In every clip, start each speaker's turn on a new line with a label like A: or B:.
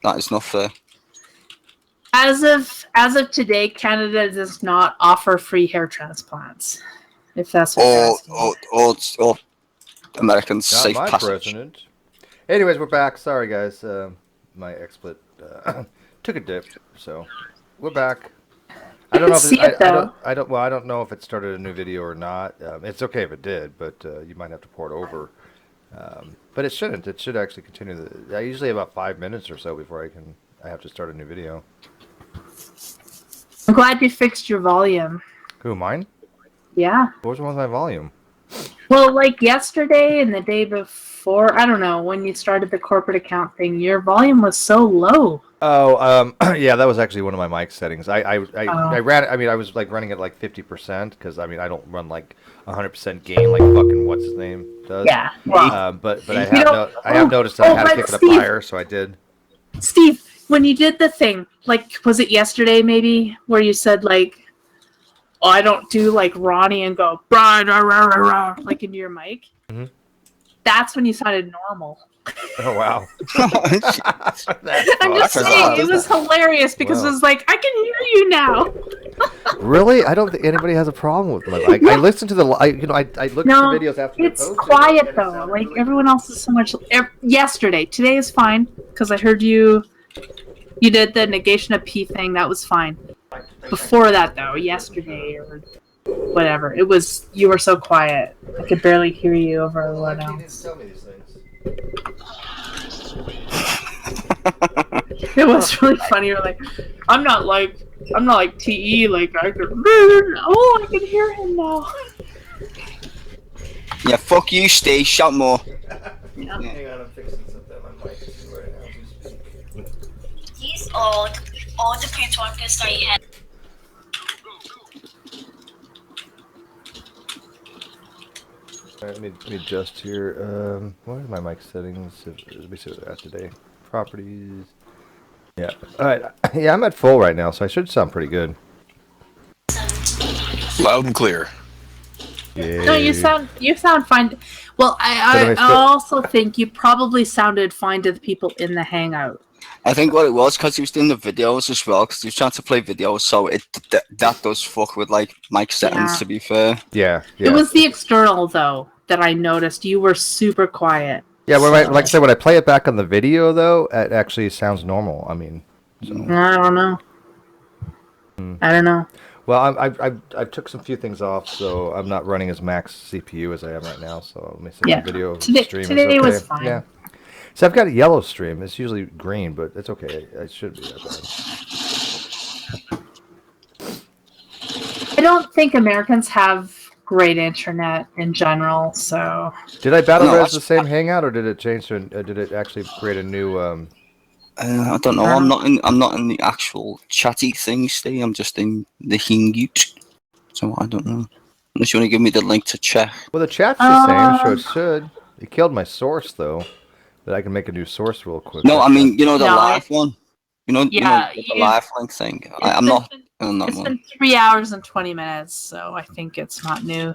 A: That is not fair.
B: As of today, Canada does not offer free hair transplants. If that's what you're asking.
A: Or Americans
C: Not
A: safe
C: my
A: passage.
C: president. Anyways, we're back. Sorry, guys. My XSplit took a dip, so we're back. I don't know if I don't know if it started a new video or not. It's okay if it did, but you might have to port over. But it shouldn't. It should actually continue. I usually have about 5 minutes or so before I have to start a new video.
B: I'm glad you fixed your volume.
C: Who, mine?
B: Yeah.
C: What was wrong with my volume?
B: Well, like yesterday and the day before, I don't know, when you started the corporate account thing, your volume was so low.
C: Oh, yeah, that was actually one of my mic settings. I ran. I mean, I was like running it like 50% because I mean I don't run like 100% gain like fucking what's his name does.
B: Yeah. Well,
C: but I have noticed that I had to kick it up higher, so I did.
B: Steve, when you did the thing, like, was it yesterday maybe, where you said like, oh, I don't do like Ronnie and go rah, rah, rah, rah, rah, like into your mic.
C: Mm-hmm.
B: That's when you sounded normal.
C: Oh wow!
B: I'm just saying, it was hilarious because it was like, I can hear you now.
C: Really? I don't think anybody has a problem with it. I listened to I looked at the videos after.
B: It's quiet though. Like everyone else is so much. Yesterday, today is fine because I heard you did the negation of P thing. That was fine. Before that though, yesterday or whatever, you were so quiet. I could barely hear you over everyone else. It was really funny. You're like, I'm not like TE. Like I could. Oh, I can hear him now.
A: Yeah, fuck you, Steve. Shout more.
B: Yeah.
C: Hang on, I'm fixing something on my mic right now.
D: These all the planeswalkers I had.
C: Alright, let me adjust here. What are my mic settings? Let me see what they're at today. Properties. Yeah. Alright. Yeah, I'm at full right now, so I should sound pretty good.
E: Loud and clear.
C: Yay.
B: No, you sound fine. Well, I also think you probably sounded fine to the people in the Hangout.
A: I think what it was because he was doing the videos as well, because he was trying to play videos, so that does fuck with like mic settings.
B: Yeah.
A: To be fair,
C: Yeah.
B: It was the external though that I noticed. You were super quiet.
C: Yeah, like I said, when I play it back on the video though, it actually sounds normal. I mean, so.
B: I don't know. I don't know.
C: Well, I took some few things off, so I'm not running as max CPU as I am right now. So let me see the video stream is okay.
B: Was fine.
C: Yeah. So I've got a yellow stream. It's usually green, but it's okay. It should be that bad.
B: I don't think Americans have great internet in general, so.
C: Did I battle res the same hangout, or did it change to? Did it actually create a new?
A: I don't know. I'm not in the actual chatty thing, Steve. I'm just in the hangout, so I don't know. Unless you want to give me the link to check.
C: Well, the chat's the same, so it should. It killed my source though. That I can make a new source real quick.
A: No, I mean, the live one. The
B: Yeah,
A: live link thing. I'm not on that
B: It's
A: one.
B: been 3 hours and 20 minutes, so I think it's not new.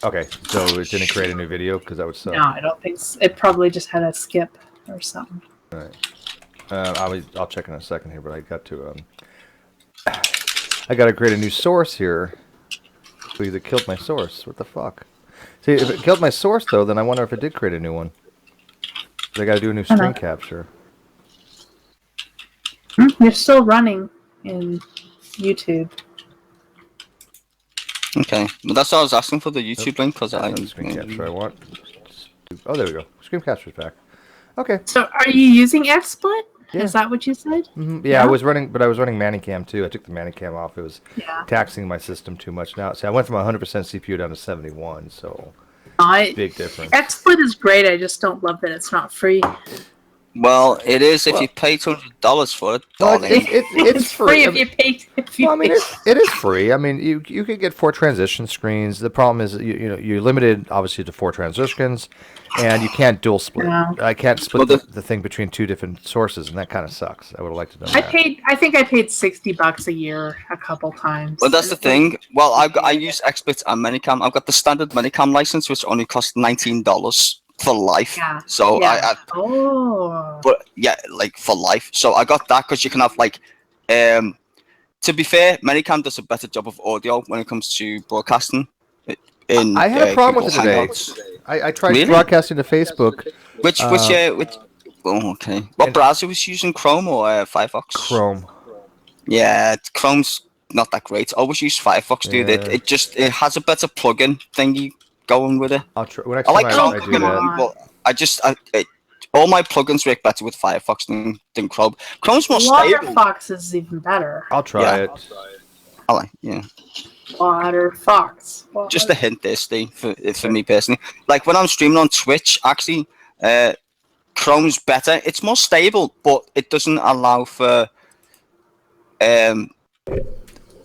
C: Okay, so it didn't create a new video because that would suck.
B: No, I don't think so. It probably just had a skip or something.
C: All right. I'll check in a second here, but I got to create a new source here. Because it killed my source. What the fuck? See, if it killed my source though, then I wonder if it did create a new one. I got to do a new screen capture.
B: You're still running in YouTube.
A: Okay, but that's why I was asking for the YouTube link because I
C: screen capture I want. Oh, there we go. Screen capture's back. Okay.
B: So, are you using XSplit?
C: Yeah.
B: Is that what you said?
C: Mm-hmm. Yeah, I was running Manicam too. I took the Manicam off. It was
B: Yeah.
C: taxing my system too much. Now, see, I went from 100% CPU down to 71, so big difference.
B: XSplit is great. I just don't love that it's not free.
A: Well, it is if you pay $200 for it.
C: Well,
A: darling.
B: It's free if you pay.
C: Well, I mean, it is free. I mean, you could get 4 transition screens. The problem is, you're limited, obviously, to 4 transitions, and you can't dual split.
B: Yeah.
C: I can't split the thing between 2 different sources, and that kind of sucks. I would have liked to know that.
B: I think I paid $60 a year a couple times.
A: Well, that's the thing. Well, I use XSplit and Minicam. I've got the standard Minicam license, which only costs $19. for life.
B: Yeah.
A: So
B: Yeah.
A: but yeah, like for life. So I got that because you can have like, to be fair, Minicam does a better job of audio when it comes to broadcasting.
C: I had a problem with it today.
A: Hangouts.
C: I tried
A: Really?
C: broadcasting to Facebook.
A: Which oh, okay. What browser was you using, Chrome or Firefox?
C: Chrome.
A: Yeah, Chrome's not that great. Always use Firefox, dude.
C: Yeah.
A: It has a better plugin thingy going with it.
C: I'll try. When
A: I like
C: Chrome,
A: Chrome,
C: I do that.
A: but all my plugins work better with Firefox than Chrome. Chrome's more stable.
B: Waterfox is even better.
C: I'll try it.
A: I like, yeah.
B: Waterfox.
A: Just a hint there, Steve, for me personally. Like when I'm streaming on Twitch, actually, Chrome's better. It's more stable, but it doesn't allow for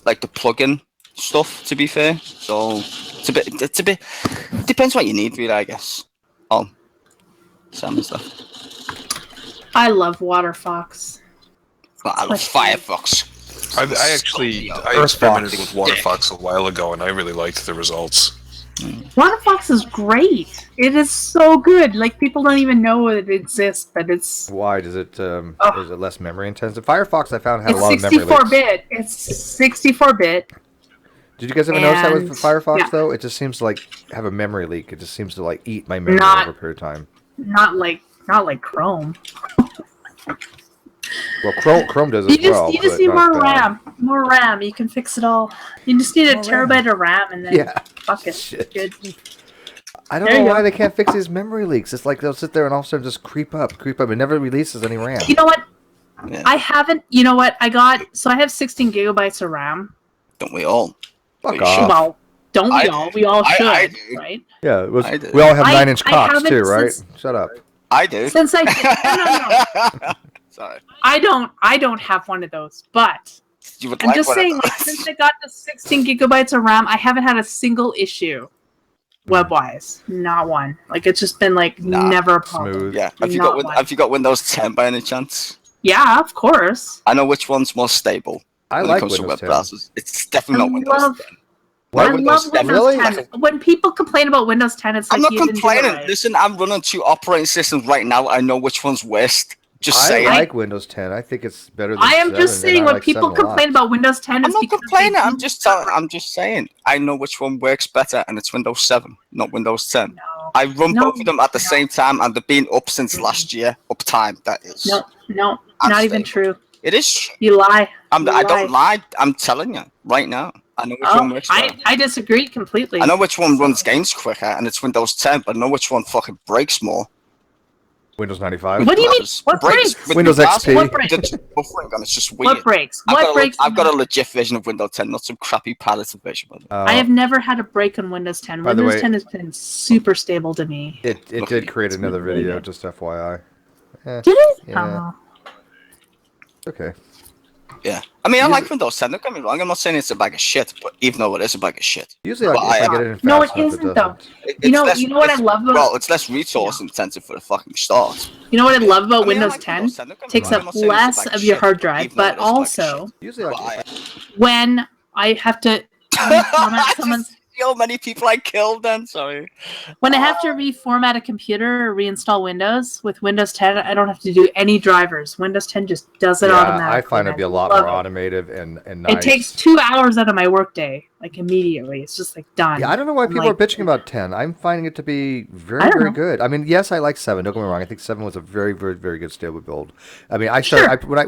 A: like the plugin stuff. To be fair, so it's a bit depends what you need, really, I guess. Sam and stuff.
B: I love Waterfox.
A: I love Firefox.
E: I actually experimented with Waterfox a while ago, and I really liked the results.
B: Waterfox is great. It is so good. Like people don't even know it exists, but it's.
C: Why does it? Is it less memory intensive? Firefox, I found had a lot of memory.
B: It's 64-bit. It's 64-bit.
C: Did you guys ever notice that with Firefox though? It just seems to like have a memory leak. It just seems to like eat my memory over a period of time.
B: Not like Chrome.
C: Well, Chrome does as well.
B: You just need more RAM. More RAM. You can fix it all. You just need a terabyte of RAM and then fuck it.
C: Shit.
B: Good.
C: I don't know why they can't fix these memory leaks. It's like they'll sit there and all of a sudden just creep up. It never releases any RAM.
B: You know what?
A: Yeah.
B: I haven't. You know what? I have 16 gigabytes of RAM.
A: Don't we all?
C: Fuck off.
B: Well, don't we all? We all should, right?
C: Yeah, we all have 9-inch cocks too, right? Shut up.
A: I do.
B: Since I no.
A: Sorry.
B: I don't have one of those, but I'm just saying, like, since I got the 16 gigabytes of RAM, I haven't had a single issue web-wise. Not one. Like, it's just been, like, never a problem.
C: Smooth.
A: Yeah. Have you got Windows 10 by any chance?
B: Yeah, of course.
A: I know which one's more stable.
C: I
A: when
C: like
A: it comes
C: Windows
A: to
C: 10.
A: web browsers. It's definitely not Windows 10.
B: I love Windows
C: Really?
B: 10. When people complain about Windows 10, it's like
A: I'm not
B: you didn't do it
A: complaining.
B: right.
A: Listen, I'm running 2 operating systems right now. I know which one's worst. Just saying.
C: I like Windows 10. I think it's better than
B: I am
C: 7,
B: just saying
C: and I
B: when
C: like
B: people
C: 7 a lot.
B: complain about Windows 10,
A: I'm
B: it's
A: not
B: because
A: complaining. I'm just saying. I know which one works better, and it's Windows 7, not Windows 10.
B: No.
A: I run both of them at the same time, and they've been up since last year. Uptime, that is.
B: No,
A: I'm
B: not even
A: stable.
B: true.
A: It is.
B: You lie.
A: I don't lie. I'm telling you right now. I know which one works better.
B: I disagree completely.
A: I know which one runs games quicker, and it's Windows 10, but I know which one fucking breaks more.
C: Windows 95.
B: What do you mean? What breaks?
A: With
C: Windows
A: the
C: XP.
A: browser, the buffering on it's just weird.
B: What breaks? What breaks?
A: I've got a legit version of Windows 10, not some crappy palette version.
B: I have never had a break on Windows 10.
C: By the
B: Windows
C: way-
B: 10 has been super stable to me.
C: It did create another video, just FYI.
B: Did it?
C: Yeah.
B: Oh.
C: Okay.
A: Yeah. I mean, I like Windows 10, don't get me wrong. I'm not saying it's a bag of shit, but even though it is a bag of shit.
C: Usually
A: But
C: if I get it in fast
B: No, it
C: enough,
B: isn't,
C: doesn't.
B: though.
A: It's
B: You know what I
A: it's-
B: love about
A: Well, it's less resource intensive for the fucking start.
B: You know what I love about
A: I mean, I
B: Windows
A: like
B: 10?
A: Windows 10, don't get me
B: Takes
A: wrong. I'm
B: up
A: not saying it's a
B: less
A: bag
B: of your
A: shit,
B: hard drive,
A: even though
B: but
A: it is a bag of
B: also
A: shit.
C: Usually I
B: when I have to reformat someone's
A: How many people I killed then? Sorry.
B: when I have to reformat a computer or reinstall Windows with Windows 10, I don't have to do any drivers. Windows 10 just does it automatically.
C: I find it'd be a lot
B: love
C: more
B: it.
C: automated and nice.
B: It takes 2 hours out of my workday, like immediately. It's just like done.
C: Yeah, I don't know why
B: I'm
C: people
B: like-
C: are bitching about 10. I'm finding it to be very,
B: I don't
C: very
B: know.
C: good. I mean, yes, I like 7. Don't get me wrong. I think 7 was a very, very, very good stable build. I mean,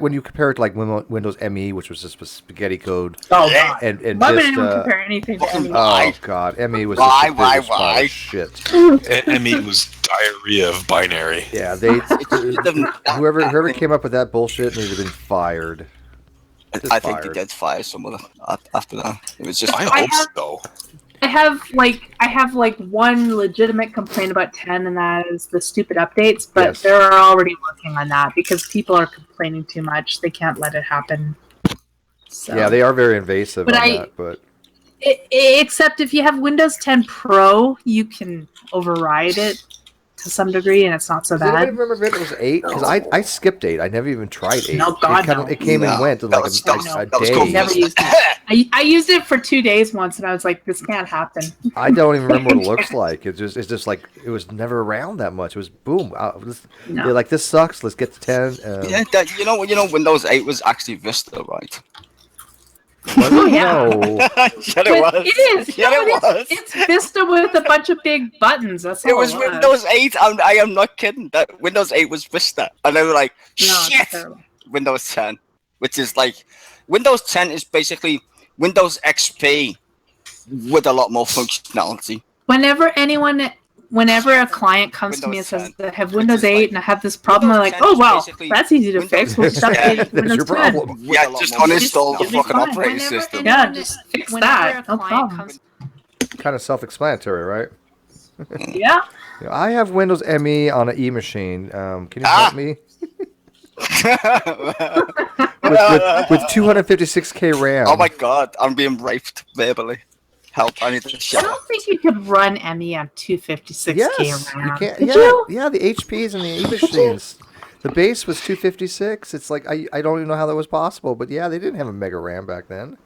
C: when you compare it to like Windows ME, which was just spaghetti code,
B: Oh, God.
C: and
B: Why would
C: just
B: anyone compare anything to any?
C: oh god, ME was
A: Why,
C: just the biggest
A: why?
C: pile of shit.
E: ME was diarrhea of binary.
C: Yeah, whoever came up with that bullshit needs to have been fired.
A: I think they did fire someone after that. It was just.
E: I hope so.
B: I have like one legitimate complaint about 10, and that is the stupid updates. But
C: Yes.
B: they're already working on that because people are complaining too much. They can't let it happen. So.
C: Yeah, they are very invasive
B: But
C: on
B: I-
C: that, but
B: Except if you have Windows 10 Pro, you can override it to some degree, and it's not so
C: Does anybody
B: bad.
C: remember if it was 8? Because I skipped 8. I never even tried 8.
B: No, God, no.
C: It came and went in like a day.
B: Never used it. I used it for 2 days once, and I was like, "This can't happen."
C: I don't even remember what it looks like. It's just like it was never around that much. It was boom. They're like, this sucks. Let's get to 10.
A: Yeah, you know, Windows 8 was actually Vista, right?
B: Oh yeah.
C: No.
A: Yeah, it was.
B: It is.
A: Yeah,
B: No,
A: it was.
B: It's Vista with a bunch of big buttons. That's all
A: It was Windows 8. I am not kidding. That Windows 8 was Vista, and they were like, shit. Windows 10, which is like, Windows 10 is basically Windows XP with a lot more functionality.
B: Whenever a client comes to me and says, I have Windows 8 and I have this problem, I'm like,
A: Windows
B: oh, wow,
A: 10 is
B: that's easy to fix. We'll just update
C: That's
B: Windows
C: your
B: 10.
C: problem.
A: Yeah, just uninstall the
B: It'll be
A: fucking
B: fine.
A: operating system.
B: Yeah, just fix that. No problem.
C: Kind of self-explanatory, right?
B: Yeah.
C: I have Windows ME on an E machine. Can you help me? with 256k RAM.
A: Oh my god, I'm being raped verbally. Help, I need to
B: I
A: shut up.
B: don't think you could run ME on 256k
C: Yes,
B: RAM.
C: you can.
B: Could
C: Yeah,
B: you?
C: yeah. The HPs and the E machines. The base was 256. It's like I don't even know how that was possible, but yeah, they didn't have a mega RAM back then.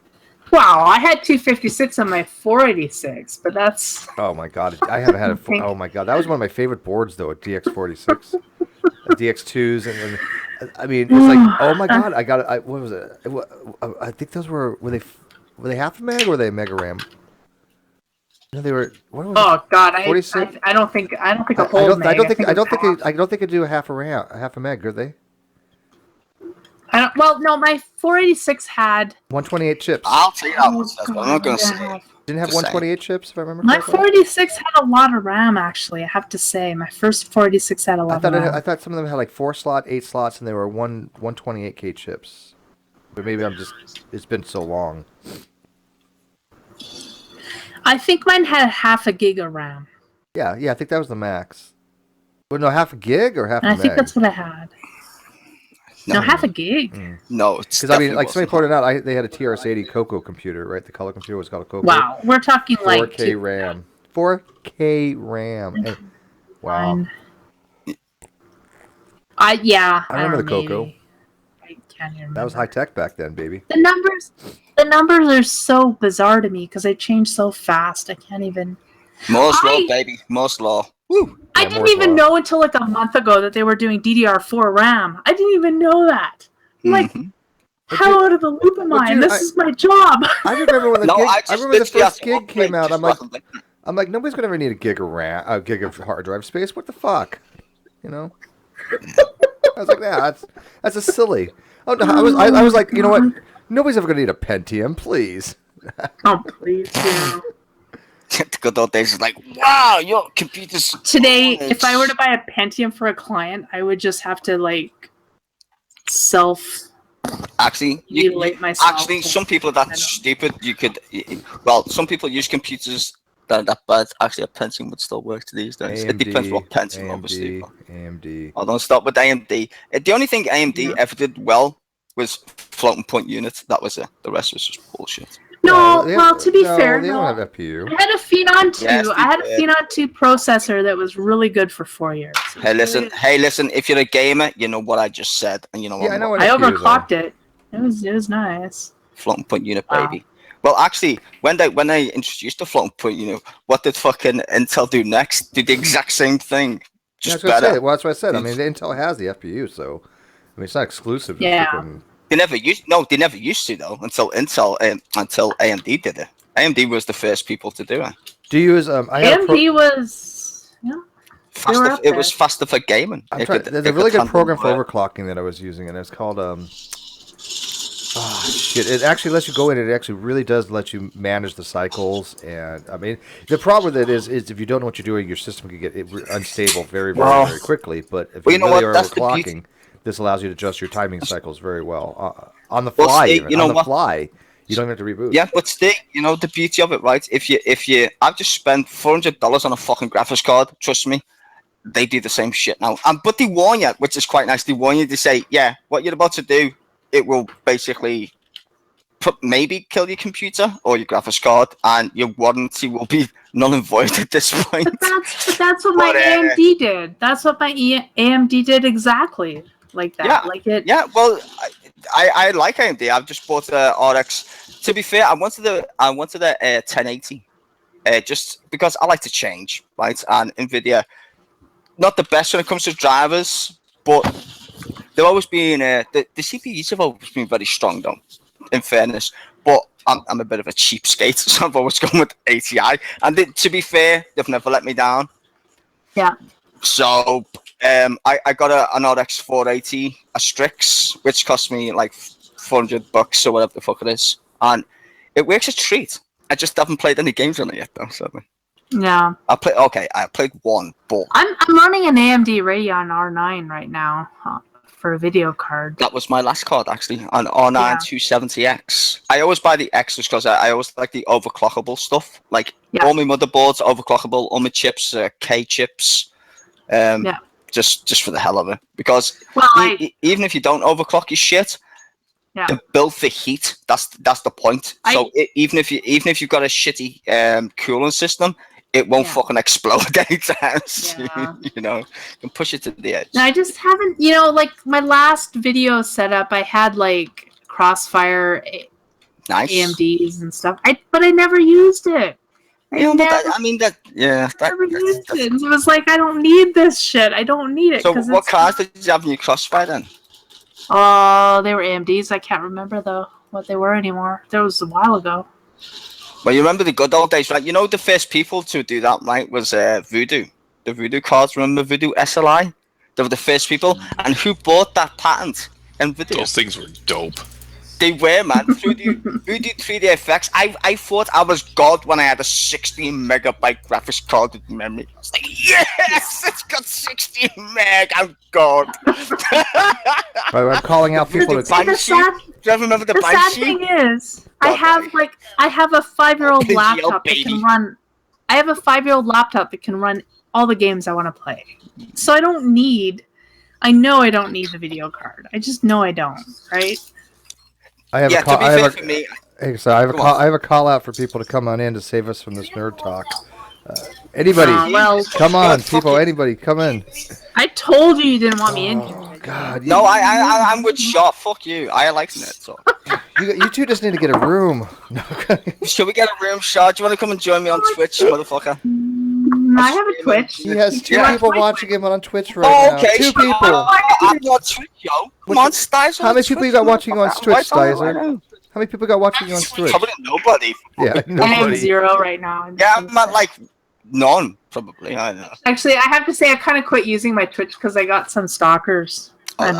B: Wow, I had 256 on my 486, but that's...
C: Oh my god, I haven't had a. Oh my god, that was one of my favorite boards though, a DX46, a DX2s, and I mean, it's like, oh my god, I got it. What was it? I think those were they half a meg or were they mega RAM? No, they were. What was
B: Oh god, I
C: 46?
B: don't think a
C: I
B: whole
C: don't
B: meg.
C: think I don't
B: it
C: think it do a half a meg, did they?
B: well, no, my 486 had...
C: 128 chips.
A: I'll tell you that much. I'm not gonna say it.
C: Didn't have
A: Just
C: 128 chips, if I remember
B: My
C: correctly.
B: 486 had a lot of RAM, actually. I have to say, my first 486 had a lot of RAM.
C: I thought some of them had like 4 slot, 8 slots, and they were 128k chips. But maybe it's been so long.
B: I think mine had half a gig of RAM.
C: Yeah, I think that was the max. Well, no, half a gig or half
B: And
C: a
B: I think
C: meg?
B: that's what I had. No, half a gig.
A: No, it's
C: Because I mean,
A: definitely
C: like somebody
A: wasn't.
C: pointed out, they had a TRS-80 Coco computer, right? The color computer was called a Coco.
B: Wow, we're talking like
C: 4K RAM. 4K RAM. Hey, wow.
B: I
C: remember the
B: don't know,
C: Coco.
B: maybe. I can't even remember.
C: That was high tech back then, baby.
B: The numbers are so bizarre to me because they change so fast. I can't even.
A: Moore's law, baby. Moore's law. Woo.
B: I
C: Yeah,
B: didn't
C: Moore's
B: even
C: law.
B: know until like a month ago that they were doing DDR4 RAM. I didn't even know that. I'm like,
A: Mhm.
B: how out of the loop am I? And
C: dude,
B: this is my job.
C: I remember when the
A: No,
C: gig,
A: I
C: I remember the
A: literally
C: first
A: have to
C: gig
A: upgrade
C: came out.
A: just
C: I'm
A: fucking
C: like, nobody's gonna ever need a gig of RAM, a gig of hard drive space. What the fuck, you know? I was like, yeah, that's a silly. Oh no, I was like, you know what? Nobody's ever gonna need a Pentium, please.
B: Oh, please. Yeah.
A: the good old days is like, wow, your computer's
B: Today, if I were to buy a Pentium for a client, I would just have to like
A: actually
B: mutilate myself.
A: actually some people that's stupid. You could some people use computers that bad. Actually, a Pentium would still work these days. It depends what Pentium, obviously.
C: AMD.
A: Oh, don't stop with AMD. The only thing AMD ever did well was floating point units. That was it. The rest was just bullshit.
B: No,
C: They
B: well,
C: have-
B: to be
C: no,
B: fair,
C: they
B: no.
C: don't have FPU.
B: I had a Phenom 2.
A: Yes, they
B: I had a
A: did.
B: Phenom 2 processor that was really good for 4 years. It was
A: Hey, listen. If you're a gamer, you know what I just said, and you know
C: Yeah, I know what
B: I
C: FPUs are.
B: overclocked it. It was nice.
A: floating point unit,
B: Wow.
A: baby. Well, actually, when they introduced the floating point unit, what did fucking Intel do next? Did the exact same thing,
C: Yeah,
A: just
C: that's what I
A: better.
C: said. Well, that's what I said. I mean, Intel has the FPU, so I mean, it's not exclusive. to
B: Yeah.
C: freaking-
A: They never used to though until until AMD did it. AMD was the first people to do it.
C: Do you use I have a pro-
B: AMD was
A: Faster,
B: up
A: it was
B: there.
A: faster for gaming.
C: There's a really good program for overclocking that I was using, and it's called shit. It actually lets you go in. It actually really does let you manage the cycles. And I mean, the problem with it is if you don't know what you're doing, your system can get unstable very, very, very quickly. But if
A: Well,
C: you
A: you know
C: really
A: what?
C: are
A: That's the beauty.
C: overclocking, this allows you to adjust your timing cycles very well on the
A: Well,
C: fly.
A: see,
C: Even
A: you know
C: on the
A: what?
C: fly, you don't even have to reboot.
A: Yeah, but still, you know the beauty of it, right? If you, I've just spent $400 on a fucking graphics card. Trust me, they do the same shit now. But they warn you, which is quite nice. They warn you. They say, yeah, what you're about to do, it will basically maybe kill your computer or your graphics card, and your warranty will be null and void at this point.
B: But that's what my AMD did. That's what my AMD did exactly like that.
A: Yeah,
B: like it.
A: Yeah, well, I like AMD. I've just bought a RX. To be fair, I wanted a 1080, just because I like to change, right? And Nvidia, not the best when it comes to drivers, but they've always been the CPUs have always been very strong, though. In fairness, but I'm a bit of a cheapskate, so I've always gone with ATI. And to be fair, they've never let me down.
B: Yeah.
A: So I got an RX 480, a Strix, which cost me like $400 or whatever the fuck it is, and it works a treat. I just haven't played any games on it yet, though. Sadly.
B: Yeah.
A: I played one, but
B: I'm running an AMD Radeon R9 right now. For a video card.
A: That was my last card, actually, an R9 270X. I always buy the X just because I always like the overclockable stuff. Like, all my motherboards are overclockable, all my chips are K chips. Just for the hell of it. Because even if you don't overclock your shit, the build for heat, that's the point. So even if you've got a shitty cooling system, it won't fucking explode anytime soon. You know, you can push it to the edge.
B: I just haven't, like my last video setup, I had like Crossfire AMDs and stuff. But I never used it. I never used it. It was like, I don't need this shit. I don't need it.
A: So what cars did you have in your Crossfire then?
B: Oh, they were AMDs. I can't remember though what they were anymore. That was a while ago.
A: Well, you remember the good old days, right? You know, the first people to do that, right, was Voodoo. The Voodoo cards, remember Voodoo SLI? They were the first people. And who bought that patent? NVIDIA.
E: Those things were dope.
A: They were, man. Voodoo 3D effects. I thought I was God when I had a 16 megabyte graphics card with memory. I was like, yes, it's got 16 meg. I'm God.
C: I'm calling out people to
A: Do you remember the
B: sad thing is, I have a 5-year-old laptop that can run. I have a 5-year-old laptop that can run all the games I want to play. So I don't need. I know I don't need the video card. I just know I don't. Right.
C: I have a call out for people to come on in to save us from this nerd talk. Anybody, come on, people. Anybody, come in.
B: I told you didn't want me in here.
C: Oh God!
A: No, I'm with Shaw. Fuck you. I like it. So
C: you two just need to get a room.
A: Should we get a room, Shaw? Do you want to come and join me on Twitch, motherfucker?
B: I have a Twitch.
C: He has two people watching him on Twitch right now. 2 people.
A: I'm on Twitch, yo. Come on, Stizer.
C: How many people you got watching you on Twitch, Stizer? How many people got watching you on Twitch?
A: Probably nobody.
C: Yeah, nobody.
B: I am 0 right now.
A: Yeah, I'm at like none, probably. I know.
B: Actually, I have to say I kind of quit using my Twitch because I got some stalkers, and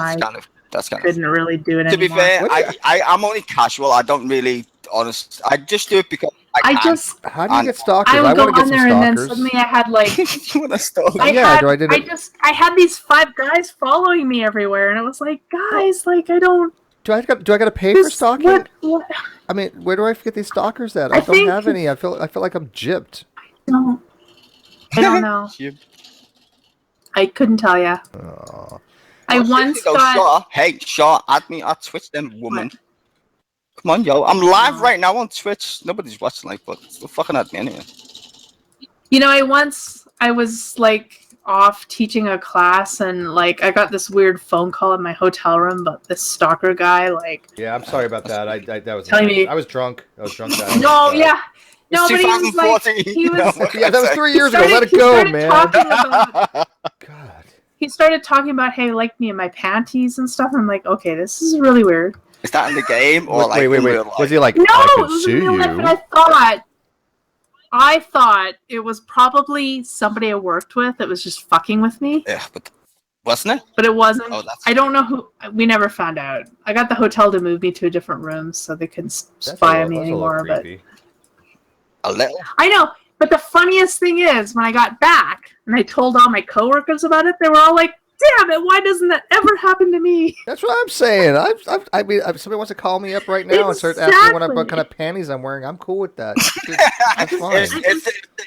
A: that's kind
B: couldn't really do it anymore.
A: To be fair, I'm only casual. I don't really, honest. I just do it because
C: How do you get stalkers?
B: I would go on there and then suddenly I had like.
A: You want to stalk?
B: I had these 5 guys following me everywhere, and it was like, guys, like I don't.
C: Do I got to pay for stalking? What? I mean, where do I get these stalkers at? I don't have any. I feel like I'm gypped.
B: No, I don't know. I couldn't tell you. I once got.
A: Shaw, add me at Twitch, then woman. Come on, yo. I'm live right now on Twitch. Nobody's watching, like, but still fucking at me anyway.
B: You know, I was like off teaching a class, and like I got this weird phone call in my hotel room about this stalker guy. Like,
C: yeah, I'm sorry about that. That was
B: telling me
C: I was drunk. No,
B: but he was like,
C: yeah, that was 3 years ago. Let it go, man.
B: God. He started talking about, hey, like me in my panties and stuff. I'm like, okay, this is really weird.
A: Is that in the game or
C: wait? Was he like?
B: No,
C: I
B: it was in real life, but I thought it was probably somebody I worked with that was just fucking with me.
A: Yeah, but wasn't it?
B: But it wasn't. I don't know who. We never found out. I got the hotel to move me to a different room so they couldn't spy on me anymore. But
A: a little.
B: I know. But the funniest thing is, when I got back and I told all my coworkers about it, they were all like, "Damn it! Why doesn't that ever happen to me?"
C: That's what I'm saying. I mean, if somebody wants to call me up right now and start asking what kind of panties I'm wearing, I'm cool with that. That's fine.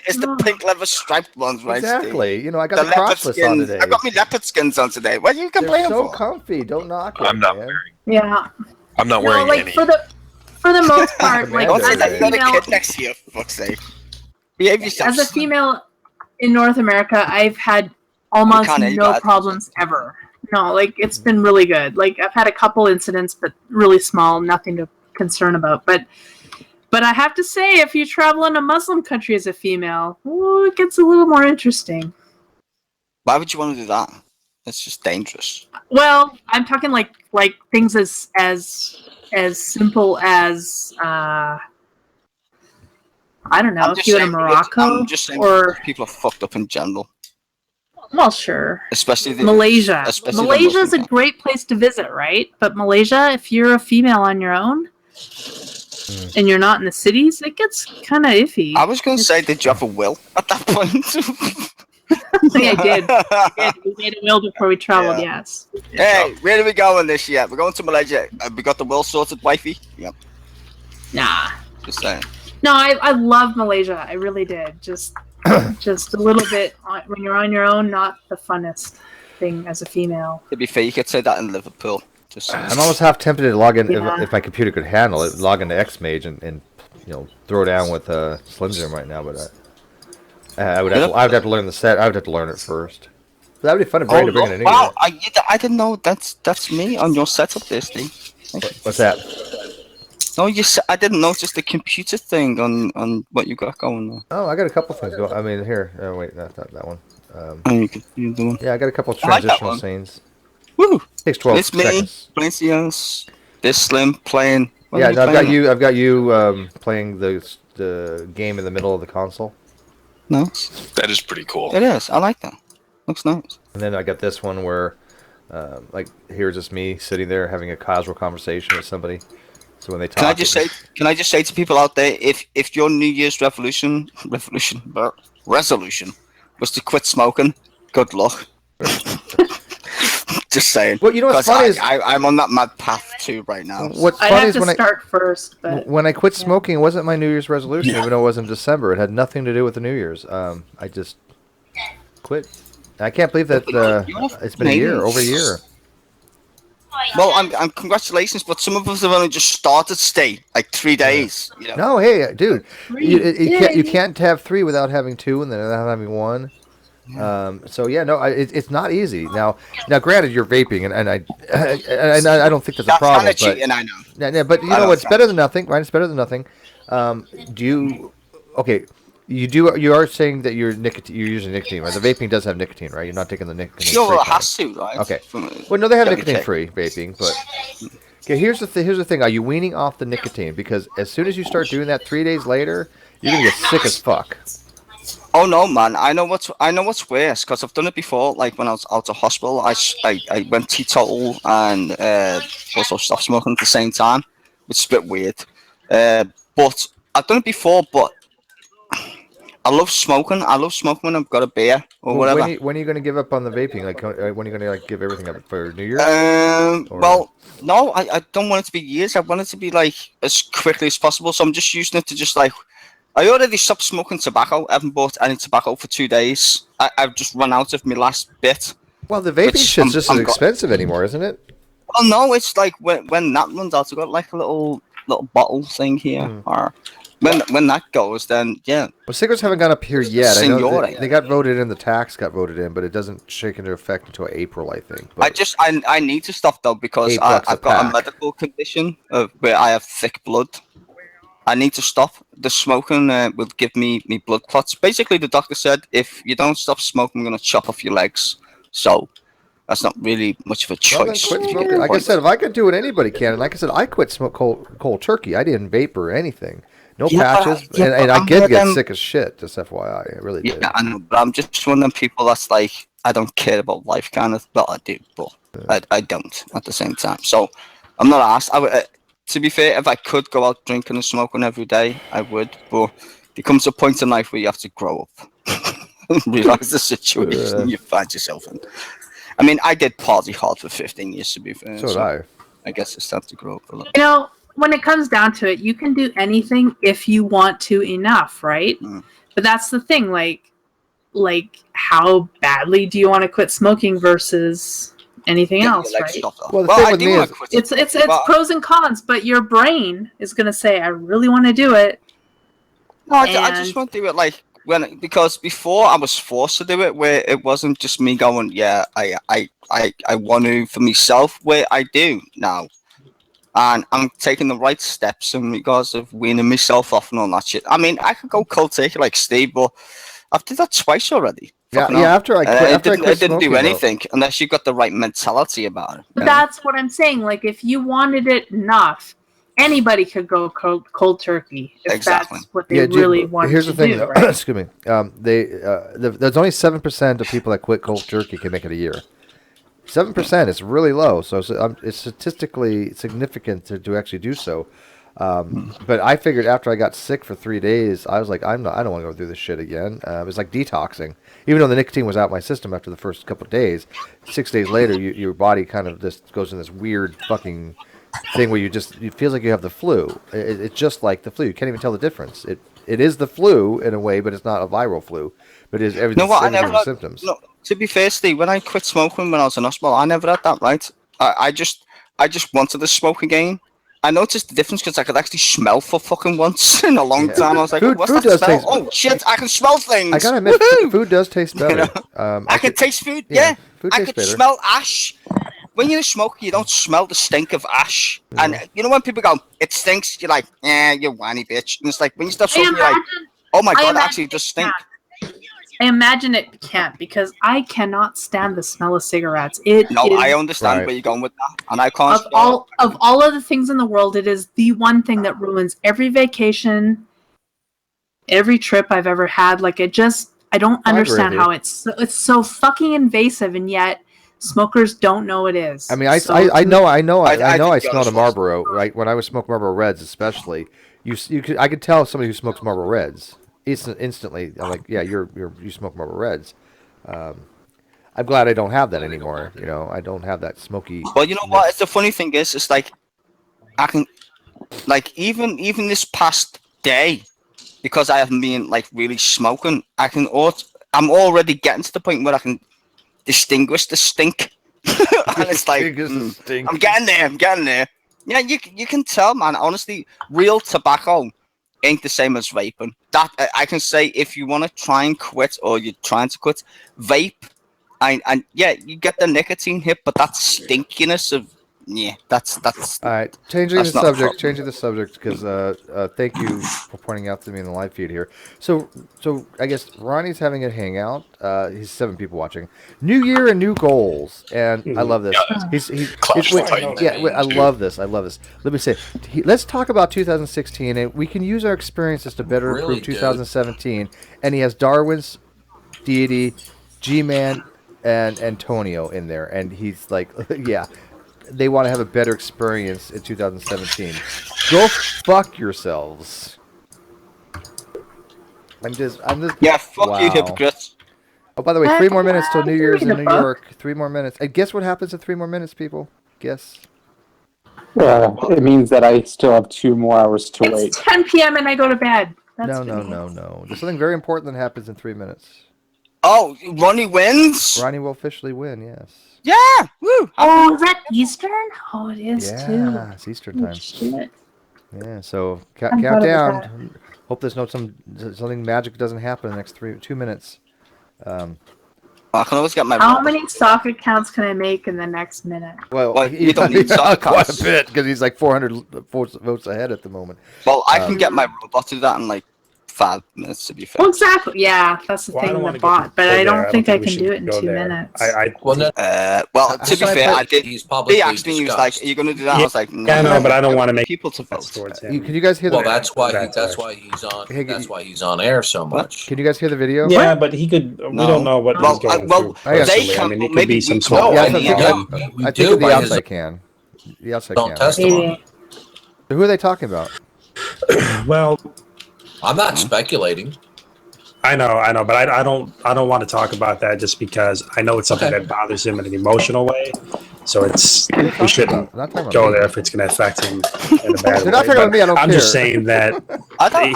A: It's the pink leather striped ones, right?
C: Exactly. Steve? You know, I got the crossless on today.
A: I got my leopard skins on today. What are you complaining
C: They're so
A: for?
C: Comfy. Don't knock it.
E: I'm not wearing.
B: Yeah.
E: I'm not wearing any.
B: for the most part, like
C: Don't say
B: as
C: that,
B: a
C: you got a
B: female,
A: kid next to you, for fuck's sake. Behave yourself.
B: as a female in North America, I've had almost no problems ever. No, like it's been really good. Like I've had a couple incidents, but really small, nothing to concern about. But I have to say, if you travel in a Muslim country as a female, it gets a little more interesting.
A: Why would you want to do that? It's just dangerous.
B: Well, I'm talking like things as simple as I don't know, if you go to Morocco or
A: people are fucked up in general.
B: Well, sure.
A: Especially
B: Malaysia. Malaysia is a great place to visit, right? But Malaysia, if you're a female on your own and you're not in the cities, it gets kind of iffy.
A: I was going to say, did you have a will at that point?
B: I did. We made a will before we traveled, yes.
A: Hey, where are we going this year? We're going to Malaysia. Have we got the will sorted, wifey? Yep.
B: Nah.
A: Just saying.
B: No, I love Malaysia. I really did. Just a little bit when you're on your own, not the funnest thing as a female.
A: To be fair, you could say that in Liverpool.
C: I'm almost half tempted to log in if my computer could handle it. Log into Xmage and throw down with Slim Jim right now, but I would have to learn the set. I would have to learn it first. But that would be fun to bring it in anyway.
A: Wow, I didn't know that's me on your setup there, Steve.
C: What's that?
A: No, I didn't notice the computer thing on what you got going there.
C: Oh, I got a couple things going. I mean, here. Oh, wait, not that one.
A: You do one.
C: Yeah, I got a couple transitional scenes.
A: Woo!
C: Takes 12
A: it's
C: seconds.
A: Me, Valencia's, this Slim playing.
C: Yeah, no, I've got you playing the game in the middle of the console.
A: Nice.
E: That is pretty cool.
A: It is. I like that. Looks nice.
C: And then I got this one where, here's just me sitting there having a casual conversation with somebody. So when they talk,
A: can I just say to people out there, if your New Year's resolution was to quit smoking, good luck. Just saying.
C: Well, you know what's funny is
A: I'm on that mad path too right now.
C: What's funny is when I quit smoking, it wasn't my New Year's resolution, even though it was in December. It had nothing to do with the New Year's. I just quit. And I can't believe that it's been over a year.
A: Well, I'm congratulations, but some of us have only just started stay like 3 days. You know?
C: No, hey, dude, you can't have 3 without having 2 and then without having 1. So yeah, no, it's not easy. Now, granted, you're vaping, and I don't think that's a problem. That's kind of cheating, I know. Yeah, but you know, it's better than nothing, right? It's better than nothing. You are saying that you're using nicotine, right? The vaping does have nicotine, right? You're not taking the nicotine.
A: No, it has to, right?
C: Okay. Well, no, they have nicotine-free vaping, but okay. Here's the thing: are you weaning off the nicotine? Because as soon as you start doing that, 3 days later, you're gonna get sick as fuck.
A: Oh no, man! I know what's worse because I've done it before. Like when I was out of hospital, I went teetotal and also stopped smoking at the same time, which is a bit weird. But I've done it before, but I love smoking. I love smoking when I've got a beer or whatever.
C: When are you going to give up on the vaping? Like, when are you going to give everything up for New Year's?
A: Well, no, I don't want it to be years. I want it to be like as quickly as possible. So I'm just using it to just like. I already stopped smoking tobacco. I haven't bought any tobacco for 2 days. I've just run out of my last bit.
C: Well, the vaping shit's just as expensive anymore, isn't it?
A: Well, no, it's like when that runs out, I've got like a little bottle thing here, or. When that goes, then yeah.
C: Well, cigarettes haven't gone up here yet. I know they got voted in. The tax got voted in, but it doesn't shake into effect until April, I think. But
A: I need to stop though because I've got a medical condition where I have thick blood. I need to stop. The smoking will give me blood clots. Basically, the doctor said if you don't stop smoking, I'm going to chop off your legs. So that's not really much of a choice.
C: Well, quit smoking. Like I said, if I could do it, anybody can. And like I said, I quit smoke cold turkey. I didn't vape or anything. No patches, and I did get sick as shit, just FYI. I really did.
A: Yeah, I know, but I'm just one of them people that's like, I don't care about life kind of. Well, I do, but I don't at the same time. So I'm not asked. To be fair, if I could go out drinking and smoking every day, I would. But there comes a point in life where you have to grow up and realize the situation you find yourself in. I mean, I did party hard for 15 years, to be fair.
C: So did I.
A: I guess it's time to grow up a little.
B: You know, when it comes down to it, you can do anything if you want to enough, right? But that's the thing, like how badly do you want to quit smoking versus anything else, right?
C: Well, the thing with me is
B: it's pros and cons, but your brain is going to say, I really want to do it.
A: No, I just want to do it like because before I was forced to do it, where it wasn't just me going, yeah, I want to for myself, where I do now. And I'm taking the right steps in regards of weaning myself off and all that shit. I mean, I could go cold turkey like Steve, but I've did that twice already.
C: Yeah, after I quit,
A: it didn't do anything unless you got the right mentality about it.
B: But that's what I'm saying. Like, if you wanted it enough, anybody could go cold turkey if that's what they really want to do.
C: Here's the thing, though.
B: Right?
C: Excuse me. There's only 7% of people that quit cold turkey can make it a year. 7% is really low, so it's statistically significant to actually do so. But I figured after I got sick for 3 days, I was like, I don't want to go through this shit again. It was like detoxing. Even though the nicotine was out of my system after the first couple of days, 6 days later, your body kind of just goes in this weird fucking thing where it feels like you have the flu. It's just like the flu. You can't even tell the difference. It is the flu in a way, but it's not a viral flu. But it is everything. The symptoms.
A: No, to be fair, Steve, when I quit smoking when I was in hospital, I never had that, right? I just wanted to smoke again. I noticed the difference because I could actually smell for fucking once in a long time. I was like, what's that smell? Oh, shit, I can smell things.
C: I gotta admit, food does taste better.
A: I can taste food, yeah. I can smell ash. When you're a smoker, you don't smell the stink of ash. Yeah. And you know when people go, it stinks, you're like, you whiny bitch. And it's like, when you start smoking, you're like, oh my God, it actually does stink.
B: I imagine it can't because I cannot stand the smell of cigarettes.
A: I understand where you're going with that, and I can't.
B: Of all of the things in the world, it is the one thing that ruins every vacation, every trip I've ever had. Like I don't understand how it's so fucking invasive, and yet smokers don't know it is.
C: I mean, I know I smelled a Marlboro, right? When I was smoking Marlboro Reds, especially, I could tell somebody who smokes Marlboro Reds. Instantly, I'm like, yeah, you smoke Marlboro Reds. I'm glad I don't have that anymore. You know, I don't have that smoky.
A: Well, you know what? It's the funny thing is, it's like I can, like even this past day, because I haven't been like really smoking. I'm already getting to the point where I can distinguish the stink, and it's like I'm getting there. Yeah, you can tell, man. Honestly, real tobacco ain't the same as vaping. That I can say, if you want to try and quit or you're trying to quit, vape, and yeah, you get the nicotine hit, but that stinkiness of that's
C: all right. Changing the subject because thank you for pointing out to me in the live feed here. So I guess Ronnie's having a hangout. He's 7 people watching. New year and new goals, and I love this. I love this. Let me say, let's talk about 2016, and we can use our experiences to better improve 2017. And he has Darwin's deity, G-Man, and Antonio in there, and he's like, yeah. They want to have a better experience in 2017. Go fuck yourselves. I'm just.
A: Yeah, fuck you, hypocrites.
C: Oh, by the way, 3 more minutes till New Year's in New York. 3 more minutes. And guess what happens in 3 more minutes, people? Guess.
F: It means that I still have 2 more hours to wait.
B: It's 10 p.m. and I go to bed.
C: No. There's something very important that happens in 3 minutes.
A: Oh, Ronnie wins?
C: Ronnie will officially win, yes.
A: Yeah! Woo!
B: Oh, is that Eastern? Oh, it is too.
C: Yeah, it's Eastern time.
B: Shit.
C: Yeah, so count down. Hope there's something magic doesn't happen in the next 2 minutes.
A: I can always get my.
B: How many stock accounts can I make in the next minute?
C: Well, you don't need stock accounts. Quite a bit because he's like 400 votes ahead at the moment.
A: Well, I can get my robot to do that in like 5 minutes, to be fair.
B: Well, exactly. Yeah, that's the thing with the bot, but I don't think I can do it in 2 minutes.
A: Well, to be fair, I did. He asked me, he was like, "Are you going to do that?" I was like, "No."
G: Yeah, no, but I don't want to make
A: people to vote
G: towards him.
C: Can you guys hear the?
H: Well, that's why he's on. That's why he's on air so much.
C: Can you guys hear the video?
G: Yeah, but he could. We don't know what he's going through.
A: They
G: I
A: can.
G: mean, it could
A: Maybe
G: be some small.
C: I think the outside can. The outside
H: don't test him.
C: Who are they talking about?
G: Well,
H: I'm not speculating.
G: I know, but I don't want to talk about that just because I know it's something that bothers him in an emotional way. So we shouldn't go there if it's going to affect him in a bad way.
C: Not talking about me, I don't care.
G: I'm just saying that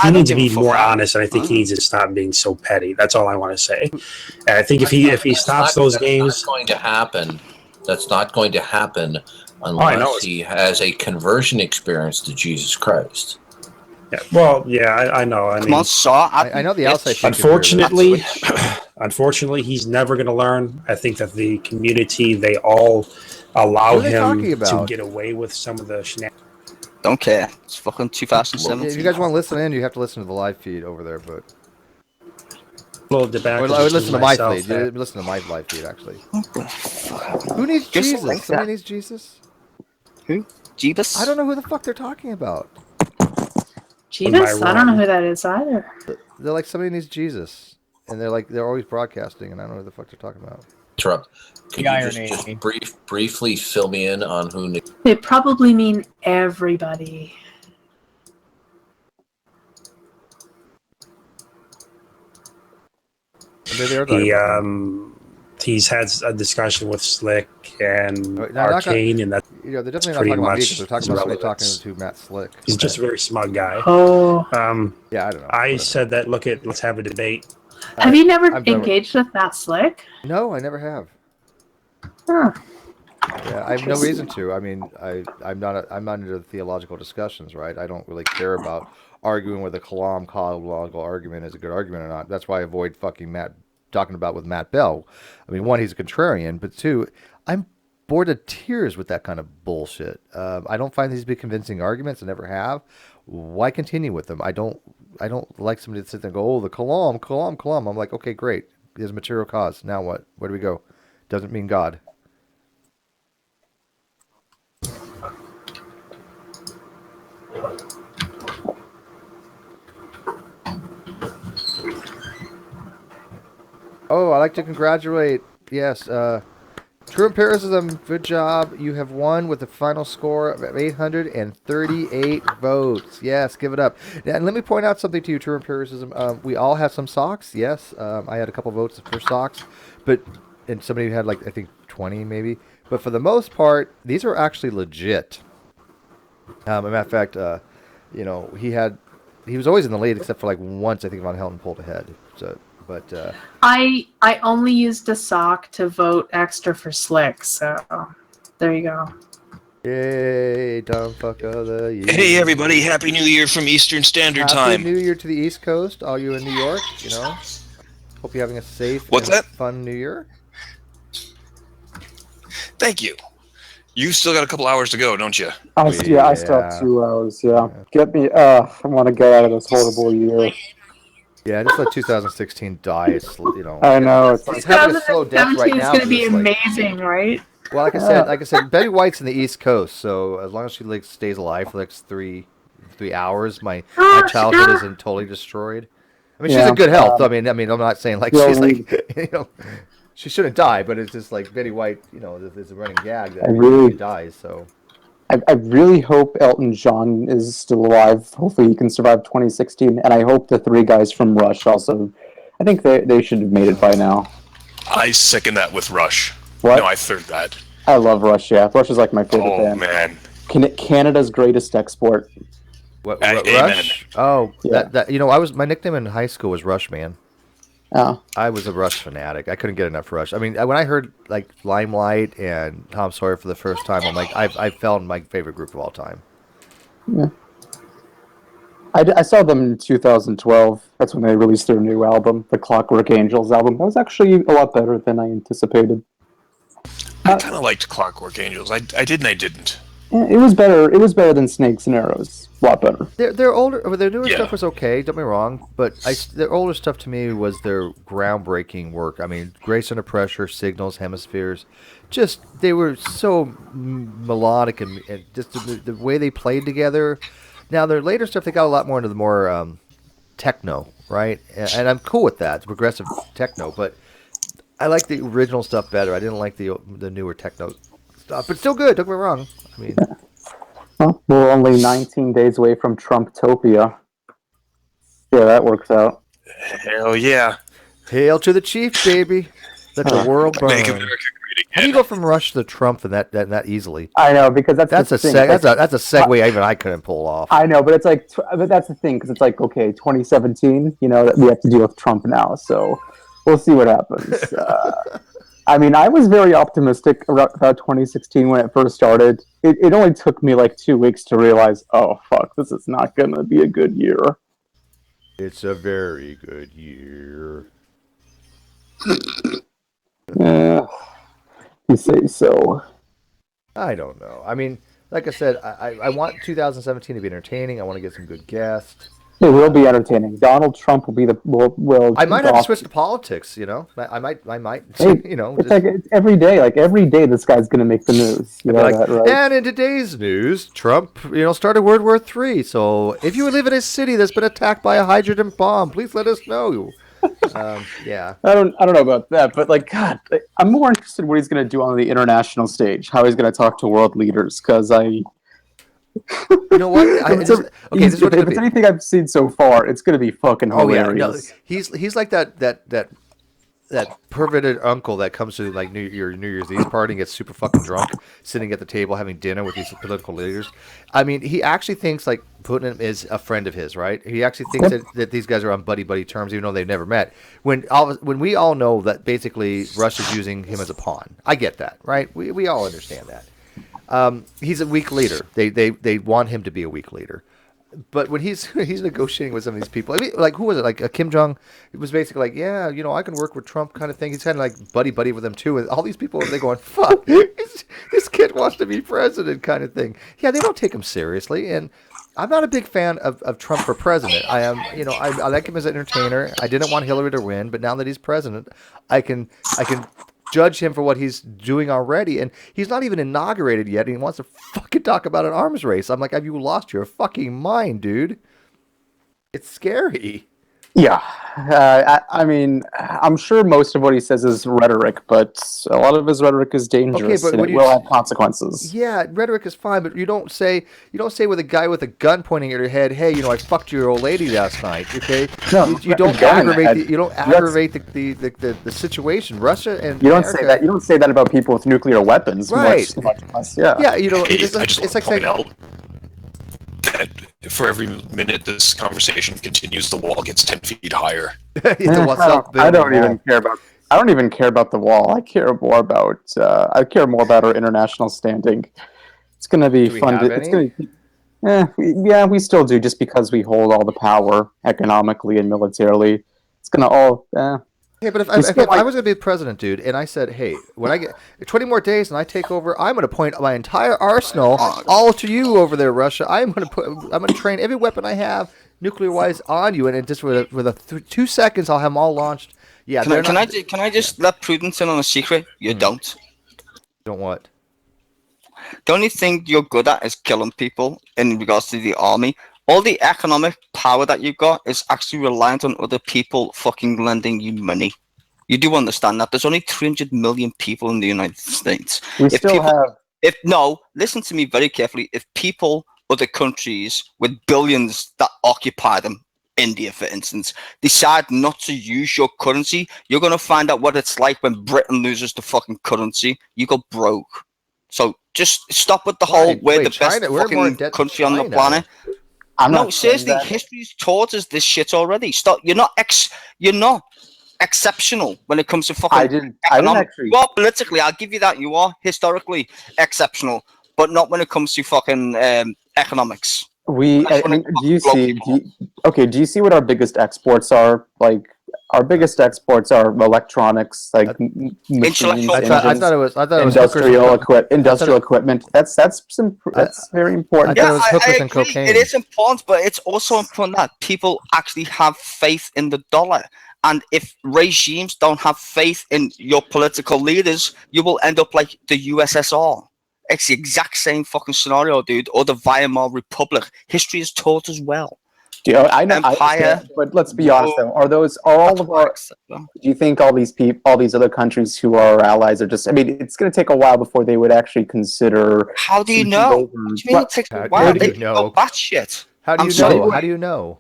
G: he needs to be more honest, and I think he needs to stop being so petty. That's all I want to say. And I think if he stops those games,
H: it's not going to happen That's not going to happen unless he has a conversion experience to Jesus Christ.
G: Yeah, well, yeah, I know. I mean,
C: I know the outside.
G: Unfortunately, he's never going to learn. I think that the community, they all allow him to get away with some of the shenanigans.
A: Don't care. It's fucking 2017.
C: Well, if you guys want to listen in, you have to listen to the live feed over there. But
G: I would
C: listen to my feed. Listen to my live feed, actually. Who needs Jesus?
A: Like
C: Somebody needs Jesus.
A: Who? Jeebus?
C: I don't know who the fuck they're talking about.
B: Jeebus? I don't know who that is either.
C: They're like, somebody needs Jesus, and they're always broadcasting, and I don't know who the fuck they're talking about.
H: Interrupt. Could you just briefly fill me in on who?
B: They probably mean everybody.
G: He's had a discussion with Slick and Arcane, and that's
C: they're definitely not talking about me because they're talking about somebody talking to Matt Slick.
G: He's just a very smug guy.
B: Oh,
C: yeah, I don't know.
G: I said that. Let's have a debate.
B: Have you never engaged with Matt Slick?
C: No, I never have.
B: Huh.
C: Yeah, I have no reason to. I mean, I'm not into theological discussions, right? I don't really care about arguing whether logical argument is a good argument or not. That's why I avoid talking about with Matt Bell. I mean, one, he's a contrarian, but two, I'm bored to tears with that kind of bullshit. I don't find these to be convincing arguments. I never have. Why continue with them? I don't like somebody to sit there and go, oh, the kalam. I'm like, okay, great. There's a material cause. Now what? Where do we go? Doesn't mean God. Oh, I'd like to congratulate, yes, True Empiricism, good job. You have won with a final score of 838 votes. Yes, give it up. And let me point out something to you, True Empiricism. We all have some socks, yes. I had a couple votes for socks, and somebody had I think 20 maybe. But for the most part, these are actually legit. As a matter of fact, he was always in the lead except for once, I think Von Helton pulled ahead. So. But
B: I only used a sock to vote extra for Slick, so there you go.
C: Yay, dumb fuck of the year.
E: Hey everybody, Happy New Year from Eastern Standard Time.
C: Happy New Year to the East Coast, all you in New York, Hope you're having a safe fun New Year.
E: Thank you. You still got a couple hours to go, don't you?
F: I still have 2 hours, yeah. Get me, I want to get out of this horrible year.
C: Yeah, just let 2016 die.
F: I know.
C: It's having a slow death right now.
B: It's going to be amazing, right?
C: Well, like I said, Betty White's in the East Coast, so as long as she stays alive for 3 hours, my childhood isn't totally destroyed. I mean, she's in good health. I mean, I'm not saying she's she shouldn't die, but it's just Betty White. There's a running gag that she dies. So.
F: I really hope Elton John is still alive. Hopefully he can survive 2016. And I hope the 3 guys from Rush also. I think they should have made it by now.
E: I second that with Rush.
F: What?
E: No, I third that.
F: I love Rush, yeah. Rush is my favorite band.
E: Oh, man.
F: Canada's greatest export.
C: What Rush? Oh, yeah. My nickname in high school was Rush Man.
F: Oh.
C: I was a Rush fanatic. I couldn't get enough Rush. I mean, when I heard Limelight and Tom Sawyer for the first time, I'm like, I found my favorite group of all time.
F: Yeah. I saw them in 2012. That's when they released their new album, the Clockwork Angels album. That was actually a lot better than I anticipated.
E: I kind of liked Clockwork Angels. I did and I didn't.
F: It was better. It was better than Snakes and Arrows. A lot better.
C: Their older, their newer stuff was okay. Don't get me wrong, but their older stuff to me was their groundbreaking work. I mean, Grace Under Pressure, Signals, Hemispheres, they were so melodic and just the way they played together. Now their later stuff, they got a lot more into the more techno, right? And I'm cool with that, progressive techno. But I like the original stuff better. I didn't like the newer techno stuff, but still good. Don't get me wrong. I mean.
F: Well, we're only 19 days away from Trumptopia. Yeah, that works out.
E: Hell yeah.
C: Hail to the chief, baby. Let the world burn.
E: Make America great again.
C: How do you go from Rush to Trump that easily?
F: I know, because that's
C: a segue even I couldn't pull off.
F: I know, but it's but that's the thing, because it's okay, 2017, that we have to deal with Trump now, so we'll see what happens. I mean, I was very optimistic about 2016 when it first started. It only took me like 2 weeks to realize, oh fuck, this is not gonna be a good year.
C: It's a very good year.
F: You say so.
C: I don't know. I mean, like I said, I want 2017 to be entertaining. I want to get some good guests.
F: It will be entertaining. Donald Trump will be the will.
C: I might have to switch to politics. You know, I might.
F: Hey,
C: you know,
F: it's like it's every day. Like every day, this guy's going to make the news. You know
C: like,
F: that, right?
C: And in today's news, Trump, started World War III. So if you live in a city that's been attacked by a hydrogen bomb, please let us know. Yeah.
F: I don't know about that, but like, God, I'm more interested in what he's going to do on the international stage. How he's going to talk to world leaders, because
C: You know what? This is what
F: if it's anything I've seen so far, it's going to be fucking hilarious.
C: Oh yeah, no, he's like that perverted uncle that comes to like New Year's Eve party and gets super fucking drunk, sitting at the table having dinner with these political leaders. I mean, he actually thinks like Putin is a friend of his, right? He actually thinks that these guys are on buddy terms, even though they've never met. When we all know that basically Russia's using him as a pawn. I get that, right? We all understand that. He's a weak leader. They want him to be a weak leader. But when he's negotiating with some of these people, I mean, like who was it? Like Kim Jong, it was basically like, yeah, I can work with Trump kind of thing. He's kind of like buddy with them too. And all these people, they're going, fuck, this kid wants to be president kind of thing. Yeah, they don't take him seriously. And I'm not a big fan of Trump for president. I am, I like him as an entertainer. I didn't want Hillary to win, but now that he's president, I can judge him for what he's doing already, and he's not even inaugurated yet, and he wants to fucking talk about an arms race. I'm like, have you lost your fucking mind, dude? It's scary.
F: Yeah. I mean, I'm sure most of what he says is rhetoric, but a lot of his rhetoric is dangerous, and it will have consequences.
C: Yeah, rhetoric is fine, but you don't say with a guy with a gun pointing at your head, hey, I fucked your old lady last night, okay?
F: No,
C: you don't aggravate the situation. Russia and
F: you don't say that. You don't say that about people with nuclear weapons.
C: Right.
F: Much less, yeah.
C: Yeah,
E: it's like saying that for every minute this conversation continues, the wall gets 10 feet higher.
F: I don't even care about the wall. I care more about our international standing. It's going to be fun. We still do, just because we hold all the power economically and militarily. It's going to all.
C: Yeah, but if I was going to be president, dude, and I said, hey, when I get 20 more days and I take over, I'm going to point my entire arsenal all to you over there, Russia. I'm going to train every weapon I have, nuclear-wise, on you, and just with 2 seconds, I'll have them all launched. Yeah.
A: Can I just let Prudence in on a secret? You don't.
C: Don't what?
A: The only thing you're good at is killing people in regards to the army. All the economic power that you've got is actually reliant on other people fucking lending you money. You do understand that. There's only 300 million people in the United States. Listen to me very carefully. If people, other countries with billions that occupy them, India, for instance, decide not to use your currency, you're going to find out what it's like when Britain loses the fucking currency. You go broke. So just stop with the whole, we're the best fucking country on the planet. Seriously, history's taught us this shit already. Stop. You're not exceptional when it comes to fucking economics. Well, politically, I'll give you that. You are historically exceptional, but not when it comes to fucking economics.
F: Do you see what our biggest exports are? Like, our biggest exports are electronics, like machines, industrial equipment. That's very important.
A: Yeah, I agree. It is important, but it's also important that people actually have faith in the dollar. And if regimes don't have faith in your political leaders, you will end up like the USSR. It's the exact same fucking scenario, dude, or the Weimar Republic. History is taught as well.
F: I know, but let's be honest though. Do you think all these other countries who are our allies are just? I mean, it's going to take a while before they would actually consider.
A: How do you know? What do you mean it takes a while? They know that shit.
C: How do you know? How do you know?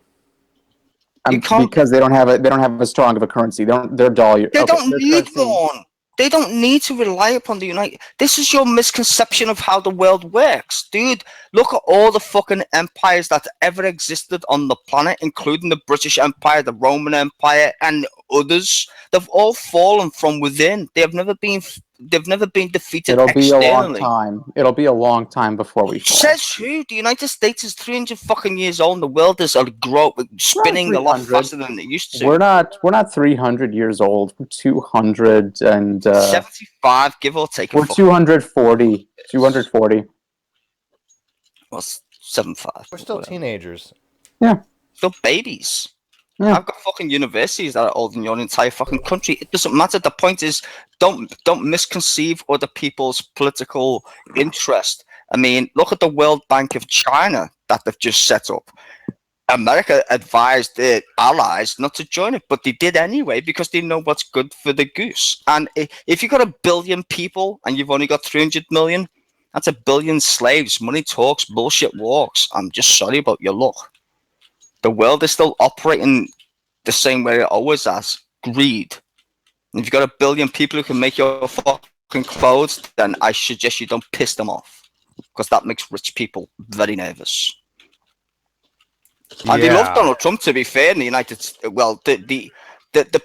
F: Because they don't have a strong of a currency. They're dollar.
A: They don't need one. They don't need to rely upon the United. This is your misconception of how the world works, dude. Look at all the fucking empires that ever existed on the planet, including the British Empire, the Roman Empire, and others. They've all fallen from within. They've never been defeated
F: It'll be
A: externally.
F: a long time. It'll be a long time before we fall.
A: Says who? The United States is 300 fucking years old, and the world is spinning a lot faster than it used to.
F: We're not 300 years old. We're
A: 75, give or take.
F: We're 240. 240.
A: Well, 75.
C: We're still teenagers.
F: Yeah.
A: Still babies.
F: Yeah.
A: I've got fucking universities that are older than your entire fucking country. It doesn't matter. The point is, don't misconceive other people's political interest. I mean, look at the World Bank of China that they've just set up. America advised their allies not to join it, but they did anyway because they know what's good for the goose. And if you've got 1 billion people and you've only got 300 million, that's 1 billion slaves. Money talks, bullshit walks. I'm just sorry about your luck. The world is still operating the same way it always has. Greed. And if you've got 1 billion people who can make your fucking clothes, then I suggest you don't piss them off. Because that makes rich people very nervous. And they love Donald Trump, to be fair, in the United States. Well, the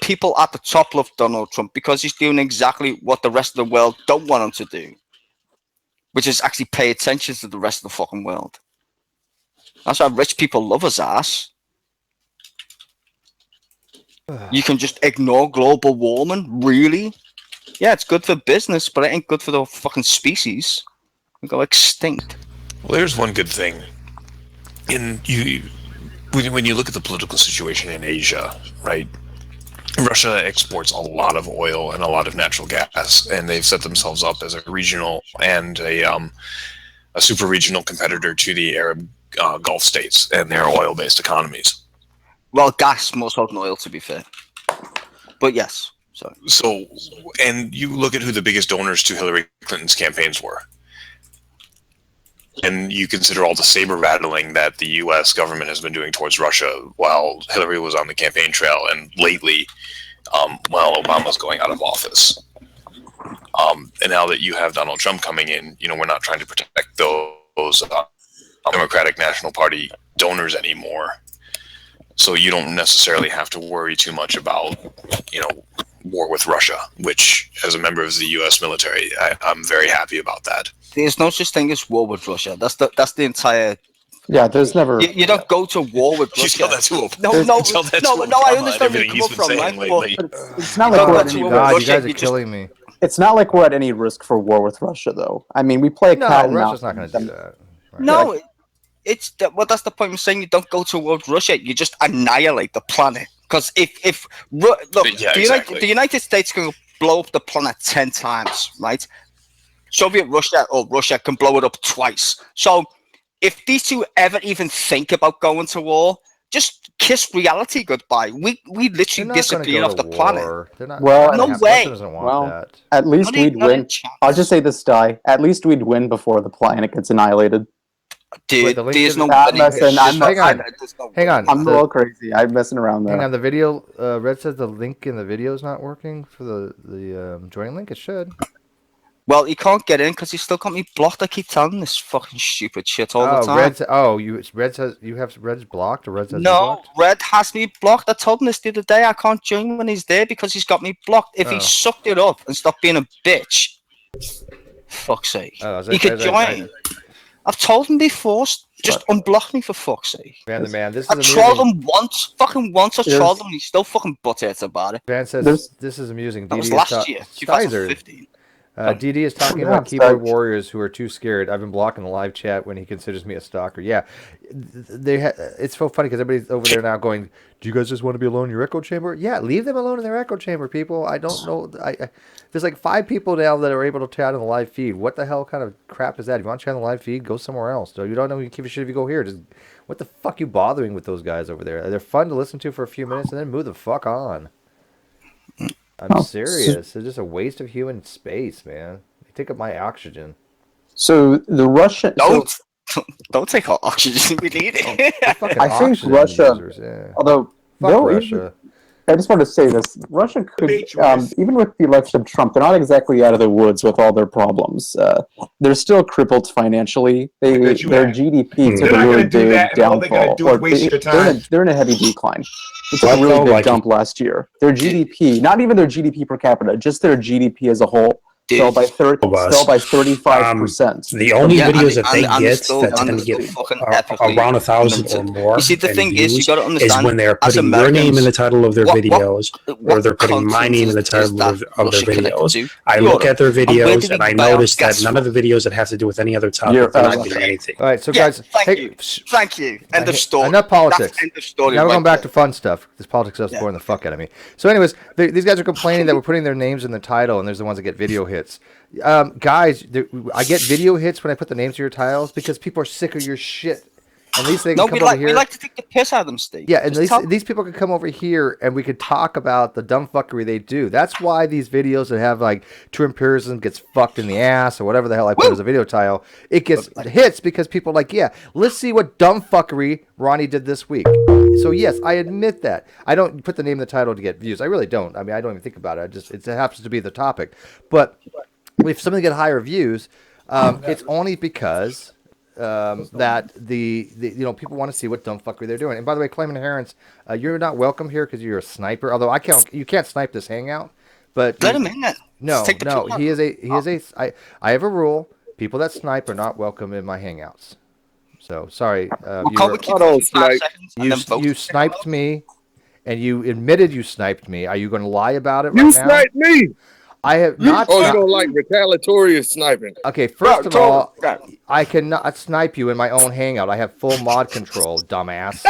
A: people at the top love Donald Trump because he's doing exactly what the rest of the world don't want him to do. Which is actually pay attention to the rest of the fucking world. That's why rich people love his ass. You can just ignore global warming, really? Yeah, it's good for business, but it ain't good for the fucking species. We go extinct.
E: Well, there's one good thing. When you look at the political situation in Asia, right? Russia exports a lot of oil and a lot of natural gas, and they've set themselves up as a regional and a super regional competitor to the Arab Gulf states and their oil-based economies.
A: Well, gas more so than oil, to be fair. But yes.
E: So, and you look at who the biggest donors to Hillary Clinton's campaigns were. And you consider all the saber rattling that the U.S. government has been doing towards Russia while Hillary was on the campaign trail, and lately, while Obama's going out of office. And now that you have Donald Trump coming in, we're not trying to protect those Democratic National Party donors anymore. So you don't necessarily have to worry too much about, war with Russia, which, as a member of the U.S. military, I'm very happy about that.
A: There's no such thing as war with Russia. That's the entire.
F: Yeah, there's never.
A: You don't go to war with Russia.
E: You tell that to Obama.
A: No. I understand where you come from, right?
F: It's not like we're at any
C: God, you guys are killing me.
F: It's not like we're at any risk for war with Russia, though. I mean, we play cat and mouse.
C: Russia's not going to do that. Right?
A: No, that's the point I'm saying. You don't go to war with Russia. You just annihilate the planet. Because the United States can blow up the planet 10 times, right? Russia can blow it up twice. So if these two ever even think about going to war, just kiss reality goodbye. We literally disappear off the planet. No way.
F: Well, at least we'd win. I'll just say this, Di. At least we'd win before the planet gets annihilated.
A: Dude, there's no
F: Hang on. I'm a little crazy. I'm messing around there.
C: Hang on. The video, Red says the link in the video is not working for the join link. It should.
A: Well, he can't get in because he's still got me blocked. I keep telling this fucking stupid shit all the time.
C: Red says you have Red's blocked, or Red says
A: no, Red has me blocked. I told him this the other day. I can't join when he's there because he's got me blocked. If he sucked it up and stopped being a bitch, fuck's sake, he could join. I've told him before, just unblock me for fuck's sake.
C: Man,
A: I trolled him once. I trolled him and he's still fucking butthurt about it.
C: Van says, this is amusing.
A: That was last year, 2015.
C: DD is talking about keyboard warriors who are too scared. I've been blocking the live chat when he considers me a stalker. Yeah, it's so funny because everybody's over there now going, do you guys just want to be alone in your echo chamber? Yeah, leave them alone in their echo chamber, people. I don't know. There's like 5 people now that are able to chat on the live feed. What the hell kind of crap is that? If you want to chat on the live feed, go somewhere else. You don't know you give a shit if you go here. Just, what the fuck are you bothering with those guys over there? They're fun to listen to for a few minutes and then move the fuck on. I'm serious. It's just a waste of human space, man. They take up my oxygen.
F: So the Russian
A: don't take our oxygen. We need it.
F: I think Russia, although
C: Russia.
F: I just want to say this: Russia could, even with the election of Trump, they're not exactly out of the woods with all their problems. They're still crippled financially. Their GDP took a really big downfall. They're in a heavy decline. They took a really big dump last year. Their GDP, not even their GDP per capita, just their GDP as a whole, fell by 35%.
G: The only videos that they get that tend to get around 1,000 or more.
A: You see, the thing is, you got to understand,
G: is when they're putting your name in the title of their videos, or they're putting my name in the title of their videos. I look at their videos and I notice that none of the videos that have to do with any other topic are not getting anything.
C: All right, so guys,
A: thank you. End of story.
C: Enough politics.
A: End of story.
C: Now we're going back to fun stuff. This politics stuff's boring the fuck out of me. So, anyways, these guys are complaining that we're putting their names in the title, and there's the ones that get video hits. Guys, I get video hits when I put the names of your titles because people are sick of your shit. And these things come over here.
A: We like to take the piss out of them, Steve.
C: Yeah, and these people could come over here and we could talk about the dumb fuckery they do. That's why these videos that have like true imperialism gets fucked in the ass or whatever the hell I put as a video title, it gets hits because people are like, yeah, let's see what dumb fuckery Ronnie did this week. So yes, I admit that. I don't put the name in the title to get views. I really don't. I mean, I don't even think about it. It happens to be the topic. But if something get higher views, it's only because that the people want to see what dumb fuckery they're doing. And by the way, Clayman Herons, you're not welcome here because you're a sniper. Although you can't snipe this hangout. But
A: let him in it.
C: No, he is a. I have a rule. People that snipe are not welcome in my hangouts. So sorry. You sniped me, and you admitted you sniped me. Are you going to lie about it right now?
I: You sniped me.
C: I have not.
I: Oh, you don't like retaliatory sniping?
C: Okay, first of all, I cannot snipe you in my own hangout. I have full mod control, dumbass.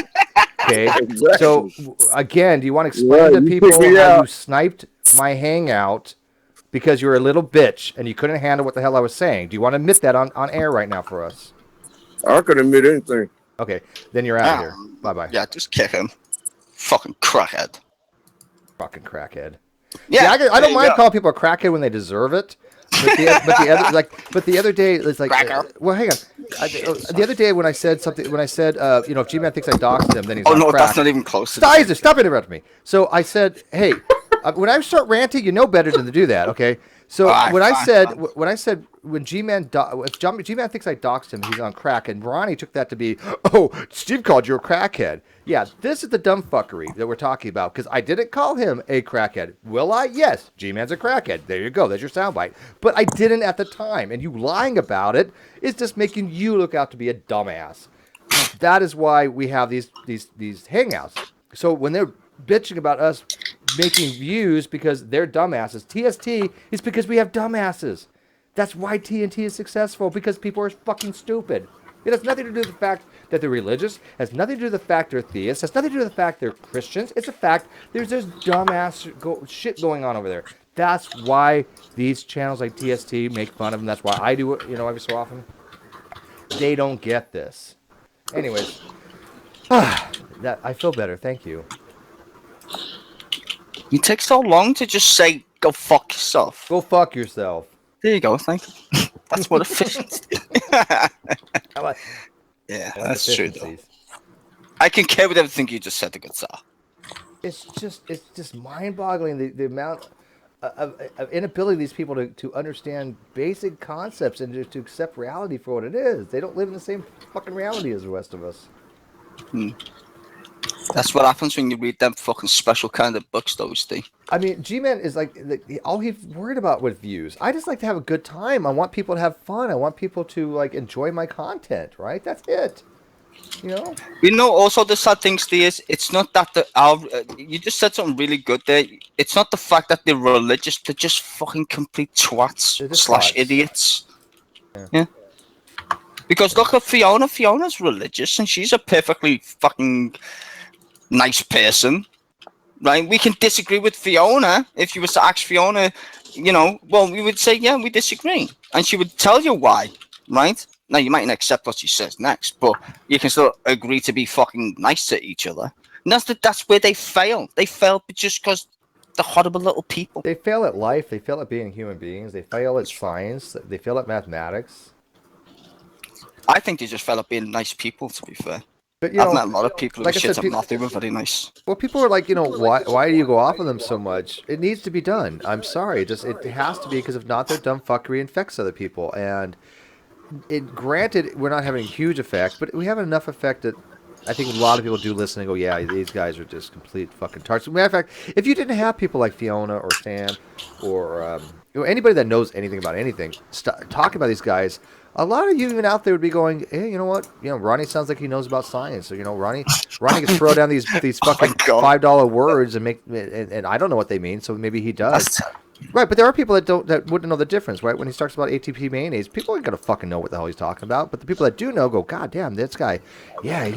C: Okay, exactly. So again, do you want to explain to people how you sniped my hangout because you're a little bitch and you couldn't handle what the hell I was saying? Do you want to admit that on air right now for us?
I: I could admit anything.
C: Okay, then you're out of here. Bye bye.
A: Yeah, just kick him. Fucking crackhead.
C: Fucking crackhead. Yeah, I don't mind calling people a crackhead when they deserve it. But the other day it's like, well, hang on. The other day when I said something, if G-Man thinks I doxed him, then he's on crack.
A: That's not even close.
C: Stop interrupting me. So I said, hey, when I start ranting, you know better than to do that, okay? So when G-Man thinks I doxed him, he's on crack, and Ronnie took that to be, oh, Steve called you a crackhead. Yeah, this is the dumb fuckery that we're talking about, because I didn't call him a crackhead. Will I? Yes, G-Man's a crackhead. There you go. There's your soundbite. But I didn't at the time, and you lying about it is just making you look out to be a dumbass. That is why we have these hangouts. So when they're bitching about us making views because they're dumbasses, TST is because we have dumbasses. That's why TNT is successful, because people are fucking stupid. It has nothing to do with the fact that they're religious, has nothing to do with the fact they're theists, has nothing to do with the fact they're Christians. It's a fact there's this dumbass shit going on over there. That's why these channels like TST make fun of them. That's why I do it, every so often. They don't get this. Anyways, I feel better. Thank you.
A: You take so long to just say, go fuck yourself.
C: Go fuck yourself.
A: There you go, thank you. That's what efficiency is. Yeah, that's true, though. I concur with everything you just said, the good sir.
C: It's just mind-boggling, the amount of inability of these people to understand basic concepts and to accept reality for what it is. They don't live in the same fucking reality as the rest of us.
A: That's what happens when you read them fucking special kind of books, though, Steve.
C: I mean, G-Man is like, all he's worried about with views. I just like to have a good time. I want people to have fun. I want people to, enjoy my content, right? That's it. Also the sad thing, Steve, is it's not that you just said something really good there. It's not the fact that they're religious. They're just fucking complete twats / idiots. Yeah. Because look at Fiona. Fiona's religious, and she's a perfectly fucking nice person, right? We can disagree with Fiona. If you were to ask Fiona, we would say, yeah, we disagree. And she would tell you why, right? Now, you mightn't accept what she says next, but you can still agree to be fucking nice to each other. And that's where they fail. They fail just because they're horrible little people. They fail at life. They fail at being human beings. They fail at science. They fail at mathematics.
A: I think they just fell at being nice people, to be fair.
C: But you
A: I've
C: know,
A: met a lot of people
C: like
A: who
C: I
A: shit
C: said,
A: up north. They were very nice.
C: Well, people are like, you know, why do you go off on them so much? It needs to be done. I'm sorry, it has to be, because if not, their dumb fuckery infects other people. And granted, we're not having a huge effect, but we have enough effect that I think a lot of people do listen and go, yeah, these guys are just complete fucking tarts. Matter of fact, if you didn't have people like Fiona or Sam or anybody that knows anything about anything talking about these guys, a lot of you even out there would be going, hey, you know what? You know, Ronnie sounds like he knows about science. So, you know, Ronnie can throw down these fucking $5 words and and I don't know what they mean, so maybe he does. Right, but there are people that wouldn't know the difference, right? When he talks about ATP mayonnaise, people ain't gonna fucking know what the hell he's talking about. But the people that do know go, God damn, this guy, yeah,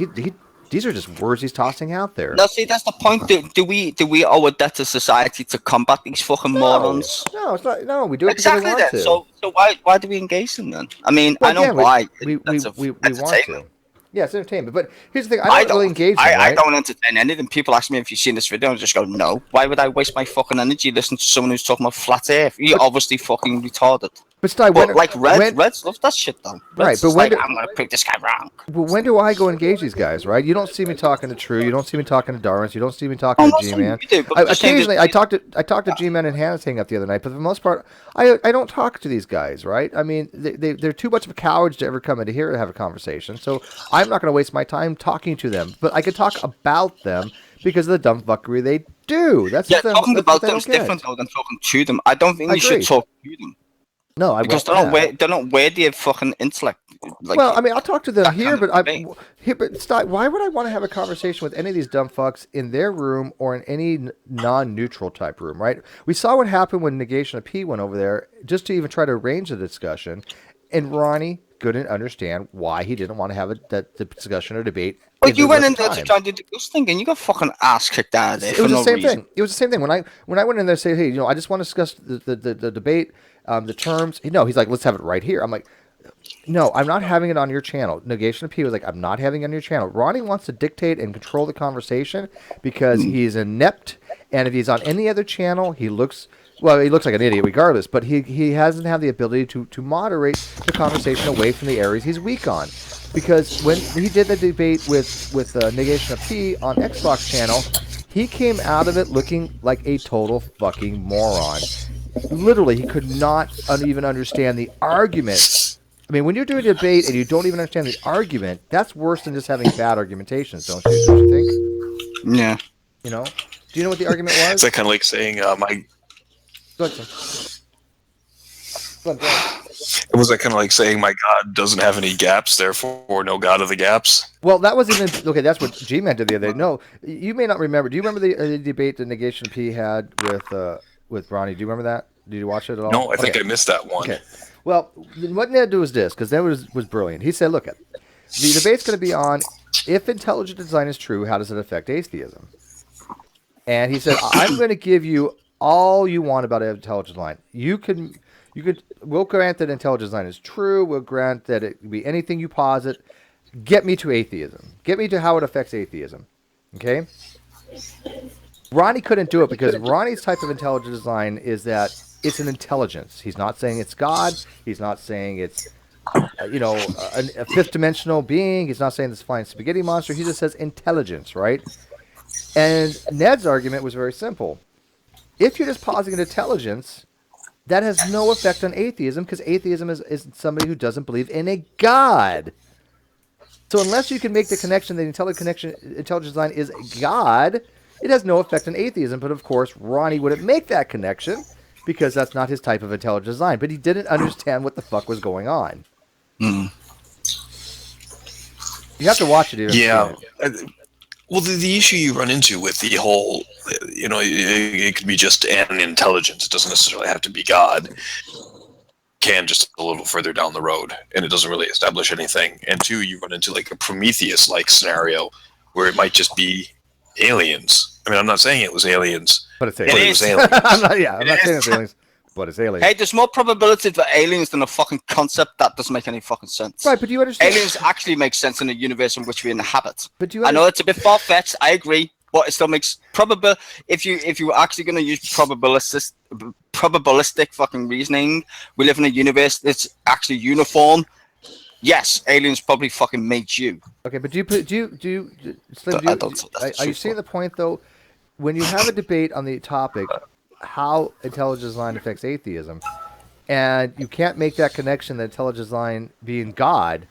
C: these are just words he's tossing out there.
A: No, see, that's the point. Do we owe a debt to society to combat these fucking morons?
C: No, it's not. No, we do it
A: exactly
C: because we want
A: to. So why do we engage them then? I mean,
C: well,
A: I know
C: again,
A: why.
C: We want to. Yeah, it's entertainment. But here's the thing: I don't really engage them,
A: I
C: right?
A: don't entertain anything. People ask me if you've seen this video, I just go, no. Why would I waste my fucking energy listening to someone who's talking about flat Earth? You're obviously fucking retarded.
C: But
A: like Reds love that shit though.
C: Right, but when
A: I'm gonna pick this guy wrong.
C: But when do I go engage these guys? Right? You don't see me talking to True. You don't see me talking to Darwin's. You don't see me talking to G-Man. Occasionally, I talked to G-Man and Hannah's hang up the other night, but for the most part, I don't talk to these guys. Right? I mean, they're too much of a cowards to ever come into here to have a conversation. So I'm not going to waste my time talking to them. But I could talk about them because of the dumb fuckery they do.
A: Talking about them is different though than talking to them. I don't think you should talk to them.
C: No,
A: because they're not worthy of fucking intellect. Like,
C: well, I mean, I'll talk to them here, but why would I want to have a conversation with any of these dumb fucks in their room or in any non-neutral type room, right? We saw what happened when Negation of P went over there just to even try to arrange a discussion, and Ronnie couldn't understand why he didn't want to have the discussion or debate.
A: But you went in there to try to do this thing, and you got fucking ass kicked out of there.
C: It was the same thing. It was the same thing when I went in there and said, hey, you know, I just want to discuss the debate. The terms, he's like, let's have it right here. I'm like, no, I'm not having it on your channel. Negation of P was like, I'm not having it on your channel. Ronnie wants to dictate and control the conversation because he's inept, and if he's on any other channel, he looks like an idiot regardless, but he hasn't had the ability to moderate the conversation away from the areas he's weak on. Because when he did the debate with Negation of P on Xbox channel, he came out of it looking like a total fucking moron. Literally, he could not even understand the argument. I mean, when you're doing a debate and you don't even understand the argument, that's worse than just having bad argumentations, don't you think?
A: Yeah.
C: You know? Do you know what the argument was?
E: It's like kind of like saying, It was like kind of like saying, my God doesn't have any gaps, therefore no God of the gaps.
C: Well, that was even... Okay, that's what G-Man did the other day. No, you may not remember. Do you remember the debate that Negation P had with Ronnie? Do you remember that? Did you watch it at all?
E: No, I think I missed that one.
C: Okay. Well, what Ned did was this, because that was brilliant. He said, look, the debate's going to be on if intelligent design is true, how does it affect atheism? And he said, I'm going to give you all you want about intelligent design. We'll grant that intelligent design is true. We'll grant that it can be anything you posit. Get me to atheism. Get me to how it affects atheism. Okay? Ronnie couldn't do it because Ronnie's type of intelligent design is that it's an intelligence. He's not saying it's God. He's not saying it's, a fifth-dimensional being. He's not saying this flying spaghetti monster. He just says intelligence, right? And Ned's argument was very simple. If you're just positing intelligence, that has no effect on atheism because atheism is somebody who doesn't believe in a God. So unless you can make the connection that intelligent design is God, it has no effect on atheism. But of course, Ronnie wouldn't make that connection because that's not his type of intelligent design. But he didn't understand what the fuck was going on.
A: Mm.
C: You have to watch it.
E: Yeah. Well, the issue you run into with the whole, it could be just an intelligence. It doesn't necessarily have to be God. Can just a little further down the road, and it doesn't really establish anything. And two, you run into like a Prometheus-like scenario where it might just be aliens. I mean, I'm not saying it was aliens,
C: but it's aliens. I'm not saying it's aliens, but it's aliens.
A: Hey, there's more probability for aliens than a fucking concept that doesn't make any fucking sense.
C: Right, but do you understand?
A: Aliens actually make sense in the universe in which we inhabit. But I know it's a bit far-fetched. I agree, but it still makes probable. If you're actually going to use probabilistic fucking reasoning, we live in a universe that's actually uniform. yes, aliens probably fucking made you.
C: Okay, but Slim, are you seeing the point though? When you have a debate on the topic, how intelligent design affects atheism, and you can't make that connection that intelligent design being God,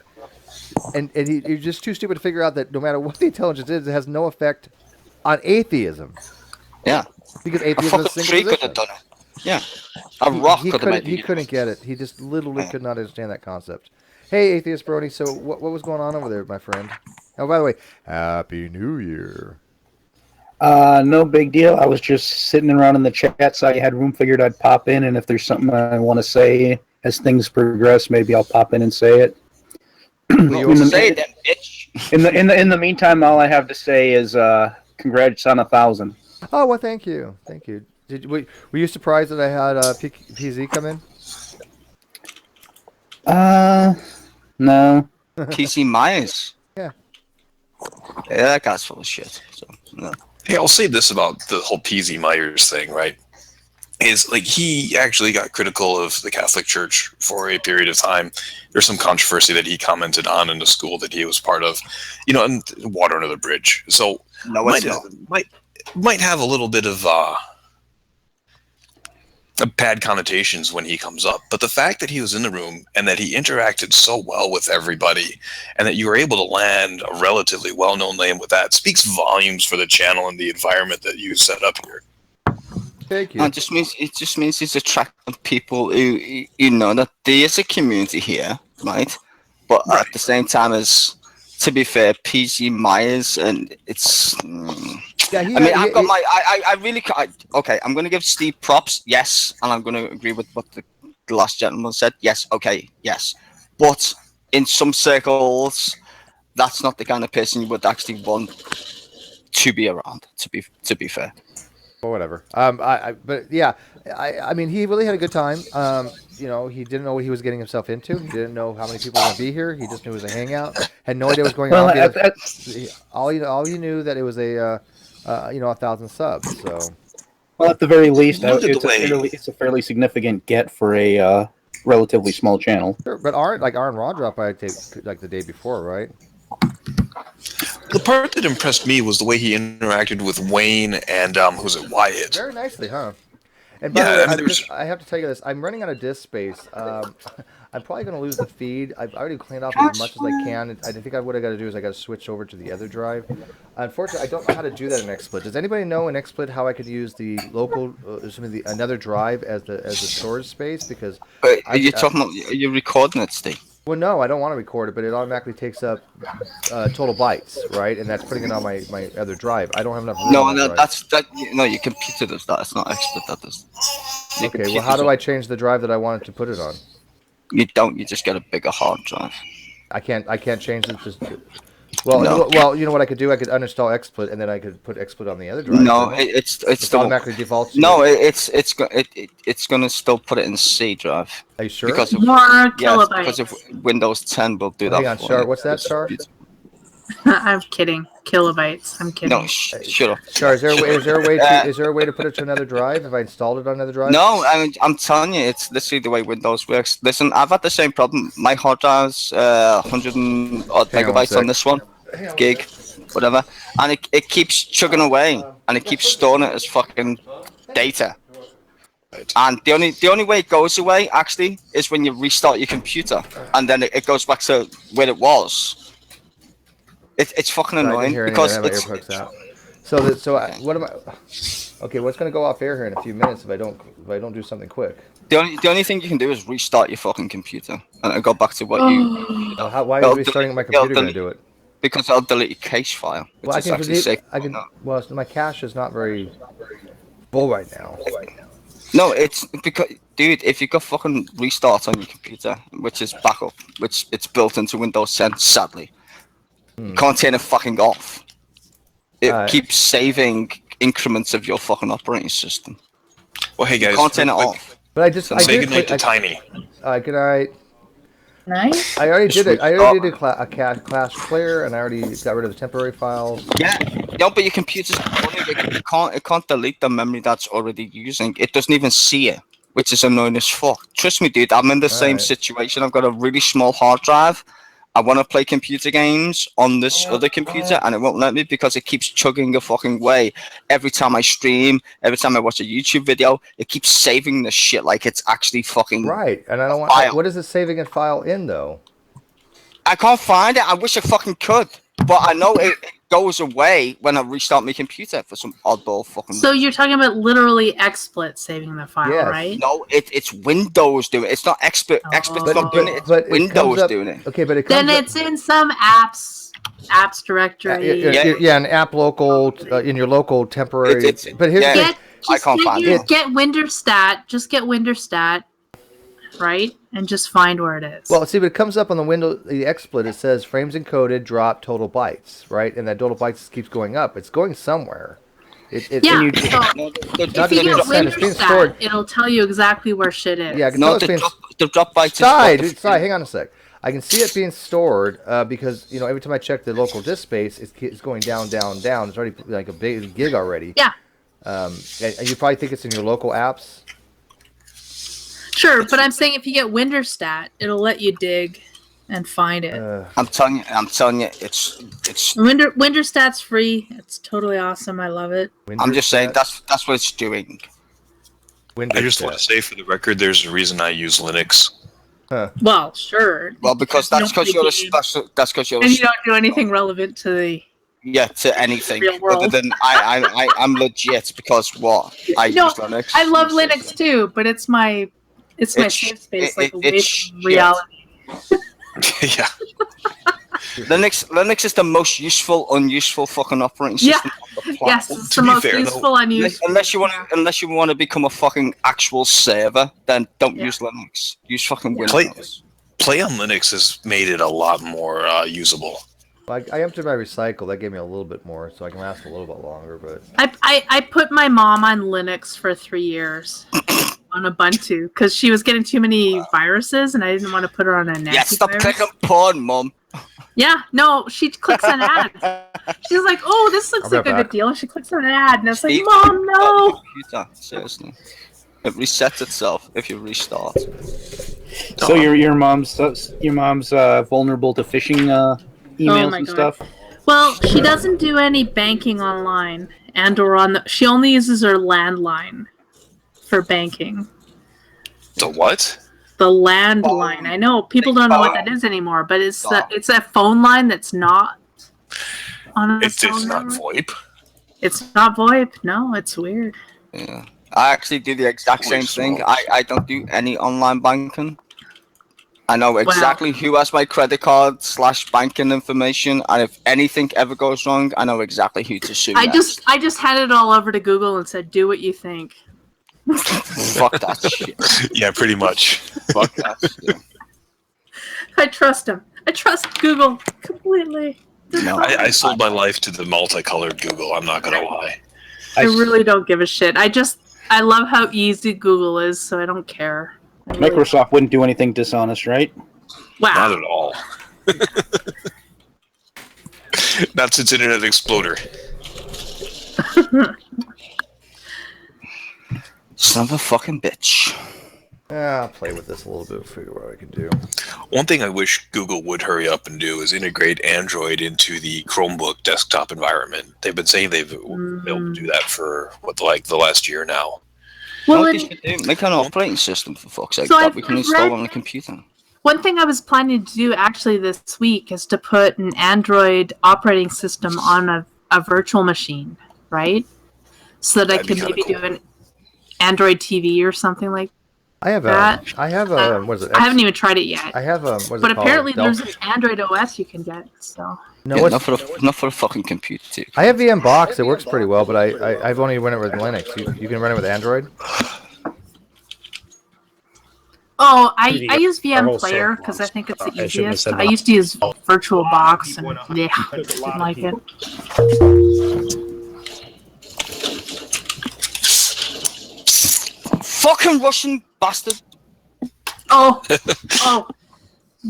C: and you're just too stupid to figure out that no matter what the intelligence is, it has no effect on atheism.
A: Yeah.
C: Because atheism is a single
A: tree could have done it. Yeah. A rock could have made it.
C: He couldn't get it. He just literally could not understand that concept. Hey, Atheist Brody, so what was going on over there, my friend? Oh, by the way, Happy New Year.
J: No big deal. I was just sitting around in the chat, saw you had room, figured I'd pop in, and if there's something I want to say as things progress, maybe I'll pop in and say it.
A: Say it then, bitch.
J: In the meantime, all I have to say is congrats on 1,000.
C: Oh, well, thank you. Thank you. Were you surprised that I had PZ come in?
J: No.
A: PC Myers.
C: Yeah.
A: Yeah, that guy's full of shit. So, no.
E: Hey, I'll say this about the whole PZ Myers thing, right? Is like he actually got critical of the Catholic Church for a period of time. There's some controversy that he commented on in the school that he was part of, and water under the bridge. So might have a little bit of bad connotations when he comes up. But the fact that he was in the room and that he interacted so well with everybody and that you were able to land a relatively well-known name with that speaks volumes for the channel and the environment that you set up here.
C: Thank you.
A: It just means he's attracting people who, that there is a community here, right? But at the same time, to be fair, PG Myers, and it's. Okay, I'm going to give Steve props, yes, and I'm going to agree with what the last gentleman said. Yes, okay, yes, but in some circles, that's not the kind of person you would actually want to be around. To be fair.
C: Or whatever. But yeah, I mean, he really had a good time. He didn't know what he was getting himself into. He didn't know how many people were going to be here. He just knew it was a hangout. Had no idea what was going on. All he knew that it was a 1,000 subs. So.
J: Well, at the very least, it's a fairly significant get for a relatively small channel.
C: Sure, but Aaron Rod dropped by like the day before, right?
E: The part that impressed me was the way he interacted with Wayne and who's it, Wyatt.
C: Very nicely, huh? And by the way, I have to tell you this: I'm running out of disk space. I'm probably going to lose the feed. I've already cleaned off as much as I can. I think what I got to do is I got to switch over to the other drive. Unfortunately, I don't know how to do that in XSplit. Does anybody know in XSplit how I could use the local, another drive as the storage space? Because
A: are you recording it, Steve?
C: Well, no, I don't want to record it, but it automatically takes up total bytes, right? And that's putting it on my other drive. I don't have enough room.
A: No, your computer does that. It's not XSplit that does.
C: Okay, well, how do I change the drive that I wanted to put it on?
A: You don't. You just get a bigger hard drive.
C: I can't change it. Well, you know what I could do? I could uninstall XSplit and then I could put XSplit on the other drive.
A: No, it's
C: automatically defaults.
A: No, it's gonna still put it in C drive.
C: Are you sure?
B: Because of
A: Windows 10 will do that.
C: Hang on, Char. What's that, Char?
B: I'm kidding. Kilobytes. I'm kidding.
A: No, shut up.
C: Char, is there a way to put it to another drive if I installed it on another drive?
A: No, I'm telling you, it's literally the way Windows works. Listen, I've had the same problem. My hard drive's 100 odd megabytes on this one, gig, whatever, and it keeps chugging away, and it keeps storing it as fucking data. And the only way it goes away actually is when you restart your computer, and then it goes back to where it was. It's fucking annoying because it's.
C: What am I? Okay, what's gonna go off air here in a few minutes if I don't do something quick?
A: The only thing you can do is restart your fucking computer and go back to what you.
C: Why is restarting my computer gonna do it?
A: Because I'll delete your cache file.
C: Well, Well, my cache is not very full right now.
A: No, it's because, dude, if you got fucking restart on your computer, which is backup, which it's built into Windows 10, sadly. You can't turn it fucking off. It keeps saving increments of your fucking operating system.
E: Well, hey guys,
A: you can't turn it off.
C: But I just
E: say goodnight to Tiny.
C: Good night.
B: Nice.
C: I already did it. I already did a cache clear, and I already got rid of the temporary files.
A: Yeah, no, but your computer's it can't delete the memory that's already using. It doesn't even see it, which is annoying as fuck. Trust me, dude. I'm in the same situation. I've got a really small hard drive. I want to play computer games on this other computer, and it won't let me because it keeps chugging a fucking way. Every time I stream, every time I watch a YouTube video, it keeps saving the shit like it's actually fucking
C: right. And I don't want. What is it saving a file in though?
A: I can't find it. I wish I fucking could, but I know it goes away when I restart my computer for some oddball fucking.
B: So you're talking about literally XSplit saving the file,
C: yes.
B: right?
A: No, it's Windows doing it. It's not XSplit's not doing it. It's Windows doing it.
C: Okay, but
B: then it's in some apps directory.
C: Yeah, an app local in your local temporary. But here's
A: I can't find it.
B: Get Winderstat. Just get Winderstat, right? And just find where it is.
C: Well, see, but it comes up on the the XSplit. It says frames encoded, drop total bytes, right? And that total bytes keeps going up. It's going somewhere.
B: If you get Winderstat, it'll tell you exactly where shit is.
C: Yeah,
A: the drop bytes.
C: Sorry, hang on a sec. I can see it being stored because every time I check the local disk space, it's going down, down, down. It's already like a big gig already.
B: Yeah.
C: And you probably think it's in your local apps.
B: Sure, but I'm saying if you get Winderstat, it'll let you dig and find it.
A: I'm telling you, it's
B: Winderstat's free. It's totally awesome. I love it.
A: I'm just saying that's what it's doing.
E: I just want to say for the record, there's a reason I use Linux.
C: Huh.
B: Well, sure.
A: Well, because that's because you're a special. That's because you're.
B: And you don't do anything relevant to the.
A: Yeah, to anything
B: real world.
A: other than I'm legit because what I use Linux.
B: I love Linux too, but it's my safe space, like away from reality.
E: Yeah.
A: Linux is the most unuseful fucking operating system on the planet.
B: Yes, it's the most useful, unuseful.
A: Unless you want to become a fucking actual server, then don't use Linux. Use fucking Windows.
E: Play on Linux has made it a lot more usable.
C: I emptied my recycle. That gave me a little bit more, so I can last a little bit longer. But
B: I put my mom on Linux for 3 years on Ubuntu because she was getting too many viruses, and I didn't want to put her on a nasty
A: Yeah, stop
B: virus.
A: clicking porn, Mom.
B: Yeah, no, she clicks on ads. She's like, "Oh, this looks like a good deal." And she clicks on an ad, and I was like, "Mom, no!"
A: Seriously, it resets itself if you restart.
J: So your mom's vulnerable to phishing emails and stuff.
B: Well, she doesn't do any banking online, or on the. She only uses her landline for banking.
E: The what?
B: The landline. I know people don't know what that is anymore, but it's a phone line that's not on a
E: It's not VoIP.
B: It's not VoIP. No, it's weird.
A: Yeah, I actually do the exact same thing. I don't do any online banking. I know exactly who has my credit card / banking information, and if anything ever goes wrong, I know exactly who to sue.
B: I just handed it all over to Google and said, "Do what you think."
A: Fuck that shit.
E: Yeah, pretty much.
A: Fuck that shit.
B: I trust him. I trust Google completely.
A: No,
E: I sold my life to the multicolored Google. I'm not gonna lie.
B: I really don't give a shit. I love how easy Google is, so I don't care.
J: Microsoft wouldn't do anything dishonest, right?
B: Wow.
E: Not at all. Not since Internet Explorer.
A: Son of a fucking bitch.
C: Yeah, I'll play with this a little bit, figure what I can do.
E: One thing I wish Google would hurry up and do is integrate Android into the Chromebook desktop environment. They've been saying they've been able to do that for the last year now.
B: Well,
A: make an operating system for fuck's sake
B: So
A: that
B: I've
A: we can install
B: read-
A: on the computer.
B: one thing I was planning to do actually this week is to put an Android operating system on a virtual machine, right? So that I could maybe do an Android TV or something like
C: I have
B: that.
C: what is it?
B: I haven't even tried it yet.
C: I have what is
B: But
C: it called?
B: apparently there's
C: Delphi?
B: an Android OS you can get. So
C: No,
A: Yeah,
C: what's-
A: not for a fucking computer too.
C: I have VM Box. It works pretty well, but I've only run it with Linux. You can run it with Android.
B: I use VM Player because I think it's the easiest. I used to use VirtualBox and didn't like it.
A: Fucking Russian bastard.
B: Oh,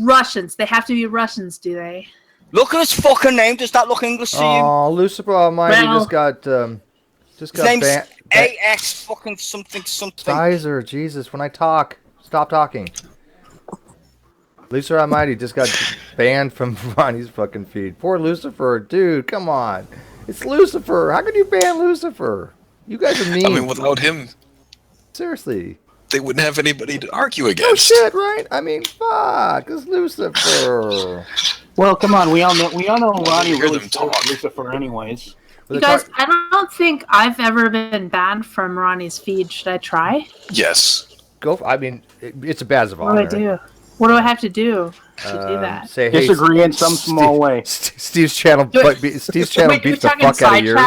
B: Russians. They have to be Russians, do they?
A: Look at his fucking name. Does that look English to you?
C: Oh, Lucifer Almighty
B: Well-
C: just got
A: His name's
C: banned.
A: AX fucking something.
C: Sizer, Jesus, when I talk, stop talking. Lucifer Almighty just got banned from Ronnie's fucking feed. Poor Lucifer, dude. Come on, it's Lucifer. How can you ban Lucifer? You guys are mean.
E: I mean, without him,
C: seriously,
E: they wouldn't have anybody to argue against.
C: No shit, right? I mean, fuck, it's Lucifer.
J: Well, come on, we all know Ronnie really supports Lucifer, anyways.
B: You guys, I don't think I've ever been banned from Ronnie's feed. Should I try?
E: Yes.
C: Go. I mean, it's a badge of honor.
B: What do I do? What do I have to do to do that?
C: Say, hey,
J: disagree in some small way.
C: Steve's channel. Beats the fuck out of yours.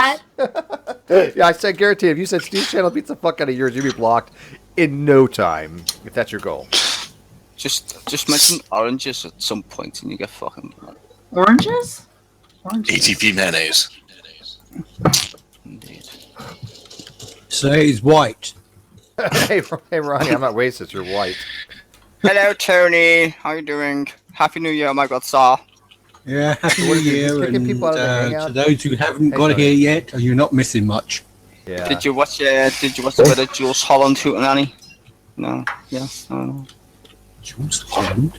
C: Yeah, I said, guarantee. If you said Steve's channel beats the fuck out of yours, you'd be blocked in no time. If that's your goal.
A: Just mention oranges at some point, and you get fucking blocked.
B: Oranges?
E: ATP mayonnaise.
A: Indeed.
K: Say he's white.
C: hey, Ronnie, I'm not racist. You're white.
A: Hello, Tony. How you doing? Happy New Year, my god, sir.
K: Yeah, Happy New Year. And, to those who haven't got here yet, you're not missing much.
C: Yeah.
A: Did you watch the bit of Jules Holland Hooten Annie? No. Yes. No.
K: Jules Holland.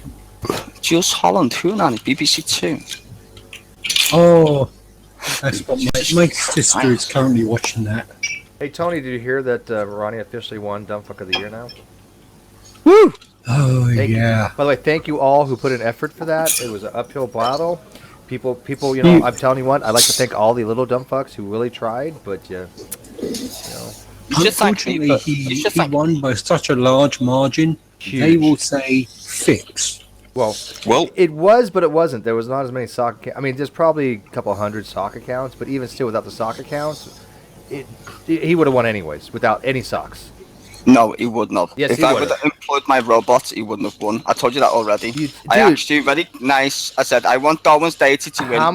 A: Jules Holland Hooten Annie, BBC Two.
K: Oh, that's what my sister is currently watching that.
C: Hey Tony, did you hear that Ronnie officially won Dumbfuck of the Year now?
K: Woo! Oh yeah.
C: By the way, thank you all who put in effort for that. It was an uphill battle. People, you know, I'm telling you what, I'd like to thank all the little dumb fucks who really tried, but you know.
K: Unfortunately, he won by such a large margin.
C: Huge.
K: They will say fix.
C: Well, it was, but it wasn't. There was not as many sock. I mean, there's probably a couple hundred sock accounts, but even still, without the sock accounts, he would have won anyways without any socks.
A: No, he would not.
C: Yes,
A: if I would have employed my robots, he wouldn't have won. I told you that already. I asked you very nice. I said I want Darwin's deity to win.
C: How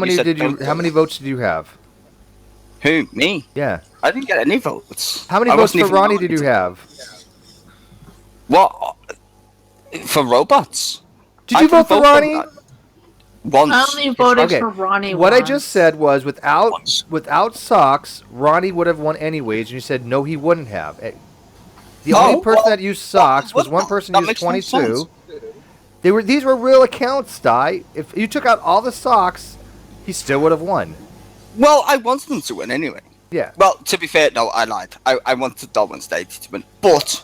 C: many votes did you have?
A: Who? Me?
C: Yeah.
A: I didn't get any votes.
C: How many votes for Ronnie did you have?
A: What? For robots?
C: Did you vote for Ronnie?
A: Once.
B: I only voted for Ronnie
C: What
B: once.
C: I just said was without socks, Ronnie would have won anyways, and you said no, he wouldn't have. The only person that used socks was one person who used 22. These were real accounts, Sty. If you took out all the socks, he still would have won.
A: Well, I wanted them to win anyway.
C: Yeah.
A: Well, to be fair, no, I lied. I wanted Darwin's deity to win, but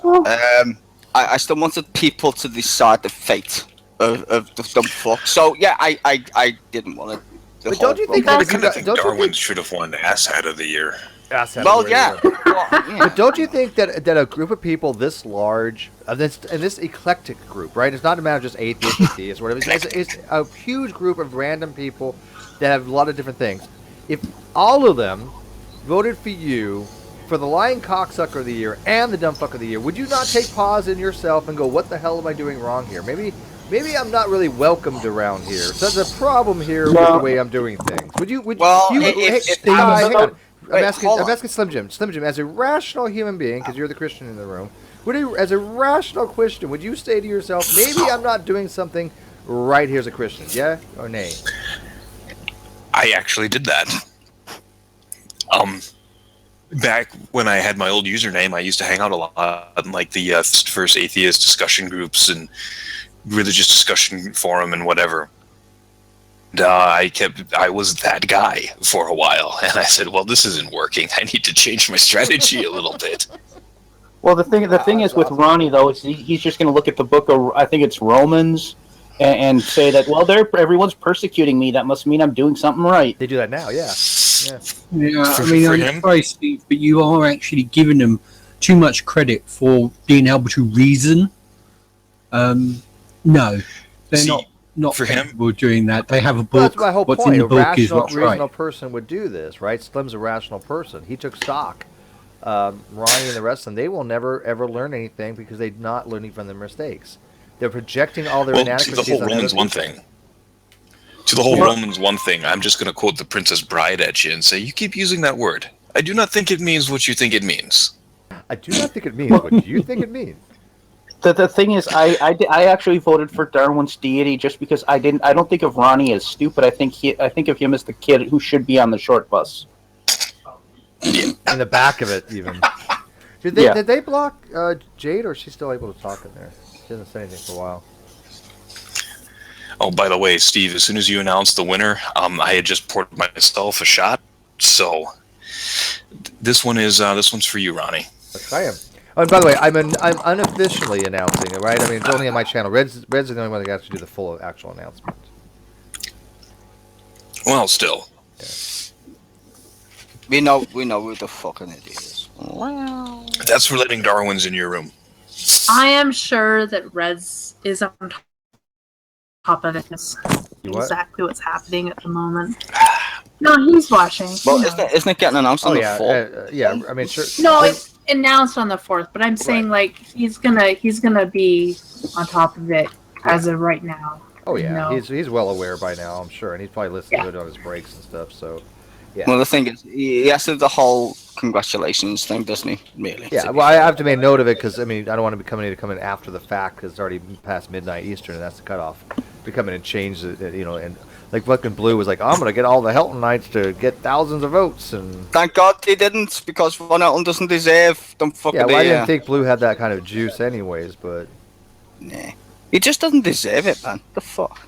A: I still wanted people to decide the fate of the dumb fuck. So yeah, I didn't want it.
C: But don't you think
E: Darwin should have won Asshat of the Year?
C: But don't you think that a group of people this large, this eclectic group, right? It's not a matter of just atheists and theists or whatever. It's a huge group of random people that have a lot of different things. If all of them voted for you for the Lying Cocksucker of the Year and the Dumb Fuck of the Year, would you not take pause in yourself and go, what the hell am I doing wrong here? Maybe I'm not really welcomed around here. So there's a problem here with the way I'm doing things. I'm asking Slim Jim. Slim Jim, as a rational human being, because you're the Christian in the room, as a rational Christian, would you say to yourself, maybe I'm not doing something right here as a Christian? Yeah or nay?
E: I actually did that. Back when I had my old username, I used to hang out a lot in like the first atheist discussion groups and religious discussion forum and whatever. And, I was that guy for a while, and I said, well, this isn't working. I need to change my strategy a little bit.
J: Well, the thing is with Ronnie though, is he's just going to look at the book of, I think it's Romans, and say that, well, everyone's persecuting me. That must mean I'm doing something right.
C: They do that now, yeah.
K: I mean, I'm sorry, Steve, but you are actually giving them too much credit for being able to reason. No, they're not
E: for
K: capable of doing that. They have a book.
C: Well, that's my whole
K: what's
C: point.
K: in the book is what's
C: reasonable
K: right.
C: person would do this, right? Slim's a rational person. He took stock. Ronnie and the rest of them, they will never ever learn anything because they're not learning from their mistakes. They're projecting all their inadequacies.
E: To the whole Romans one thing. To the whole Romans one thing, I'm just going to quote the Princess Bride at you and say, you keep using that word. I do not think it means what you think it means.
C: I do not think it means what you think it means.
J: The thing is, I actually voted for Darwin's deity just because I don't think of Ronnie as stupid. I think of him as the kid who should be on the short bus.
C: In the back of it, even. Did they block Jade, or is she still able to talk in there? She hasn't said anything for a while.
E: Oh, by the way, Steve, as soon as you announced the winner, I had just poured myself a shot. So this one's for you, Ronnie.
C: I am. Oh, and by the way, I'm unofficially announcing it, right? I mean, it's only on my channel. Red's is the only one that got to do the full actual announcement.
E: Well, still.
C: Yeah.
A: We know who the fucking idiot is. Wow.
E: That's for letting Darwin's in your room.
B: I am sure that Reds is on top of it. Exactly what's happening at the moment. No, he's watching.
A: Well, isn't it getting announced on the
C: 4th? Yeah, I mean, sure.
B: No, it's announced on the 4th, but I'm saying like he's gonna be on top of it as of right now.
C: Oh yeah, he's well aware by now, I'm sure, and he's probably listening to it on his breaks and stuff. So, yeah.
A: Well, the thing is, he has to do the whole congratulations thing, doesn't he? Really?
C: Yeah. Well, I have to make note of it because I mean, I don't want to be coming in after the fact because it's already past midnight Eastern, and that's the cutoff. Be coming and change it, and like fucking Blue was like, I'm gonna get all the Hilton Knights to get thousands of votes, and
A: thank God he didn't, because Von Hilton doesn't deserve them fucking.
C: Yeah, well, I didn't think Blue had that kind of juice, anyways, but
A: nah, he just doesn't deserve it, man. The fuck.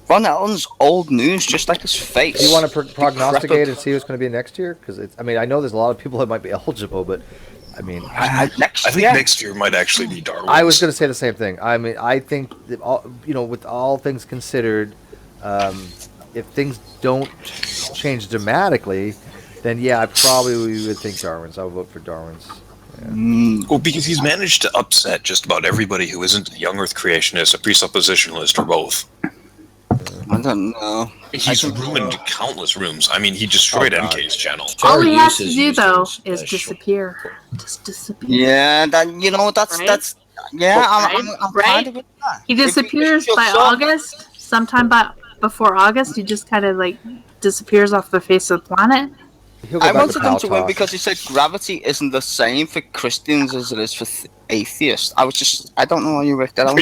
A: Von Hilton's old news, just like his face.
C: Do you want to prognosticate and see who's going to be next year? Because I mean, I know there's a lot of people that might be eligible, but I mean,
E: I think next year might actually be Darwin.
C: I was going to say the same thing. I mean, I think that with all things considered, if things don't change dramatically, then yeah, I probably would think Darwin's. I would vote for Darwin's. Yeah.
E: Well, because he's managed to upset just about everybody who isn't a young Earth creationist, a presuppositionalist, or both.
A: I don't know.
E: He's ruined countless rooms. I mean, he destroyed MK's channel.
B: All he has to do, though, is disappear. Just disappear.
A: Yeah, that's yeah. I'm kind of with that.
B: He disappears by August. Sometime before August, he just kind of like disappears off the face of the planet.
A: I wanted him to win because he said gravity isn't the same for Christians as it is for atheists. I don't know how you worked that out.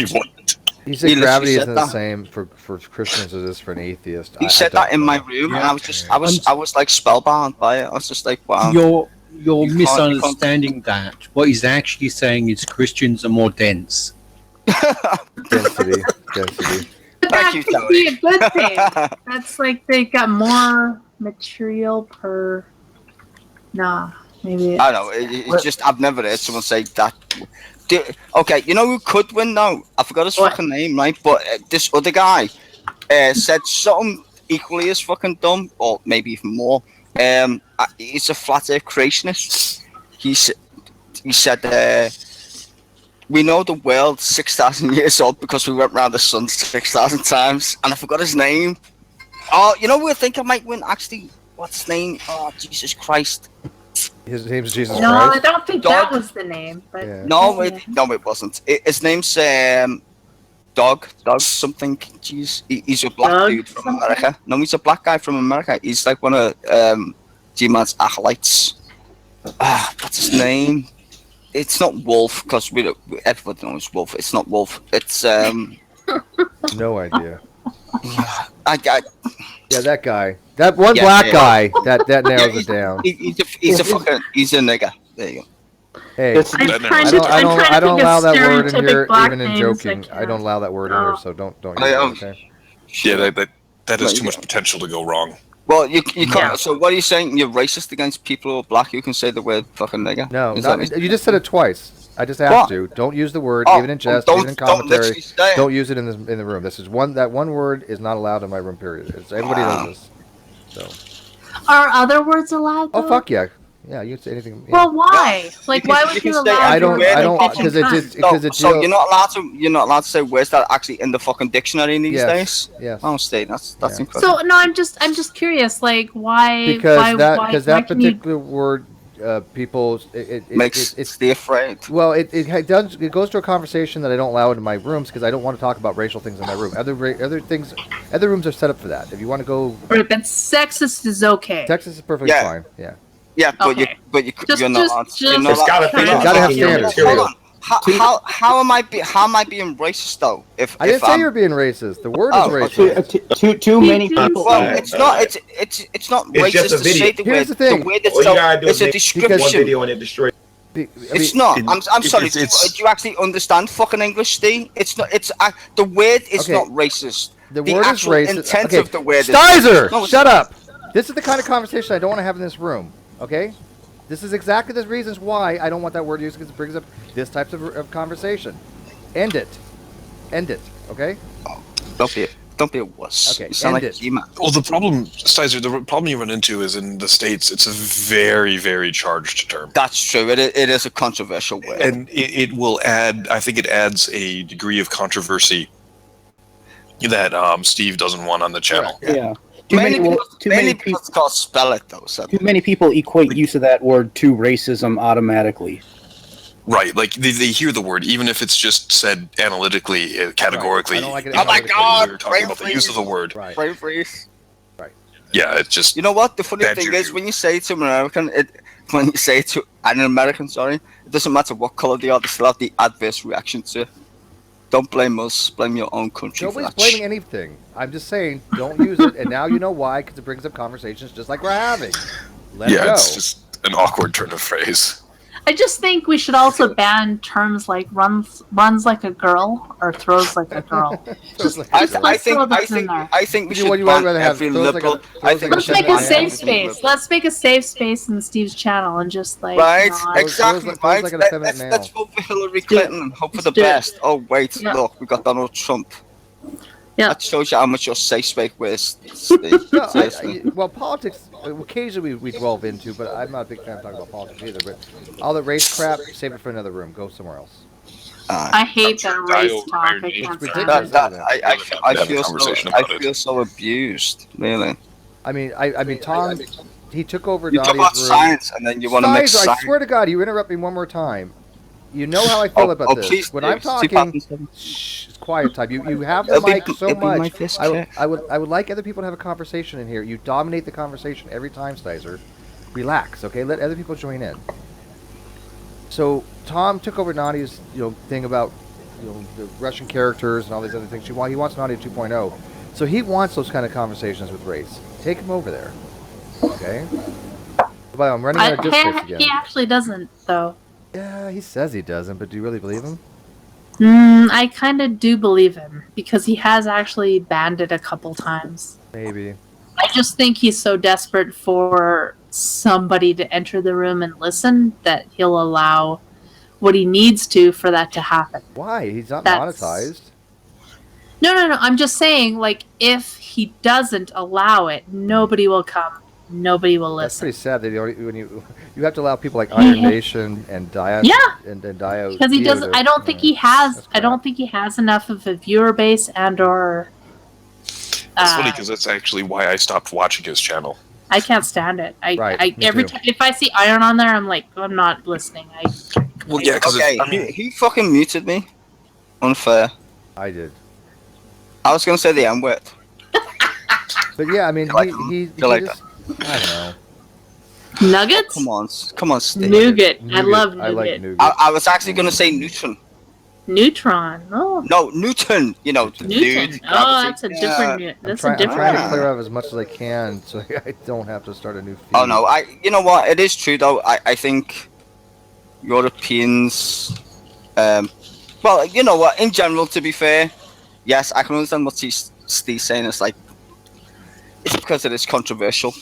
C: He said gravity isn't the same for Christians as it is for an atheist.
A: He said that in my room, and I was like spellbound by it. I was just like, wow.
K: You're misunderstanding that. What he's actually saying is Christians are more dense.
C: Density.
B: But that could be a good thing. That's like they got more material per. Nah, maybe.
A: I don't know. It's just I've never heard someone say that. Okay, you know who could win now? I forgot his fucking name, right? But this other guy said something equally as fucking dumb, or maybe even more. He's a flat Earth creationist. He said, we know the world's 6,000 years old because we went around the sun 6,000 times, and I forgot his name. Oh, you know who I think I might win? Actually, what's his name? Oh, Jesus Christ.
C: His name's Jesus
B: Christ? No, I don't think
A: Dog.
B: That was the name. But
C: yeah.
A: No, it wasn't. His name's Dog something. Jeez, he's a black dude from America. No, he's a black guy from America. He's like one of G-Man's acolytes. What's his name? It's not Wolf, because everybody knows Wolf. It's not Wolf. It's
C: No idea.
A: Yeah,
C: that guy. That one black guy. That narrows it down.
A: He's a nigger. There you go.
C: Hey, I don't allow that word in here, even in joking. I don't allow that word in here, so don't use it, okay?
E: Yeah, that has too much potential to go wrong.
A: Well, you can't. Yeah. So what are you saying? You're racist against people who are black? You can say the word fucking nigger?
C: No, you just said it twice. I just asked you. Don't use the word, even in jest, even in commentary. Don't use it in the room. This is that one word is not allowed in my room. Period. Everybody knows this. So.
B: Are other words allowed? Though?
C: Oh fuck yeah. Yeah, you can say anything. Yeah.
B: Well, why? Like, why would you allow?
C: I don't, because it's.
A: So you're not allowed to say words that are actually in the fucking dictionary in these days.
C: Yes.
A: Oh, stay. That's incredible.
B: So no, I'm just curious. Like, why?
C: Because that particular word, people,
A: it's the afraid.
C: Well, it goes to a conversation that I don't allow into my rooms because I don't want to talk about racial things in my room. Other rooms are set up for that. If you want to go,
B: but sexist is okay.
C: Sexist is perfectly fine. Yeah.
A: Yeah, but
B: okay.
A: you're not. You're not.
C: It's gotta have standards.
A: Hold on. How am I being racist though? If
C: I didn't say you're being racist. The word is racist.
J: Too many people.
A: Well, it's not. It's not racist to say the word.
C: Here's the thing.
A: The word itself is a description. It's not. I'm sorry. Do you actually understand fucking English, Steve? It's not. It's the word is not racist.
C: The word is racist.
A: Intent of the word.
C: Stizer, shut up. This is the kind of conversation I don't want to have in this room. Okay, this is exactly the reasons why I don't want that word used, because it brings up this type of conversation. End it. End it. Okay.
A: Oh, don't be a wuss.
C: Okay.
A: You sound
C: end
A: like
C: it.
A: G-Man.
E: Well, the problem, Stizer, the problem you run into is in the States, it's a very, very charged term.
A: That's true. It is a controversial word.
E: And it will add, I think it adds a degree of controversy that Steve doesn't want on the channel.
J: Yeah.
A: Too many people can't spell it, though. So.
J: Too many people equate use of that word to racism automatically.
E: Right, like they hear the word, even if it's just said analytically, categorically.
C: Right.
A: Oh my God!
E: We're talking about the use of the word.
C: Right.
A: Brain freeze.
C: Right.
E: Yeah, it's just.
A: You know what? The funny thing
E: juju.
A: is, when you say it to an American, when you say it to an American, it doesn't matter what color they are. They still have the adverse reaction to it. Don't blame us. Blame your own country.
C: Nobody's blaming anything. I'm just saying, don't use it. And now you know why, because it brings up conversations just like we're having. Let it go.
E: It's just an awkward turn of phrase.
B: I just think we should also ban terms like runs like a girl or throws like a girl.
A: I think we should ban every liberal.
B: Let's make a safe space. Let's make a safe space in Steve's channel and just like
A: exactly. Let's vote for Hillary Clinton and hope for the best. Oh wait, look, we got Donald Trump.
B: Yeah.
A: That shows you how much your safe space was, Steve.
C: Well, politics, occasionally we delve into, but I'm not a big fan of talking about politics either. But all the race crap, save it for another room. Go somewhere else.
B: I hate that race talk.
A: I feel so abused, really.
C: I mean, Tom, he took over
A: You talk about
C: Donnie's room.
A: science, and then you want to make
C: I
A: science.
C: swear to God, you interrupt me one more time. You know how I feel about this.
A: Please,
C: when I'm talking, shh, it's quiet time. You have the mic so much. I would like other people to have a conversation in here. You dominate the conversation every time, Stizer. Relax, okay? Let other people join in. So Tom took over Nadia's thing about the Russian characters and all these other things. He wants Nadia 2.0. So he wants those kind of conversations with race. Take him over there, okay? But I'm running out of discourse again.
B: He actually doesn't, though.
C: Yeah, he says he doesn't, but do you really believe him?
B: I kind of do believe him, because he has actually banned it a couple times.
C: Maybe.
B: I just think he's so desperate for somebody to enter the room and listen that he'll allow what he needs to for that to happen.
C: Why? He's not monetized.
B: No. I'm just saying, like, if he doesn't allow it, nobody will come. Nobody will listen.
C: That's pretty sad that when you have to allow people like Iron Nation and Dio. And Dio.
B: Because he doesn't. I don't think he has. I don't think he has enough of a viewer base and/or.
E: It's funny because that's actually why I stopped watching his channel.
B: I can't stand it. Every
C: too.
B: time if I see Iron on there, I'm like, I'm not listening.
E: Well, yeah, because
A: he fucking muted me. Unfair.
C: I did.
A: I was gonna say the M word.
C: But yeah, I mean, he just, I don't know.
B: Nuggets?
A: Come on, Steve.
B: Nougat. I love nougat.
C: I like nougat.
A: I was actually gonna say neutron.
B: Neutron. Oh.
A: No, Newton.
B: Newton. Oh, that's a different. That's a different.
C: I'm trying to clear out as much as I can, so I don't have to start a new feed.
A: Oh no, You know what? It is true though. I think Europeans. Well, you know what? In general, to be fair, yes, I can understand what Steve's saying. It's like it's because it is controversial.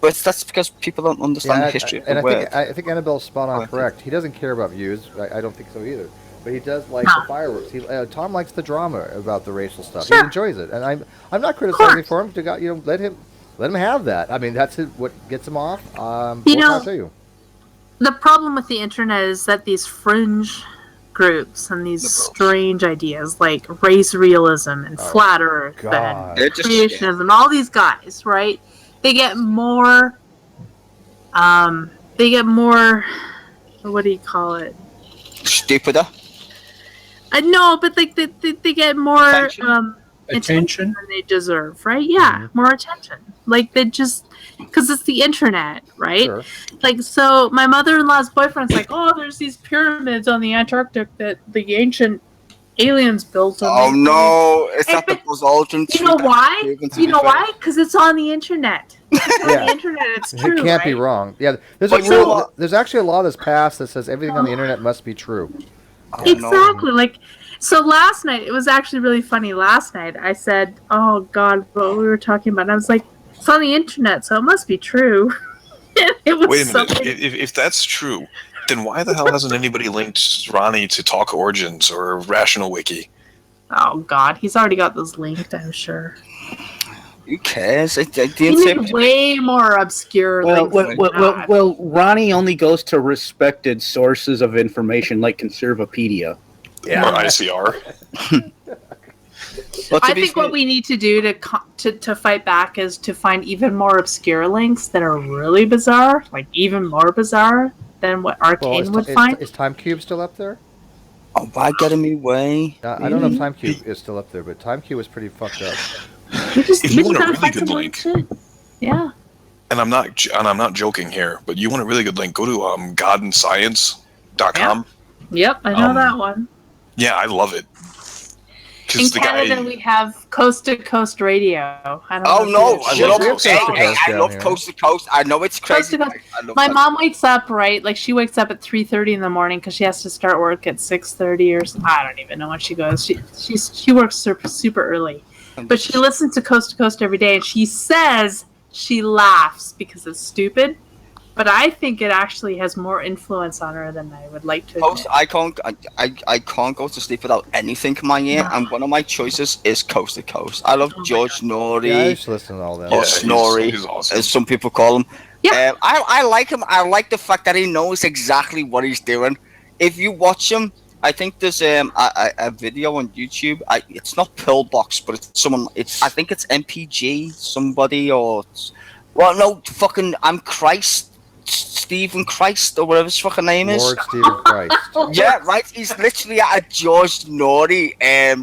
A: But that's because people don't understand the history of the word.
C: I think Annabelle's spot on correct. He doesn't care about views. I don't think so either. But he does like the fireworks. Tom likes the drama about the racial stuff. Sure. He enjoys it, and I'm not criticizing for him. Let him have that. I mean, that's what gets him off.
B: The problem with the internet is that these fringe groups and these strange ideas like race realism and flat Earth and creationism, all these guys, right? They get more. What do you call it?
A: Stupider.
B: No, but like they get more
K: attention
B: than they deserve, right? Yeah, more attention. Like they just because it's the internet, right?
C: Sure.
B: Like so, my mother-in-law's boyfriend's like, "Oh, there's these pyramids on the Antarctic that the ancient Aliens built them.
A: Oh no, it's not the Buzz Aldrin.
B: You know why? You know why? Because it's on the internet. It's on the internet. It's true.
C: It can't
B: right?
C: be wrong. Yeah, there's a rule. There's actually a law that's passed that says everything on the internet must be true.
B: Exactly. Like, so last night, it was actually really funny. Last night, I said, "Oh God, what we were talking about." And I was like, "It's on the internet, so it must be true." It was
E: Wait a minute. If that's true, then why the hell hasn't anybody linked Ronnie to Talk Origins or Rational Wiki?
B: Oh God, he's already got those linked, I'm sure.
A: Who cares?
B: He need way more obscure links.
J: Well, Ronnie only goes to respected sources of information like Conservapedia.
E: Or ICR.
B: I think what we need to do to fight back is to find even more obscure links that are really bizarre, like even more bizarre than what Arcane would find.
C: Is TimeCube still up there?
A: Oh, why get in me way?
C: I don't know if TimeCube is still up there, but TimeCube was pretty fucked up.
E: If you want a really good link,
B: yeah.
E: And I'm not joking here, but you want a really good link, go to godandscience.com.
B: Yep, I know that one.
E: Yeah, I love it.
B: In Canada, we have Coast to Coast Radio. I don't
A: Oh
B: know
A: no! I love Coast to Coast. I know it's crazy.
B: My mom wakes up like she wakes up at 3:30 in the morning because she has to start work at 6:30 or something. I don't even know when she goes. She works super early, but she listens to Coast every day, and she says she laughs because it's stupid. But I think it actually has more influence on her than I would like to admit.
A: I can't go to sleep without anything in my ear, and one of my choices is Coast to Coast. I love George Norrie.
C: Yeah, I used to listen to all that.
A: Or Snorri,
E: awesome.
A: as some people call him.
B: Yeah.
A: I like him. I like the fact that he knows exactly what he's doing. If you watch him, I think there's a video on YouTube. It's not Pillbox, but it's someone. I think it's MPG, somebody, or well, no, fucking I'm Christ. Stephen Christ or whatever his fucking name is.
C: Lord Stephen Christ.
A: Yeah, right. He's literally at a George Norrie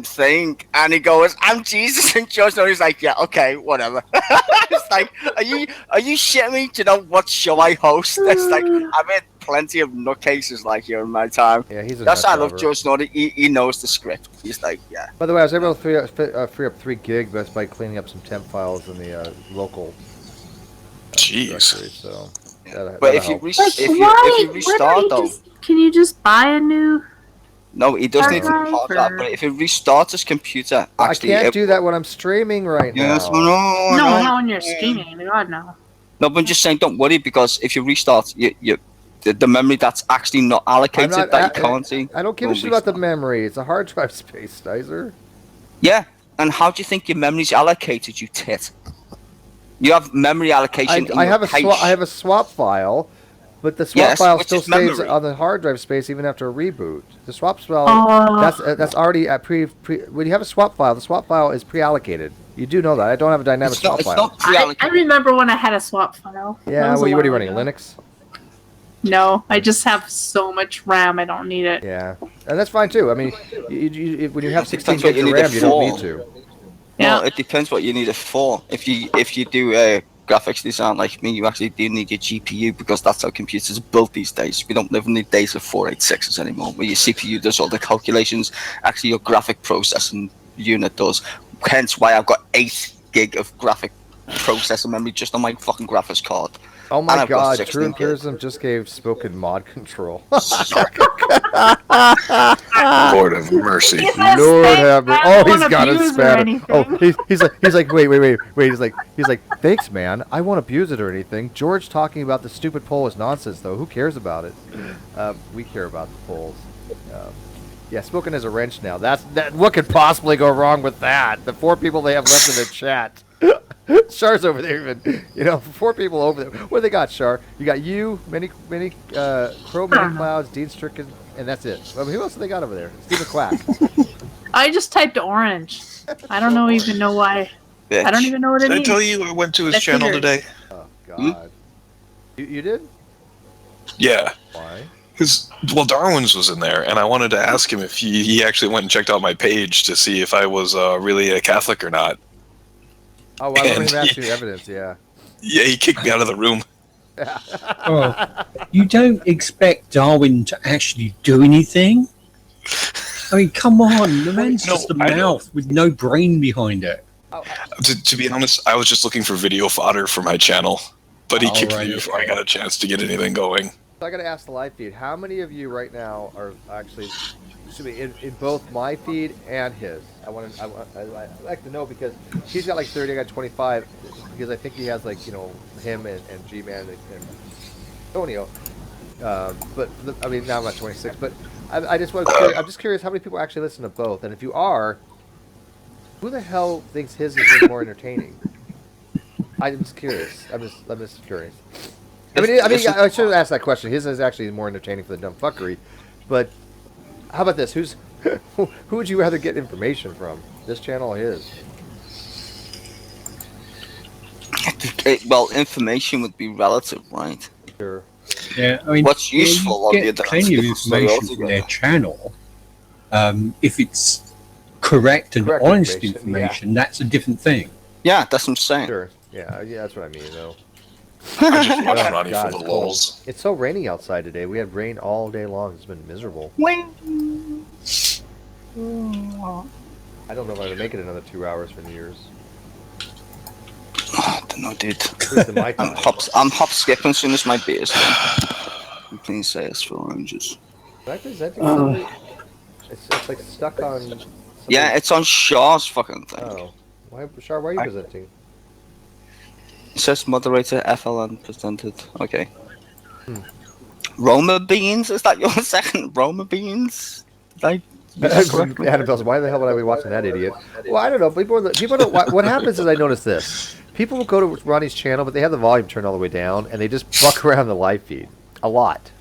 A: thing, and he goes, "I'm Jesus," and George Norrie's like, "Yeah, okay, whatever." It's like, are you shitting me? Do you know what show I host? It's like I've had plenty of nutcases like you in my time.
C: Yeah, he's a
A: That's why I love
C: nut
A: George Norrie. He knows the script. He's like, yeah.
C: By the way, I was able to free up 3 gig just by cleaning up some temp files in the local.
E: Jeez.
C: Directory, so.
A: But if you restart though,
B: can you just buy a new?
A: No, he doesn't need to pause that. But if he restarts his computer, actually,
C: I can't do that when I'm streaming right now.
A: Yes,
B: No, not when you're streaming. God no.
A: No, but I'm just saying, don't worry, because if you restart, the memory that's actually not allocated that you can't see.
C: I don't give a shit about the memory. It's a hard drive space, Dizer.
A: Yeah, and how do you think your memory's allocated, you tit? You have memory allocation.
C: I have a swap file, but the swap file still stays on the hard drive space even after a reboot. The swap file that's already at when you have a swap file, the swap file is pre-allocated. You do know that. I don't have a dynamic swap file.
B: I remember when I had a swap file.
C: Yeah, what are you running? Linux?
B: No, I just have so much RAM. I don't need it.
C: Yeah, and that's fine too. I mean, when you have 16 gigs of RAM, you don't need to.
A: Yeah, well, it depends what you need it for. If you do graphics design like me, you actually do need your GPU because that's how computers are built these days. We don't live in the days of 486s anymore, where your CPU does all the calculations. Actually, your graphic processing unit does. Hence why I've got 8 gig of graphic processor memory just on my fucking graphics card.
C: Oh my god, True Empiricism just gave spoken mod control.
E: Lord have mercy.
C: Lord have mercy. Oh, he's got a spanner. Oh, he's like, wait. He's like, thanks, man. I won't abuse it or anything. George talking about the stupid poll is nonsense, though. Who cares about it? We care about the polls. Yeah, spoken as a wrench now. That. What could possibly go wrong with that? The 4 people they have left in the chat. Char's over there even. 4 people over there. What do they got, Char? You got you, many Crow, Many Clouds, Dean Stricken, and that's it. Well, who else have they got over there? Stephen Quack.
B: I just typed orange. I don't even know why. I don't even know what it means.
E: Did I tell you I went to his channel today?
C: Oh, God. You did?
E: Yeah.
C: Why?
E: Darwin's was in there, and I wanted to ask him if he actually went and checked out my page to see if I was really a Catholic or not.
C: Oh, well, I don't even ask you evidence, yeah.
E: Yeah, he kicked me out of the room.
K: Oh, you don't expect Darwin to actually do anything? I mean, come on, the man's just a mouth with no brain behind it.
E: To be honest, I was just looking for video fodder for my channel, but he kicked me before I got a chance to get anything going.
C: So I got to ask the live feed, how many of you right now are actually in both my feed and his? I'd like to know because he's got like 30, I got 25, because I think he has like, him and G-Man and Antonio. But I mean, now I'm at 26, but I'm just curious how many people actually listen to both, and if you are, who the hell thinks his is more entertaining? I'm just curious. I'm just curious. I mean, I should have asked that question. His is actually more entertaining for the dumb fuckery, but how about this? Who would you rather get information from? This channel or his?
A: Well, information would be relative, right?
C: Sure.
K: Yeah, I mean,
A: what's useful
K: you get plenty of information from their channel. If it's correct and honest information, that's a different thing.
A: Yeah, that's what I'm saying.
C: Sure. Yeah, that's what I mean, though.
E: I just watch Ronnie for the lulz.
C: It's so rainy outside today. We had rain all day long. It's been miserable.
A: I
C: don't know if I can make it another 2 hours for New Year's.
A: I don't know, dude.
C: I'm
A: hop skipping as soon as my beer's done. Please say it's for oranges.
C: Am I presenting something? It's like stuck on... something.
A: Yeah, it's on Shaw's fucking thing.
C: Oh. Shar, why are you presenting?
A: It says moderator FLN presented. Okay. Roma beans? Is that your second Roma beans?
C: Annabelle's, why the hell would I be watching that idiot? Well, I don't know. People don't. What happens is I notice this. People will go to Ronnie's channel, but they have the volume turned all the way down, and they just fuck around the live feed a lot.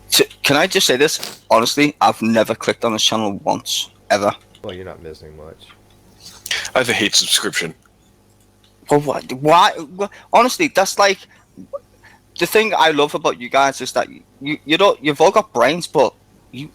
A: So, can I just say this? Honestly, I've never clicked on his channel once, ever.
C: Well, you're not missing much.
E: I have a hate subscription.
A: Well, what? Why? Honestly, that's like the thing I love about you guys is that you've all got brains, but you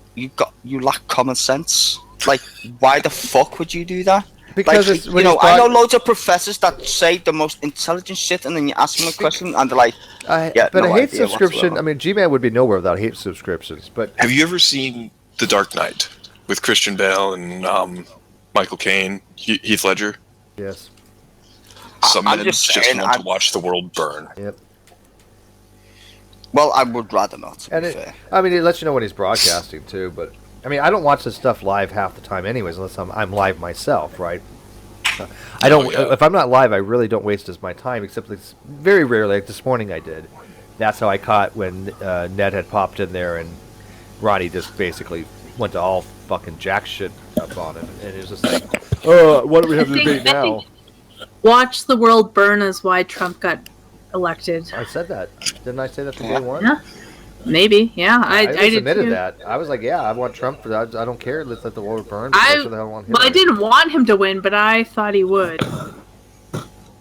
A: lack common sense. Like, why the fuck would you do that?
C: Because
A: like, I know loads of professors that say the most intelligent shit, and then you ask them a question, and they're like,
C: but a hate subscription. I mean, G-Man would be nowhere without hate subscriptions. But
E: have you ever seen The Dark Knight with Christian Bale and Michael Caine, Heath Ledger?
C: Yes.
E: Some men just want to watch the world burn.
C: Yep.
A: Well, I would rather not.
C: I mean, it lets you know when he's broadcasting too. But I mean, I don't watch this stuff live half the time, anyways, unless I'm live myself, right? I don't. If I'm not live, I really don't waste my time. Except it's very rarely. Like this morning, I did. That's how I caught when Ned had popped in there, and Ronnie just basically went to all fucking jack shit up on him, and it was just like, what do we have to debate now?
B: Watch the world burn is why Trump got elected.
C: I said that. Didn't I say that from day one?
B: Yeah. Maybe. Yeah. I
C: admitted
B: too.
C: that. I was like, yeah, I want Trump for that. I don't care. Let's let the world burn. I
B: didn't want him to win, but I thought he would.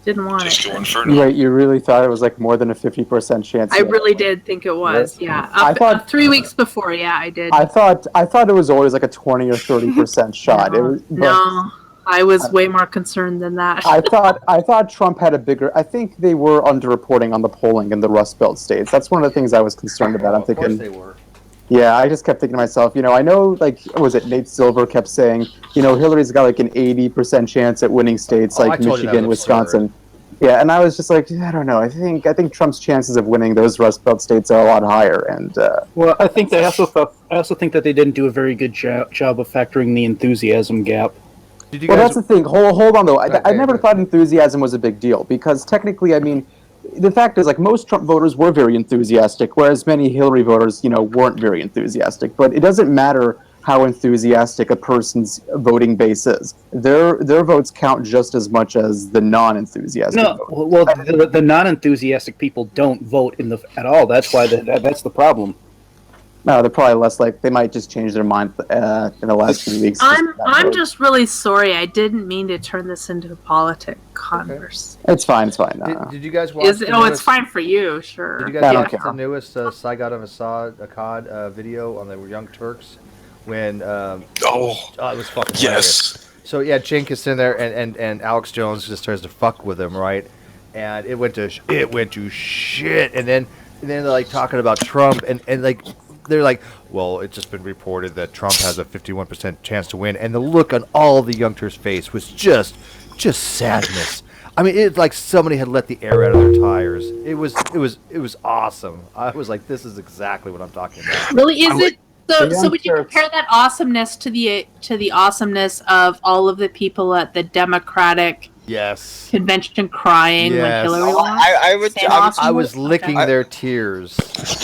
B: Didn't want it.
F: Right, you really thought it was like more than a 50% chance?
B: I really did think it was. Right? Yeah.
F: I thought
B: 3 weeks before. Yeah, I did.
F: I thought it was always like a 20 or 30% shot.
B: No. I was way more concerned than that.
F: I thought Trump had a bigger. I think they were underreporting on the polling in the Rust Belt states. That's one of the things I was concerned about. I'm thinking.
C: Of course they were.
F: Yeah, I just kept thinking to myself, I know, like, was it Nate Silver kept saying, Hillary's got like an 80% chance at winning states like Michigan, Wisconsin. Absurd. Yeah, and I was just like, I don't know. I think Trump's chances of winning those Rust Belt states are a lot higher. And
J: well, I think I also think that they didn't do a very good job of factoring the enthusiasm gap.
F: Well, that's the thing. Hold on, though. I never thought enthusiasm was a big deal because technically, I mean, the fact is, like, most Trump voters were very enthusiastic, whereas many Hillary voters, weren't very enthusiastic. But it doesn't matter how enthusiastic a person's voting base is. Their votes count just as much as the non-enthusiastic voters.
J: Well, the non-enthusiastic people don't vote at all. That's why that's the problem.
F: No, they're probably less like they might just change their mind in the last few weeks.
B: I'm just really sorry. I didn't mean to turn this into a politic converse.
F: Okay. It's fine.
C: Did you guys watch?
B: It's fine for you, sure.
C: Did you guys watch the newest Saigon of Akkad video on the Young Turks? When it was fucking hilarious. So yeah, Cenk is sitting there, and Alex Jones just tries to fuck with him, right? And it went to shit, and then they're like talking about Trump, and like they're like, well, it's just been reported that Trump has a 51% chance to win, and the look on all the youngsters' face was just sadness. I mean, it's like somebody had let the air out of their tires. It was awesome. I was like, this is exactly what I'm talking about.
B: Really, is it? So would you compare that awesomeness to the awesomeness of all of the people at the Democratic convention crying when Hillary won?
C: I was licking their tears.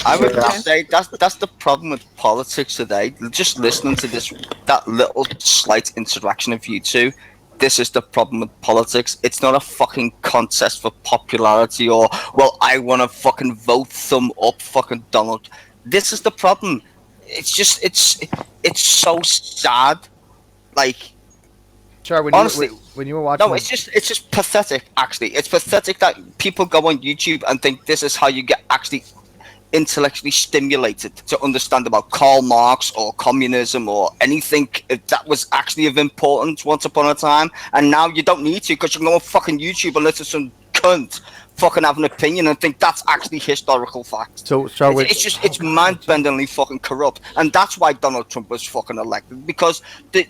A: I would say that's the problem with politics today. Just listening to that little slight interaction of you two. This is the problem with politics. It's not a fucking contest for popularity or, well, I want to fucking vote thumb up fucking Donald. This is the problem. It's just, it's so sad. Like,
C: Char,
A: honestly,
C: when you were watching...
A: No, it's just pathetic, actually. It's pathetic that people go on YouTube and think this is how you get actually intellectually stimulated to understand about Karl Marx or communism or anything that was actually of importance once upon a time, and now you don't need to because you can go on fucking YouTube and listen to some cunt fucking have an opinion and think that's actually historical fact.
C: So
A: it's mind-bendingly fucking corrupt, and that's why Donald Trump was fucking elected, because the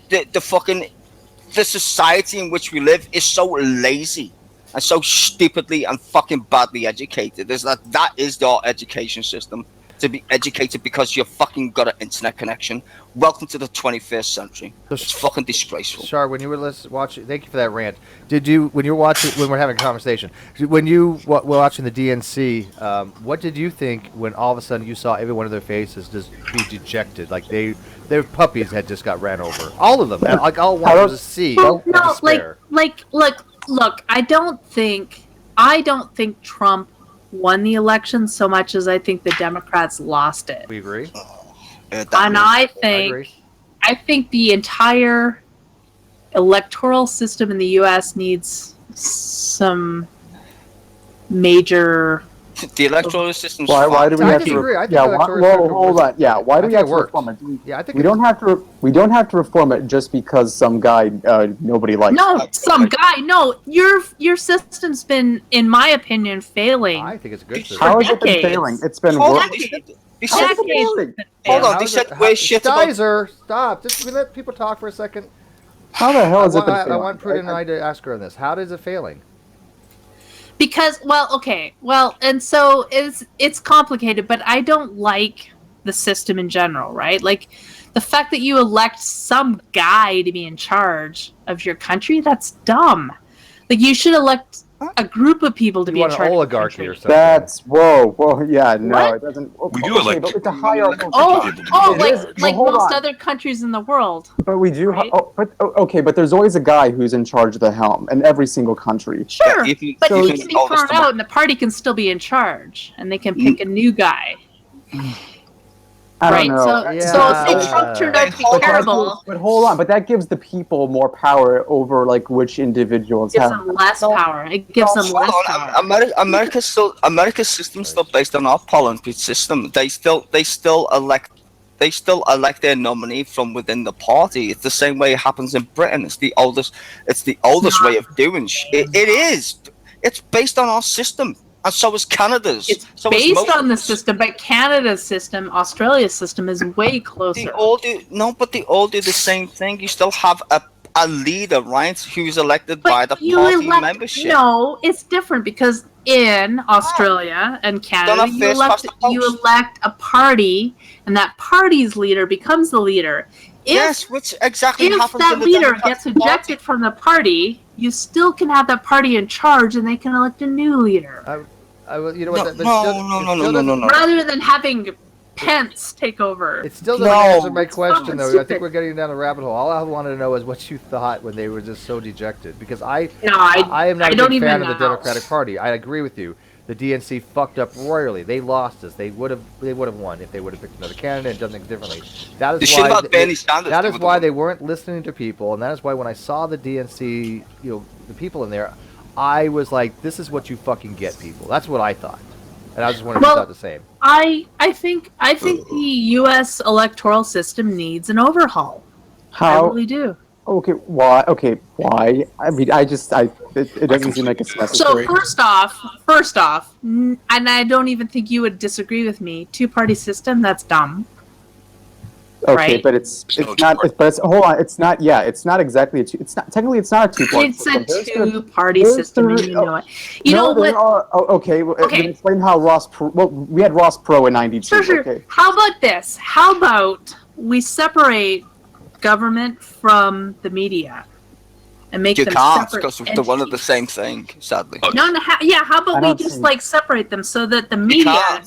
A: society in which we live is so lazy and so stupidly and fucking badly educated. That is your education system, to be educated because you fucking got an internet connection. Welcome to the 21st century. It's fucking disgraceful.
C: Char, when you were watching, thank you for that rant. Did you, when you're watching, when we're having a conversation, when you were watching the DNC, what did you think when all of a sudden you saw every one of their faces just be dejected, like their puppies had just got ran over? All of them, like all wanted to see.
B: Well, no, look, I don't think Trump won the election so much as I think the Democrats lost it.
C: We agree.
B: And I think the entire electoral system in the U.S. needs some major.
A: The electoral system.
F: Why do we have to? Hold on. Yeah, why do we have to reform it?
C: Yeah, I think
F: we don't have to. We don't have to reform it just because some guy nobody likes.
B: No, some guy. No, your system's been, in my opinion, failing.
C: I think it's a good system.
F: How has it been failing? It's been working.
A: Hold on, they said we're shit about...
C: Stop. Just let people talk for a second.
F: How the hell is it been failing?
C: I want Prudent and I to ask her on this. How is it failing?
B: Because, and so it's complicated, but I don't like the system in general, right? Like, the fact that you elect some guy to be in charge of your country, that's dumb. Like, you should elect a group of people to be in charge.
C: An oligarchy or something.
F: That's yeah, no,
B: what?
F: It doesn't.
E: We do elect.
F: But it's a higher.
B: Like most other countries in the world.
F: But we do.
B: Right?
F: But there's always a guy who's in charge of the helm in every single country.
B: Sure, but he can be thrown out, and the party can still be in charge, and they can pick a new guy.
F: I don't know.
B: So if Trump turned out to be terrible,
F: but hold on, but that gives the people more power over like which individuals
B: gives them less power. It gives them less power.
A: America's system's still based on our parliamentary system. They still elect their nominee from within the party. It's the same way it happens in Britain. It's the oldest way of doing shit. It is. It's based on our system. And so is Canada's.
B: It's based on the system, but Canada's system, Australia's system, is way closer.
A: They all do the same thing. You still have a leader, right, who's elected by the party membership.
B: No, it's different because in Australia and Canada, you elect a party, and that party's leader becomes the leader.
A: Which exactly happens.
B: If that leader gets ejected from the party, you still can have that party in charge, and they can elect a new leader.
A: No.
B: Rather than having Pence take over.
C: It still doesn't answer my question, though. I think we're getting down a rabbit hole. All I wanted to know is what you thought when they were just so dejected. Because I am not a big fan of the Democratic Party. I agree with you. The DNC fucked up royally. They lost us. They would have won if they would have picked another candidate and done things differently. That is why they weren't listening to people, and that is why when I saw the DNC, the people in there, I was like, "This is what you fucking get, people." That's what I thought, and I just wanted to thought the same.
B: I think the U.S. electoral system needs an overhaul. I really do.
F: Okay, why? I mean, it doesn't seem like it's necessary.
B: So first off, and I don't even think you would disagree with me. Two-party system, that's dumb.
F: Okay,
B: right?
F: but it's not. But it's hold on. It's not. Yeah, it's not exactly a two. It's not technically. It's not a two-party system.
B: It's a two-party system, and you know it. You know what?
F: Okay. Then explain how Ross. We had Ross Pro in '92.
B: Sure.
F: Okay.
B: How about this? How about we separate government from the media and make them separate?
A: Because they're one of the same thing. Sadly.
B: No. How about we just separate them so that the media?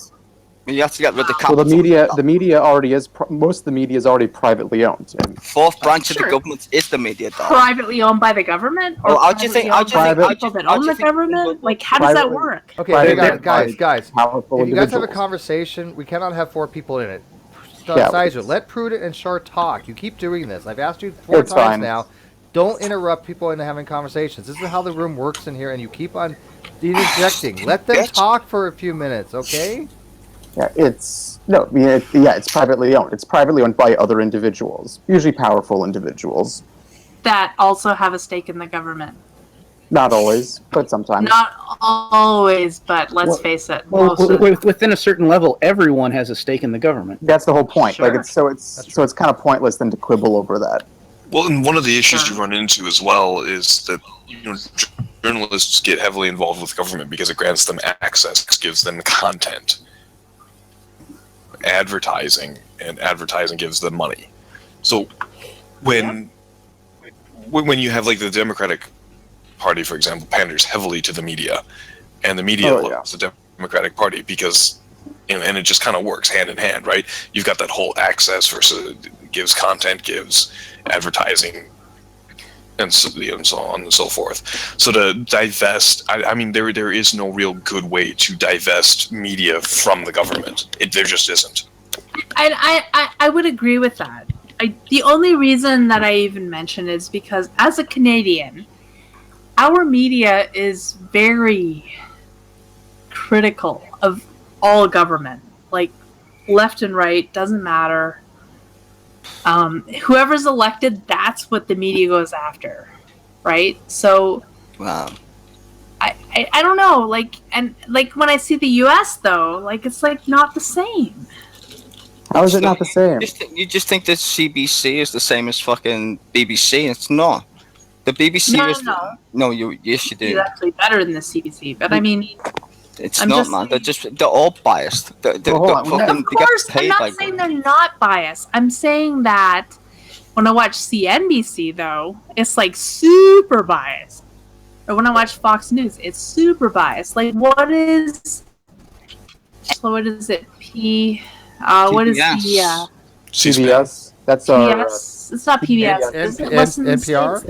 A: You have to get rid of the
F: capital. Well, the media already is. Most of the media is already privately owned.
A: Fourth branch of the government is the media.
B: Privately owned by the government, or
A: how do you think?
B: People that own the government? Like, how does that work?
C: Okay, guys. If you guys have a conversation, we cannot have 4 people in it. Sizer, let Prudent and Shar talk. You keep doing this. I've asked you 4 times now. Don't interrupt people into having conversations. This is how the room works in here, and you keep on interjecting. Let them talk for a few minutes, okay?
F: Yeah, it's privately owned. It's privately owned by other individuals, usually powerful individuals.
B: That also have a stake in the government.
F: Not always, but sometimes.
B: Not always, but let's face it.
J: Within a certain level, everyone has a stake in the government.
F: That's the whole point.
B: Sure.
F: Like it's kind of pointless then to quibble over that.
E: Well, and one of the issues you run into as well is that journalists get heavily involved with government because it grants them access, gives them content. Advertising gives them money. So when you have like the Democratic Party, for example, panders heavily to the media, and the media loves the Democratic Party because and it just kind of works hand in hand, right? You've got that whole access versus gives content, gives advertising, and so on and so forth. So to divest, I mean, there is no real good way to divest media from the government. There just isn't.
B: I would agree with that. The only reason that I even mention is because as a Canadian, our media is very critical of all government. Like, left and right, doesn't matter. Whoever's elected, that's what the media goes after, right? So,
A: wow.
B: I don't know, like when I see the U.S. though, like it's like not the same.
F: How is it not the same?
A: You just think that CBC is the same as fucking BBC? It's not. The BBC is no. Yes, you do.
B: It's actually better than the CBC, but I mean.
A: It's not, man. They're all biased.
B: Of course, I'm not saying they're not biased. I'm saying that when I watch CNBC, though, it's like super biased. Or when I watch Fox News, it's super biased. Like, what is it? What is the
F: CBS? That's
B: PBS. It's not PBS.
C: NPR?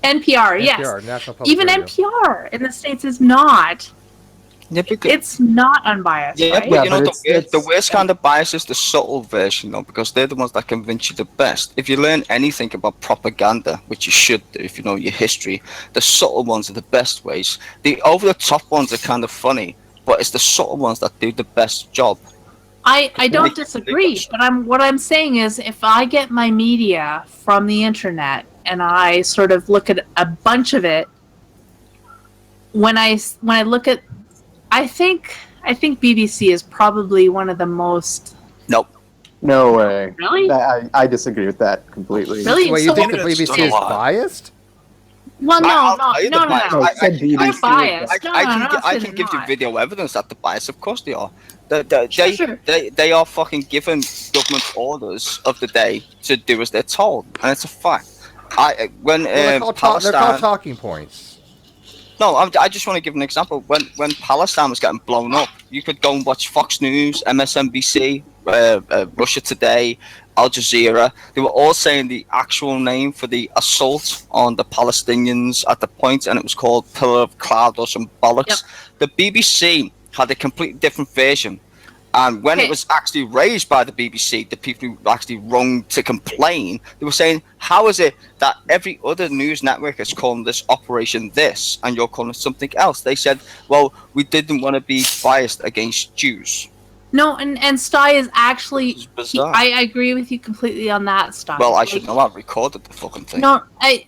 B: NPR, yes.
C: National Public
B: Even
C: Radio.
B: NPR in the States is not.
A: Yeah,
B: it's not unbiased.
A: Yeah,
B: right?
A: but you know, the worst kind of bias is the subtle version, though, because they're the ones that convince you the best. If you learn anything about propaganda, which you should do if you know your history, the subtle ones are the best ways. The over-the-top ones are kind of funny, but it's the subtle ones that do the best job.
B: I don't disagree, but what I'm saying is if I get my media from the internet and I sort of look at a bunch of it, when I look at, I think BBC is probably one of the most.
A: Nope.
F: No way.
B: Really?
F: I disagree with that completely.
B: Really?
C: Wait, you think the BBC is biased?
B: Well, no. They're biased.
A: I can give you video evidence that they're biased. Of course they are. They are fucking given government orders of the day to do as they're told, and it's a fact.
C: They're called talking points.
A: No, I just want to give an example. When Palestine was getting blown up, you could go and watch Fox News, MSNBC, Russia Today, Al Jazeera. They were all saying the actual name for the assault on the Palestinians at the point, and it was called Pillar of Cloud or some bollocks. Yep. The BBC had a completely different version. And when it was actually raised by the BBC, the people who actually rung to complain, they were saying, how is it that every other news network is calling this Operation this, and you're calling it something else? They said, well, we didn't want to be biased against Jews.
B: No, and Sty is actually, I agree with you completely on that, Sty.
A: Well, I should know, I've recorded the fucking thing.
B: No, I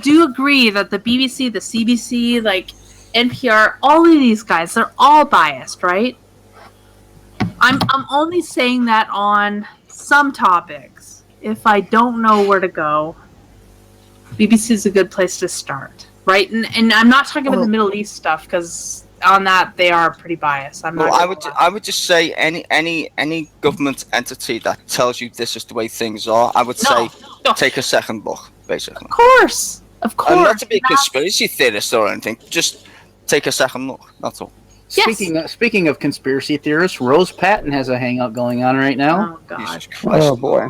B: do agree that the BBC, the CBC, like, NPR, all of these guys, they're all biased, right? I'm only saying that on some topics. If I don't know where to go, BBC is a good place to start, right? And I'm not talking about the Middle East stuff because on that they are pretty biased.
A: I would just say any government entity that tells you this is the way things are, I would say take a second look, basically.
B: Of course.
A: And not to be a conspiracy theorist or anything, just take a second look. That's all.
L: Speaking of conspiracy theorists, Rose Patton has a hangout going on right now.
B: Oh God!
F: Oh boy!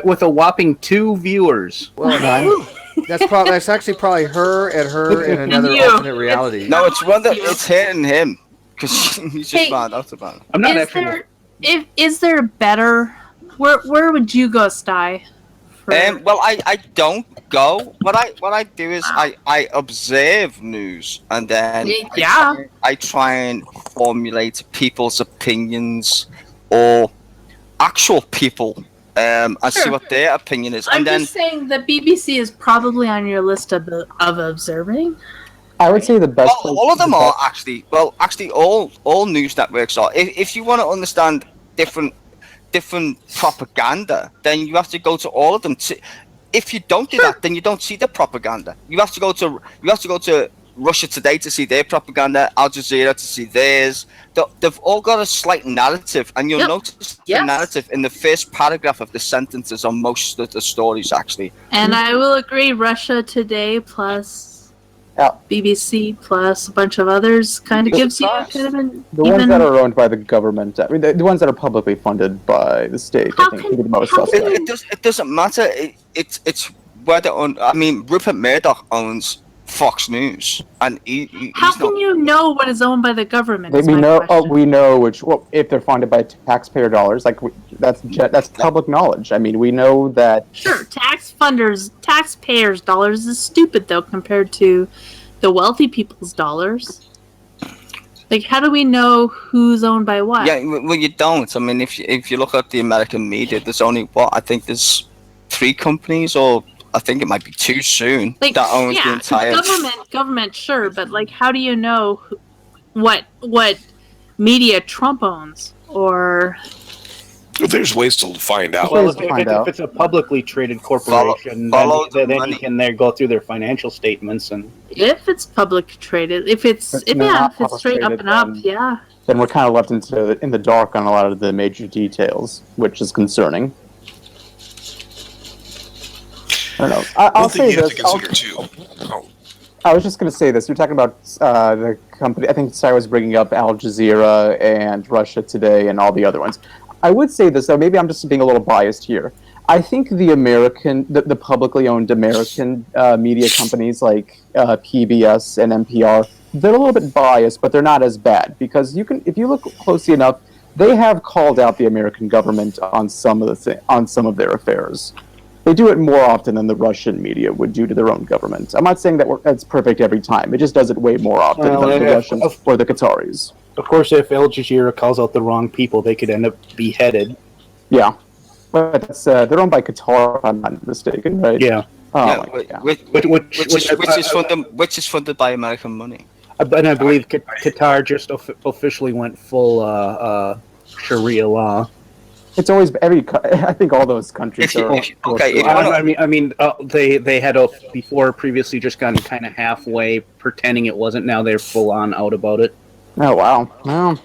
L: With a whopping 2 viewers.
C: Well, that's actually probably her in another alternate reality.
A: No, it's her and him because he's just found out about it.
L: I'm not
B: Is there a better? Where would you go, Sty?
A: Well, I don't go. What I do is I observe news and then I try and formulate people's opinions or actual people and see what their opinion is.
B: I'm just saying the BBC is probably on your list of observing.
F: I would say the best.
A: Well, all of them are actually. Well, actually, all news networks are. If you want to understand different propaganda, then you have to go to all of them. If you don't do that, then you don't see the propaganda. You have to go to Russia Today to see their propaganda, Al Jazeera to see theirs. They've all got a slight narrative, and you'll notice the narrative in the first paragraph of the sentences on most of the stories, actually.
B: And I will agree, Russia Today plus BBC plus a bunch of others kind of gives you kind of an
F: ones that are owned by the government. I mean, the ones that are publicly funded by the state. I think the most
A: it doesn't matter. It's whether I mean, Rupert Murdoch owns Fox News, and
B: how can you know what is owned by the government?
F: We know. We know which. Well, if they're funded by taxpayer dollars, that's public knowledge. I mean, we know that.
B: Sure, taxpayers' dollars is stupid though compared to the wealthy people's dollars. Like, how do we know who's owned by what?
A: Yeah, well, you don't. I mean, if you look at the American media, there's only I think there's 3 companies or. I think it might be too soon that owns the entire
B: government, sure, but like, how do you know what media Trump owns? Or
E: there's ways to find out.
L: Well, if it's a publicly traded corporation, then you can go through their financial statements and.
B: If it's publicly traded, if it's straight up and up,
F: then we're kind of left in the dark on a lot of the major details, which is concerning. I don't know. I'll say this. I was just going to say this. You're talking about the company. I think Sarah was bringing up Al Jazeera and Russia Today and all the other ones. I would say this, though. Maybe I'm just being a little biased here. I think the publicly owned American media companies like PBS and NPR, they're a little bit biased, but they're not as bad because if you look closely enough, they have called out the American government on some of their affairs. They do it more often than the Russian media would do to their own government. I'm not saying that's perfect every time. It just does it way more often than the Russians or the Qataris.
L: Of course, if Al Jazeera calls out the wrong people, they could end up beheaded.
F: Yeah. But they're owned by Qatar, if I'm not mistaken, right?
L: Yeah.
A: Which is funded by American money.
L: And I believe Qatar just officially went full Sharia law.
F: It's always I think all those countries are.
L: They had before previously just gotten kind of halfway, pretending it wasn't. Now they're full on out about it.
F: Oh wow! Well,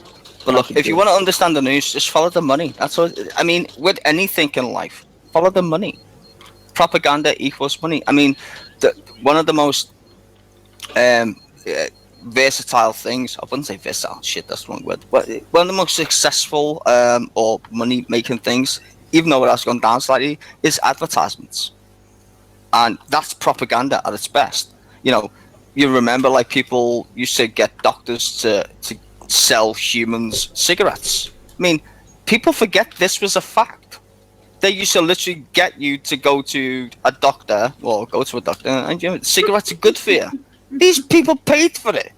A: but look, if you want to understand the news, just follow the money. That's what I mean. With anything in life, follow the money. Propaganda equals money. I mean, one of the most versatile things. I wouldn't say versatile. Shit, that's the wrong word. But one of the most successful or money-making things, even though it has gone down slightly, is advertisements, and that's propaganda at its best. You know, you remember like people used to get doctors to sell humans cigarettes. I mean, people forget this was a fact. They used to literally get you to go to a doctor, and cigarettes are good for you. These people paid for it.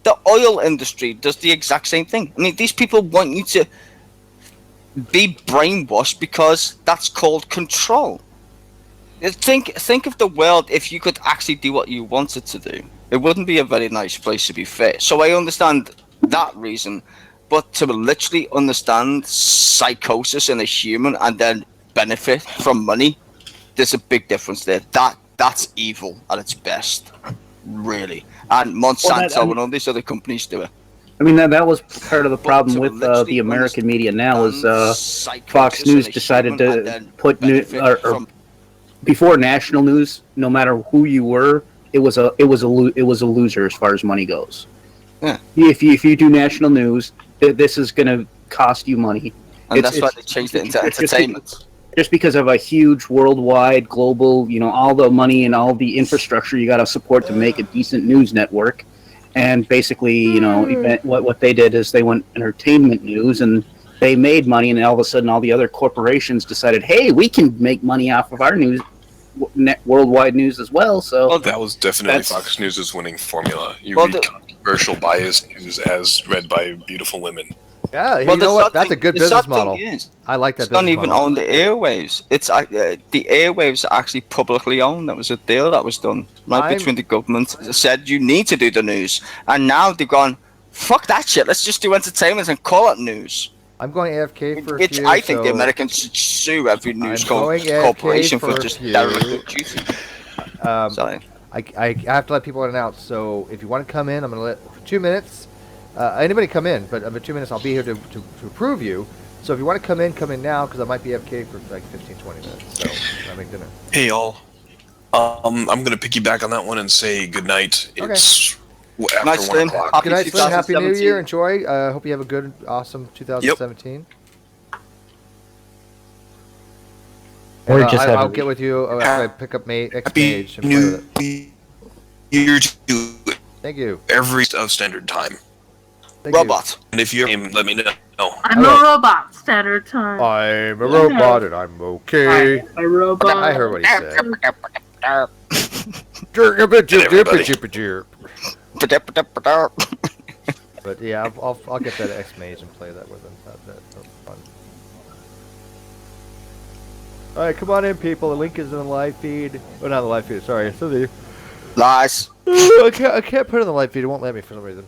A: The oil industry does the exact same thing. I mean, these people want you to be brainwashed because that's called control. Think of the world if you could actually do what you wanted to do. It wouldn't be a very nice place, to be fair. So I understand that reason. but to literally understand psychosis in a human and then benefit from money, there's a big difference there. That's evil at its best, really. And Monsanto and all these other companies do it.
L: I mean, that was part of the problem with the American media now is Fox News decided to put before national news, no matter who you were, it was a loser as far as money goes.
A: Yeah.
L: If you do national news, this is going to cost you money.
A: And that's why they changed it into entertainment.
L: Just because of a huge worldwide, global, all the money and all the infrastructure you got to support to make a decent news network. And basically, what they did is they went entertainment news and they made money, and all of a sudden all the other corporations decided, hey, we can make money off of our news, worldwide news as well. So
E: that was definitely Fox News' winning formula. You read controversial, biased news as read by beautiful women.
C: Yeah, you know what? That's a good business model. I like that.
A: It's not even on the airwaves. It's the airwaves are actually publicly owned. That was a deal that was done between the government. Said you need to do the news, and now they've gone, fuck that shit. Let's just do entertainment and call it news.
C: I'm going AFK for a few.
A: I think the Americans should sue every news corporation for just derelict duty. Sorry.
C: I have to let people in and out. So if you want to come in, I'm going to let for 2 minutes. Anybody come in, but in 2 minutes I'll be here to approve you. So if you want to come in now, because I might be AFK for like 15-20 minutes. So I make dinner.
E: Hey y'all, I'm gonna piggyback on that one and say good night.
C: Okay.
E: It's after 1 o'clock.
C: Good night, Slim. Happy New Year. Enjoy. Hope you have a good, awesome 2017. Yep. I'll get with you after I pick up X Mage and play with it.
E: Year to
C: Thank you.
E: Every of standard time.
A: Robot.
E: And if you're let me know.
B: I'm a robot. Standard time.
C: I'm a robot and I'm okay.
B: I'm a robot.
C: I heard what he said. But yeah, I'll get that X Mage and play that with him. That's fun. All right, come on in, people. The link is in the live feed. Oh, not the live feed. Sorry, it's in the
A: lies.
C: I can't put it in the live feed. It won't let me for some reason.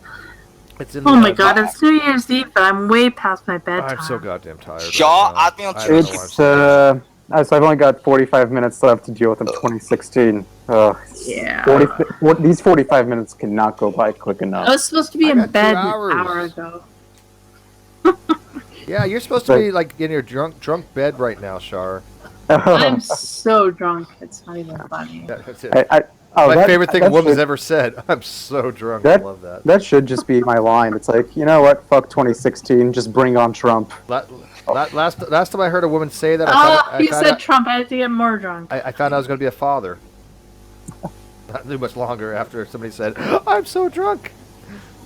C: It's in.
B: Oh my god! It's New Year's Eve, but I'm way past my bedtime.
C: I'm so goddamn tired.
A: Shaw, add me on Twitter.
F: It's so I've only got 45 minutes left to deal with in 2016.
B: Yeah.
F: These 45 minutes cannot go by quick enough.
B: I was supposed to be in bed an hour ago.
C: Yeah, you're supposed to be like in your drunk bed right now, Shar.
B: I'm so drunk. It's not even funny.
C: That's it. My favorite thing a woman's ever said. I'm so drunk. I love that.
F: That should just be my line. It's like, you know what? Fuck 2016. Just bring on Trump.
C: Last time I heard a woman say that,
B: you said Trump. I had to get more drunk.
C: I found I was going to be a father. Not too much longer after somebody said, "I'm so drunk."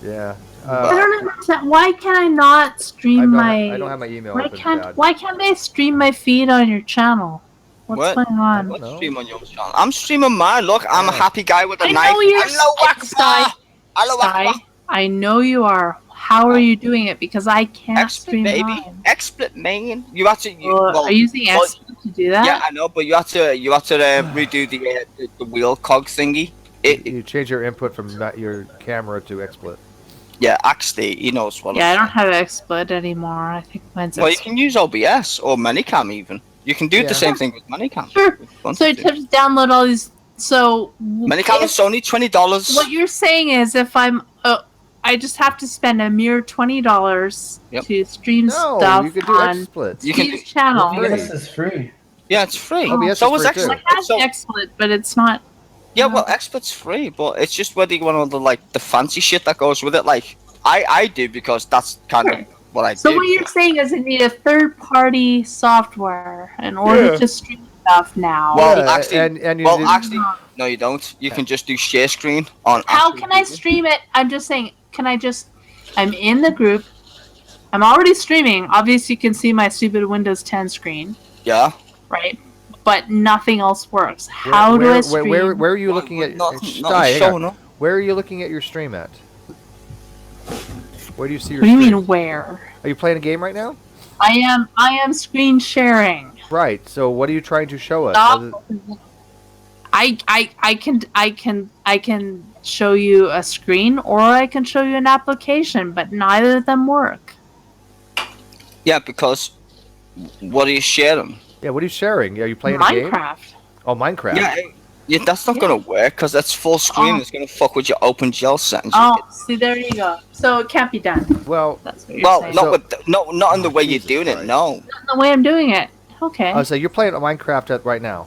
C: Yeah.
B: I don't understand. Why can I not stream
C: I don't have my email.
B: Why can't I stream my feed on your channel? What's going on?
A: What stream on your channel? I'm streaming mine. Look, I'm a happy guy with a knife.
B: I know you're I know you are. How are you doing it? Because I can't stream mine.
A: XSplit, man. You have to.
B: Are you using XSplit to do that?
A: Yeah, I know, but you have to redo the wheel cog thingy.
C: You change your input from your camera to XSplit.
A: Yeah, actually, he knows what.
B: Yeah, I don't have XSplit anymore. I think mine's.
A: Well, you can use OBS or Manicam even. You can do the same thing with Manicam.
B: Sure. So you just download all these. So
A: Manicam is only $20.
B: What you're saying is, if I'm, I just have to spend a mere $20 to stream stuff
C: you can do
B: on
C: XSplit.
B: channel.
M: OBS is free.
A: Yeah, it's free.
C: OBS
A: so
C: is free
A: XSplit.
B: I have XSplit, but it's not.
A: Yeah, well, XSplit's free, but it's just whether you want all the fancy shit that goes with it. Like I do because that's kind of what I do.
B: So what you're saying is you need a third-party software in order to stream stuff now.
A: Well, actually, no, you don't. You can just do share screen on.
B: How can I stream it? I'm just saying. I'm in the group. I'm already streaming. Obviously, you can see my stupid Windows 10 screen.
A: Yeah.
B: Right. But nothing else works. How do I stream?
C: Where are you looking at? Where are you looking at your stream at? Where do you see your?
B: What do you mean where?
C: Are you playing a game right now?
B: I am screen sharing.
C: Right. So what are you trying to show us?
B: I can show you a screen or I can show you an application, but neither of them work.
A: Yeah, because what are you sharing?
C: Yeah, what are you sharing? Are you playing
B: Minecraft.
C: a game? Oh, Minecraft.
A: Yeah, that's not gonna work because that's full screen. It's gonna fuck with your OpenGL settings.
B: Oh, see, there you go. So it can't be done.
C: Well,
B: that's what you're saying.
A: not in the way you're doing it. No.
B: Not in the way I'm doing it. Okay.
C: Oh, so you're playing Minecraft right now?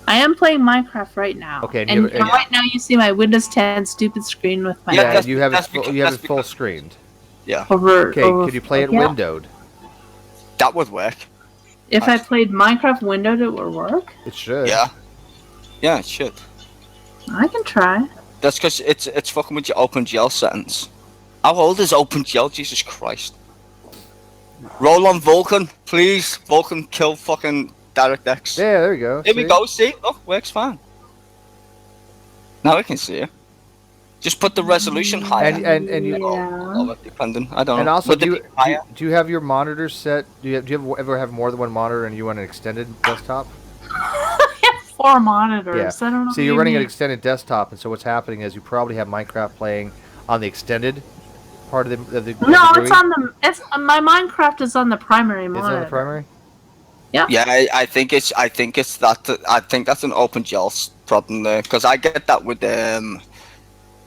B: I am playing Minecraft right now.
C: Okay,
B: and right now you see my Windows 10 stupid screen with my.
C: Yeah, you have it full screened.
A: Yeah.
C: Okay, could you play it windowed?
A: That would work.
B: If I played Minecraft windowed, it would work.
C: It should.
A: Yeah. Yeah, it should.
B: I can try.
A: That's because it's fucking with your OpenGL settings. How old is OpenGL? Jesus Christ. Roll on Vulkan, please. Vulkan kill fucking DirectX.
C: Yeah, there you go.
A: Here we go. See, look, works fine. Now we can see it. Just put the resolution higher.
C: And you.
A: Depending. I don't know.
C: And also, do you have your monitors set? Do you ever have more than one monitor and you want an extended desktop?
B: 4 monitors.
C: Yeah.
B: I don't know.
C: So you're running an extended desktop, and so what's happening is you probably have Minecraft playing on the extended part of the
B: No, it's on the. It's my Minecraft is on the primary monitor.
C: Is it on the primary?
B: Yeah.
A: Yeah, I think it's that. I think that's an OpenGL problem there because I get that with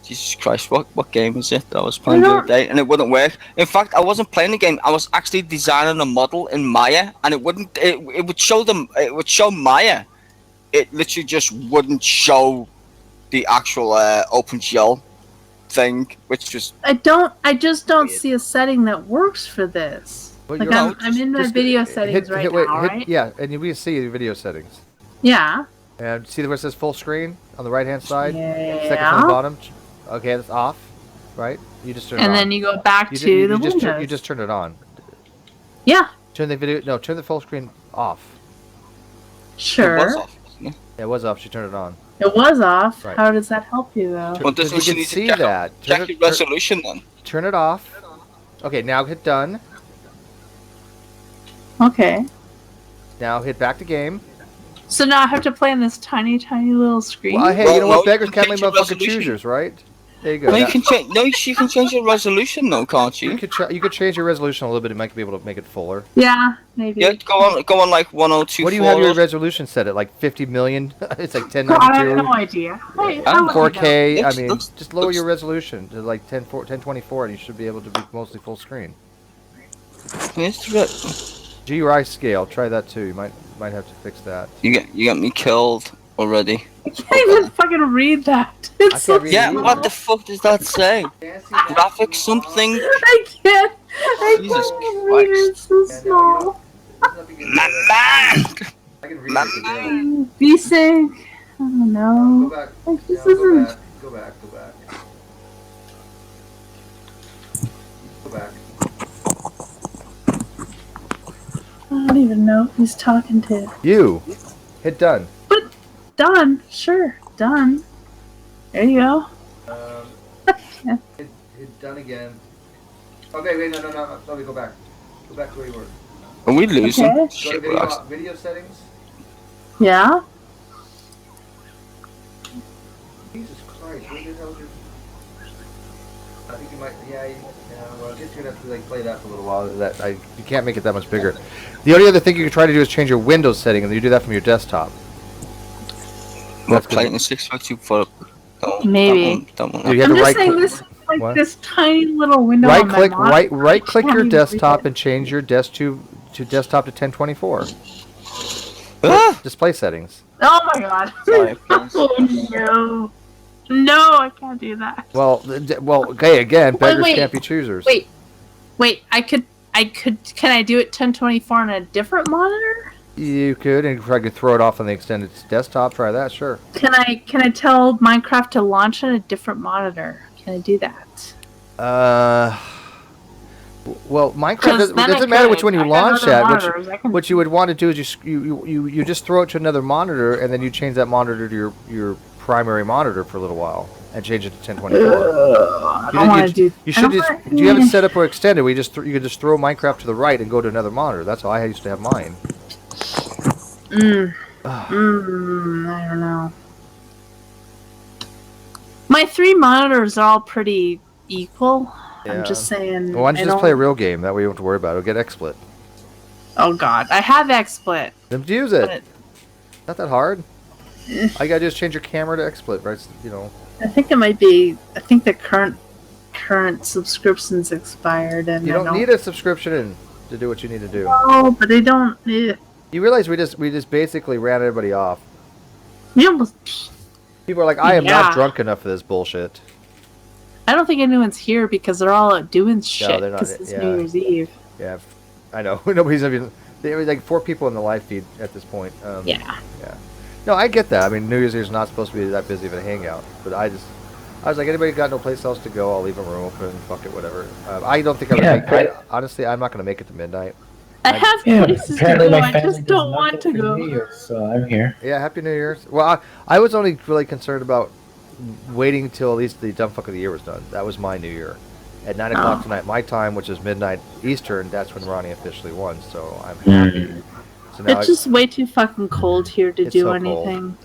A: Jesus Christ, what game is it that I was playing the other day and it wouldn't work? In fact, I wasn't playing the game. I was actually designing a model in Maya, and it wouldn't. It would show them. It would show Maya. It literally just wouldn't show the actual OpenGL thing, which was.
B: I just don't see a setting that works for this.
C: Well,
B: like I'm in my video settings now, right?
C: Yeah, and you can see your video settings.
B: Yeah.
C: And see where it says full screen on the right hand side?
B: Yeah.
C: Second from the bottom. Okay, that's off. Right? You just turn it on.
B: And then you go back to the windows.
C: You just turn it on.
B: Yeah.
C: Turn the full screen off.
B: Sure.
A: It was off.
C: Yeah, it was off. She turned it on.
B: It was off.
C: Right.
B: How does that help you, though?
A: Well, doesn't
C: you
A: she
C: can
A: need to
C: see
A: check
C: that.
A: Check the resolution then.
C: Turn it off. Okay, now hit done.
B: Okay.
C: Now hit back to game.
B: So now I have to play on this tiny, tiny little screen?
C: Well, hey, you know what? Beggars can't make motherfucking choosers, right? There you go.
A: No, you can change. No, she can change the resolution, though, can't you?
C: You could change your resolution a little bit. It might be able to make it fuller.
B: Yeah, maybe.
C: Yeah,
A: go on like 1024.
C: What do you have your resolution set at? Like 50 million? It's like 1092.
B: I have no idea.
C: 4K. I mean, just lower your resolution to like 1024, and you should be able to be mostly full screen. GUI scale. Try that too. You might have to fix that.
A: You got me killed already.
B: I can't even fucking read that. It's so small.
A: What the fuck does that say? Graphic something?
B: I can't.
A: Jesus
B: read it. It's so small.
A: Mama!
B: VSync. I don't know.
C: Go back.
B: Like, this isn't.
C: Go back. Go back.
B: I don't even know who he's talking to.
C: You. Hit done.
B: But done. Sure. Done. There you go.
C: Yeah. Hit done again. Okay, wait, no. Let me go back. Go back to where you were.
A: Are we losing?
B: Okay.
A: Shit,
C: Go to video settings.
B: Yeah.
C: Jesus Christ, where the hell is your... I think you might, well, I guess you're going to have to like, play that for a little while. You can't make it that much bigger. The only other thing you can try to do is change your Windows setting, and you do that from your desktop.
A: That's playing 652 for...
B: Maybe.
C: You have
B: I'm
C: to
B: just saying this is like this tiny little window on my monitor.
C: Right click your desktop and change your desktop to 1024. Display settings.
B: Oh my god. Oh no. No, I can't do that.
C: Well, okay, again, beggars
B: wait,
C: can't be choosers.
B: Wait, can I do it 1024 on a different monitor?
C: You could, and you probably could throw it off on the extended desktop. Try that, sure.
B: Can I tell Minecraft to launch on a different monitor? Can I do that?
C: Well, Minecraft it doesn't matter which one you launch at. What you would want to do is you just throw it to another monitor, and then you change that monitor to your primary monitor for a little while, and change it to 1024.
B: I don't want to do.
C: You should just. Do you have it set up or extended? You can just throw Minecraft to the right and go to another monitor. That's how I used to have mine.
B: I don't know. My 3 monitors are all pretty equal.
C: Yeah.
B: I'm just saying.
C: Well, why don't you just play a real game? That way you don't have to worry about it. It'll get XSplit.
B: Oh God, I have XSplit.
C: Then use it. Not that hard. All you gotta do is change your camera to XSplit, right? You know.
B: I think it might be. I think the current subscription's expired, and
C: you don't need a subscription to do what you need to do.
B: Oh, but they don't.
C: You realize we just basically ran everybody off. People are like, I am not drunk enough for this bullshit.
B: I don't think anyone's here because they're all out doing shit because it's New Year's Eve.
C: Yeah, I know. Nobody's even. There was like 4 people in the live feed at this point.
B: Yeah.
C: No, I get that. I mean, New Year's Eve is not supposed to be that busy of a hangout, but I was like, anybody got no place else to go? I'll leave a room open. Fuck it, whatever. I don't think honestly, I'm not gonna make it to midnight.
B: I have places to go. I just don't want to go.
M: Year, so I'm here.
C: Yeah, Happy New Year's. Well, I was only really concerned about waiting till at least the dumb fuck of the year was done. That was my New Year. At 9 o'clock tonight, my time, which is midnight Eastern, that's when Ronnie officially won. So I'm happy. So now
B: it's just way too fucking cold here to do
C: so
B: anything.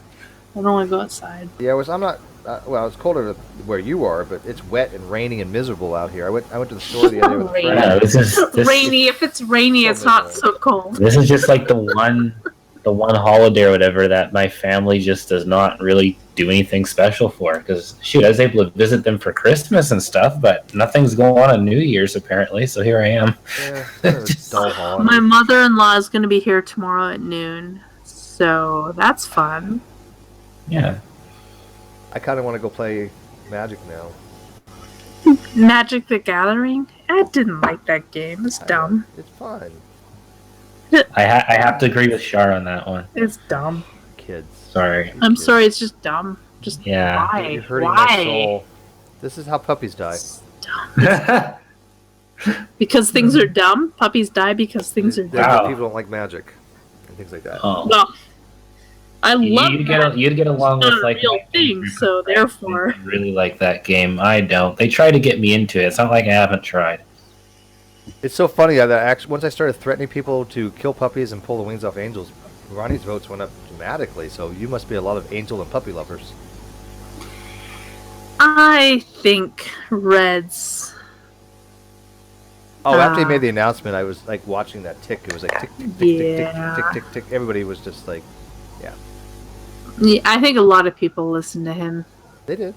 B: I don't want to go outside.
C: Yeah, I'm not. Well, it's colder where you are, but it's wet and raining and miserable out here. I went to the store the other day with a friend.
M: Yeah, this
B: rainy. If it's rainy, it's not so cold.
M: This is just like the one holiday or whatever that my family just does not really do anything special for. Because shoot, I was able to visit them for Christmas and stuff, but nothing's going on New Year's apparently. So here I am.
C: Yeah,
B: my mother-in-law is going to be here tomorrow at noon, so that's fun.
M: Yeah.
C: I kind of want to go play Magic now.
B: Magic the Gathering? I didn't like that game. It's dumb.
C: It's fun.
M: I have to agree with Shar on that one.
B: It's dumb.
C: Kids.
M: Sorry.
B: I'm sorry, it's just dumb. Just why?
C: You're hurting my soul. This is how puppies die.
B: Because things are dumb? Puppies die because things are dumb.
C: People don't like magic and things like that.
M: Oh.
B: Well, I love
M: you'd get along with like
B: real thing, so therefore
M: really like that game. I don't. They try to get me into it. It's not like I haven't tried.
C: It's so funny that once I started threatening people to kill puppies and pull the wings off angels, Ronnie's votes went up dramatically. So you must be a lot of angel and puppy lovers.
B: I think Reds.
C: Oh, after he made the announcement, I was like watching that tick. It was like tick, tick, tick, tick, tick, tick, tick, tick. Everybody was just like, yeah.
B: Yeah, I think a lot of people listened to him.
C: They did.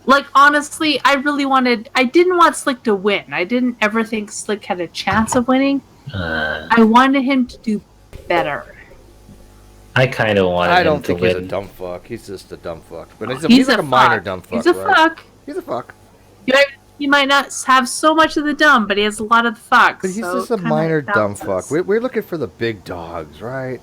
B: Like, honestly, I didn't want Slick to win. I didn't ever think Slick had a chance of winning. I wanted him to do better.
M: I kind of wanted
C: I don't
M: him
C: think
M: to
C: he's
M: win.
C: a dumb fuck. He's just a dumb fuck. But
B: He's
C: like
B: a
C: a minor
B: fuck.
C: dumb fuck,
B: He's a
C: right?
B: fuck.
C: He's a fuck.
B: He might not have so much of the dumb, but he has a lot of the fucks.
C: But he's
B: so
C: just a minor dumb
B: balances.
C: fuck. We're looking for the big dogs, right?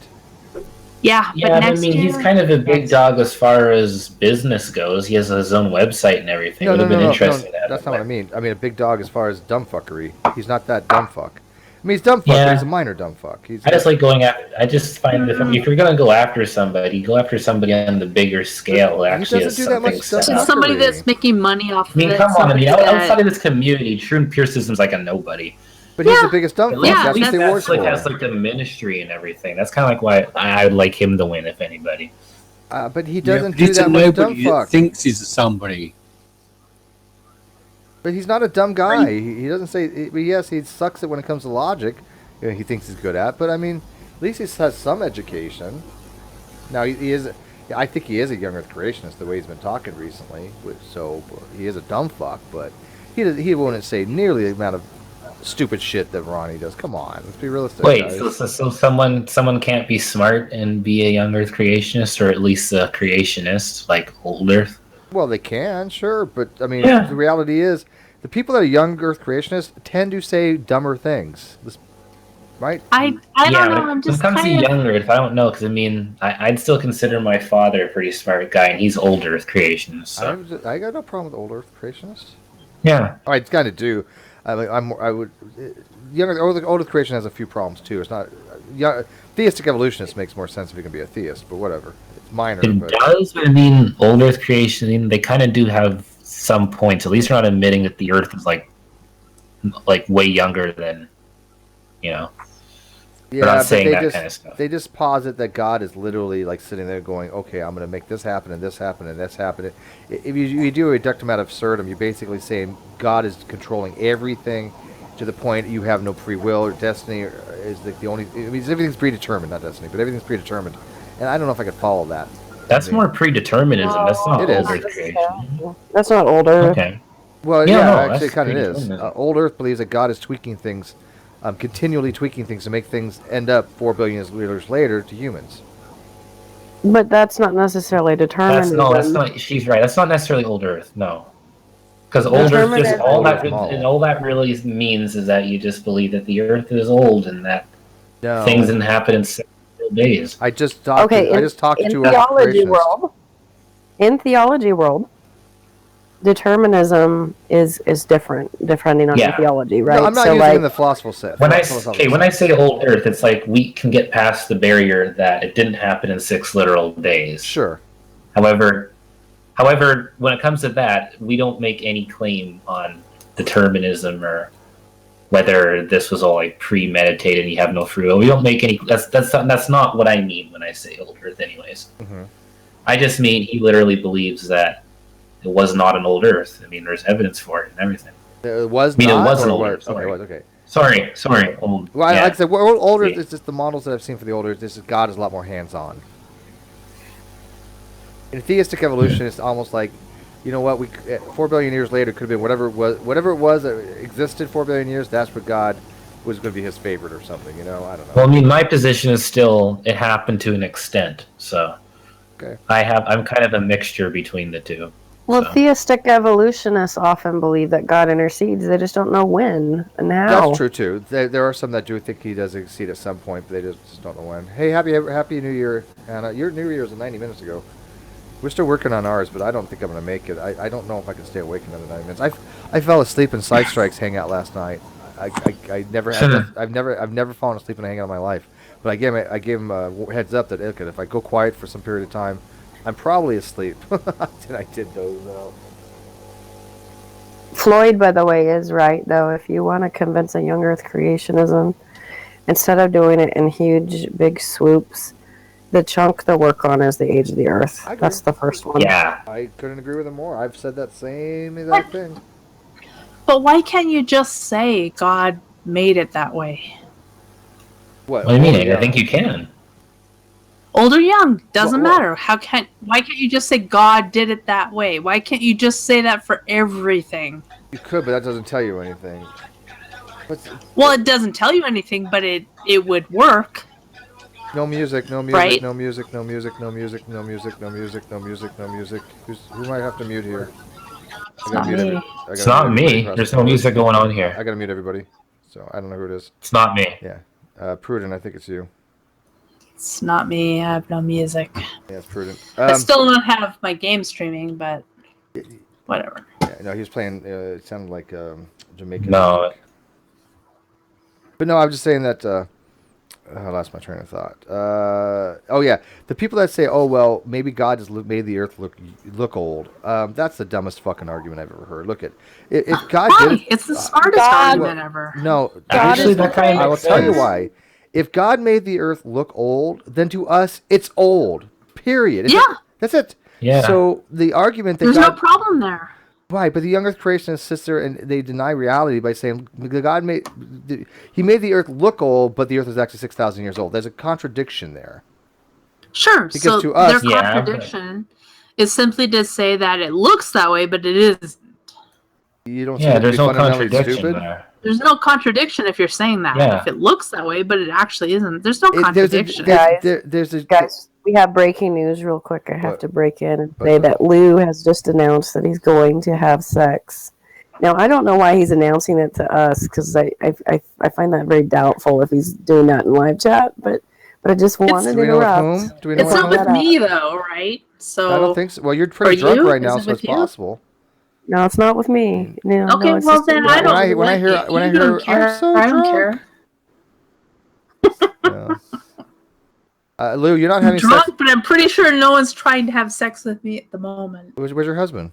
B: Yeah,
M: Yeah,
B: but
M: I
B: next
M: mean,
B: year,
M: he's kind of a big dog as far as business goes. He has his own website and everything.
C: No,
M: It would have been interesting.
C: no, that's not what I mean. I mean a big dog as far as dumb fuckery. He's not that dumb fuck. I mean, he's dumb fuck, but he's a minor dumb fuck.
M: I just like going after. I just find if you're gonna go after somebody on the bigger scale. Actually,
C: doesn't do that much stuff.
B: somebody that's making money off
M: I mean,
B: of it.
M: come on. I mean,
B: somebody that-
M: outside of this community, True Pearson's like a nobody.
C: But he's the biggest dumb fuck.
B: Yeah,
C: That's what they awards
M: like
C: for.
M: has like a ministry and everything. That's kind of like why I would like him to win, if anybody.
C: But he doesn't
K: Yeah,
C: do that much dumb
K: nobody
C: fuck.
K: thinks he's somebody.
C: But he's not a dumb guy. He doesn't say. Yes, he sucks it when it comes to logic. You know, he thinks he's good at. But I mean, at least he has some education. Now he is. I think he is a young Earth creationist the way he's been talking recently. So he is a dumb fuck, but he wouldn't say nearly the amount of stupid shit that Ronnie does. Come on, let's be realistic.
M: Wait,
C: guys.
M: so someone can't be smart and be a young Earth creationist, or at least a creationist, like old Earth?
C: Well, they can, sure, but I mean,
M: Yeah.
C: the reality is, the people that are young Earth creationists tend to say dumber things, right?
B: I don't know. I'm
M: When it
B: just
M: comes to
B: kind of.
M: young Earth, I don't know, because I mean, I'd still consider my father a pretty smart guy, and he's old Earth creationist. So.
C: I got no problem with old Earth creationists.
M: Yeah.
C: All right, it's kind of do. I would. Old Earth creation has a few problems too. It's not. Theistic evolutionists makes more sense if you can be a theist, but whatever. It's minor.
M: It
C: But
M: does, but I mean, old Earth creation, they kind of do have some points. At least they're not admitting that the Earth is like way younger than, you know.
C: Yeah,
M: We're not
C: but
M: saying that kind of stuff.
C: they just posit that God is literally like sitting there going, okay, I'm going to make this happen and this happen and this happen. If you do a reductum ad absurdum, you're basically saying God is controlling everything to the point you have no free will or destiny is the only. I mean, everything's predetermined, not destiny, but everything's predetermined. And I don't know if I could follow that.
M: That's more predeterminism. That's not
C: It is.
M: old Earth creation.
N: That's not old Earth.
M: Okay.
C: Well,
M: Yeah,
C: yeah,
M: no,
C: actually, it
M: that's
C: kind of is.
M: predeterminism.
C: Old Earth believes that God is tweaking things, continually tweaking things to make things end up 4 billion years later to humans.
N: But that's not necessarily determinism.
M: That's not. She's right. That's not necessarily old Earth. No. Because old Earth, just all that really means is that you just believe that the Earth is old and that things didn't happen in 6 days.
C: I just talked. I just talked to
N: theology world. In theology world, determinism is different depending on the theology, right?
C: No, I'm not using the philosophical set.
M: When I say old Earth, it's like we can get past the barrier that it didn't happen in 6 literal days.
C: Sure.
M: However, when it comes to that, we don't make any claim on determinism or whether this was all like premeditated and you have no free will. We don't make any. That's not what I mean when I say old Earth, anyways.
C: Mm-hmm.
M: I just mean he literally believes that it was not an old Earth. I mean, there's evidence for it and everything.
C: It was
M: not.
C: It
M: was an old
C: Earth.
M: Earth. Sorry.
C: Okay, okay.
M: Sorry. Old.
C: Well, like I said, old Earth is just the models that I've seen for the old Earth. This is God is a lot more hands-on. In theistic evolution, it's almost like, you know what? 4 billion years later could have been whatever it was that existed 4 billion years. That's what God was going to be his favorite or something. You know, I don't know.
M: Well, I mean, my position is still it happened to an extent. So,
C: okay,
M: I'm kind of a mixture between the two.
N: Well, theistic evolutionists often believe that God intercedes. They just don't know when and how.
C: That's true too. There are some that do think he does intercede at some point, but they just don't know when. Hey, happy New Year, Anna. Your New Year was 90 minutes ago. We're still working on ours, but I don't think I'm going to make it. I don't know if I can stay awake another 9 minutes. I fell asleep in Side Strike's hangout last night. I've never fallen asleep in a hangout in my life. But I gave him a heads up that if I go quiet for some period of time, I'm probably asleep. And I did those out.
N: Floyd, by the way, is right, though. If you want to convince a young Earth creationism, instead of doing it in huge, big swoops, the chunk to work on is the age of the Earth. That's the first one.
M: Yeah.
C: I couldn't agree with him more. I've said that same exact thing.
B: But why can't you just say God made it that way?
C: What
M: do you mean? I think you can.
B: Old or young, doesn't matter. Why can't you just say God did it that way? Why can't you just say that for everything?
C: You could, but that doesn't tell you anything.
B: Well, it doesn't tell you anything, but it would work.
C: No music, no music,
B: right?
C: no music, no music, no music, no music, no music, no music, no music. Who might have to mute here?
B: It's not me.
M: It's not me. There's no music going on here.
C: I gotta mute everybody, so I don't know who it is.
M: It's not me.
C: Yeah, Prudent, I think it's you.
B: It's not me. I have no music.
C: Yeah, it's Prudent.
B: I still don't have my game streaming, but whatever.
C: Yeah, no, he was playing. It sounded like Jamaican.
M: No.
C: Music. But no, I'm just saying that. I lost my train of thought. Oh yeah, the people that say, "Oh well, maybe God has made the Earth look old." That's the dumbest fucking argument I've ever heard. Look at if God did it,
B: it's the smartest argument ever.
C: No,
M: actually, that kind of
C: I will tell you why. If God made the Earth look old, then to us it's old. Period. That's it.
M: Yeah.
C: So the argument that
B: there's no problem there.
C: Right, but the young Earth creationists sit there and they deny reality by saying God made the Earth look old, but the Earth is actually 6,000 years old. There's a contradiction there.
B: Sure.
C: Because
B: so
C: to us,
B: their contradiction is simply to say that it looks that way, but it isn't.
C: You don't.
M: Yeah, there's no contradiction there.
B: There's no contradiction if you're saying that.
M: Yeah.
B: If it looks that way, but it actually isn't. There's no contradiction.
N: Guys, we have breaking news real quick. I have to break in and say that Lou has just announced that he's going to have sex. Now, I don't know why he's announcing it to us, because I find that very doubtful if he's doing that in live chat, but I just wanted to interrupt.
B: It's not with me, though, right? So
C: I don't think so. Well, you're pretty drunk right now, so it's possible.
N: No, it's not with me. No,
B: okay,
N: it's
B: well then I don't.
C: When I hear, I'm so
B: I don't
C: drunk.
B: care.
C: Yeah. Lou, you're not having
B: drunk,
C: sex.
B: But I'm pretty sure no one's trying to have sex with me at the moment.
C: Where's your husband?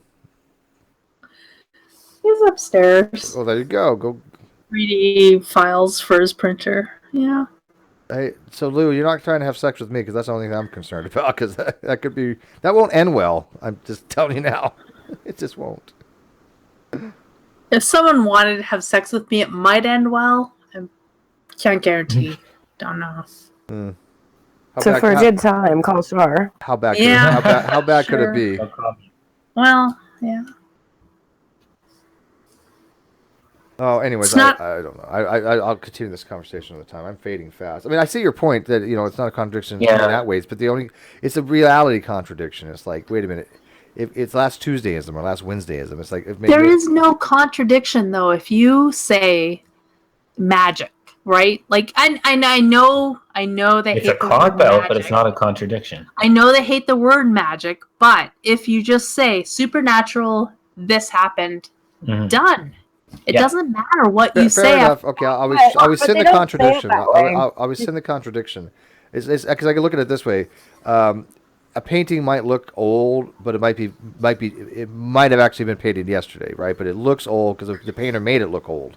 B: He's upstairs.
C: Well, there you go. Go.
B: 3D files for his printer. Yeah.
C: Hey, so Lou, you're not trying to have sex with me because that's the only thing I'm concerned about. Because that could be that won't end well. I'm just telling you now, it just won't.
B: If someone wanted to have sex with me, it might end well. I can't guarantee. Don't know.
N: So for a good time, call Char.
C: How bad?
B: Yeah.
C: How bad could it be?
B: Well, yeah.
C: Oh, anyways, I don't know. I'll continue this conversation another time. I'm fading fast. I mean, I see your point that it's not a contradiction in that ways, but it's a reality contradiction. It's like, wait a minute, if it's last Tuesdayism or last Wednesdayism, it's like
B: there is no contradiction though if you say magic, right? Like I know they hate
M: It's a cop out, but it's not a contradiction.
B: I know they hate the word magic, but if you just say supernatural, this happened, done. It doesn't matter what you say.
C: Fair enough. Okay, I was in the contradiction. I was in the contradiction. Is because I can look at it this way. A painting might look old, but it might have actually been painted yesterday, right? But it looks old because the painter made it look old.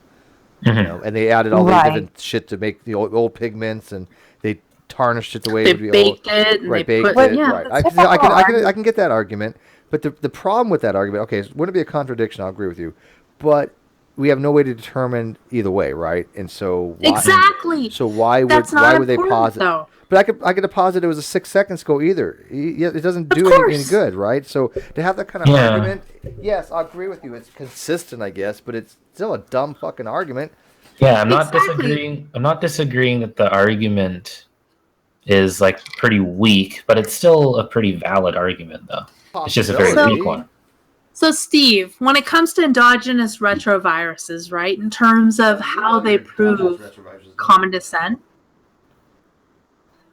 C: And they added all the different shit to make the old pigments, and they tarnished it the way it would be old. Right, baked it. Right. I can get that argument, but the problem with that argument, okay, so wouldn't it be a contradiction? I'll agree with you, but we have no way to determine either way, right? And so
B: exactly.
C: So why would they posit? Though. But I could deposit it was a 6 seconds ago either. It doesn't do any good, right? So to have that kind of argument, yes, I agree with you. It's consistent, I guess, but it's still a dumb fucking argument.
M: Yeah, I'm not disagreeing. I'm not disagreeing that the argument is like pretty weak, but it's still a pretty valid argument, though. It's just a very weak one.
B: So, Steve, when it comes to endogenous retroviruses, right, in terms of how they prove common descent,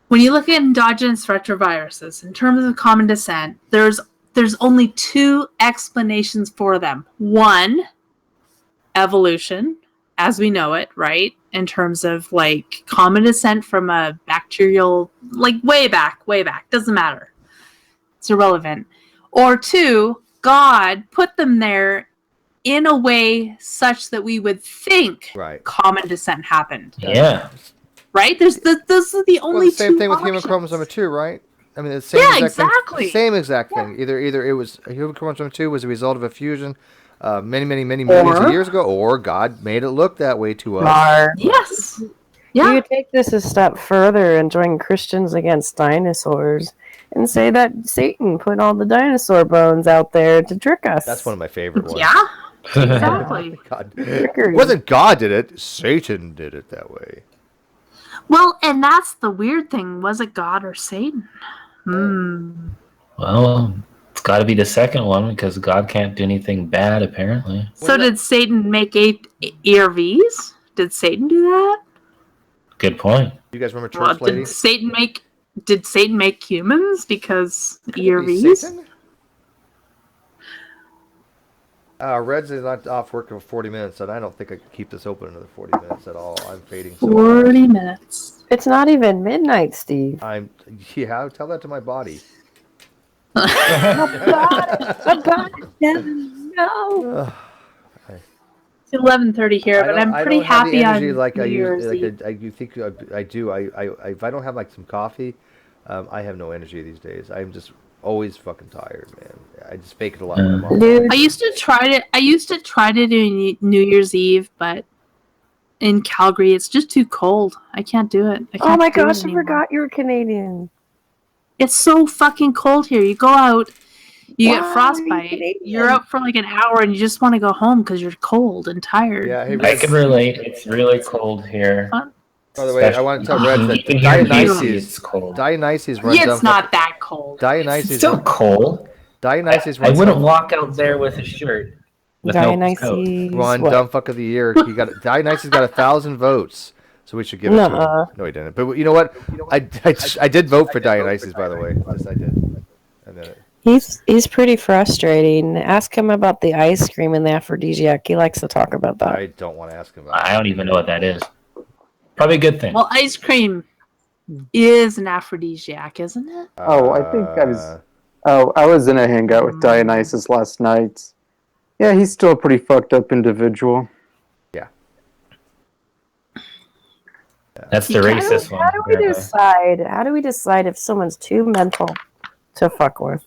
B: when you look at endogenous retroviruses, in terms of common descent, there's only two explanations for them. One, evolution, as we know it, right, in terms of, like, common descent from a bacterial, like, way back, doesn't matter. It's irrelevant. Or two, God put them there in a way such that we would think common descent happened.
M: Yeah.
B: Right? Those are the only
C: same
B: two
C: thing with
B: options.
C: human chromosome 2, right? I mean, the same exactly. Same exact thing. Either it was human chromosome 2 was a result of a fusion many millions of years ago, or God made it look that way to us.
B: Yes. Yeah.
N: You take this a step further and join Christians against dinosaurs and say that Satan put all the dinosaur bones out there to trick us.
C: That's one of my favorite ones.
B: Yeah, exactly.
C: God. It wasn't God did it. Satan did it that way.
B: Well, and that's the weird thing. Was it God or Satan?
M: Well, it's got to be the second one because God can't do anything bad, apparently.
B: So did Satan make ERVs? Did Satan do that?
M: Good point.
C: You guys remember Church Lady?
B: Did Satan make humans because ERVs?
C: Reds is not off work for 40 minutes, and I don't think I can keep this open another 40 minutes at all. I'm fading.
B: 40 minutes.
N: It's not even midnight, Steve.
C: Tell that to my body.
N: My body doesn't know.
B: It's 11:30 here, but I'm pretty happy on
C: like
B: New Year's Eve.
C: You think I do? If I don't have like some coffee, I have no energy these days. I'm just always fucking tired, man. I just fake it a lot when I'm on.
B: I used to try to do New Year's Eve, but in Calgary it's just too cold. I can't do it.
N: Oh my gosh, I forgot you were Canadian.
B: It's so fucking cold here. You go out, you get frostbite. You're out for like an hour and you just want to go home because you're cold and tired.
C: Yeah, hey,
M: I can relate. It's really cold here.
C: By the way, I want to tell Red that Dionysus runs.
B: Yeah, it's not that cold.
C: Dionysus
M: it's still cold.
C: Dionysus.
M: I wouldn't walk out there with a shirt. With
N: Dionysus.
M: No coat.
C: One dumb fuck of the year. Dionysus got 1,000 votes. So we should give it to him. No, he didn't. But you know what? I did vote for Dionysus, by the way. Yes, I did. I did it.
N: He's pretty frustrating. Ask him about the ice cream and the aphrodisiac. He likes to talk about that.
C: I don't want to ask him about
M: I don't even know what that is. Probably a good thing.
B: Well, ice cream is an aphrodisiac, isn't it?
F: I think I was. I was in a hangout with Dionysus last night. Yeah, he's still a pretty fucked up individual.
C: Yeah.
M: That's the racist one.
N: How do we decide if someone's too mental to fuck with?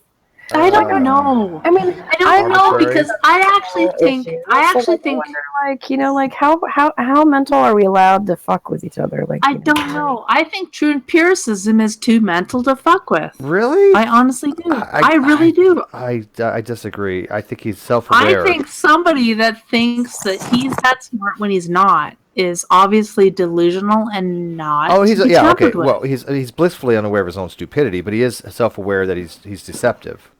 B: I don't know.
N: I mean,
B: I don't know because I actually think
N: like, you know, like how mental are we allowed to fuck with each other? Like,
B: I don't know. I think true empiricism is too mental to fuck with.
C: Really?
B: I honestly do. I really do.
C: I disagree. I think he's self-aware.
B: I think somebody that thinks that he's that smart when he's not is obviously delusional and not.
C: Oh, he's
B: to be
C: yeah, okay.
B: tampered with.
C: Well, he's blissfully unaware of his own stupidity, but he is self-aware that he's deceptive.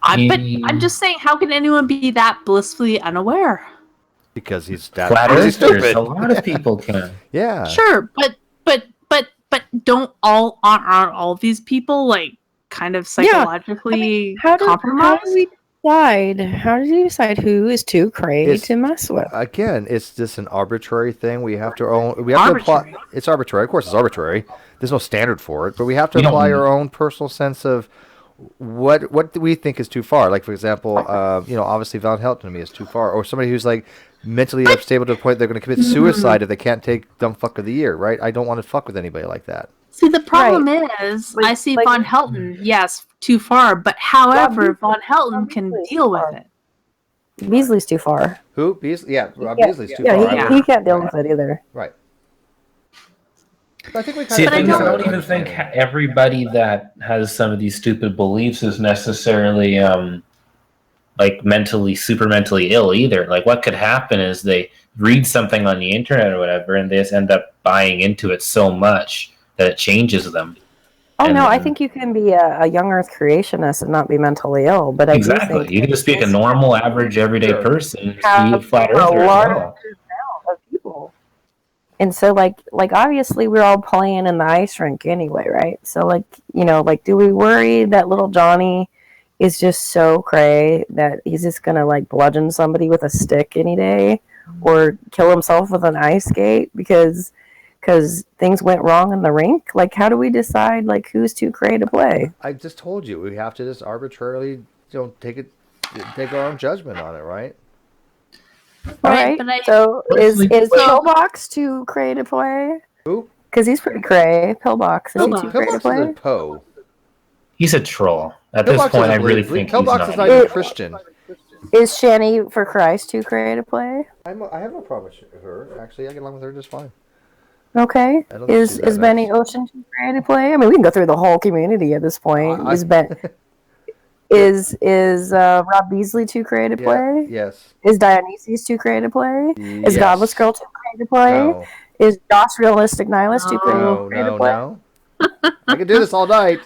B: But I'm just saying, how can anyone be that blissfully unaware?
C: Because he's that
M: Flat
C: crazy
M: earthers.
C: stupid.
M: A lot of people can.
C: Yeah.
B: Sure, but don't aren't all these people like kind of psychologically compromised?
N: How do you decide who is too crazy to mess with?
C: Again, it's just an arbitrary thing. We have to apply. It's arbitrary. Of course, it's arbitrary. There's no standard for it, but we have to apply our own personal sense of what we think is too far. Like, for example, obviously Van Helten to me is too far, or somebody who's like mentally unstable to the point they're going to commit suicide if they can't take dumb fuck of the year, right? I don't want to fuck with anybody like that.
B: See, the problem is, I see Von Helten, yes, too far, but however, Von Helten can deal with it.
N: Beasley's too far.
C: Who? Beasley? Yeah, Rob Beasley's too far.
N: He can't deal with it either.
C: Right. I think we
M: See, I don't even think everybody that has some of these stupid beliefs is necessarily like super mentally ill either. Like, what could happen is they read something on the internet or whatever, and they just end up buying into it so much that it changes them.
N: Oh, no, I think you can be a young Earth creationist and not be mentally ill. But
M: exactly,
N: I do think
M: you can just be a normal, average, everyday person, be a flat
N: a
M: earther as
N: large
M: well.
N: amount of people. And so, like obviously, we're all playing in the ice rink anyway, right? So, do we worry that little Johnny is just so cray that he's just gonna like bludgeon somebody with a stick any day, or kill himself with an ice skate because things went wrong in the rink? Like, how do we decide like who's too cray to play?
C: I just told you we have to just arbitrarily, take our own judgment on it, right?
N: All right. So is Pillbox too cray to play?
C: Who?
N: Because he's pretty cray. Pillbox. Is he too cray to play?
C: Poe.
M: He's a troll. At this point, I really think
C: Pillbox
M: he's
C: is not even Christian.
N: Is Shani for Christ too cray to play?
C: I have no problem with her. Actually, I get along with her just fine.
N: Okay. Is Benny Ocean too cray to play? I mean, we can go through the whole community at this point. Is Rob Beasley too cray to play?
C: Yes.
N: Is Dionysus too cray to play? Is Godless Girl too cray to play?
C: No.
N: Is Josh Realistic Nihilist too cray to play?
C: No. I can do this all night.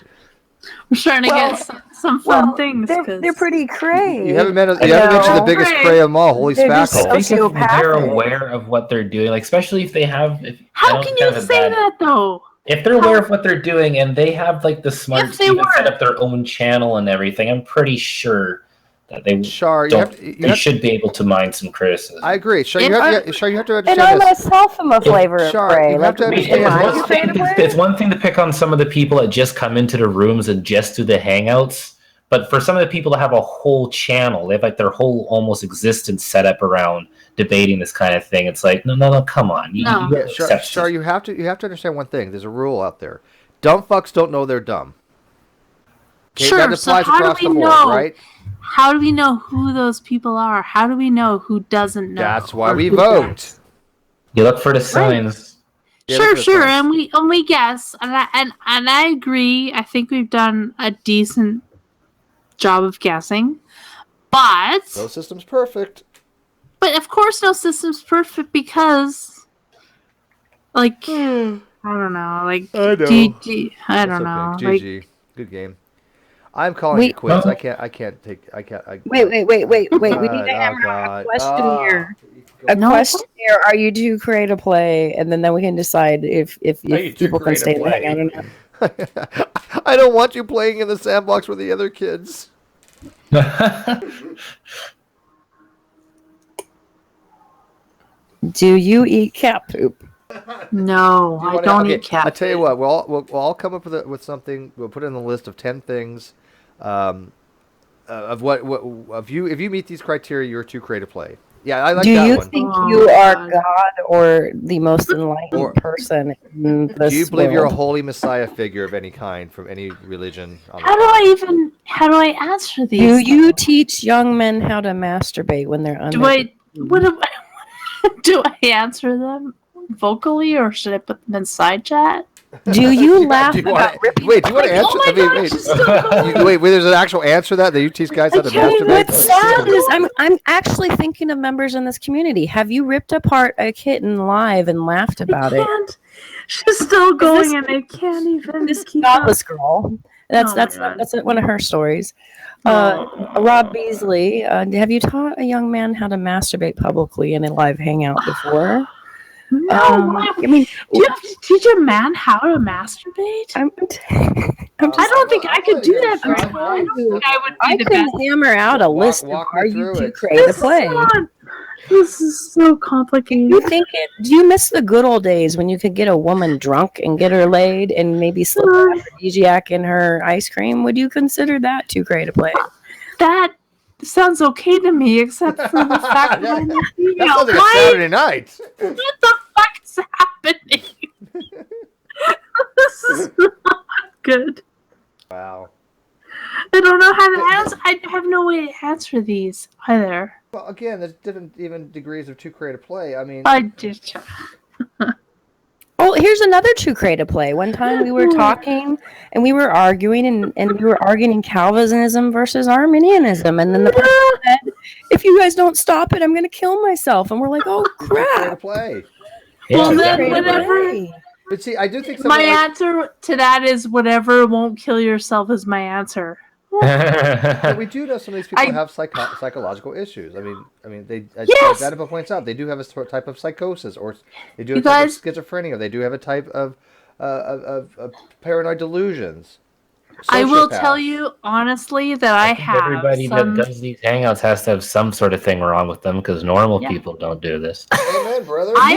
B: We're starting to get some fun things.
N: They're pretty cray.
C: You haven't mentioned the biggest cray of them all, Holy Spackle.
M: I think if they're aware of what they're doing, like especially if they have.
B: How can you say that though?
M: If they're aware of what they're doing and they have like the smarts to even set up their own channel and everything, I'm pretty sure that they should be able to mind some criticism.
C: I agree. You have to understand
N: and I myself am a flavor of cray.
M: It's one thing to pick on some of the people that just come into the rooms and just do the hangouts, but for some of the people that have a whole channel, they have like their whole almost existence set up around debating this kind of thing. It's like, no, come on. You
C: have to understand one thing. There's a rule out there. Dumb fucks don't know they're dumb. Okay,
B: sure.
C: That applies across the board, right?
B: How do we know who those people are? How do we know who doesn't know?
C: That's why we vote.
M: You look for the signs.
B: Right. Sure, and we guess, and I agree. I think we've done a decent job of guessing, but
C: no system's perfect.
B: But of course, no system's perfect because, like, I don't know, like, I don't know,
C: GG.
B: like,
C: good game. I'm calling it quits. I can't.
N: Wait. We need to hammer out a question here. A question here. Are you too cray to play? And then we can decide if people can stay in the hangout or not.
C: I don't want you playing in the sandbox with the other kids.
N: Do you eat cat poop?
B: No, I don't eat cat poop.
C: I'll tell you what. We'll all come up with something. We'll put it in the list of 10 things. Of what if you meet these criteria, you're too cray to play. Yeah, I like
N: Do
C: that
N: you
C: one.
N: think you are God or the most enlightened person in this
C: Do you believe you're a
N: world?
C: holy messiah figure of any kind from any religion?
B: How do I answer these?
N: Do you teach young men how to masturbate when they're under?
B: Do I answer them vocally or should I put them in side chat?
N: Do you laugh
C: Do you
N: about
C: want,
N: ripping?
C: wait, do you want to answer?
B: Oh my gosh, it's still going.
C: Wait, there's an actual answer to that you teach guys how to masturbate?
N: What's sad is I'm actually thinking of members in this community. Have you ripped apart a kitten live and laughed about it?
B: She's still going, and I can't even.
N: This
B: keep up.
N: godless girl. That's one of her stories. Rob Beasley, have you taught a young man how to masturbate publicly in a live hangout before?
B: No,
N: I mean,
B: do you have to teach a man how to masturbate?
N: I
B: don't think I could do that very well. I don't think I would be the
N: can
B: best.
N: hammer out a list of are you too crazy to play?
B: This is so complicated.
N: Do you miss the good old days when you could get a woman drunk and get her laid and maybe slip an aphrodisiac in her ice cream? Would you consider that too crazy to play?
B: That sounds okay to me, except for the fact that I'm a female.
C: That sounds like a Saturday night.
B: What the fuck's happening? This is not good.
C: Wow.
B: I don't know how to answer. I have no way to answer these either.
C: Well, again, there's different even degrees of too crazy to play. I mean,
B: I did.
N: Oh, here's another too crazy to play. One time we were talking and we were arguing and we were arguing Calvinism versus Arminianism. And then the person said, if you guys don't stop it, I'm going to kill myself. And we're like, oh, crap.
C: To play.
B: Well, then whatever.
C: But see, I do think
B: My answer to that is whatever won't kill yourself is my answer.
C: But we do know some of these people have psychological issues. I mean, they as Danica points out, they do have a type of psychosis, or they do have a type of schizophrenia, or they do have a type of paranoid delusions.
B: I will tell you honestly that I have
M: everybody that does these hangouts has to have some sort of thing wrong with them because normal people don't do this.
C: Amen, brother.
B: I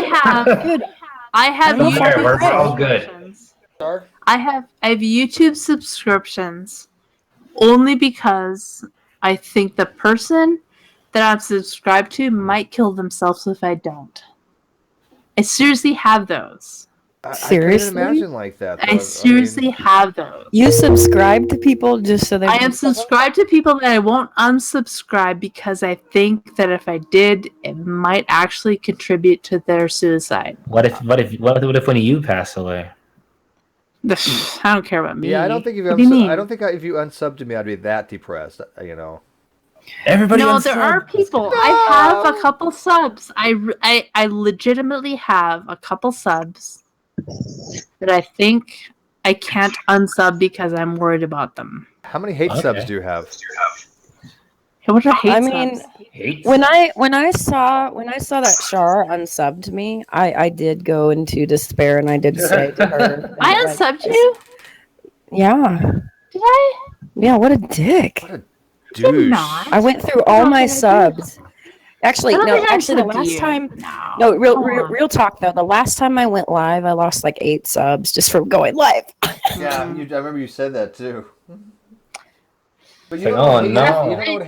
B: have YouTube
M: We're all good.
B: I have YouTube subscriptions only because I think the person that I'm subscribed to might kill themselves if I don't. I seriously have those.
N: Seriously?
C: I couldn't imagine like that.
B: I seriously have those.
N: You subscribe to people just so they...
B: I am subscribed to people that I won't unsubscribe because I think that if I did, it might actually contribute to their suicide.
M: What if when you pass away?
B: I don't care about me.
C: Yeah, I don't think if
B: What do you mean?
C: I don't think if you unsubbed to me, I'd be that depressed. You know.
M: Everybody.
B: No, there are people. I have a couple subs. I legitimately have a couple subs that I think I can't unsub because I'm worried about them.
C: How many hate subs do you have?
B: What are hate subs?
N: I mean, when I saw that Char unsubbed me, I did go into despair and I did say to her,
B: I unsubbed you?
N: Yeah.
B: Did I?
N: Yeah, what a dick.
C: What a douche.
N: I went through all my subs. Actually, the last time. No, real talk though. The last time I went live, I lost like 8 subs just from going live.
C: Yeah, I remember you said that too. But
M: you know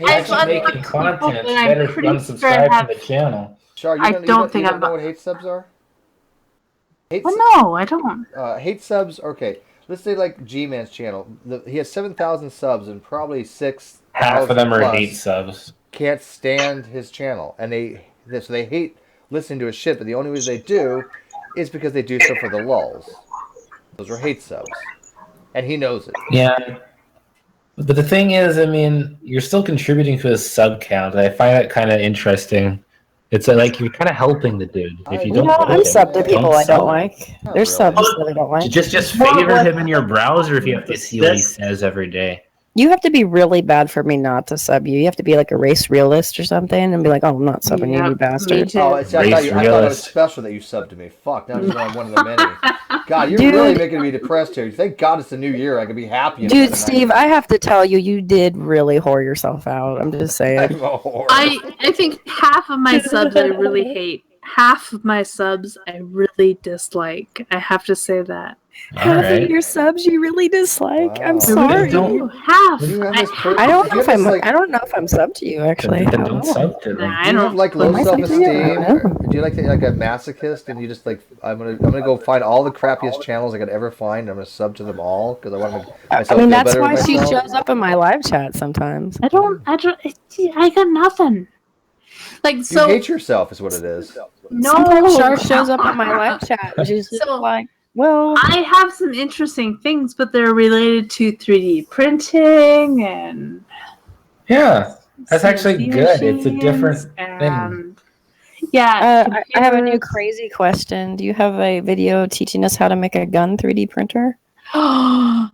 M: actually making content. It's better to unsubscribe to the channel.
C: Char, you don't know what hate subs are?
B: No, I don't.
C: Hate subs. Okay, let's say like G-Man's channel. He has 7,000 subs and probably 6,000
M: half of them are hate subs.
C: Can't stand his channel, and so they hate listening to his shit. But the only reason they do is because they do so for the lulz. Those are hate subs, and he knows it.
M: Yeah. But the thing is, I mean, you're still contributing to his sub count. I find that kind of interesting. It's like you're kind of helping the dude. If you don't,
N: I'm sub to people I don't like. There's subs that I don't like.
M: Just favor him in your browser if you have to see what he says every day.
N: You have to be really bad for me not to sub you. You have to be like a race realist or something and be like, oh, I'm not subbing you, you bastard.
C: Oh, I thought it was special that you subbed to me. Fuck, now I'm one of the many. God, you're really making me depressed here. Thank God it's the new year. I can be happy.
N: Dude, Steve, I have to tell you, you did really whore yourself out. I'm just saying.
B: I think half of my subs I really hate. half of my subs I really dislike. I have to say that.
N: Half of your subs you really dislike.
C: Wow.
N: I'm sorry.
B: Half.
N: I don't know if I'm. I don't know if I'm sub to you actually.
M: Then don't sub to them.
B: I
C: Do you have
B: don't
C: like low
N: Am I sub to you?
C: self-esteem?
N: I don't know.
C: Do you like a masochist and you just like I'm gonna go find all the crappiest channels I could ever find and I'm gonna sub to them all because I want to make myself
N: I mean,
C: feel
N: that's
C: better
N: why
C: with
N: she
C: myself?
N: shows up in my live chat sometimes.
B: I got nothing. Like, so.
C: You hate yourself is what it is.
B: No.
N: Sometimes Char shows up in my live chat. She's just like, well,
B: I have some interesting things, but they're related to 3D printing and.
M: Yeah, that's actually
B: CNC
M: good. It's a different
B: machines
M: thing.
B: and- Yeah.
N: I have a new crazy question. Do you have a video teaching us how to make a gun 3D printer?
B: Well,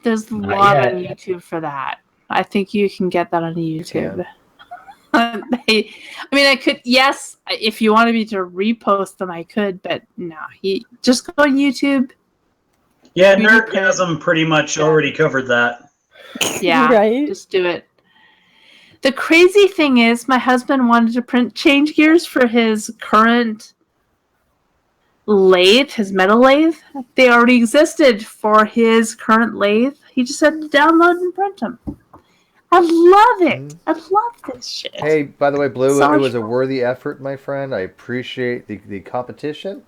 B: there's a lot
M: yet.
B: on YouTube for that. I think you can get that on YouTube. I mean, I could, yes, if you wanted me to repost them, I could, but no, just go on YouTube.
O: Yeah, Nerdgasm pretty much already covered that.
B: Yeah,
N: Right.
B: just do it. The crazy thing is, my husband wanted to print change gears for his current lathe, his metal lathe. They already existed for his current lathe. He just had to download and print them. I love it. I love this shit.
C: Hey, by the way, Blue,
B: So
C: it
B: much
C: was a
B: fun.
C: worthy effort, my friend. I appreciate the competition.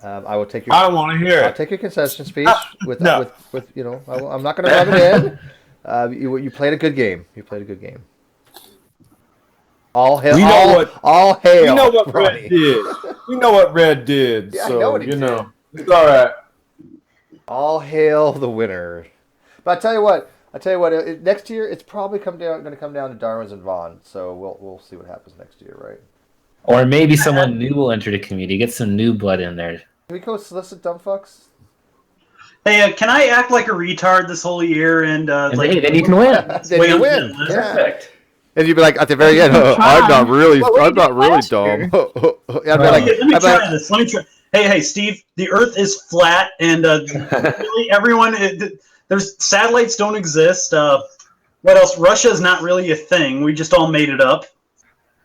C: I will take your.
P: I don't want to hear it.
C: I'll take your concession speech with
P: no.
C: with you know. I'm not going to rub it in. You played a good game. You played a good game. All hail!
P: We know
C: all hail!
P: We know what
C: Ronnie.
P: Red did. We know what Red did.
C: Yeah, I
P: so
C: know what he
P: you
C: did.
P: know, it's all right.
C: All hail the winner! But I tell you what. Next year it's probably going to come down to Darwin's and Vaughn. So we'll see what happens next year, right?
M: Or maybe someone new will enter the community. Get some new blood in there.
C: Can we go solicit dumb fucks?
O: Hey, can I act like a retard this whole year and like?
M: Hey, then you can win.
C: Then you win.
M: Perfect.
C: And you'd be like at the very end, I'm not really dumb.
O: Let me try this. Let me try. Hey, Steve. The Earth is flat, and really everyone. There's satellites don't exist. What else? Russia is not really a thing. We just all made it up.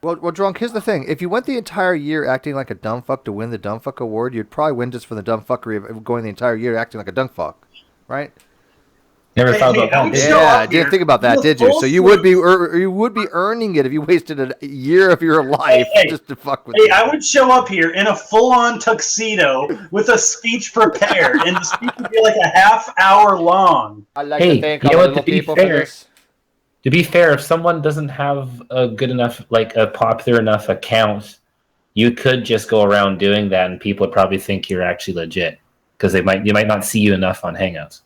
C: Well, Drunk, here's the thing. If you went the entire year acting like a dumb fuck to win the dumb fuck award, you'd probably win just for the dumb fuckery of going the entire year acting like a dumb fuck, right?
M: Never thought about that.
C: Yeah, didn't think about that, did you? So you would be earning it if you wasted a year of your life just to fuck with.
O: Hey, I would show up here in a full-on tuxedo with a speech prepared, and the speech would be like a half hour long.
C: I like
M: Hey,
C: to thank
M: you
C: all
M: know
C: the
M: what?
C: little people for this.
M: To be fair, if someone doesn't have a good enough, like a popular enough account, you could just go around doing that, and people would probably think you're actually legit because they might not see you enough on Hangouts.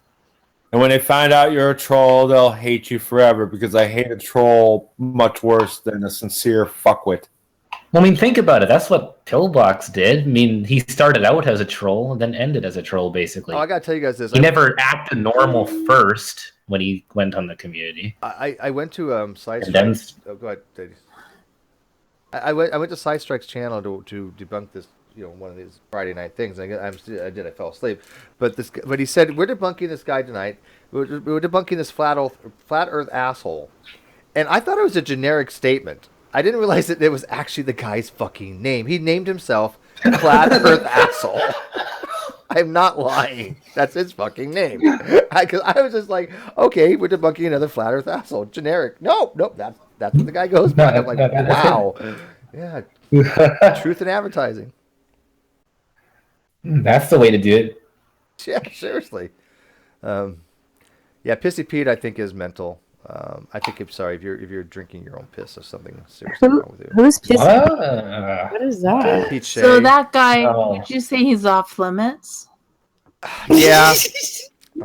P: And when they find out you're a troll, they'll hate you forever because I hate a troll much worse than a sincere fuckwit.
M: Well, I mean, think about it. That's what Pillbox did. I mean, he started out as a troll and then ended as a troll, basically.
C: Oh, I gotta tell you guys this.
M: He never acted normal first when he went on the community.
C: I went to Side
M: And then-
C: Strike's. Oh, go ahead, Daddy. I went to Side Strike's channel to debunk this, one of these Friday night things. I fell asleep, but he said we're debunking this guy tonight. We're debunking this flat Earth asshole, and I thought it was a generic statement. I didn't realize that it was actually the guy's fucking name. He named himself Flat Earth Asshole. I'm not lying. That's his fucking name. Because I was just like, okay, we're debunking another Flat Earth Asshole. Generic. Nope. That's what the guy goes by. I'm like, wow. Yeah. Truth in advertising.
M: That's the way to do it.
C: Yeah, seriously. Yeah, Pissy Pete, I think, is mental. I think if you're drinking your own piss or something seriously wrong with you.
N: Who's Pissy? What is that?
C: Pete Shea.
B: So that guy, would you say he's off limits?
C: Yeah.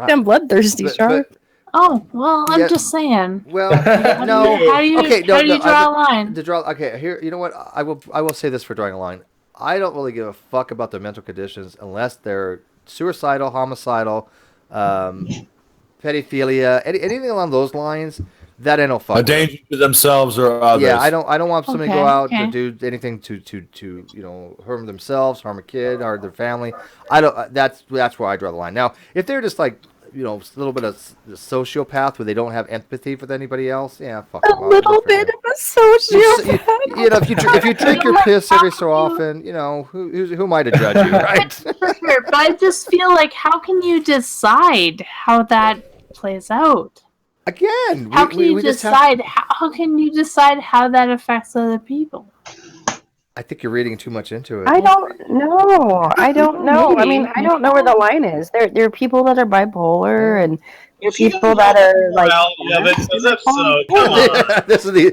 N: Damn bloodthirsty, Char.
B: Oh, well, I'm
C: Yeah.
B: just saying.
C: Well,
B: no. How do you draw a line?
C: Okay, here. You know what? I will say this for drawing a line. I don't really give a fuck about their mental conditions unless they're suicidal, homicidal, pedophilia, anything along those lines. That ain't no fuck.
P: A danger to themselves or others.
C: Yeah, I don't want somebody to go out
B: okay.
C: to do anything to harm themselves, harm a kid, or their family. I don't. That's where I draw the line. Now, if they're just like a little bit of sociopath where they don't have empathy with anybody else. Yeah, fuck
N: a little bit of a sociopath.
C: If you drink your piss every so often, who am I to judge you, right?
B: Sure, but I just feel like, how can you decide how that plays out?
C: Again,
B: how can you decide how that affects other people?
C: I think you're reading too much into it.
N: I don't know. I mean, I don't know where the line is. There are people that are bipolar, and there are people that are like.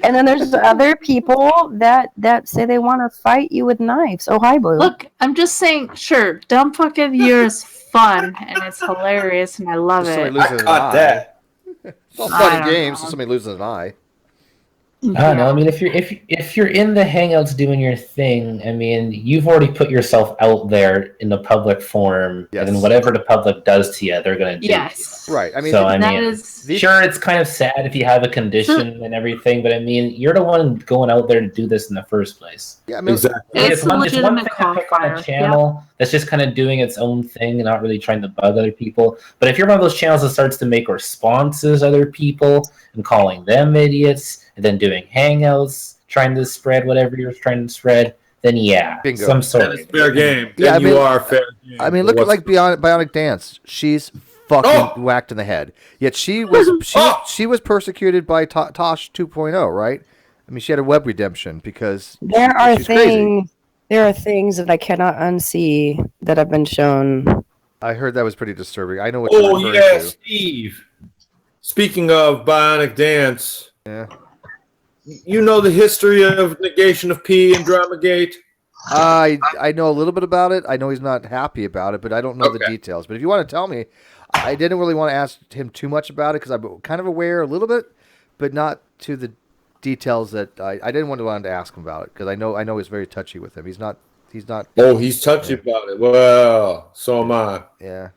N: And then there's other people that say they want to fight you with knives. Oh, hi, Blue.
B: Look, I'm just saying, sure, Dumb Fuck of the Year is fun and it's hilarious and I love it.
C: I caught that. It's all fun and games. So somebody loses an eye.
M: I don't know. I mean, if you're in the Hangouts doing your thing, I mean, you've already put yourself out there in the public forum, and then whatever the public does to you, they're going to do.
B: Yes,
C: right. I mean,
M: so sure, it's kind of sad if you have a condition and everything, but I mean, you're the one going out there to do this in the first place.
C: Yeah, I mean,
M: exactly. It's one thing to pick on a channel that's just kind of doing its own thing and not really trying to bug other people. But if you're one of those channels that starts to make responses to other people and calling them idiots, and then doing hangouts, trying to spread whatever you're trying to spread, then
C: Bingo.
M: some sort of
P: fair game.
C: Yeah,
P: you are fair game.
C: I mean, look at like Bionic Dance. She's fucking whacked in the head. Yet she was she was persecuted by Tosh 2.0, right? I mean, she had a web redemption because
N: there are
C: she's crazy.
N: There are things that I cannot unsee that have been shown.
C: I heard that was pretty disturbing. I know what you're referring to.
P: Steve. Speaking of Bionic Dance,
C: yeah.
P: You know the history of negation of P and Dramagate?
C: I know a little bit about it. I know he's not happy about it, but I don't know the details. But if you want to tell me, I didn't really want to ask him too much about it because I'm kind of aware a little bit, but not to the details that I didn't want to ask him about it because I know he's very touchy with him. He's not.
P: Oh, he's touchy about it. Well, so am I.
C: Yeah.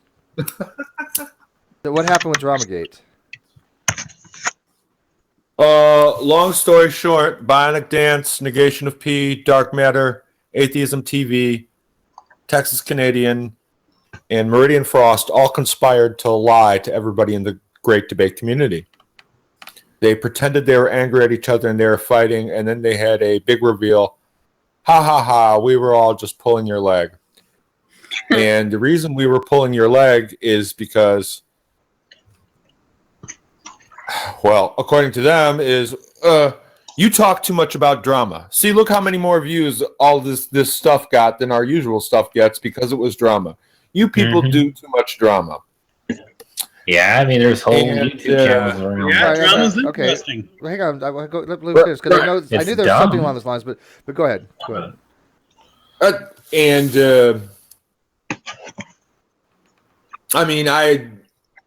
C: So what happened with Dramagate?
P: Long story short, Bionic Dance, Negation of P, Dark Matter, Atheism TV, Texas Canadian, and Meridian Frost all conspired to lie to everybody in the Great Debate community. They pretended they were angry at each other and they were fighting, and then they had a big reveal. Ha ha ha, we were all just pulling your leg. And the reason we were pulling your leg is because, well, according to them, is you talk too much about drama. See, look how many more views all this stuff got than our usual stuff gets because it was drama. You people do too much drama.
M: Yeah, I mean, there's whole YouTube channels around.
K: Yeah, drama's interesting.
C: Hang on, I go let Blue finish because I knew there was something along those lines, but go ahead. Go ahead.
P: I mean, I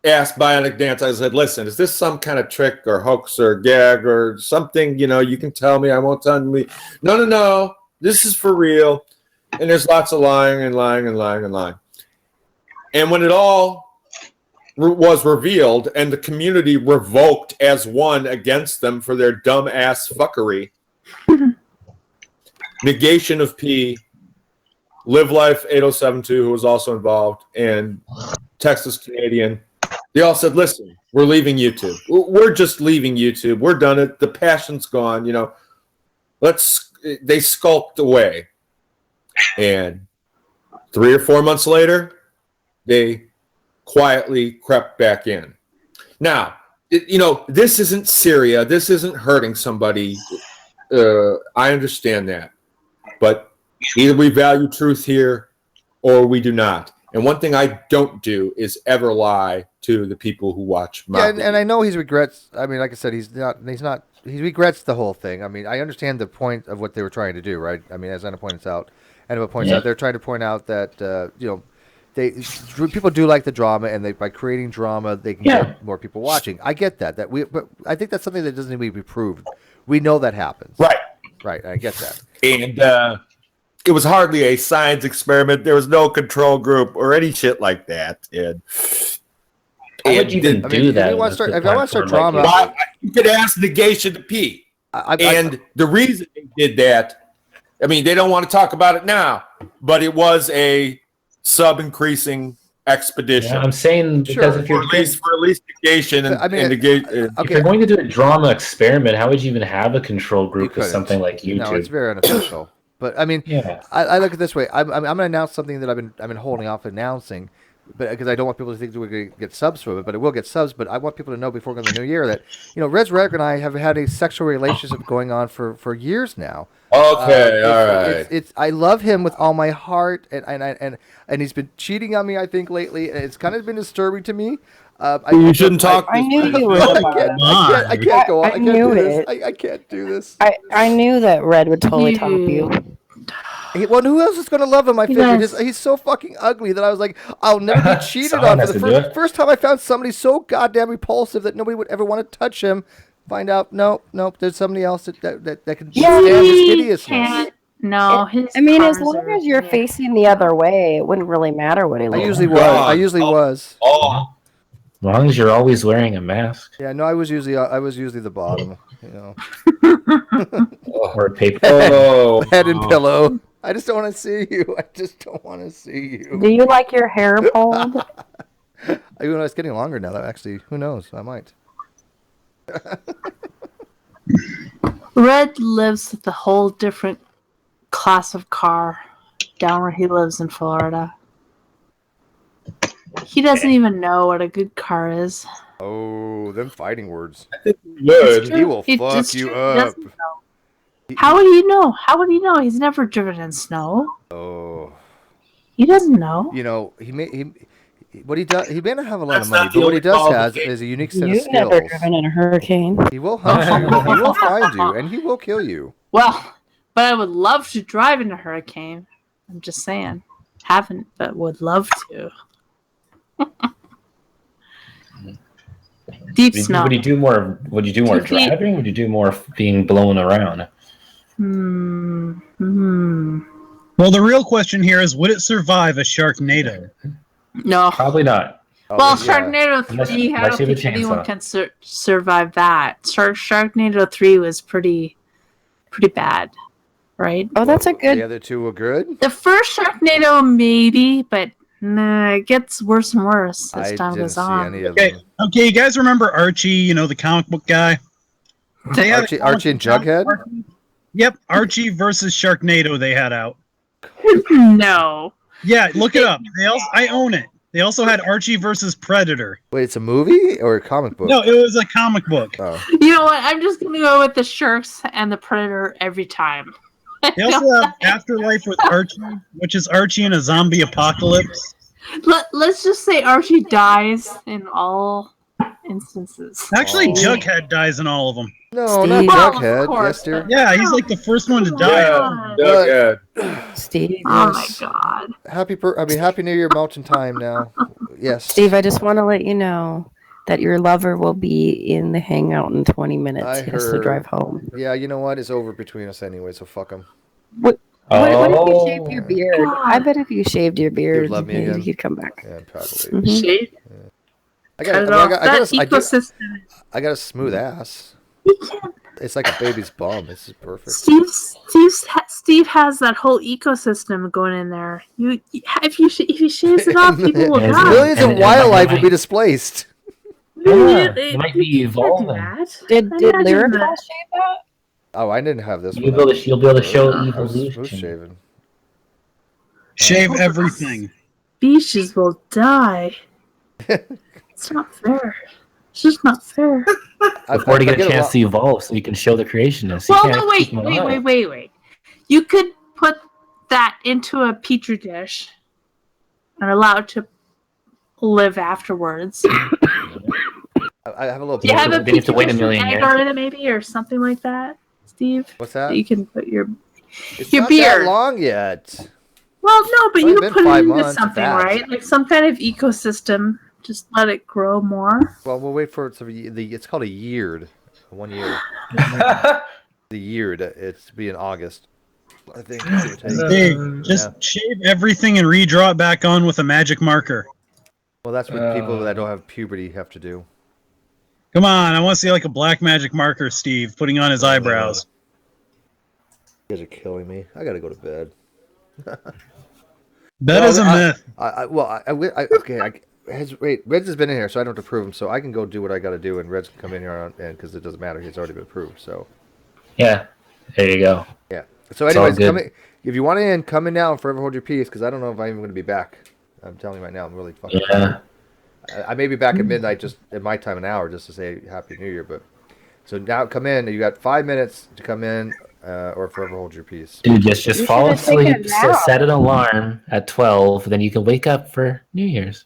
P: asked Bionic Dance, I said, listen, is this some kind of trick or hoax or gag or something, you can tell me, I won't tell me. No, this is for real. And there's lots of lying and lying and lying and lying. And when it all was revealed and the community revoked as one against them for their dumb ass fuckery, Negation of P, Live Life 8072, who was also involved, and Texas Canadian, they all said, listen, we're leaving YouTube. We're just leaving YouTube. We're done it. The passion's gone. They skulked away. And 3 or 4 months later, they quietly crept back in. Now, this isn't Syria. This isn't hurting somebody. I understand that. But either we value truth here or we do not. And one thing I don't do is ever lie to the people who watch my
C: video. And I know he regrets. I mean, like I said, he regrets the whole thing. I mean, I understand the point of what they were trying to do, right? I mean, as Anna points out, they're trying to point out that people do like the drama, and by creating drama, they can get more people watching. I get that. But I think that's something that doesn't need to be proved. We know that happens. Right. I get that.
P: And it was hardly a science experiment. There was no control group or any shit like that. And
M: how would you even do that?
C: If I want to start drama,
P: you could ask Negation to P. The reason they did that, I mean, they don't want to talk about it now, but it was a sub-increasing expedition.
M: Yeah, I'm saying because if you're
P: for at least negation and,
M: if you're going to do a drama experiment, how would you even have a control group with something like YouTube?
C: No, it's very unofficial. But I mean,
M: yeah.
C: I look at it this way. I'm going to announce something that I've been holding off announcing, but because I don't want people to think that we're going to get subs from it. But it will get subs. But I want people to know before going to the new year that Rez Reg and I have had a sexual relationship going on for years now.
P: Okay, all right.
C: It's I love him with all my heart, and he's been cheating on me. I think lately, and it's kind of been disturbing to me.
P: You shouldn't talk.
N: I knew you were
C: I can't go on.
N: I knew it.
C: I can't do this.
N: I knew that Red would totally top you.
C: Well, who else is going to love him? I figured he's so fucking ugly that I was like, I'll never be cheated on. For the first time I found somebody so goddamn repulsive that nobody would ever want to touch him. Find out, nope, there's somebody else that can stand his hideousness.
B: No,
N: as long as you're facing the other way, it wouldn't really matter what he
C: I
N: looks
C: usually
N: like.
C: was. I usually was.
M: As long as you're always wearing a mask.
C: Yeah, no, I was usually the bottom.
M: Or a paper.
C: Head and pillow. I just don't want to see you. I just don't want to see you.
N: Do you like your hair pulled?
C: It's getting longer now. That actually, who knows? I might.
B: Red lives with a whole different class of car down where he lives in Florida. He doesn't even know what a good car is.
C: Oh, them fighting words.
P: Good.
C: He will fuck you up.
B: How would he know? How would he know? He's never driven in snow.
C: Oh.
B: He doesn't know.
C: What he does, he may not have a lot of money, but what he does have is a unique set of skills.
N: You've never driven in a hurricane.
C: He will hunt you, he will find you, and he will kill you.
B: Well, but I would love to drive in a hurricane. I'm just saying. Haven't, but would love to. Deep snow.
M: Would you do more driving? Would you do more being blown around?
O: Well, the real question here is, would it survive a Sharknado?
B: No.
M: Probably not.
B: Well, Sharknado 3, I don't think anyone can survive that. Sharknado 3 was pretty bad, right?
N: Oh, that's a good...
C: The other two were good?
B: The first Sharknado, maybe, but it gets worse and worse as time goes on.
O: Okay, you guys remember Archie, the comic book guy?
C: Archie and Jughead?
O: Yep, Archie versus Sharknado they had out.
B: No.
O: Yeah, look it up. I own it. They also had Archie versus Predator.
C: Wait, it's a movie or a comic book?
O: No, it was a comic book.
C: Oh.
B: You know what? I'm just going to go with the Sharks and the Predator every time.
O: They also have Afterlife with Archie, which is Archie in a zombie apocalypse.
B: Let's just say Archie dies in all instances.
O: Actually, Jughead dies in all of them.
C: No, not Jughead. Yes, dear.
O: Yeah, he's like the first one to die.
P: Jughead.
N: Steve.
B: Oh my God.
C: Happy New Year, Mountain Time now. Yes.
N: Steve, I just want to let you know that your lover will be in the hangout in 20 minutes. He has to drive home.
C: Yeah, you know what? It's over between us anyway, so fuck him.
N: What if you shaved your beard? I bet if you shaved your beard,
C: He'd love me again.
N: he'd come back.
C: Yeah, probably.
N: Mhm.
B: Shave?
C: Yeah. I got a smooth ass. It's like a baby's bum. This is perfect.
B: Steve has that whole ecosystem going in there. If he shaves it off, people will die.
C: Millions of wildlife will be displaced.
M: It might be evolving.
N: Did Lyrical shave that?
C: Oh, I didn't have this.
M: You'll be able to show evolution.
C: Shaven.
O: Shave everything.
B: Species will die. It's not fair. It's just not fair.
M: Before to get a chance to evolve, so you can show the creationists.
B: Well, no, wait. You could put that into a petri dish and allow it to live afterwards.
C: I have a little.
B: You have a petri
M: to wait a million
B: dish
M: years.
B: in it, maybe, or something like that, Steve.
C: What's that?
B: You can put your
C: It's
B: your
C: not
B: beard.
C: that long yet.
B: Well, no, but
C: It's
B: you
C: only
B: can put
C: been
B: it
C: 5
B: into
C: months,
B: something,
C: if that.
B: right? Like some kind of ecosystem. Just let it grow more.
C: Well, we'll wait for it to be it's called a yeared. 1 year. The yeared. It's to be in August. I think.
O: Just shave everything and redraw it back on with a magic marker.
C: Well, that's what people that don't have puberty have to do.
O: Come on, I want to see like a black magic marker, Steve, putting on his eyebrows.
C: You guys are killing me. I gotta go to bed.
K: That is a myth.
C: Reds has been in here, so I don't approve him. So I can go do what I got to do, and Reds can come in here because it doesn't matter. He's already been approved. So.
M: Yeah, there you go.
C: Yeah. So, anyways, if you want in, come in now and forever hold your peace, because I don't know if I'm even going to be back. I'm telling you right now, I'm really fucking.
M: Yeah.
C: I may be back at midnight, just at my time, an hour, just to say Happy New Year. But so now, come in. You got 5 minutes to come in, or forever hold your peace.
M: Dude, just fall asleep. Set an alarm at 12, then you can wake up for New Year's.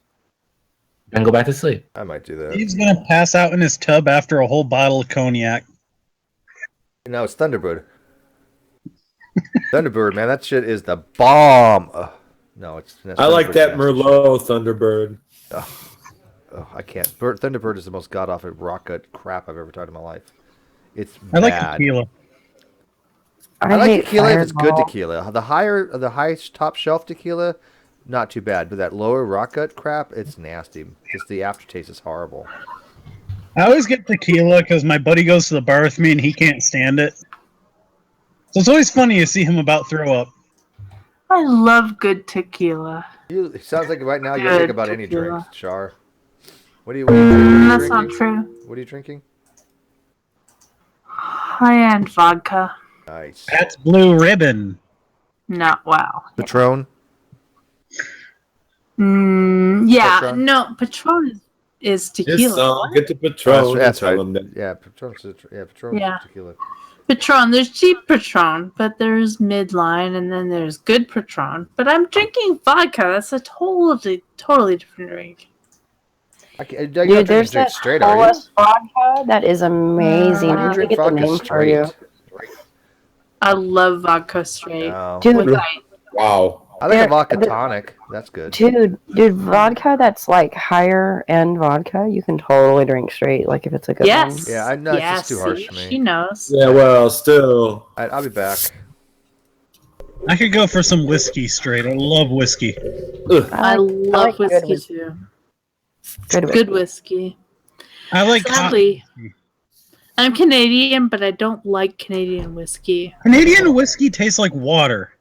M: And go back to sleep.
C: I might do that.
O: He's gonna pass out in his tub after a whole bottle of cognac.
C: No, it's Thunderbird. Thunderbird, man, that shit is the bomb. No, it's.
P: I like that Merlot Thunderbird.
C: Oh, I can't. Thunderbird is the most god awful rocket crap I've ever tried in my life. It's
O: I like
C: bad.
O: tequila.
C: I like tequila if it's good tequila. The highest top shelf tequila, not too bad. But that lower rocket crap, it's nasty. Just the aftertaste is horrible.
O: I always get tequila because my buddy goes to the bar with me and he can't stand it. So it's always funny to see him about throw up.
B: I love good tequila.
C: It sounds like right now you're thinking about any drink, Char. What are you
B: That's not true.
C: What are you drinking?
B: High-end vodka.
C: Nice.
O: That's Blue Ribbon.
B: Not wow.
C: Patron.
B: Yeah,
C: Patron?
B: no, Patron is tequila.
P: Get the Patron.
C: That's right. Yeah, Patron.
B: Yeah.
C: Tequila.
B: Patron, there's cheap Patron, but there's midline, and then there's good Patron. But I'm drinking vodka. That's a totally different drink.
N: Dude, there's that Polish vodka that is amazing.
C: How do you
N: Let me
C: drink
N: get the
C: vodka
N: name for you.
B: I love vodka straight.
N: Dude,
P: wow.
C: I like a vodka tonic. That's good.
N: Dude, vodka that's like higher end vodka, you can totally drink straight. Like if it's a good one.
C: Yeah, I know it's just too harsh for me.
B: She knows.
P: Yeah, well, still.
C: I'll be back.
O: I could go for some whiskey straight. I love whiskey.
B: I love whiskey too. Good whiskey.
O: I like
B: Sadly, I'm Canadian, but I don't like Canadian whiskey.
O: Canadian whiskey tastes like water.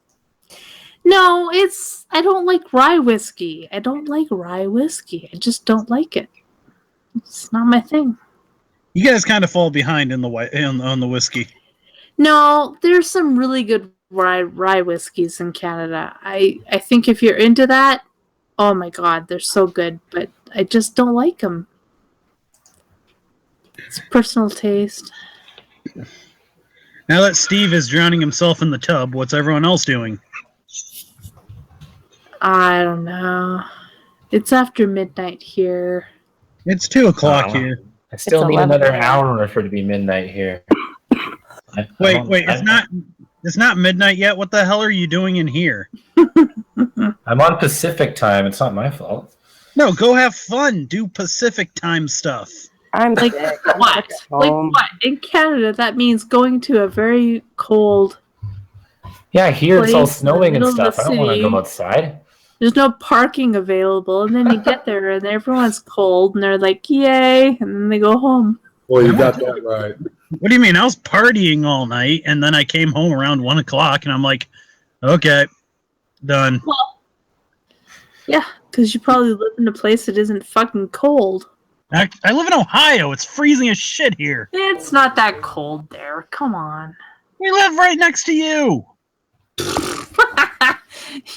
B: No, I don't like rye whiskey. I don't like rye whiskey. I just don't like it. It's not my thing.
O: You guys kind of fall behind on the whiskey.
B: No, there's some really good rye whiskeys in Canada. I think if you're into that, oh my god, they're so good, but I just don't like them. It's personal taste.
O: Now that Steve is drowning himself in the tub, what's everyone else doing?
B: I don't know. It's after midnight here.
O: It's 2:00 here.
M: I still need another hour for it to be midnight here.
O: Wait, it's not midnight yet. What the hell are you doing in here?
M: I'm on Pacific time. It's not my fault.
O: No, go have fun. Do Pacific time stuff.
N: I'm
B: like what? Like what? In Canada, that means going to a very cold.
M: Yeah, here it's all snowing and stuff. I don't want to go outside.
B: There's no parking available, and then you get there, and everyone's cold, and they're like, "Yay!" and then they go home.
P: Well, you got that right.
O: What do you mean? I was partying all night, and then I came home around 1:00, and I'm like, "Okay, done."
B: Well, yeah, because you probably live in a place that isn't fucking cold.
O: I live in Ohio. It's freezing as shit here.
B: It's not that cold there. Come on.
O: We live right next to you.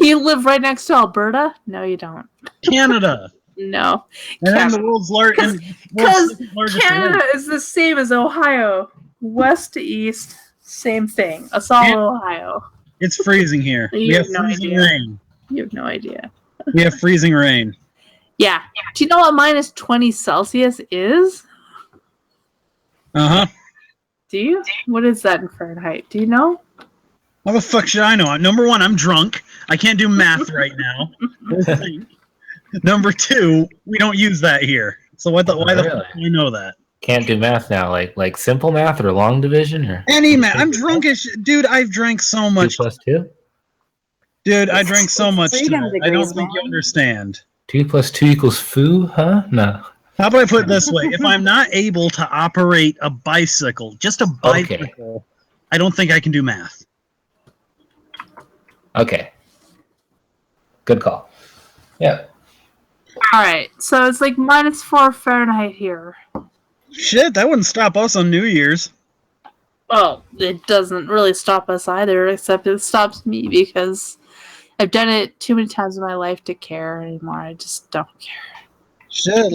B: You live right next to Alberta? No, you don't.
O: Canada.
B: No.
O: And then the world's largest.
B: Because Canada is the same as Ohio. West to east, same thing. Us all Ohio.
O: It's freezing here. We have freezing rain.
B: You have no idea.
O: We have freezing rain.
B: Yeah. Do you know what minus 20 Celsius is?
O: Uh-huh.
B: Do you? What is that in Fahrenheit? Do you know?
O: How the fuck should I know? Number one, I'm drunk. I can't do math right now. Number two, we don't use that here. So why the fuck do I know that?
M: Can't do math now, like simple math or long division or
O: any math. I'm drunk as shit. Dude, I've drank so much.
M: 2 + 2?
O: Dude, I drank so much tonight. I don't think you understand.
M: 2 + 2 = foo, huh? No.
O: How about I put it this way? If I'm not able to operate a bicycle, just a bicycle, I don't think I can do math.
M: Okay. Good call. Yeah.
B: All right, so it's like -4 Fahrenheit here.
O: Shit, that wouldn't stop us on New Year's.
B: Well, it doesn't really stop us either, except it stops me because I've done it too many times in my life to care anymore. I just don't care.
O: Shit,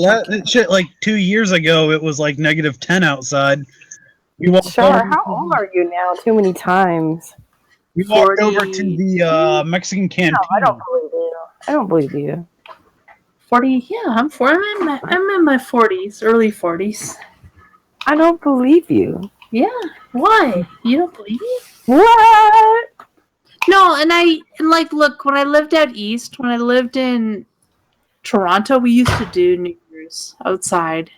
O: like 2 years ago, it was like -10 outside. We walked
N: Sure. How old are you now? Too many times.
O: We walked over to the Mexican canteen.
N: No, I don't believe you. I don't believe you.
B: 40? Yeah, I'm in my 40s, early 40s.
N: I don't believe you.
B: Yeah. Why? You don't believe me?
N: What?
B: No, and like, look, when I lived out east, when I lived in Toronto, we used to do New Year's outside.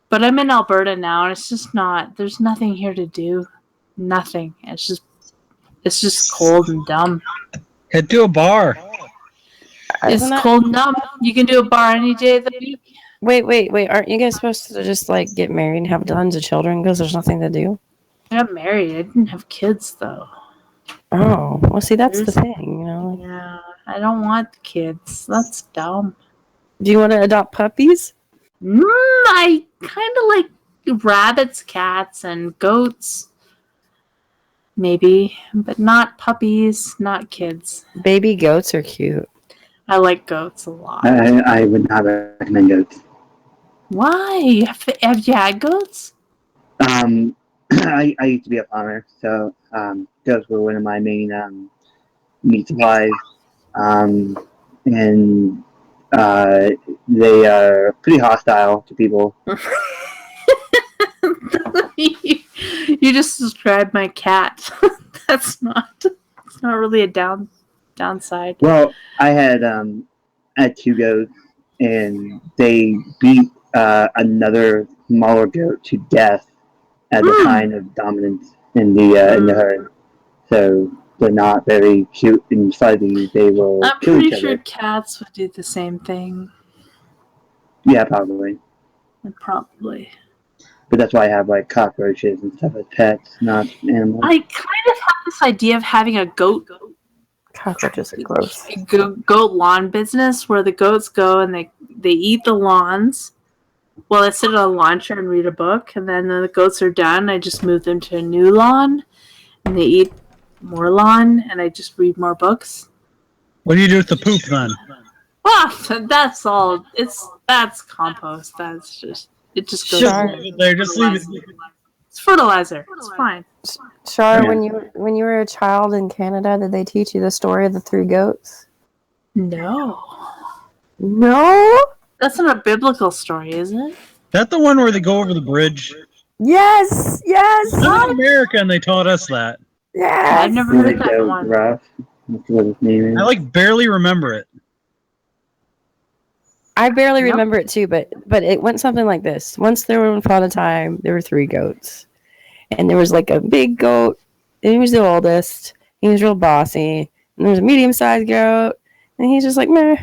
B: But I'm in Alberta now, and it's just not. There's nothing here to do. Nothing. It's just cold and dumb.
O: Head to a bar.
B: It's cold and dumb. You can do a bar any day of the week.
N: Wait. Aren't you guys supposed to just like get married and have tons of children because there's nothing to do?
B: I got married. I didn't have kids though.
N: Oh, well, see, that's the thing, you know.
B: Yeah, I don't want kids. That's dumb.
N: Do you want to adopt puppies?
B: I kind of like rabbits, cats, and goats. Maybe, but not puppies, not kids.
N: Baby goats are cute.
B: I like goats a lot.
L: I would not recommend goats.
B: Why? Have you had goats?
L: I used to be a farmer, so goats were one of my main meat supplies. And they are pretty hostile to people.
B: You just described my cat. It's not really a downside.
L: Well, I had 2 goats, and they beat another smaller goat to death as a sign of dominance in the herd. So they're not very cute and fuzzy. They will
B: I'm
L: kill
B: pretty
L: each
B: sure
L: other.
B: cats would do the same thing.
L: Yeah, probably.
B: Probably.
L: But that's why I have like cockroaches and stuff as pets, not animals.
B: I kind of have this idea of having a goat.
N: Cockroaches are gross.
B: Goat lawn business where the goats go and they eat the lawns. Well, I sit on a lawn chair and read a book, and then when the goats are done, I just move them to a new lawn, and they eat more lawn, and I just read more books.
O: What do you do with the poop then?
B: That's all. That's compost. It just goes
O: there. Just leave it.
B: It's fertilizer. It's fine.
N: Shar, when you were a child in Canada, did they teach you the story of the 3 goats?
B: No.
N: No?
B: That's not a biblical story, is it?
O: That the one where they go over the bridge?
N: Yes.
O: I'm in America, and they taught us that.
N: Yes.
B: I've never heard that one.
L: Rough. That's what his name is.
O: I like barely remember it.
N: I barely remember it too, but it went something like this. Once upon a time, there were 3 goats. And there was like a big goat, and he was the oldest. He was real bossy. And there was a medium-sized goat, and he's just like, meh.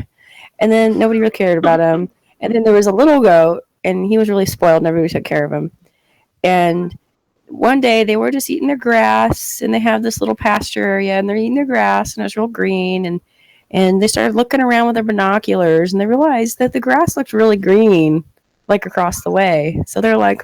N: And then nobody really cared about him. And then there was a little goat, and he was really spoiled, and everybody took care of him. And one day, they were just eating their grass, and they have this little pasture area, and they're eating their grass, and it's real green, and they started looking around with their binoculars, and they realized that the grass looked really green, like across the way. So they're like,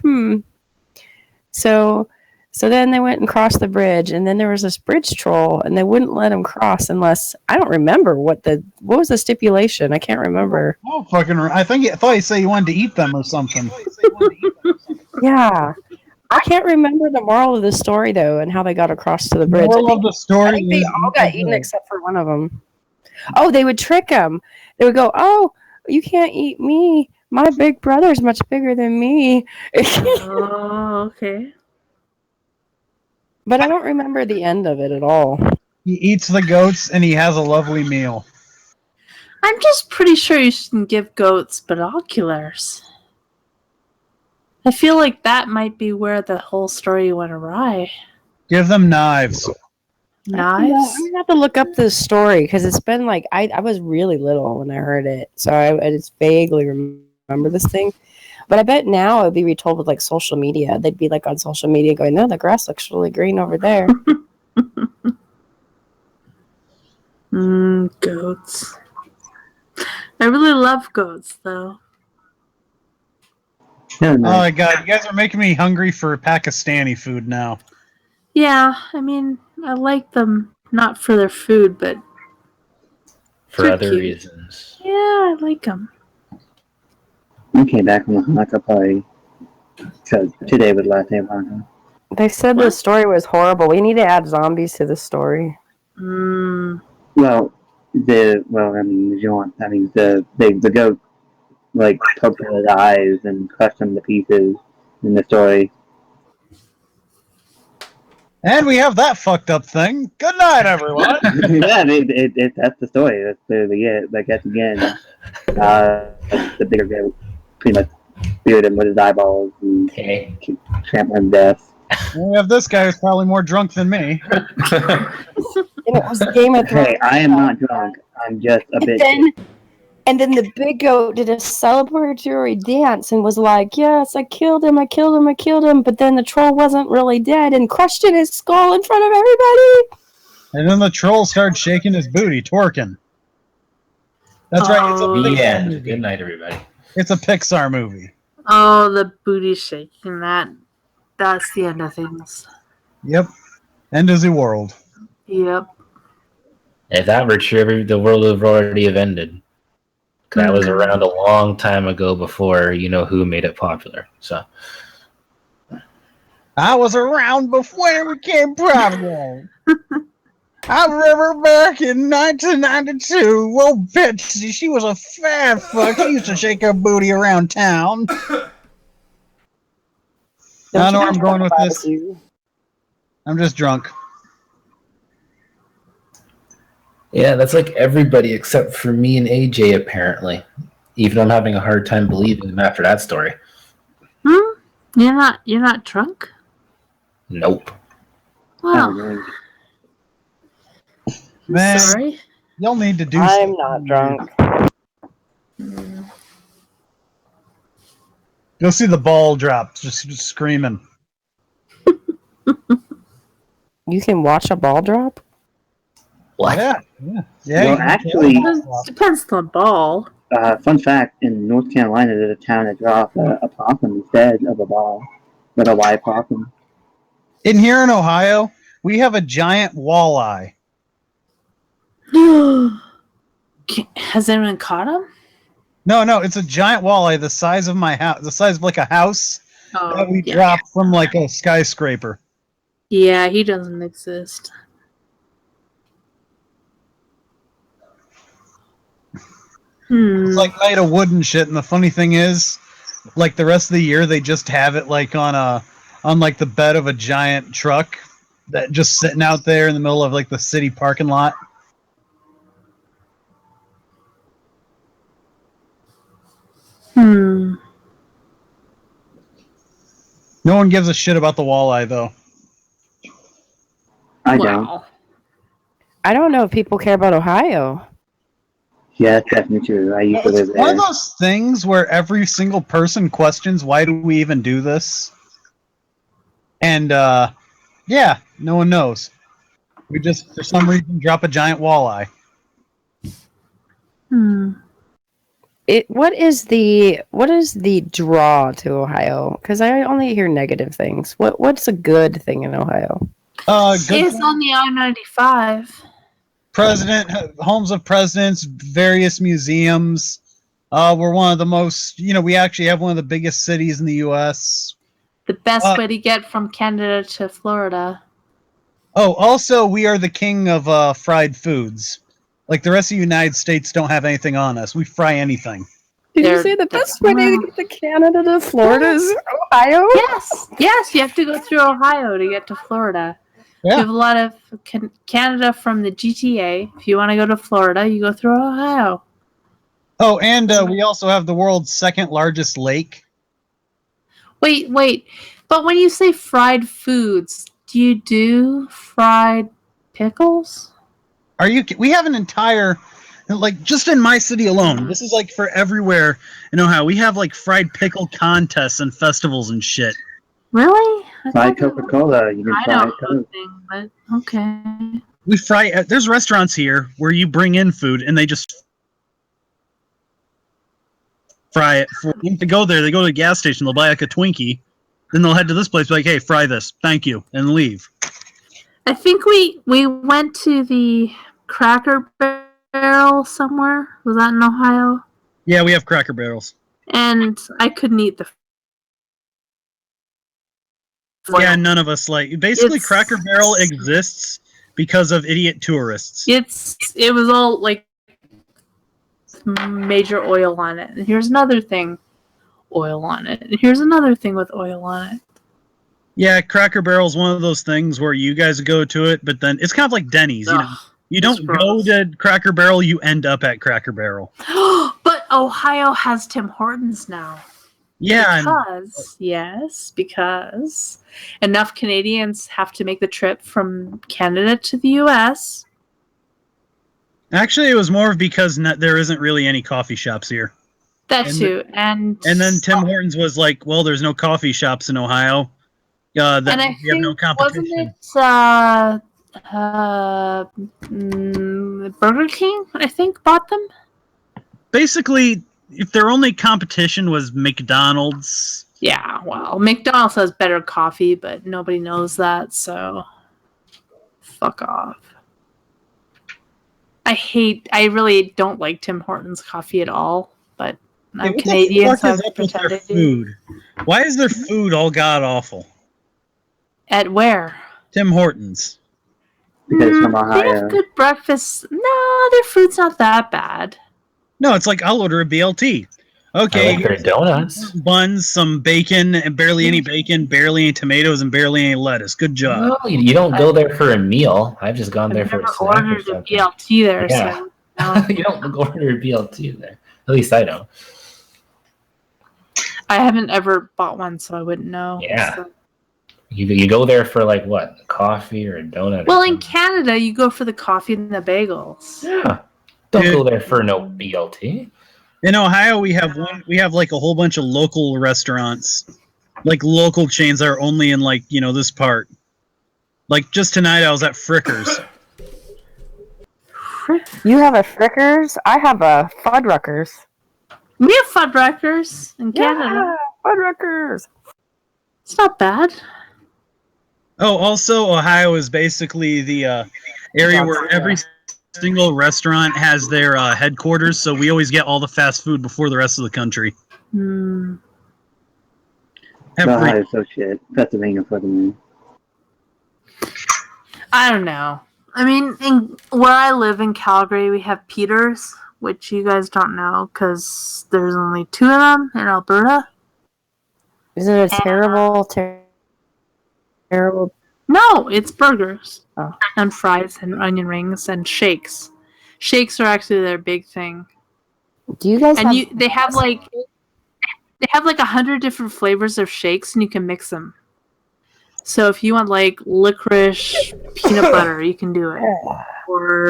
N: So then they went and crossed the bridge, and then there was this bridge troll, and they wouldn't let them cross unless I don't remember what was the stipulation. I can't remember.
O: Oh, fucking! I thought you said you wanted to eat them or something.
N: Yeah, I can't remember the moral of the story though, and how they got across to the bridge.
O: Moral of the story.
N: I think they all got eaten except for one of them. Oh, they would trick them. They would go, "Oh, you can't eat me. My big brother's much bigger than me."
B: Oh, okay.
N: But I don't remember the end of it at all.
O: He eats the goats, and he has a lovely meal.
B: I'm just pretty sure you shouldn't give goats binoculars. I feel like that might be where the whole story went awry.
O: Give them knives.
B: Knives?
N: I'm gonna have to look up this story because it's been like I was really little when I heard it, so I just vaguely remember this thing. But I bet now it would be retold with like social media. They'd be like on social media going, "No, the grass looks really green over there."
B: Goats. I really love goats, though.
O: Oh my god, you guys are making me hungry for Pakistani food now.
B: Yeah, I mean, I like them not for their food, but
M: for other reasons.
B: Yeah, I like them.
L: We came back from the Hanukkah party. So today was the last day of Hanukkah.
N: They said the story was horrible. We need to add zombies to the story.
L: Well, the goat like poked out his eyes and crushed him to pieces in the story.
O: And we have that fucked up thing. Good night, everyone.
L: Yeah, that's the story. That's the like at the end, the bigger goat pretty much speared him with his eyeballs and trampled him to death.
O: We have this guy who's probably more drunk than me.
N: And it was a Game of Thrones.
L: Hey, I am not drunk. I'm just a bit.
N: And then the big goat did a celebratory dance and was like, yes, I killed him. But then the troll wasn't really dead and crushed in his skull in front of everybody.
O: And then the troll started shaking his booty, twerking. That's right. It's a Pixar movie.
M: Good night, everybody.
O: It's a Pixar movie.
B: Oh, the booty shaking. That's the end of things.
O: Yep. End of the world.
B: Yep.
M: If that were true, the world would have already ended. That was around a long time ago before who made it popular. So
O: I was around before it became popular. I remember back in 1992. Well, bitch, she was a fat fuck. She used to shake her booty around town. I don't know where I'm going with this. I'm just drunk.
M: yeah, that's like everybody except for me and AJ, apparently. Even I'm having a hard time believing them after that story.
B: You're not drunk?
M: Nope.
B: Wow.
O: Man,
B: sorry.
O: You'll need to do
N: I'm not drunk.
O: Go see the ball drop, just screaming.
N: You can watch a ball drop?
M: What?
O: Yeah.
L: Well, actually,
B: Depends on the ball.
L: Fun fact: in North Carolina, there's a town that dropped a possum instead of a ball, with a live possum.
O: In here in Ohio, we have a giant walleye.
B: Has anyone caught him?
O: No, it's a giant walleye the size of my house, the size of like a house that we dropped from like a skyscraper.
B: Yeah, he doesn't exist.
O: It's like made of wood and shit, and the funny thing is, like the rest of the year, they just have it like on like the bed of a giant truck that just sitting out there in the middle of like the city parking lot. No one gives a shit about the walleye, though.
L: I don't.
N: I don't know if people care about Ohio.
L: Yeah, that's definitely true. I used to live
O: It's one
L: there.
O: of those things where every single person questions, why do we even do this? And, yeah, no one knows. We just, for some reason, drop a giant walleye.
N: What is the draw to Ohio? Because I only hear negative things. What's a good thing in Ohio?
B: It's on the I-95.
O: Homes of presidents, various museums. We're one of the most, we actually have one of the biggest cities in the U.S.
B: The best way to get from Canada to Florida.
O: Oh, also, we are the king of fried foods. Like the rest of the United States don't have anything on us. We fry anything.
N: Did you say the best way to get to Canada to Florida is Ohio?
B: Yes, you have to go through Ohio to get to Florida.
O: Yeah.
B: We have a lot of Canada from the GTA. If you want to go to Florida, you go through Ohio.
O: Oh, and we also have the world's second largest lake.
B: Wait. But when you say fried foods, do you do fried pickles?
O: We have an entire, like, just in my city alone, this is like for everywhere in Ohio. We have like fried pickle contests and festivals and shit.
B: Really?
L: Fried Coca-Cola. You can fry Coke.
B: But okay.
O: We fry. There's restaurants here where you bring in food and they just fry it. For them to go there, they go to the gas station. They'll buy like a Twinkie, then they'll head to this place. Be like, hey, fry this, thank you, and leave.
B: I think we went to the Cracker Barrel somewhere. Was that in Ohio?
O: Yeah, we have Cracker Barrels.
B: And I couldn't eat the.
O: Yeah, none of us like. Basically, Cracker Barrel exists because of idiot tourists.
B: It was all like major oil on it. And here's another thing, oil on it. And here's another thing with oil on it.
O: Yeah, Cracker Barrel is one of those things where you guys go to it, but then it's kind of like Denny's. You know, you don't go to Cracker Barrel, you end up at Cracker Barrel.
B: But Ohio has Tim Hortons now.
O: Yeah.
B: Because enough Canadians have to make the trip from Canada to the U.S.
O: Actually, it was more because there isn't really any coffee shops here.
B: That too. And
O: then Tim Hortons was like, well, there's no coffee shops in Ohio.
B: And I
O: we have no competition.
B: Wasn't it Burger King, I think, bought them?
O: Basically, if their only competition was McDonald's.
B: Yeah, well, McDonald's has better coffee, but nobody knows that, so fuck off. I really don't like Tim Hortons coffee at all, but I'm Canadian, so I pretend I do.
O: Food? Why is their food all god awful?
B: At where?
O: Tim Hortons.
L: Because from Ohio.
B: They have good breakfast. No, their food's not that bad.
O: No, it's like I'll order a BLT. Okay,
M: I like their donuts.
O: Buns, some bacon, and barely any bacon, barely any tomatoes, and barely any lettuce. Good job.
M: No, you don't go there for a meal. I've just gone there for a snack or
B: ordered
M: something.
B: a BLT there,
M: Yeah.
B: so no.
M: You don't order a BLT there. At least I don't.
B: I haven't ever bought one, so I wouldn't know.
M: Yeah.
B: So.
M: You go there for like what? Coffee or a donut?
B: Well, in Canada, you go for the coffee and the bagels.
M: Yeah. Don't go there for no BLT.
O: In Ohio, we have like a whole bunch of local restaurants, like local chains that are only in like, this part. Like just tonight I was at Frickers.
N: You have a Frickers? I have a Fuddruckers.
B: We have Fuddruckers in Canada.
N: Yeah, Fuddruckers.
B: It's not bad.
O: Oh, also Ohio is basically the area where every single restaurant has their headquarters, so we always get all the fast food before the rest of the country.
L: Ohio so shit. Pennsylvania fucking.
B: I don't know. I mean, where I live in Calgary, we have Peters, which you guys don't know because there's only 2 of them in Alberta.
N: Is it a terrible?
B: No, it's burgers and fries and onion rings and shakes. Shakes are actually their big thing.
N: Do you guys?
B: They have like 100 different flavors of shakes, and you can mix them. So if you want like licorice peanut butter, you can do it. Or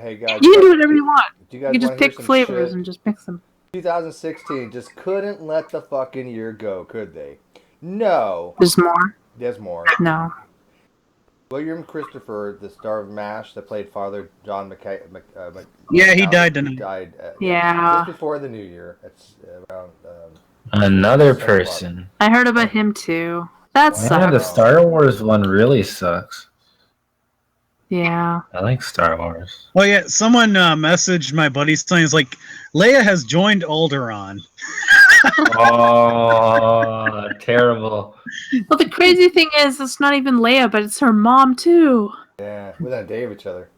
C: hey guys,
B: you can do whatever you want.
C: You
B: can just pick flavors and just mix them.
C: 2016 just couldn't let the fucking year go, could they? No.
B: There's more.
C: There's more.
B: No.
C: William Christopher, the star of MASH that played Father John McKay.
O: Yeah, he died tonight.
C: He died.
B: Yeah.
C: Just before the new year. It's around.
M: Another person.
B: I heard about him too. That
M: Yeah,
B: sucks.
M: the Star Wars one really sucks.
B: Yeah.
M: I like Star Wars.
O: Oh yeah, someone messaged my buddy saying, "It's like Leia has joined Alderaan."
M: Oh, terrible.
B: Well, the crazy thing is, it's not even Leia, but it's her mom too.
C: Yeah, within a day of each other.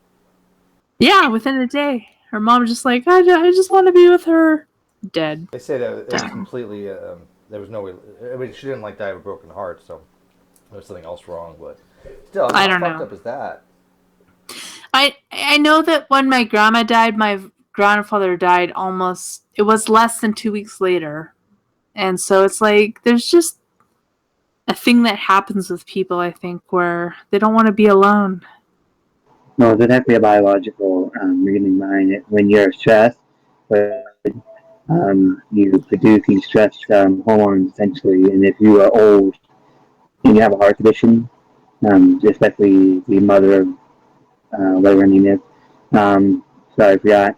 B: Yeah, within a day. Her mom just like, I just want to be with her. Dead.
C: They say that it was completely. There was no way. I mean, she didn't die of a broken heart, so there was something else wrong. But still,
B: I don't
C: how fucked
B: know.
C: up is that?
B: I know that when my grandma died, my grandfather died almost. It was less than 2 weeks later, and so it's like there's just a thing that happens with people. I think where they don't want to be alone.
L: No, there's definitely a biological reasoning behind it. When you're stressed, you produce these stress hormones essentially, and if you are old and you have a heart condition, especially the mother of whatever her name is. Sorry, I forgot.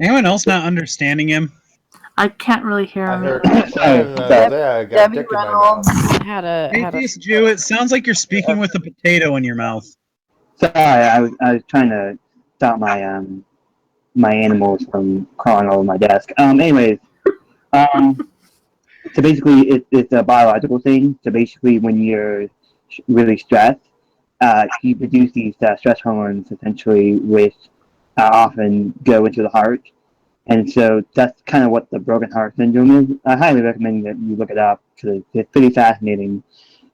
O: Anyone else not understanding him?
B: I can't really hear him.
C: I got dick in my mouth.
N: Had a
O: Atheist Jew, it sounds like you're speaking with a potato in your mouth.
L: Sorry, I was trying to stop my my animals from crawling over my desk. Anyways, so basically, it's a biological thing. So basically, when you're really stressed, you produce these stress hormones essentially, which often go into the heart. And so that's kind of what the broken heart syndrome is. I highly recommend that you look it up because it's pretty fascinating.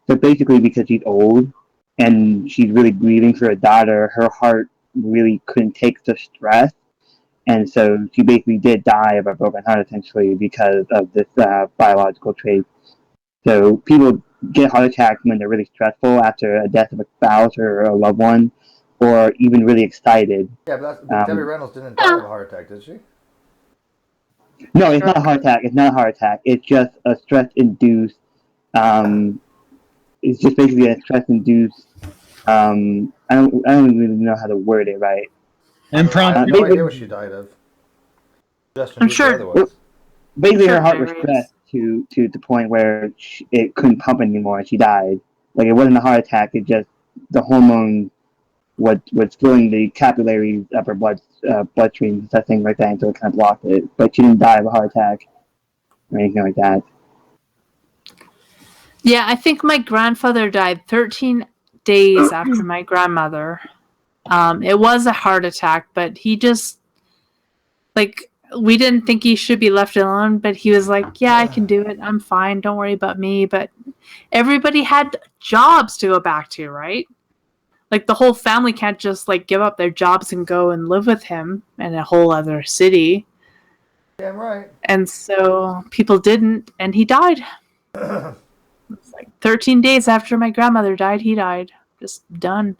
L: So basically, because she's old and she's really grieving for her daughter, her heart really couldn't take the stress. And so she basically did die of a broken heart essentially because of this biological trait. So people get heart attacks when they're really stressful after a death of a spouse or a loved one, or even really excited.
C: Yeah, but Debbie Reynolds didn't die of a heart attack, did she?
L: No, it's not a heart attack. It's not a heart attack. It's just a stress-induced. It's just basically a stress-induced. I don't really know how to word it right.
C: I have no idea what she died of.
B: I'm sure.
L: Basically, her heart was stressed to the point where it couldn't pump anymore, and she died. Like it wasn't a heart attack. It just the hormone was filling the capillaries of her bloodstream, that thing like that, and so it kind of blocked it. But she didn't die of a heart attack or anything like that.
B: Yeah, I think my grandfather died 13 days after my grandmother. It was a heart attack, but he just, like, we didn't think he should be left alone, but he was like, yeah, I can do it. I'm fine. Don't worry about me. But everybody had jobs to go back to, right? Like, the whole family can't just, like, give up their jobs and go and live with him in a whole other city.
C: Damn right.
B: And so people didn't, and he died. It's like 13 days after my grandmother died, he died. Just done.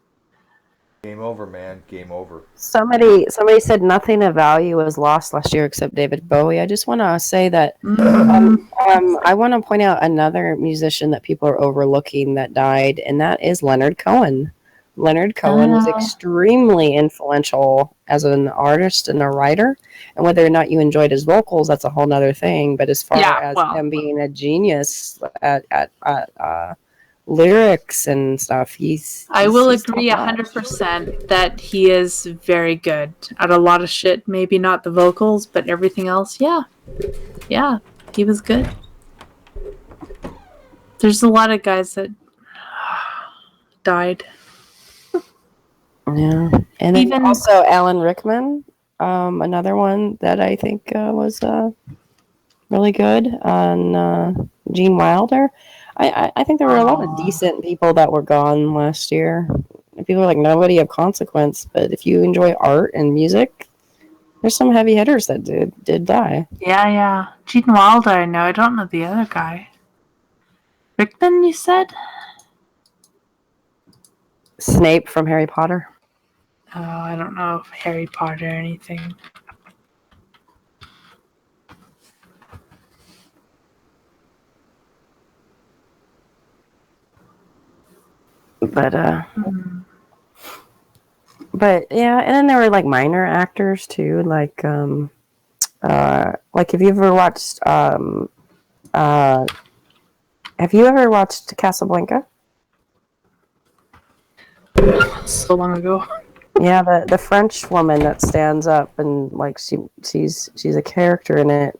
C: Game over, man. Game over.
N: Somebody said nothing of value was lost last year except David Bowie. I just want to say that I want to point out another musician that people are overlooking that died, and that is Leonard Cohen. Leonard Cohen was extremely influential as an artist and a writer, and whether or not you enjoyed his vocals, that's a whole nother thing. But as far as him being a genius at lyrics and stuff,
B: I will agree 100% that he is very good at a lot of shit. Maybe not the vocals, but everything else, yeah, he was good. There's a lot of guys that died.
N: Yeah, and then also Alan Rickman, another one that I think was really good, and Gene Wilder. I think there were a lot of decent people that were gone last year. People are like nobody of consequence, but if you enjoy art and music, there's some heavy hitters that did die.
B: Yeah. Gene Wilder, I know. I don't know the other guy. Rickman, you said?
N: Snape from Harry Potter.
B: Oh, I don't know if Harry Potter or anything.
N: But yeah, and then there were like minor actors too, like have you ever watched Casablanca?
B: So long ago.
N: Yeah, the French woman that stands up and like she's a character in it,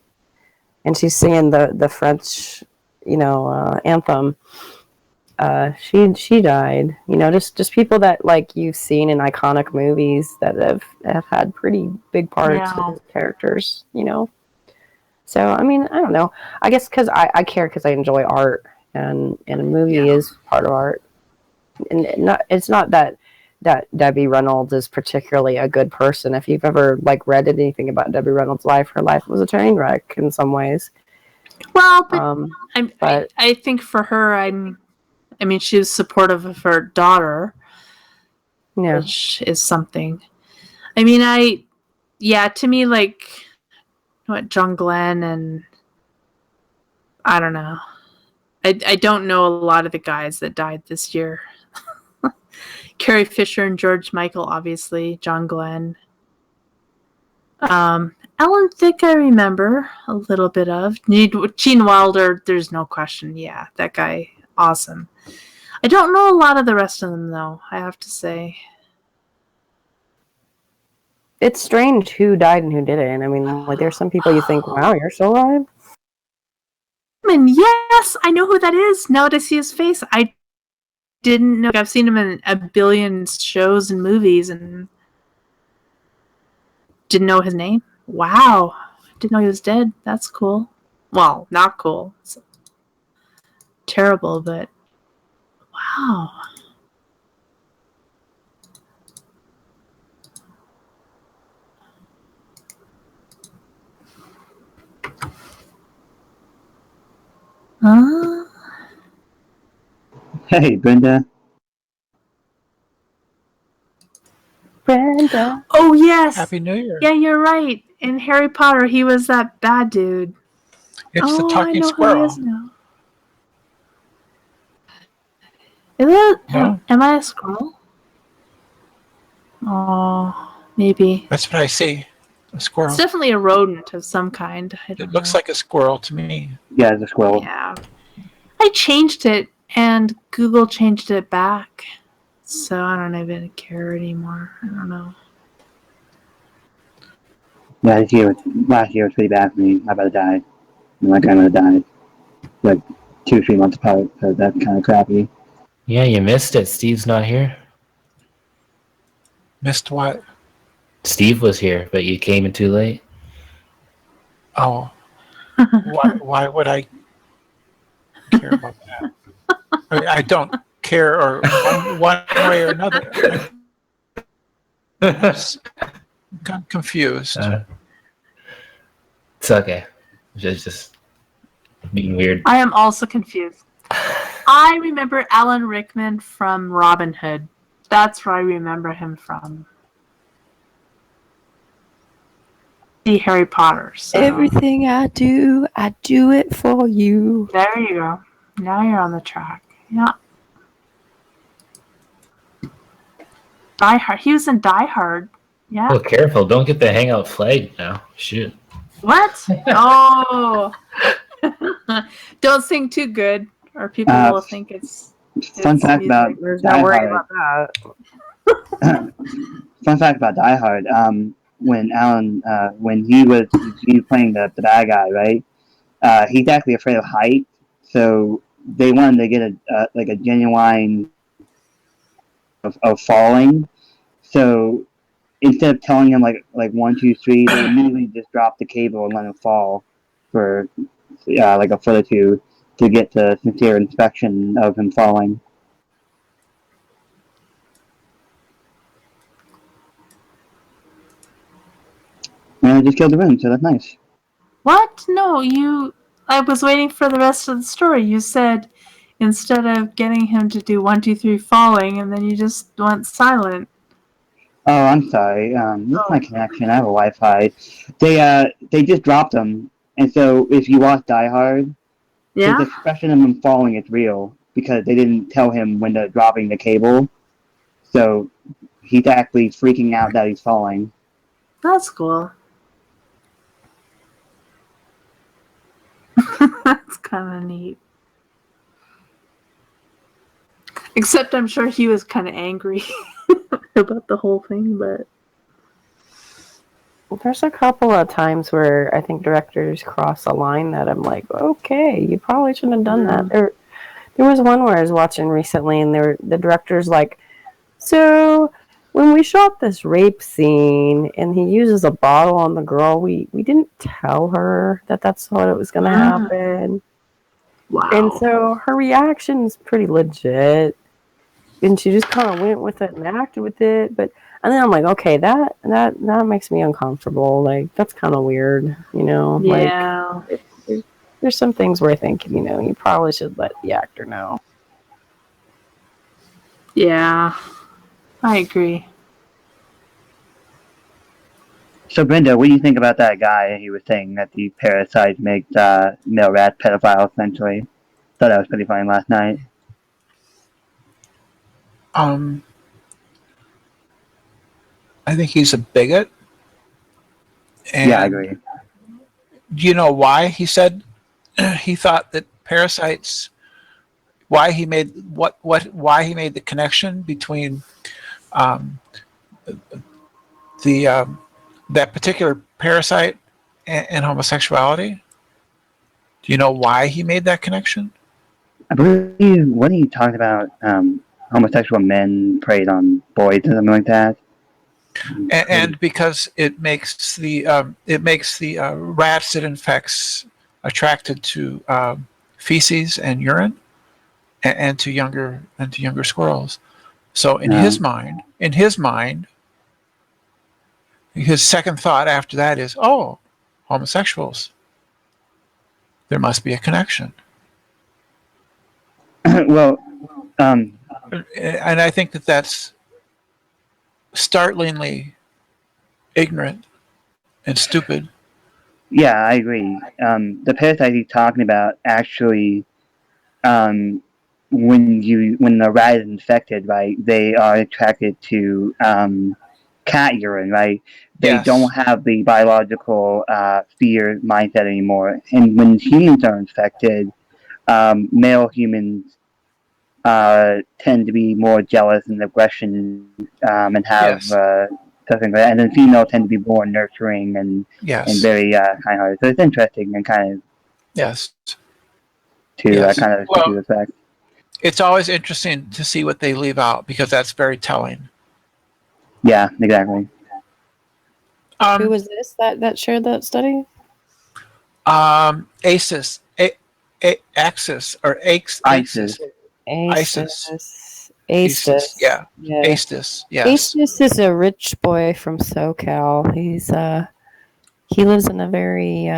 N: and she's singing the French, anthem. She died. Just people that like you've seen in iconic movies that have had pretty big parts as characters. So I mean, I don't know. I guess because I care because I enjoy art, and a movie is part of art, and it's not that Debbie Reynolds is particularly a good person. If you've ever like read anything about Debbie Reynolds' life, her life was a train wreck in some ways.
B: Well, but I think for her, I mean, she was supportive of her daughter, which is something. I mean, to me, like, what, John Glenn and I don't know. I don't know a lot of the guys that died this year. Carrie Fisher and George Michael, obviously. John Glenn. Alan Thicke, I remember a little bit of. Gene Wilder, there's no question. Yeah, that guy, awesome. I don't know a lot of the rest of them, though, I have to say.
N: It's strange who died and who didn't. I mean, like, there's some people you think, wow, you're still alive?
B: Yes, I know who that is. Now that I see his face, I didn't know. I've seen him in a billion shows and movies and didn't know his name. Wow. Didn't know he was dead. That's cool. Well, not cool. It's terrible, but wow.
L: Hey, Brenda.
N: Brenda.
B: Oh, yes.
Q: Happy New Year.
B: Yeah, you're right. In Harry Potter, he was that bad dude.
Q: It's the talking
B: I know
Q: squirrel.
B: who he is now. Is it?
Q: No?
B: Am I a squirrel? Oh, maybe.
Q: That's what I see. A squirrel.
B: It's definitely a rodent of some kind.
Q: It looks like a squirrel to me.
L: Yeah, it's a squirrel.
B: Yeah. I changed it, and Google changed it back. So I don't even care anymore. I don't know.
L: Yeah, last year was pretty bad for me. My brother died. And my grandmother died. Like 2-3 months apart, so that's kind of crappy.
M: Yeah, you missed it. Steve's not here.
Q: Missed what?
M: Steve was here, but you came in too late.
Q: Oh. Why would I care about that? I don't care or one way or another. I'm confused.
M: It's okay. Just being weird.
B: I am also confused. I remember Alan Rickman from Robin Hood. That's where I remember him from. The Harry Potter. So.
N: Everything I do it for you.
B: There you go. Now you're on the track. Yeah. Die Hard. He was in Die Hard. Yeah.
M: Oh, careful. Don't get the hangout flag now. Shoot.
B: What? Oh. Don't sing too good, or people will think it's
L: Fun fact about Die Hard. Fun fact about Die Hard. When Alan, when he was playing the bad guy, right? He's actually afraid of height, so they wanted to get a genuine of falling. So instead of telling him like 1, 2, 3, they immediately just drop the cable and let him fall for like a foot or two to get the sincere inspection of him falling. And I just killed the room, so that's nice.
B: What? No, I was waiting for the rest of the story. You said instead of getting him to do 1, 2, 3 falling, and then you just went silent.
L: Oh, I'm sorry. What's my connection? I have a Wi-Fi. They just dropped him, and so if you watch Die Hard, his expression of him falling is real because they didn't tell him when they're dropping the cable, so he's actually freaking out that he's falling.
B: That's cool. That's kind of neat. Except I'm sure he was kind of angry about the whole thing, but...
N: There's a couple of times where I think directors cross a line that I'm like, okay, you probably shouldn't have done that. There was one where I was watching recently, and the director's like, so when we shot this rape scene and he uses a bottle on the girl, we didn't tell her that that's what it was going to happen.
B: Wow.
N: And so her reaction is pretty legit. And she just kind of went with it and acted with it. And then I'm like, okay, that makes me uncomfortable. Like, that's kind of weird, you know?
B: Yeah.
N: Like, there's some things where I think, you know, you probably should let the actor know.
B: Yeah. I agree.
L: So, Brenda, what do you think about that guy? He was saying that the parasites make male rat pedophile, essentially. Thought that was pretty funny last night.
Q: I think he's a bigot. And
R: yeah, I agree.
Q: do you know why he said he thought that parasites? Why he made why he made the connection between the that particular parasite and homosexuality? Do you know why he made that connection?
R: I believe when he talked about homosexual men preyed on boys or something like that.
Q: And because it makes the rats it infects attracted to feces and urine, and to younger squirrels. So in his mind, his second thought after that is, oh, homosexuals. There must be a connection.
R: Well,
Q: and I think that that's startlingly ignorant and stupid.
R: Yeah, I agree. The parasite he's talking about actually, when the rat is infected, right, they are attracted to cat urine, right? They don't have the biological fear mindset anymore. And when humans are infected, male humans tend to be more jealous and aggression and have something like that. And then females tend to be more nurturing and very kind-hearted. So it's interesting and kind of to kind of do the fact.
Q: It's always interesting to see what they leave out because that's very telling.
R: Yeah, exactly.
N: Who was this that shared that study?
Q: ACES, Axis or ACES.
N: Astis.
Q: Yeah. Astis. Yes.
N: Astis is a rich boy from SoCal. He lives in a very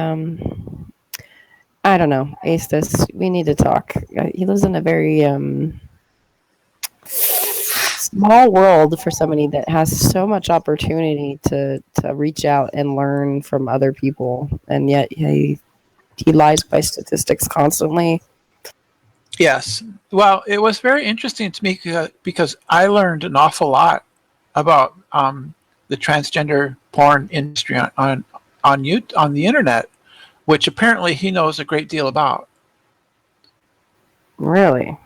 N: I don't know, Astis. We need to talk. He lives in a very small world for somebody that has so much opportunity to reach out and learn from other people, and yet he lies by statistics constantly.
Q: Yes. Well, it was very interesting to me because I learned an awful lot about the transgender porn industry on the internet, which apparently he knows a great deal about.
N: Really?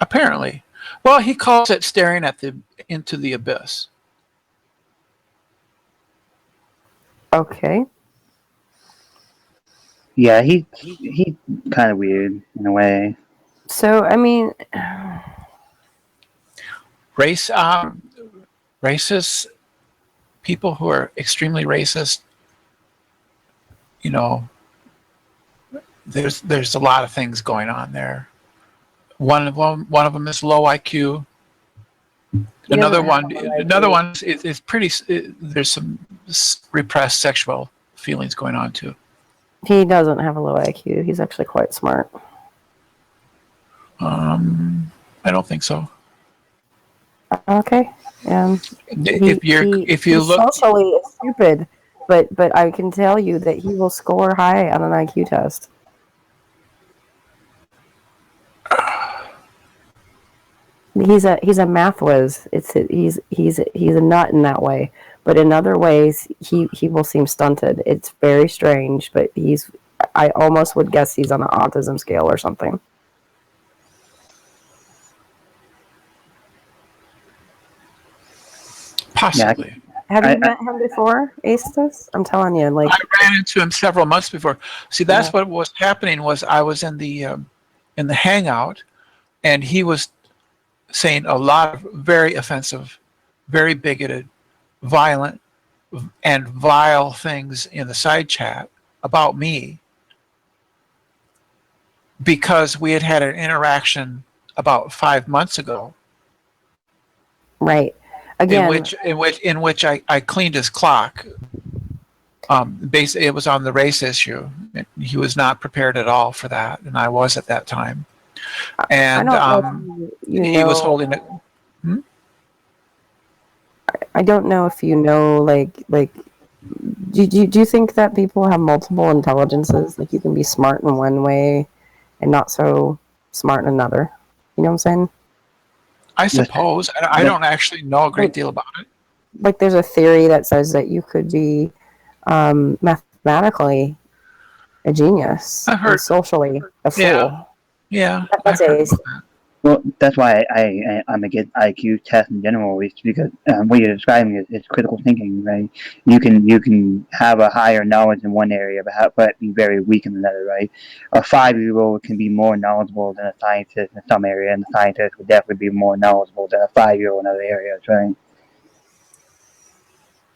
Q: Apparently. Well, he calls it staring into the abyss.
N: Okay.
R: Yeah, he kind of weird in a way.
N: So, I mean,
Q: racist people who are extremely racist, you know, there's a lot of things going on there. One of them is low IQ. Another one is pretty. There's some repressed sexual feelings going on too.
N: he doesn't have a low IQ. He's actually quite smart.
Q: I don't think so.
N: Okay.
Q: If you look
N: socially stupid, but I can tell you that he will score high on an IQ test. He's a math whiz. He's a nut in that way, but in other ways he will seem stunted. It's very strange, but I almost would guess he's on an autism scale or something.
Q: Possibly.
N: Have you met him before, Astus? I'm telling you, like
Q: I ran into him several months before. See, that's what was happening. Was I was in the hangout, and he was saying a lot of very offensive, very bigoted, violent, and vile things in the side chat about me because we had an interaction about 5 months ago.
N: Right. Again,
Q: in which I cleaned his clock. Basically, it was on the race issue. He was not prepared at all for that, and I was at that time. And he was holding it.
N: I don't know if you know, like, do you think that people have multiple intelligences? Like, you can be smart in one way and not so smart in another. You know what I'm saying?
Q: I suppose. I don't actually know a great deal about it.
N: like there's a theory that says that you could be mathematically a genius and socially a fool.
Q: Yeah.
N: That's ace.
R: Well, that's why I'm against IQ tests in general, is because what you're describing is critical thinking, right? You can have a higher knowledge in one area, but be very weak in another, right? A 5-year-old can be more knowledgeable than a scientist in some area, and a scientist would definitely be more knowledgeable than a 5-year-old in other areas, right?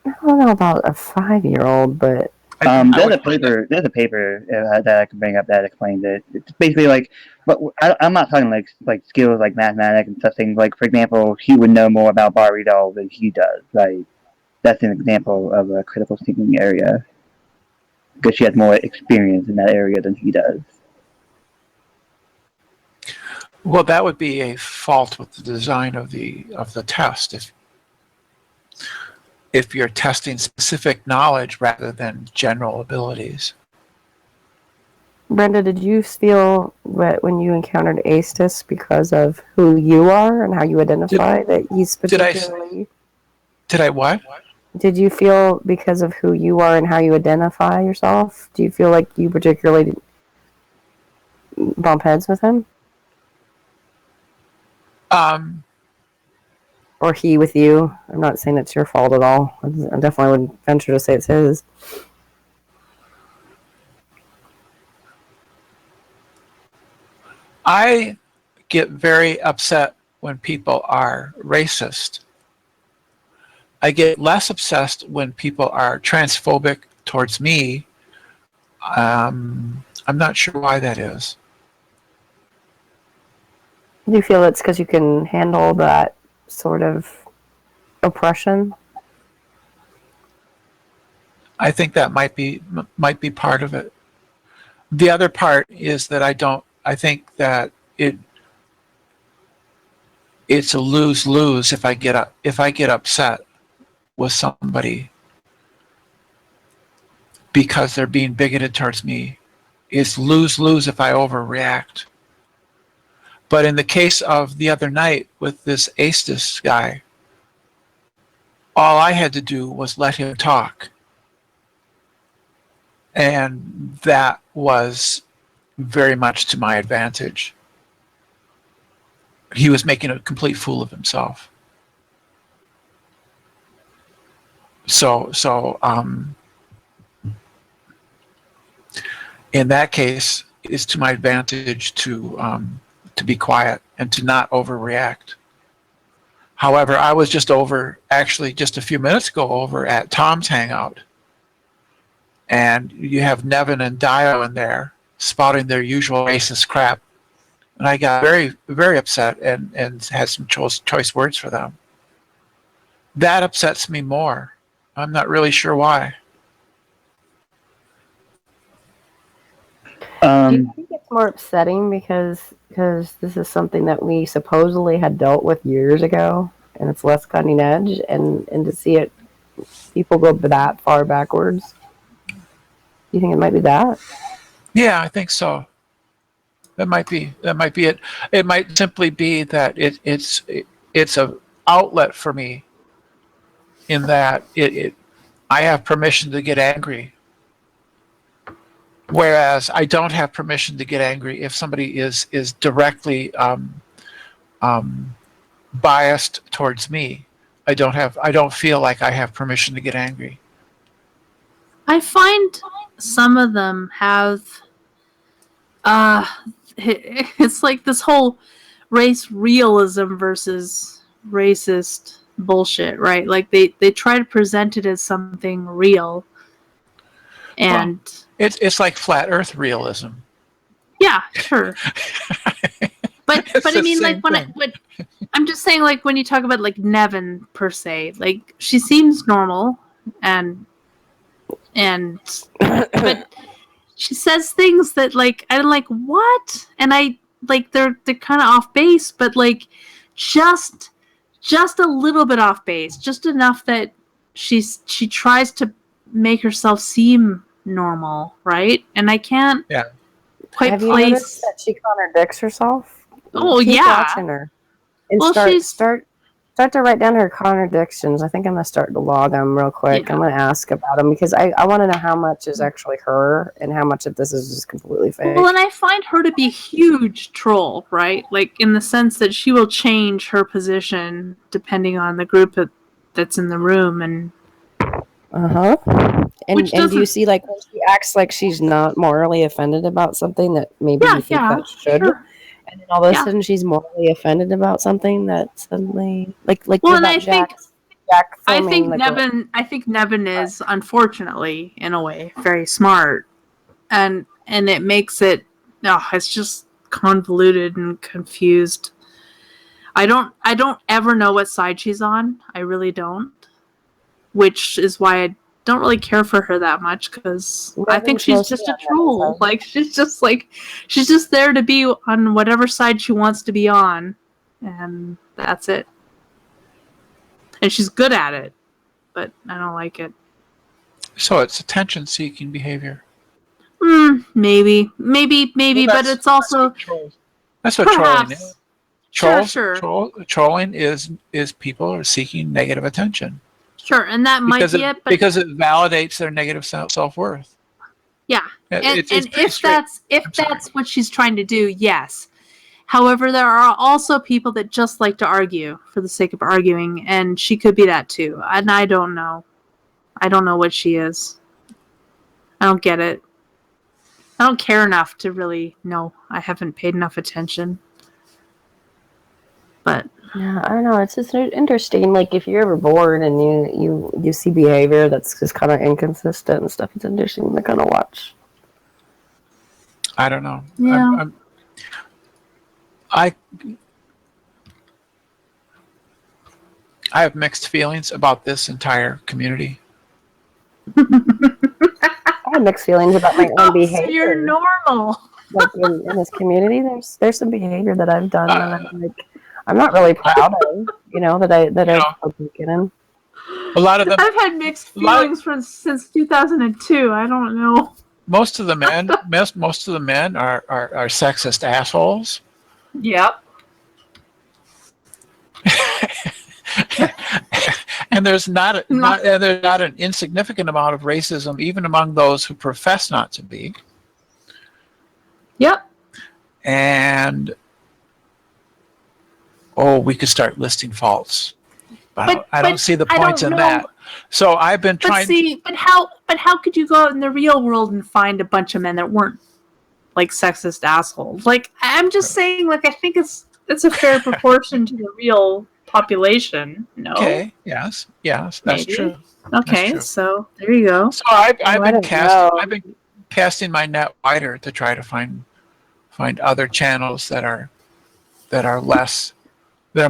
N: I don't know about a 5-year-old, but
R: there's a paper that I can bring up that explains it. It's basically like, but I'm not talking like skills like mathematics and such things. Like, for example, he would know more about Barbie dolls than he does. Right? That's an example of a critical thinking area because she has more experience in that area than he does.
Q: Well, that would be a fault with the design of the test. If you're testing specific knowledge rather than general abilities.
N: Brenda, did you feel that when you encountered Aestus because of who you are and how you identify that he's particularly...
Q: Did I what?
N: Did you feel because of who you are and how you identify yourself? Do you feel like you particularly bump heads with him? Or he with you? I'm not saying it's your fault at all. I definitely wouldn't venture to say it's his.
Q: I get very upset when people are racist. I get less obsessed when people are transphobic towards me. I'm not sure why that is.
N: Do you feel it's because you can handle that sort of oppression?
Q: I think that might be part of it. The other part is that I think that it's a lose-lose if I get upset with somebody because they're being bigoted towards me. It's lose-lose if I overreact. But in the case of the other night with this Aestus guy, all I had to do was let him talk. And that was very much to my advantage. He was making a complete fool of himself. So in that case, it's to my advantage to be quiet and to not overreact. However, I was just a few minutes ago over at Tom's Hangout. And you have Nevin and Dio in there spouting their usual racist crap. And I got very, very upset and had some choice words for them. That upsets me more. I'm not really sure why.
N: Do you think it's more upsetting because this is something that we supposedly had dealt with years ago, and it's less cutting edge, and to see it, people go that far backwards? Do you think it might be that?
Q: Yeah, I think so. That might be it. It might simply be that it's a outlet for me in that I have permission to get angry. Whereas I don't have permission to get angry if somebody is directly biased towards me. I don't feel like I have permission to get angry.
B: I find some of them have it's like this whole race realism versus racist bullshit, right? Like they try to present it as something real. And
Q: it's like flat earth realism.
B: Yeah, sure. but I mean, like when I'm just saying, like when you talk about like Nevin per se, like she seems normal and but she says things that like I'm like, what? And I like they're kind of off base, but like just a little bit off base, just enough that she tries to make herself seem normal, right? And I can't quite
N: Have you noticed that she contradicts herself?
B: Oh,
N: Keep
B: yeah.
N: watching her. And
B: Well,
N: start start to write down her contradictions. I think I'm gonna start to log them real quick. I'm gonna ask about them because I want to know how much is actually her and how much of this is just completely fake.
B: Well, and I find her to be a huge troll, right? Like in the sense that she will change her position depending on the group that's in the room, and
N: And do you see like when she acts like she's not morally offended about something that maybe you think that should, and then all of a sudden she's morally offended about something that suddenly like
B: well, and I
N: Jack
B: think
N: filming,
B: I think Nevin is unfortunately in a way very smart, and it makes it it's just convoluted and confused. I don't ever know what side she's on. I really don't, which is why I don't really care for her that much, because I think she's just a troll. Like she's just there to be on whatever side she wants to be on, and that's it. And she's good at it, but I don't like it.
Q: So it's attention-seeking behavior.
B: Maybe, but it's also
Q: that's what trolling is.
B: Trolling
Q: is people are seeking negative attention.
B: Sure, and that might be it, but
Q: because it validates their negative self-worth.
B: Yeah, and if that's what she's trying to do, yes. However, there are also people that just like to argue for the sake of arguing, and she could be that too. And I don't know. I don't know what she is. I don't get it. I don't care enough to really know. I haven't paid enough attention. But
N: yeah, I don't know. It's just interesting. Like if you're ever bored and you see behavior that's just kind of inconsistent and stuff, it's interesting to kind of watch.
Q: I don't know.
B: Yeah.
Q: I have mixed feelings about this entire community.
N: I have mixed feelings about my own behavior.
B: So you're normal.
N: Like in this community, there's some behavior that I've done that I'm not really proud of. I've taken in.
Q: A lot of them.
B: I've had mixed feelings since 2002. I don't know.
Q: Most of the men, most of the men are sexist assholes.
B: Yep.
Q: And there's not an insignificant amount of racism even among those who profess not to be.
B: Yep.
Q: And we could start listing faults, but I don't see the points in that. So I've been trying.
B: But how could you go out in the real world and find a bunch of men that weren't like sexist assholes? Like I'm just saying, like I think it's a fair proportion to the real population. No.
Q: Okay. Yes, that's true.
B: Okay,
Q: that's true.
B: So there you go.
Q: So I've been casting my net wider to try to find other channels that are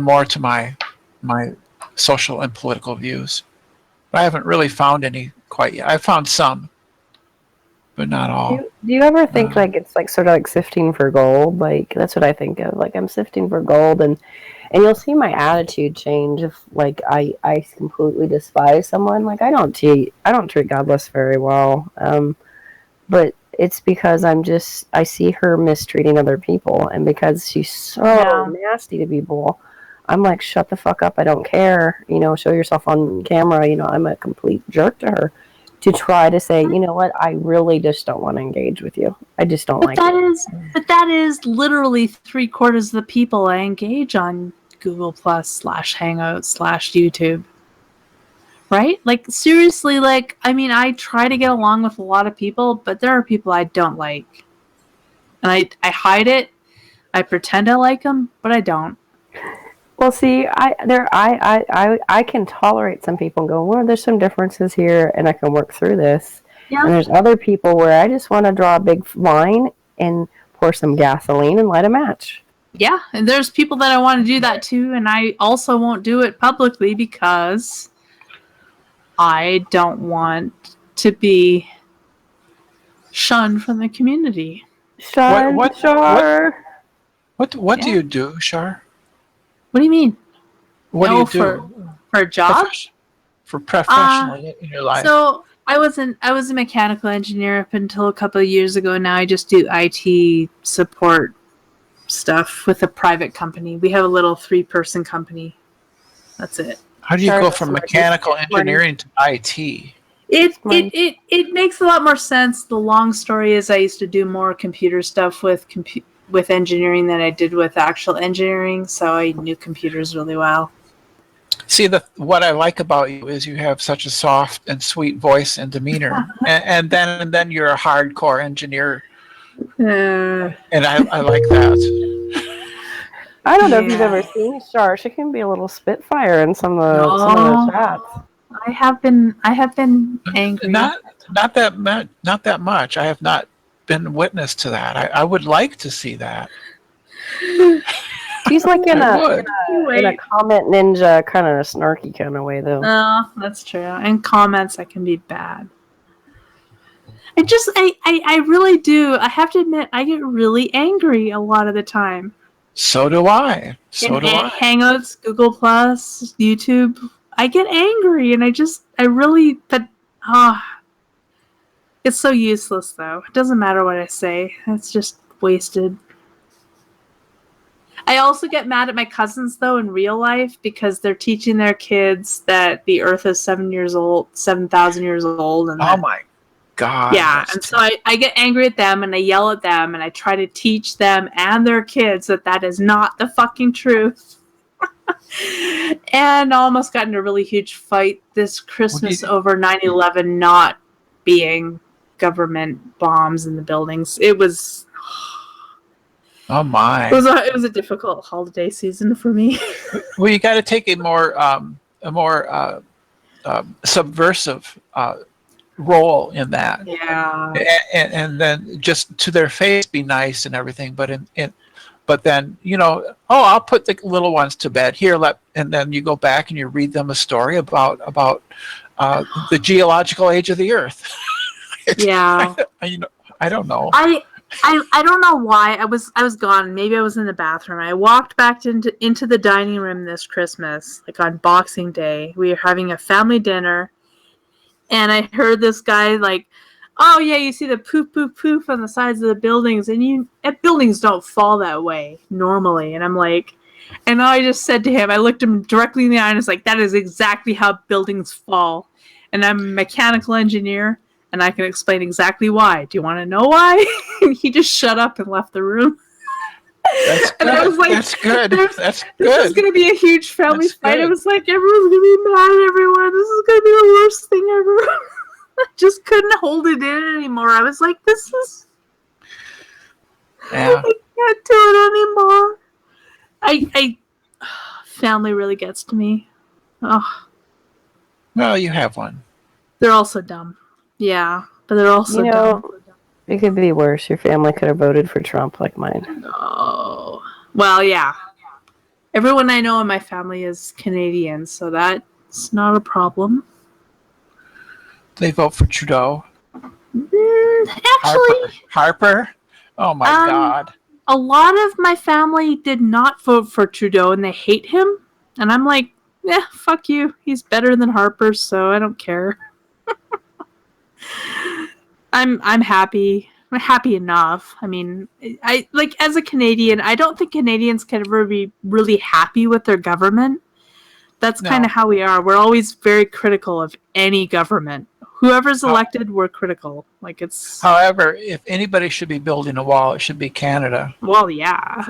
Q: more to my social and political views. But I haven't really found any quite yet. I found some, but not all.
N: Do you ever think like it's like sort of like sifting for gold? Like that's what I think of. Like I'm sifting for gold, and you'll see my attitude change if like I completely despise someone. Like I don't treat Godless very well, but it's because I see her mistreating other people, and because she's so nasty to people, I'm like, shut the fuck up, I don't care. Show yourself on camera. I'm a complete jerk to her to try to say, you know what, I really just don't want to engage with you. I just don't like it.
B: But that is literally 3/4 of the people I engage on Google Plus / Hangouts / YouTube. Right? Like seriously, like I mean, I try to get along with a lot of people, but there are people I don't like, and I hide it. I pretend I like them, but I don't.
N: Well, see, I can tolerate some people and go, well, there's some differences here, and I can work through this. Yeah. And there's other people where I just want to draw a big line and pour some gasoline and light a match.
B: Yeah, and there's people that I want to do that too, and I also won't do it publicly because I don't want to be shunned from the community.
N: Shar.
Q: What do you do, Shar?
B: What do you mean?
Q: What do you do
B: for a job?
Q: For professionally in your life?
B: So I was a mechanical engineer up until a couple of years ago. Now I just do IT support stuff with a private company. We have a little 3-person company. That's it.
Q: How do you go from mechanical engineering to IT?
B: It makes a lot more sense. The long story is I used to do more computer stuff with engineering than I did with actual engineering, so I knew computers really well.
Q: See, what I like about you is you have such a soft and sweet voice and demeanor, and then you're a hardcore engineer, and I like that.
N: I don't know if you've ever seen Char. She can be a little spitfire in some of the chats.
B: I have been angry.
Q: Not that much. I have not been witness to that. I would like to see that.
N: She's like in a comment ninja kind of snarky kind of way, though.
B: Oh, that's true. In comments, I can be bad. I really do. I have to admit, I get really angry a lot of the time.
Q: So do I.
B: Hangouts, Google Plus, YouTube. I get angry, and it's so useless, though. It doesn't matter what I say. It's just wasted. I also get mad at my cousins, though, in real life, because they're teaching their kids that the Earth is 7,000 years old. And
Q: oh my God.
B: Yeah, and so I get angry at them, and I yell at them, and I try to teach them and their kids that is not the fucking truth. And I almost got in a really huge fight this Christmas over 9/11 not being government bombs in the buildings. It was...
Q: Oh my!
B: It was a difficult holiday season for me.
Q: Well, you got to take a more subversive role in that.
B: Yeah.
Q: And then just to their face, be nice and everything. But then I'll put the little ones to bed here. And then you go back and you read them a story about the geological age of the Earth.
B: Yeah.
Q: I don't know.
B: I don't know why. I was gone. Maybe I was in the bathroom. I walked back into the dining room this Christmas, like on Boxing Day. We were having a family dinner, and I heard this guy like, "Oh yeah, you see the poof poof poof on the sides of the buildings, and buildings don't fall that way normally." And I'm like, and I just said to him, I looked him directly in the eye and I was like, "That is exactly how buildings fall." And I'm a mechanical engineer. And I can explain exactly why. Do you want to know why? And he just shut up and left the room.
Q: That's good.
B: And I was like,
Q: that's good. That's good.
B: This is going to be a huge family fight. I was like, everyone's going to be mad at everyone. This is going to be the worst thing ever. I just couldn't hold it in anymore. I was like, this is...
Q: Yeah.
B: I can't do it anymore. Family really gets to me. Oh.
Q: Well, you have one.
B: They're also dumb. Yeah, but they're also dumb.
N: It could be worse. Your family could have voted for Trump like mine.
B: Oh. Well, yeah. Everyone I know in my family is Canadian, so that's not a problem.
Q: They vote for Trudeau.
B: Actually...
Q: Harper? Oh my God.
B: A lot of my family did not vote for Trudeau, and they hate him. And I'm like, fuck you. He's better than Harper, so I don't care. I'm happy. I'm happy enough. I mean, I like as a Canadian, I don't think Canadians can ever be really happy with their government. That's kind of how we are. We're always very critical of any government. Whoever's elected, we're critical. Like it's.
Q: However, if anybody should be building a wall, it should be Canada.
B: Well, yeah.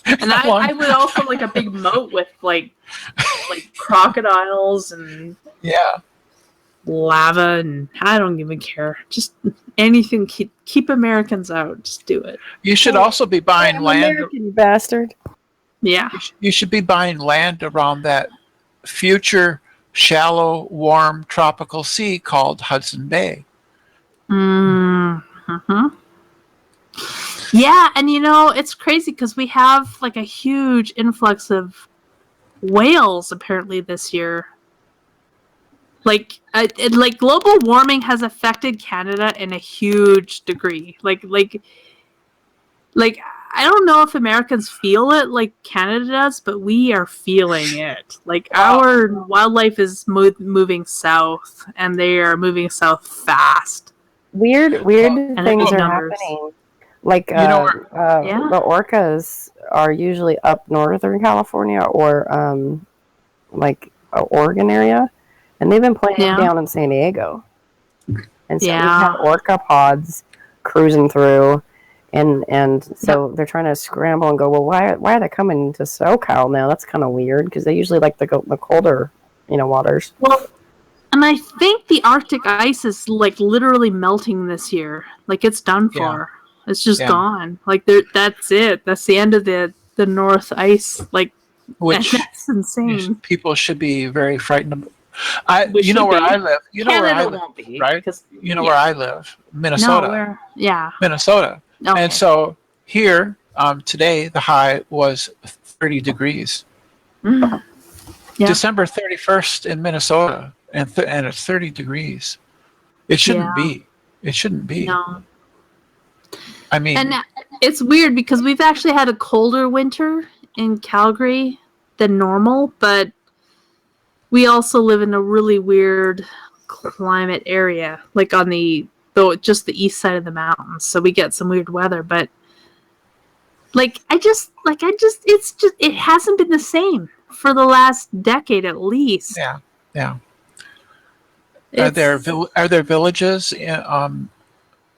B: And I would also like a big moat with like crocodiles and lava, and I don't even care. Just anything keep Americans out. Just do it.
Q: You should also be buying land.
N: American bastard.
B: Yeah.
Q: You should be buying land around that future shallow, warm, tropical sea called Hudson Bay.
B: Mm-hmm. Yeah, and it's crazy because we have like a huge influx of whales apparently this year. Like global warming has affected Canada in a huge degree. Like I don't know if Americans feel it like Canada does, but we are feeling it. Like our wildlife is moving south, and they are moving south fast.
N: Weird things are happening. Like the orcas are usually up northern California or like Oregon area, and they've been playing down in San Diego. And so we have orca pods cruising through, and so they're trying to scramble and go, well, why are they coming to SoCal now? That's kind of weird because they usually like the colder, waters.
B: Well, and I think the Arctic ice is like literally melting this year. Like it's done for. It's just gone. Like that's it. That's the end of the North ice. Like,
Q: which
B: that's insane.
Q: People should be very frightened of. I live. You know where I live, right? You know where I live, Minnesota.
B: No, where? Yeah,
Q: Minnesota.
B: Okay.
Q: And so here, today the high was 30 degrees.
B: Mm. Yeah.
Q: December 31st in Minnesota, and it's 30 degrees. It shouldn't be. It shouldn't be.
B: No.
Q: I mean,
B: and it's weird because we've actually had a colder winter in Calgary than normal, but we also live in a really weird climate area, like on just the east side of the mountains. So we get some weird weather, but it hasn't been the same for the last decade at least.
Q: Yeah. Are there villages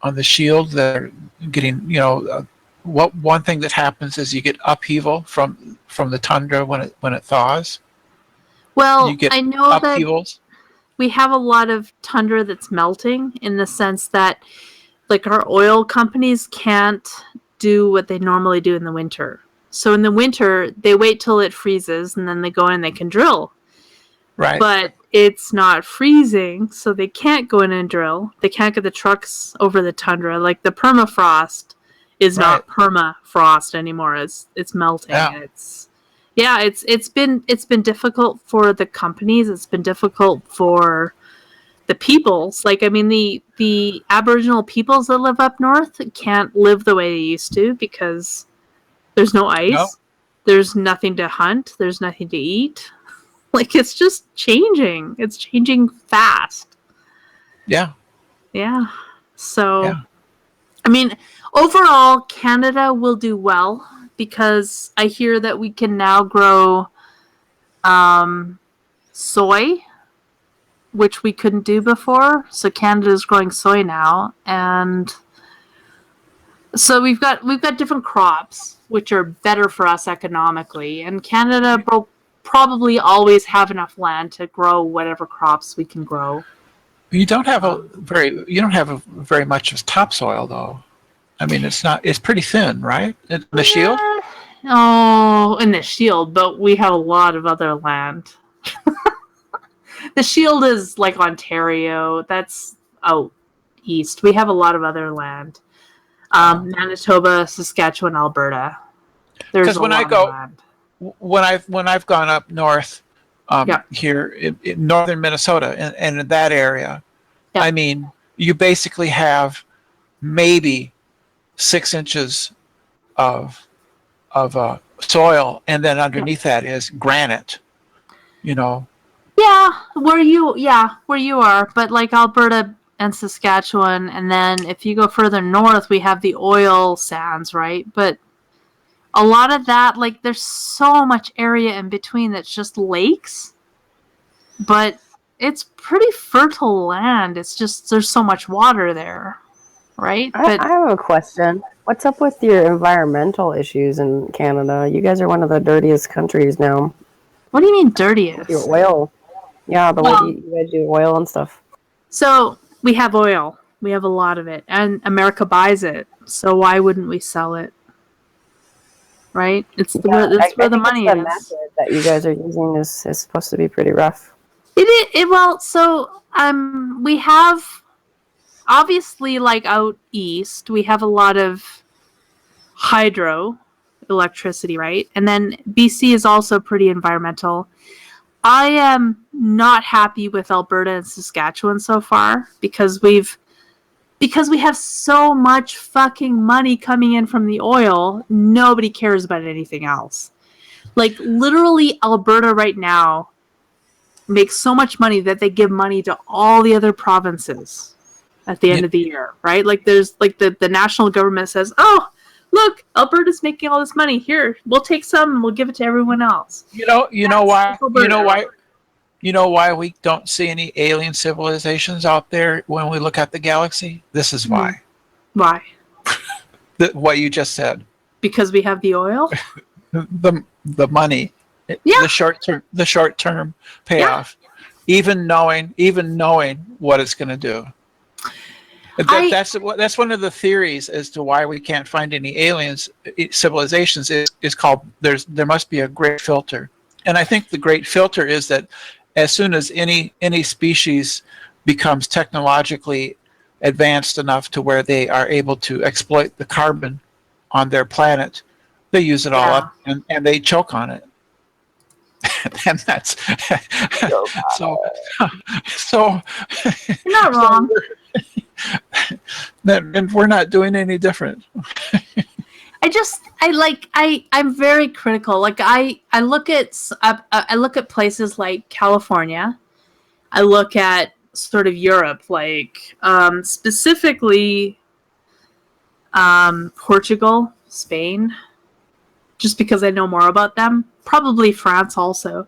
Q: on the Shield that are getting, one thing that happens is you get upheaval from the tundra when it thaws.
B: Well, I know
Q: upheavals.
B: that we have a lot of tundra that's melting in the sense that like our oil companies can't do what they normally do in the winter. So in the winter, they wait till it freezes and then they go in and they can drill.
Q: Right.
B: But it's not freezing, so they can't go in and drill. They can't get the trucks over the tundra. Like the permafrost is not permafrost anymore. It's melting.
Q: Yeah.
B: It's been difficult for the companies. It's been difficult for the peoples. Like, I mean, the Aboriginal peoples that live up north can't live the way they used to because there's no ice.
Q: No.
B: There's nothing to hunt. There's nothing to eat. Like, it's just changing. It's changing fast.
Q: Yeah.
B: Yeah. So, I mean, overall, Canada will do well because I hear that we can now grow soy, which we couldn't do before. So Canada's growing soy now, and so we've got different crops which are better for us economically. And Canada will probably always have enough land to grow whatever crops we can grow.
Q: You don't have very much of topsoil though. I mean, it's pretty thin, right? In the Shield?
B: Oh, in the Shield, but we have a lot of other land. The Shield is like Ontario. That's out east. We have a lot of other land. Manitoba, Saskatchewan, Alberta. There's a lot of land.
Q: When I've gone up north here in northern Minnesota and in that area, I mean, you basically have maybe 6 inches of soil, and then underneath that is granite.
B: Yeah, where you are, but like Alberta and Saskatchewan, and then if you go further north, we have the oil sands, right? But a lot of that, like, there's so much area in between that's just lakes, but it's pretty fertile land. It's just there's so much water there, right?
N: I have a question. What's up with your environmental issues in Canada? You guys are one of the dirtiest countries now.
B: What do you mean dirtiest?
N: Your oil. Yeah, the way you guys do oil and stuff.
B: So we have oil. We have a lot of it, and America buys it. So why wouldn't we sell it? Right? That's where the money is. The method
N: that you guys are using is supposed to be pretty rough.
B: We have obviously, like out east, we have a lot of hydro electricity, right? And then BC is also pretty environmental. I am not happy with Alberta and Saskatchewan so far because we have so much fucking money coming in from the oil, nobody cares about anything else. Like, literally, Alberta right now makes so much money that they give money to all the other provinces at the end of the year, right? Like, there's, like, the national government says, oh, look, Alberta's making all this money. Here, we'll take some and we'll give it to everyone else.
Q: You know why we don't see any alien civilizations out there when we look at the galaxy? This is why.
B: Why?
Q: What you just said.
B: Because we have the oil?
Q: The money.
B: Yeah.
Q: The short term payoff. Yeah. Even knowing what it's going to do. That's one of the theories as to why we can't find any aliens civilizations is called there must be a great filter. And I think the great filter is that as soon as any species becomes technologically advanced enough to where they are able to exploit the carbon on their planet, they use it all up and they choke on it. And that's so
B: you're not wrong.
Q: And we're not doing any different.
B: I'm very critical. Like I look at places like California. I look at sort of Europe, like specifically Portugal, Spain, just because I know more about them. Probably France also.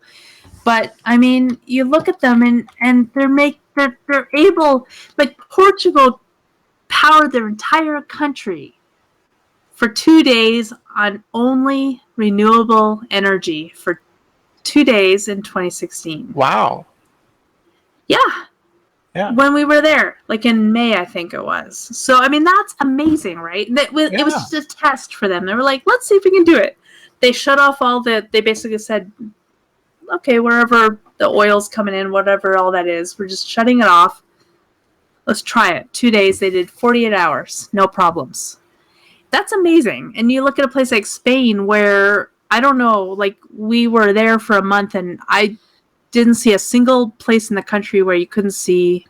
B: But I mean, you look at them and they're able, like Portugal powered their entire country for 2 days on only renewable energy for 2 days in 2016.
Q: Wow.
B: Yeah. When we were there, like in May, I think it was. So, I mean, that's amazing, right? It was just a test for them. They were like, let's see if we can do it. They shut off they basically said, okay, wherever the oil's coming in, whatever all that is, we're just shutting it off. Let's try it. 2 days, they did 48 hours, no problems. That's amazing. And you look at a place like Spain where, I don't know, like we were there for a month and I didn't see a single place in the country where you couldn't see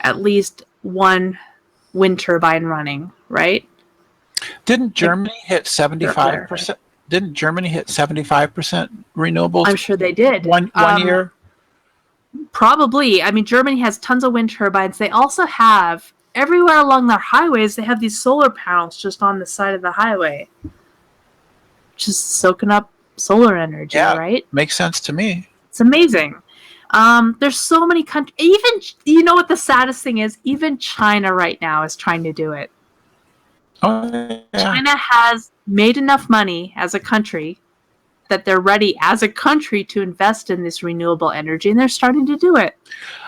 B: at least one wind turbine running, right?
Q: Didn't Germany hit 75%? Didn't Germany hit 75% renewables?
B: I'm sure they did.
Q: One year?
B: Probably. I mean, Germany has tons of wind turbines. They also have, everywhere along their highways, they have these solar panels just on the side of the highway. Just soaking up solar energy, right?
Q: Makes sense to me.
B: It's amazing. There's so many countries. Even, you know what the saddest thing is? Even China right now is trying to do it.
Q: Oh, yeah.
B: China has made enough money as a country that they're ready as a country to invest in this renewable energy, and they're starting to do it.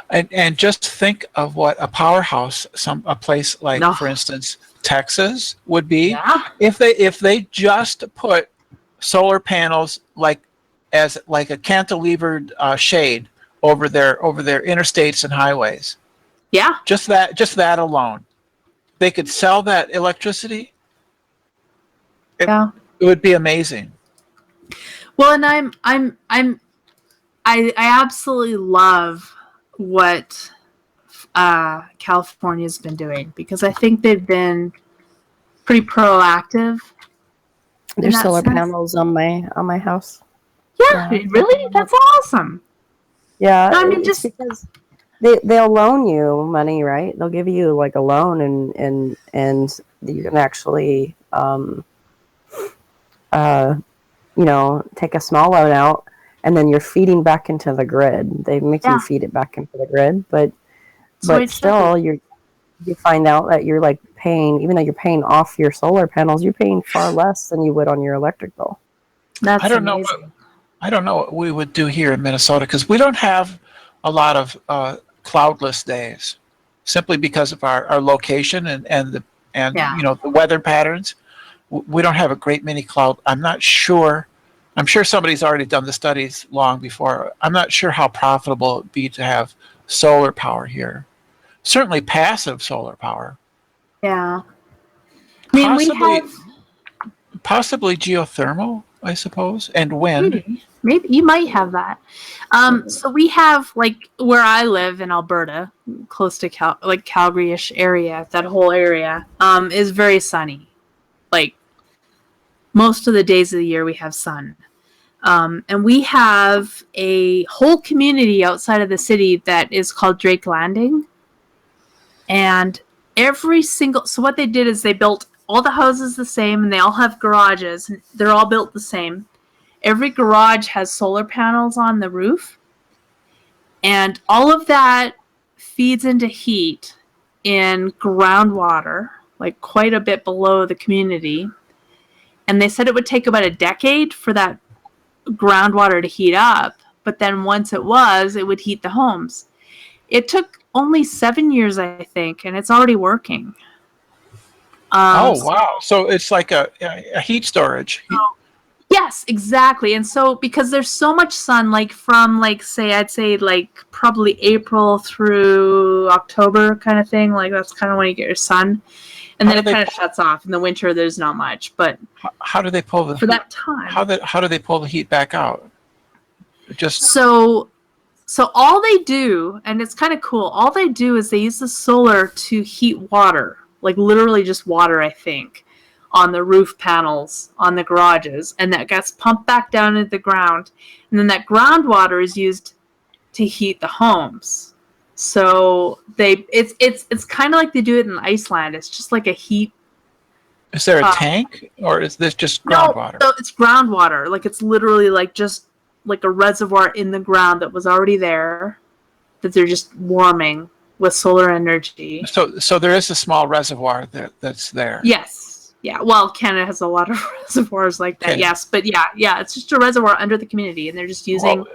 Q: And just think of what a powerhouse, a place like, for instance, Texas would be if they just put solar panels like a cantilevered shade over their interstates and highways.
B: Yeah,
Q: just that alone, they could sell that electricity. It would be amazing.
B: Well, and I absolutely love what California's been doing because I think they've been pretty proactive.
N: There's solar panels on my house.
B: Yeah, really? That's awesome.
N: Yeah,
B: no, I mean, just
N: because they'll loan you money, right? They'll give you like a loan, and you can actually take a small loan out, and then you're feeding back into the grid. They make you feed it back into the grid, but still you find out that you're like paying, even though you're paying off your solar panels, you're paying far less than you would on your electric bill.
B: That's
Q: I don't know what we would do here in Minnesota because we don't have a lot of cloudless days, simply because of our location and the weather patterns. We don't have a great many cloud. I'm not sure. I'm sure somebody's already done the studies long before. I'm not sure how profitable it would be to have solar power here. Certainly passive solar power.
B: Yeah. I mean,
Q: possibly geothermal, I suppose, and wind.
B: Maybe you might have that. So we have, like, where I live in Alberta, close to Calgary-ish area, that whole area is very sunny. Like, most of the days of the year we have sun. And we have a whole community outside of the city that is called Drake Landing. And so what they did is they built all the houses the same, and they all have garages. And they're all built the same. Every garage has solar panels on the roof, and all of that feeds into heat in groundwater, like quite a bit below the community. And they said it would take about a decade for that groundwater to heat up, but then once it would heat the homes. It took only 7 years, I think, and it's already working.
Q: Oh, wow. So it's like a heat storage.
B: Yes, exactly. And so because there's so much sun, like from I'd say probably April through October kind of thing, like that's kind of when you get your sun. And then it kind of shuts off. In the winter, there's not much. But
Q: how do they pull the
B: for that time?
Q: How do they pull the heat back out? Just
B: so all they do, and it's kind of cool. All they do is they use the solar to heat water, like literally just water, I think, on the roof panels on the garages, and that gets pumped back down into the ground, and then that groundwater is used to heat the homes. So it's kind of like they do it in Iceland. It's just like a heat.
Q: Is there a tank, or is this just groundwater?
B: No, it's groundwater. Like it's literally like just like a reservoir in the ground that was already there, that they're just warming with solar energy.
Q: So there is a small reservoir that's there.
B: Yes. Yeah. Well, Canada has a lot of reservoirs like that. Okay. Yes, but yeah, it's just a reservoir under the community, and they're just using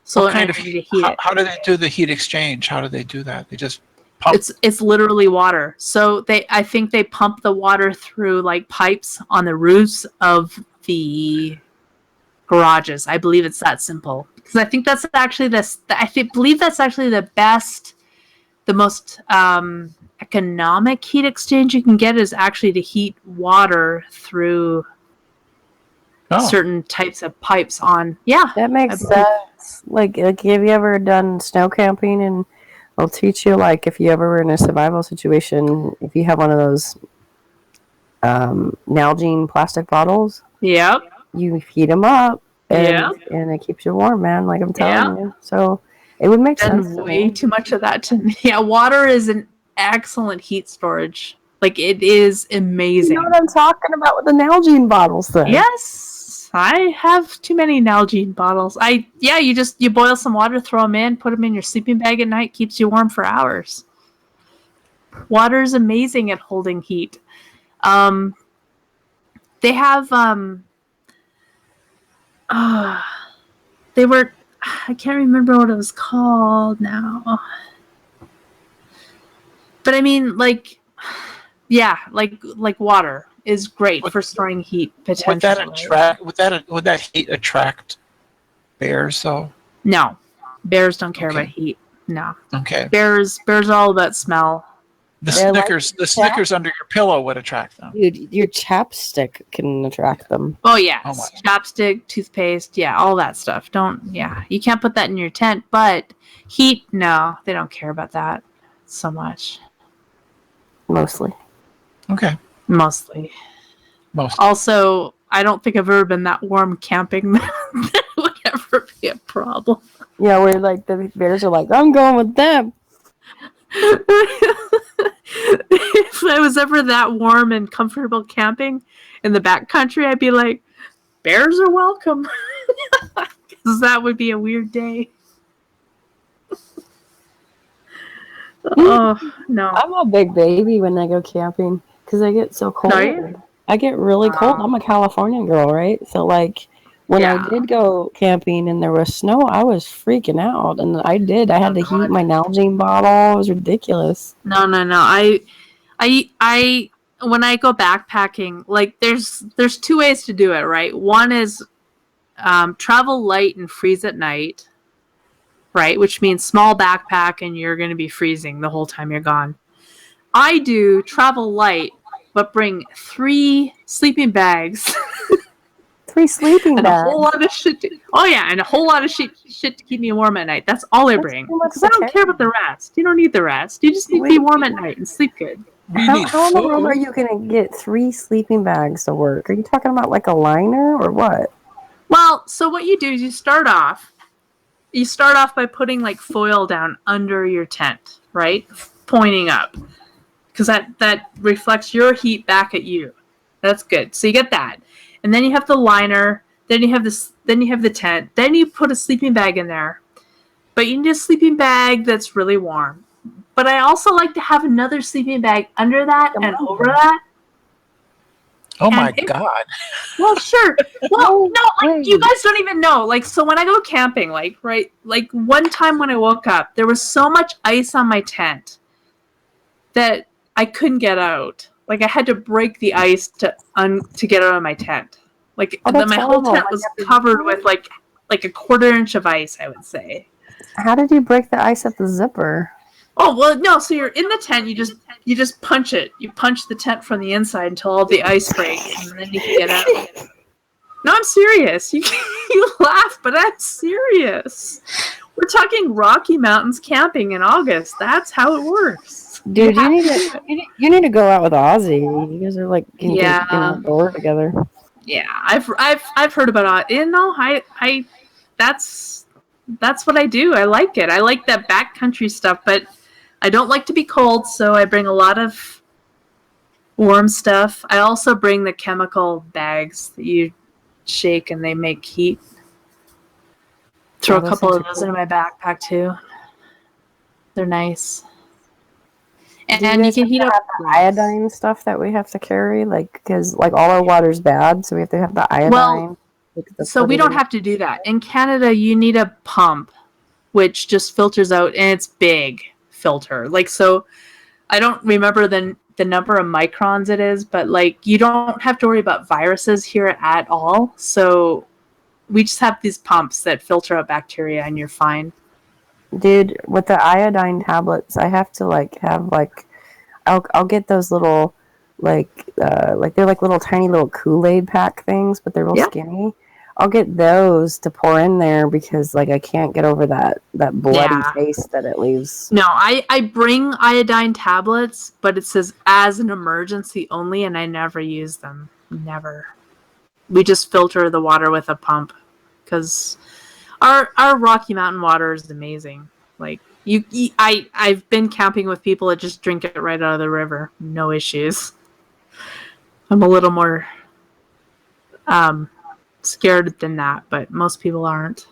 B: solar energy to heat it.
Q: How do they do the heat exchange? How do they do that? They just pump.
B: It's literally water. So I think they pump the water through like pipes on the roofs of the garages. I believe it's that simple, because I think that's actually believe that's actually the best, the most economic heat exchange you can get is actually to heat water through certain types of pipes on. Yeah,
N: that makes sense. Like have you ever done snow camping? And I'll teach you, like, if you ever were in a survival situation, if you have one of those Nalgene plastic bottles,
B: yep,
N: you heat them up, and it keeps you warm, man. Like I'm telling you. So it would make sense.
B: Way too much of that to me. Yeah, water is an excellent heat storage. Like it is amazing.
N: You know what I'm talking about with the Nalgene bottles, then?
B: Yes, I have too many Nalgene bottles. You boil some water, throw them in, put them in your sleeping bag at night, keeps you warm for hours. Water is amazing at holding heat. They have I can't remember what it was called now. But I mean, like water is great for storing heat potentially.
Q: Would that heat attract bears though?
B: No, bears don't care about heat. No.
Q: Okay.
B: Bears are all about smell.
Q: The Snickers under your pillow would attract them.
N: Dude, your chapstick can attract them.
B: Oh yeah, chapstick, toothpaste, all that stuff. You can't put that in your tent. But heat, no, they don't care about that so much.
N: Mostly.
Q: Okay.
B: Mostly. Also, I don't think I've ever been that warm camping that would ever be a problem.
N: Yeah, where like the bears are like, I'm going with them.
B: If I was ever that warm and comfortable camping in the backcountry, I'd be like, bears are welcome. Because that would be a weird day. Oh, no.
N: I'm a big baby when I go camping because I get so cold. I get really cold. I'm a California girl, right? So, like, when I did go camping and there was snow, I was freaking out. And I had to heat my Nalgene bottle. It was ridiculous.
B: No. I when I go backpacking, like, there's two ways to do it, right? One is travel light and freeze at night, right? Which means small backpack and you're going to be freezing the whole time you're gone. I do travel light, but bring 3 sleeping bags.
N: 3 sleeping bags.
B: A whole lot of shit. And a whole lot of shit to keep me warm at night. That's all I bring. Because I don't care about the rest. You don't need the rest. You just need to be warm at night and sleep good.
N: How in the world are you going to get 3 sleeping bags to work? Are you talking about like a liner or what?
B: Well, so what you do is you start off by putting like foil down under your tent, right? Pointing up. because that reflects your heat back at you. That's good. So you get that, and then you have the liner. Then you have this. Then you have the tent. Then you put a sleeping bag in there, but you need a sleeping bag that's really warm. But I also like to have another sleeping bag under that and over that.
Q: Oh my God.
B: Well, sure. Well, no, like you guys don't even know. Like, so when I go camping, like, right, like one time when I woke up, there was so much ice on my tent that I couldn't get out. Like, I had to break the ice to get out of my tent. Like, my whole tent was covered with like a quarter-inch of ice, I would say.
N: How did you break the ice at the zipper?
B: Oh, well, no, so you're in the tent, you just punch it. You punch the tent from the inside until all the ice breaks, and then you can get out. No, I'm serious. You laugh, but I'm serious. We're talking Rocky Mountains camping in August. That's how it works.
N: Dude, you need to go out with Ozzy. You guys are like getting outdoor together.
B: Yeah, I've heard about it. You know, I that's what I do. I like it. I like that backcountry stuff, but I don't like to be cold, so I bring a lot of warm stuff. I also bring the chemical bags that you shake and they make heat. Throw a couple of those in my backpack too. They're nice. And you can heat up
N: the iodine stuff that we have to carry, like, because like all our water's bad, so we have to have the iodine.
B: Well, so we don't have to do that. In Canada, you need a pump, which just filters out, and it's big filter. Like, so I don't remember the number of microns it is, but like you don't have to worry about viruses here at all. So we just have these pumps that filter out bacteria, and you're fine.
N: Dude, with the iodine tablets, I have to I'll get those little they're like little tiny little Kool-Aid pack things, but they're real skinny. I'll get those to pour in there because like I can't get over that bloody taste that it leaves.
B: No, I bring iodine tablets, but it says as an emergency only, and I never use them. Never. We just filter the water with a pump because our Rocky Mountain water is amazing. Like I've been camping with people that just drink it right out of the river, no issues. I'm a little more scared than that, but most people aren't.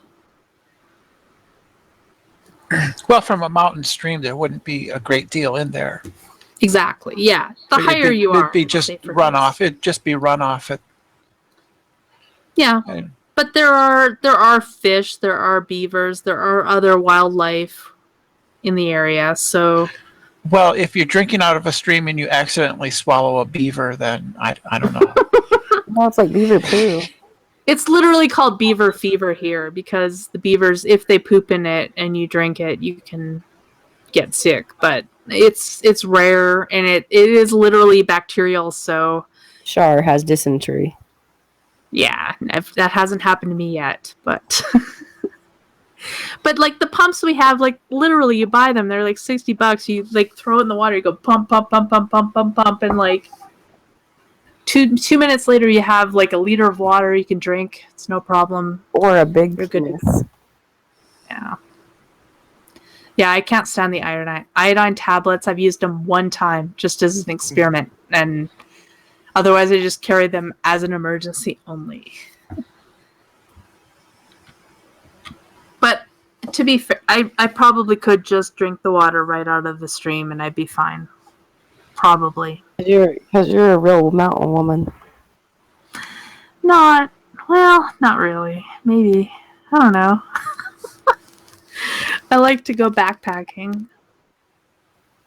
Q: Well, from a mountain stream, there wouldn't be a great deal in there.
B: Exactly. Yeah, the higher you are,
Q: it'd be just runoff. It'd just be runoff.
B: Yeah. But there are fish, there are beavers, there are other wildlife in the area. So,
Q: well, if you're drinking out of a stream and you accidentally swallow a beaver, then I don't know.
N: Well, it's like beaver poo.
B: It's literally called beaver fever here because the beavers, if they poop in it and you drink it, you can get sick. But it's rare and it is literally bacterial. So,
N: Char has dysentery.
B: Yeah, that hasn't happened to me yet, but but like the pumps we have, like literally you buy them, they're like $60. You like throw it in the water, you go pump, pump, pump, pump, pump, pump, pump, and like two minutes later you have like a liter of water you can drink. It's no problem.
N: Or a big
B: penis. Yeah. Yeah, I can't stand the iodine tablets. I've used them one time just as an experiment, and otherwise, I just carry them as an emergency only. But to be fair, I probably could just drink the water right out of the stream and I'd be fine. Probably.
N: Because you're a real mountain woman.
B: Not really. Maybe. I don't know. I like to go backpacking.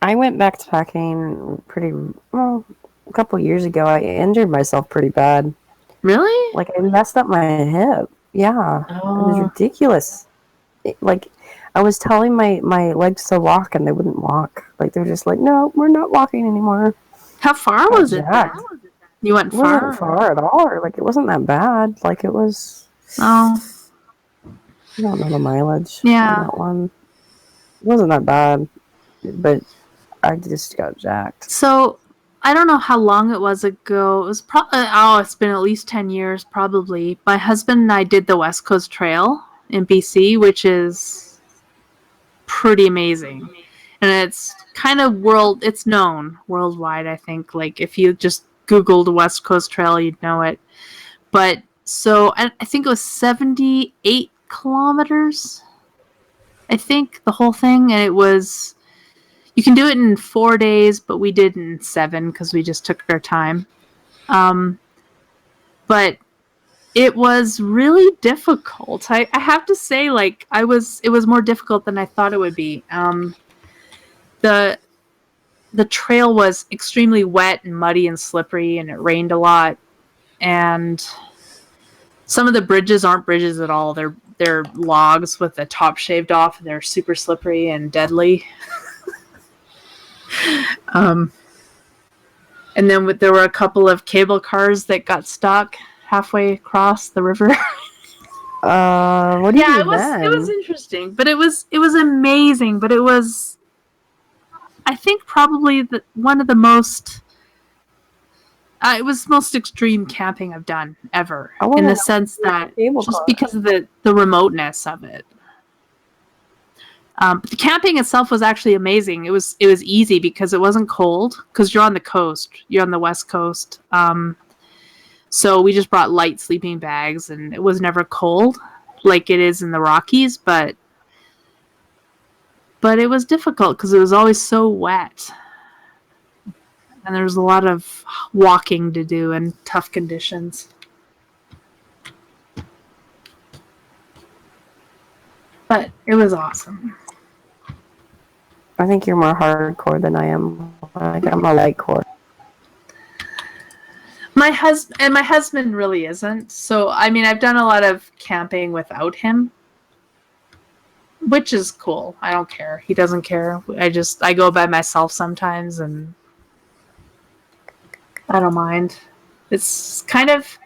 N: I went backpacking a couple years ago. I injured myself pretty bad.
B: Really?
N: Like I messed up my hip. Yeah.
B: Oh.
N: It was ridiculous. I was telling my legs to walk and they wouldn't walk. Like they're just like, no, we're not walking anymore.
B: How far was it? You went far?
N: It wasn't far at all. Or, like it wasn't that bad. Like it was.
B: Oh.
N: I don't know the mileage.
B: Yeah.
N: On that one. It wasn't that bad, but I just got jacked.
B: So I don't know how long it was ago. It was it's been at least 10 years probably. My husband and I did the West Coast Trail in BC, which is pretty amazing. and it's kind of it's known worldwide, I think. Like if you just Googled West Coast Trail, you'd know it. But so I think it was 78 kilometers, I think, the whole thing. And it was, you can do it in 4 days, but we did in 7 because we just took our time. But it was really difficult. I have to say, like, it was more difficult than I thought it would be. The trail was extremely wet and muddy and slippery, and it rained a lot. And some of the bridges aren't bridges at all. They're logs with the top shaved off, and they're super slippery and deadly. And then there were a couple of cable cars that got stuck halfway across the river.
N: What do you do then?
B: It was interesting, but it was amazing. But it was, I think, probably one of the most. It was most extreme camping I've done ever, in the sense that just because of the remoteness of it. But the camping itself was actually amazing. It was easy because it wasn't cold, because you're on the coast. You're on the West Coast. So we just brought light sleeping bags, and it was never cold like it is in the Rockies, but it was difficult because it was always so wet. And there was a lot of walking to do in tough conditions. But it was awesome.
N: I think you're more hardcore than I am. Like, I'm a lightcore.
B: My husband really isn't. So, I mean, I've done a lot of camping without him, which is cool. I don't care. He doesn't care. I go by myself sometimes, and I don't mind. It's kind of,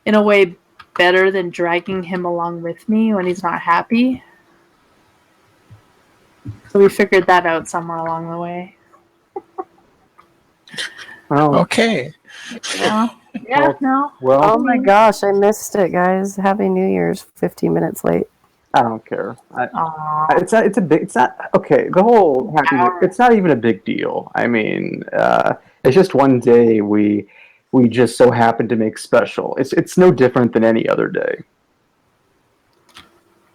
B: in a way, better than dragging him along with me when he's not happy. So we figured that out somewhere along the way.
N: Oh.
Q: Okay.
B: Yeah. No.
F: Well,
N: oh my gosh, I missed it, guys. Happy New Year's. 15 minutes late.
F: I don't care. It's not okay. The whole it's not even a big deal. I mean, it's just one day we just so happen to make special. It's no different than any other day.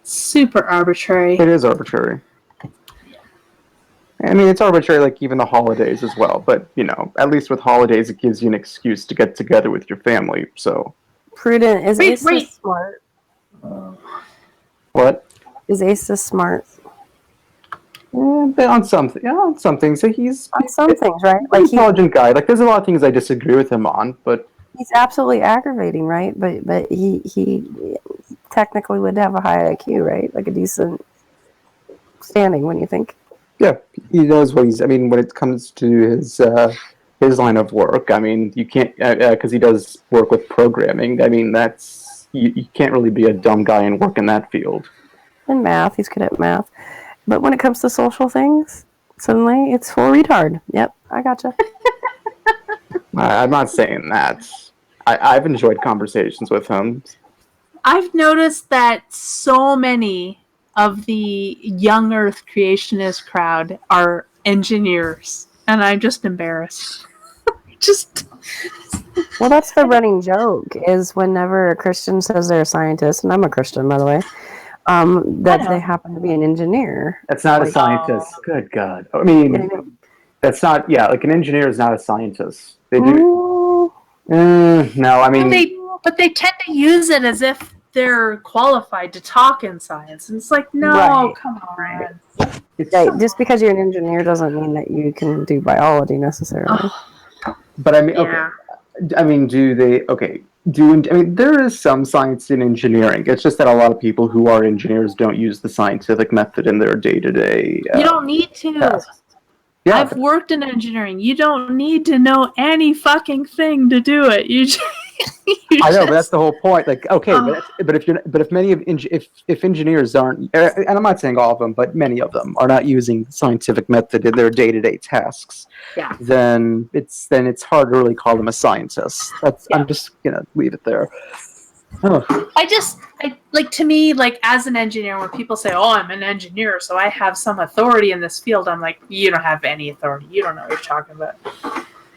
B: Super arbitrary.
F: It is arbitrary. I mean, it's arbitrary like even the holidays as well. But, you know, at least with holidays, it gives you an excuse to get together with your family. So
N: Prudent. Is Asa smart?
F: What?
N: Is Asa smart?
F: On some things. He's
N: on some things, right?
F: Like he's an intelligent guy. Like there's a lot of things I disagree with him on, but
N: he's absolutely aggravating, right? But he technically would have a high IQ, right? Like a decent standing, when you think.
F: Yeah, he knows what he's. I mean, when it comes to his line of work, I mean, you can't because he does work with programming. I mean, that's you can't really be a dumb guy and work in that field.
N: And math, he's good at math. But when it comes to social things, suddenly it's full retard. Yep, I gotcha.
F: I'm not saying that. I've enjoyed conversations with him.
B: I've noticed that so many of the young Earth creationist crowd are engineers, and I'm just embarrassed.
N: Well, that's the running joke, is whenever a Christian says they're a scientist, and I'm a Christian, by the way, that they happen to be an engineer.
F: That's not a scientist. Good God. I mean, that's not, like an engineer is not a scientist. They do. No, I mean.
B: But they tend to use it as if they're qualified to talk in science. And it's like, no,
N: Right.
B: come on.
N: Yeah, just because you're an engineer doesn't mean that you can do biology necessarily.
F: But I mean, okay. I mean, there is some science in engineering. It's just that a lot of people who are engineers don't use the scientific method in their day-to-day
B: You don't need to.
F: tasks. Yeah,
B: I've worked in engineering. You don't need to know any fucking thing to do it. You just,
F: I know, but that's the whole point. Like, okay, but if engineers aren't, and I'm not saying all of them, but many of them are not using the scientific method in their day-to-day tasks, then it's hard to really call them a scientist. I'm just gonna leave it there.
B: To me, like as an engineer, when people say, "Oh, I'm an engineer, so I have some authority in this field," I'm like, "You don't have any authority. You don't know what you're talking about."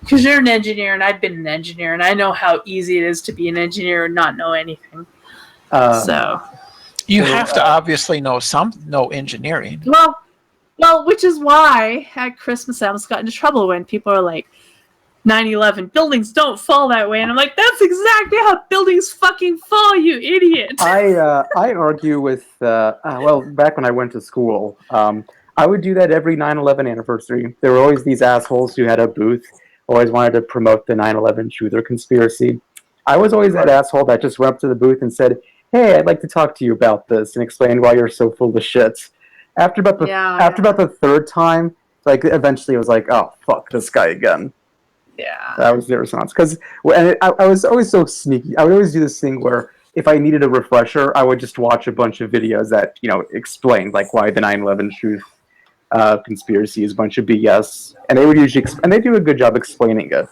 B: Because you're an engineer, and I've been an engineer, and I know how easy it is to be an engineer and not know anything. So
Q: you have to obviously know engineering.
B: Well, which is why at Christmas I almost got into trouble when people are like, 9/11 buildings don't fall that way, and I'm like, that's exactly how buildings fucking fall, you idiot.
F: I argue with back when I went to school, I would do that every 9/11 anniversary. There were always these assholes who had a booth, always wanted to promote the 9/11 truth or conspiracy. I was always that asshole that just went up to the booth and said, "Hey, I'd like to talk to you about this," and explain why you're so full of shit. After about the third time, like eventually it was like, "Oh fuck, this guy again."
B: Yeah,
F: that was the response. Because I was always so sneaky. I would always do this thing where if I needed a refresher, I would just watch a bunch of videos that explained like why the 9/11 truth conspiracy is a bunch of BS, and they would usually and they do a good job explaining it.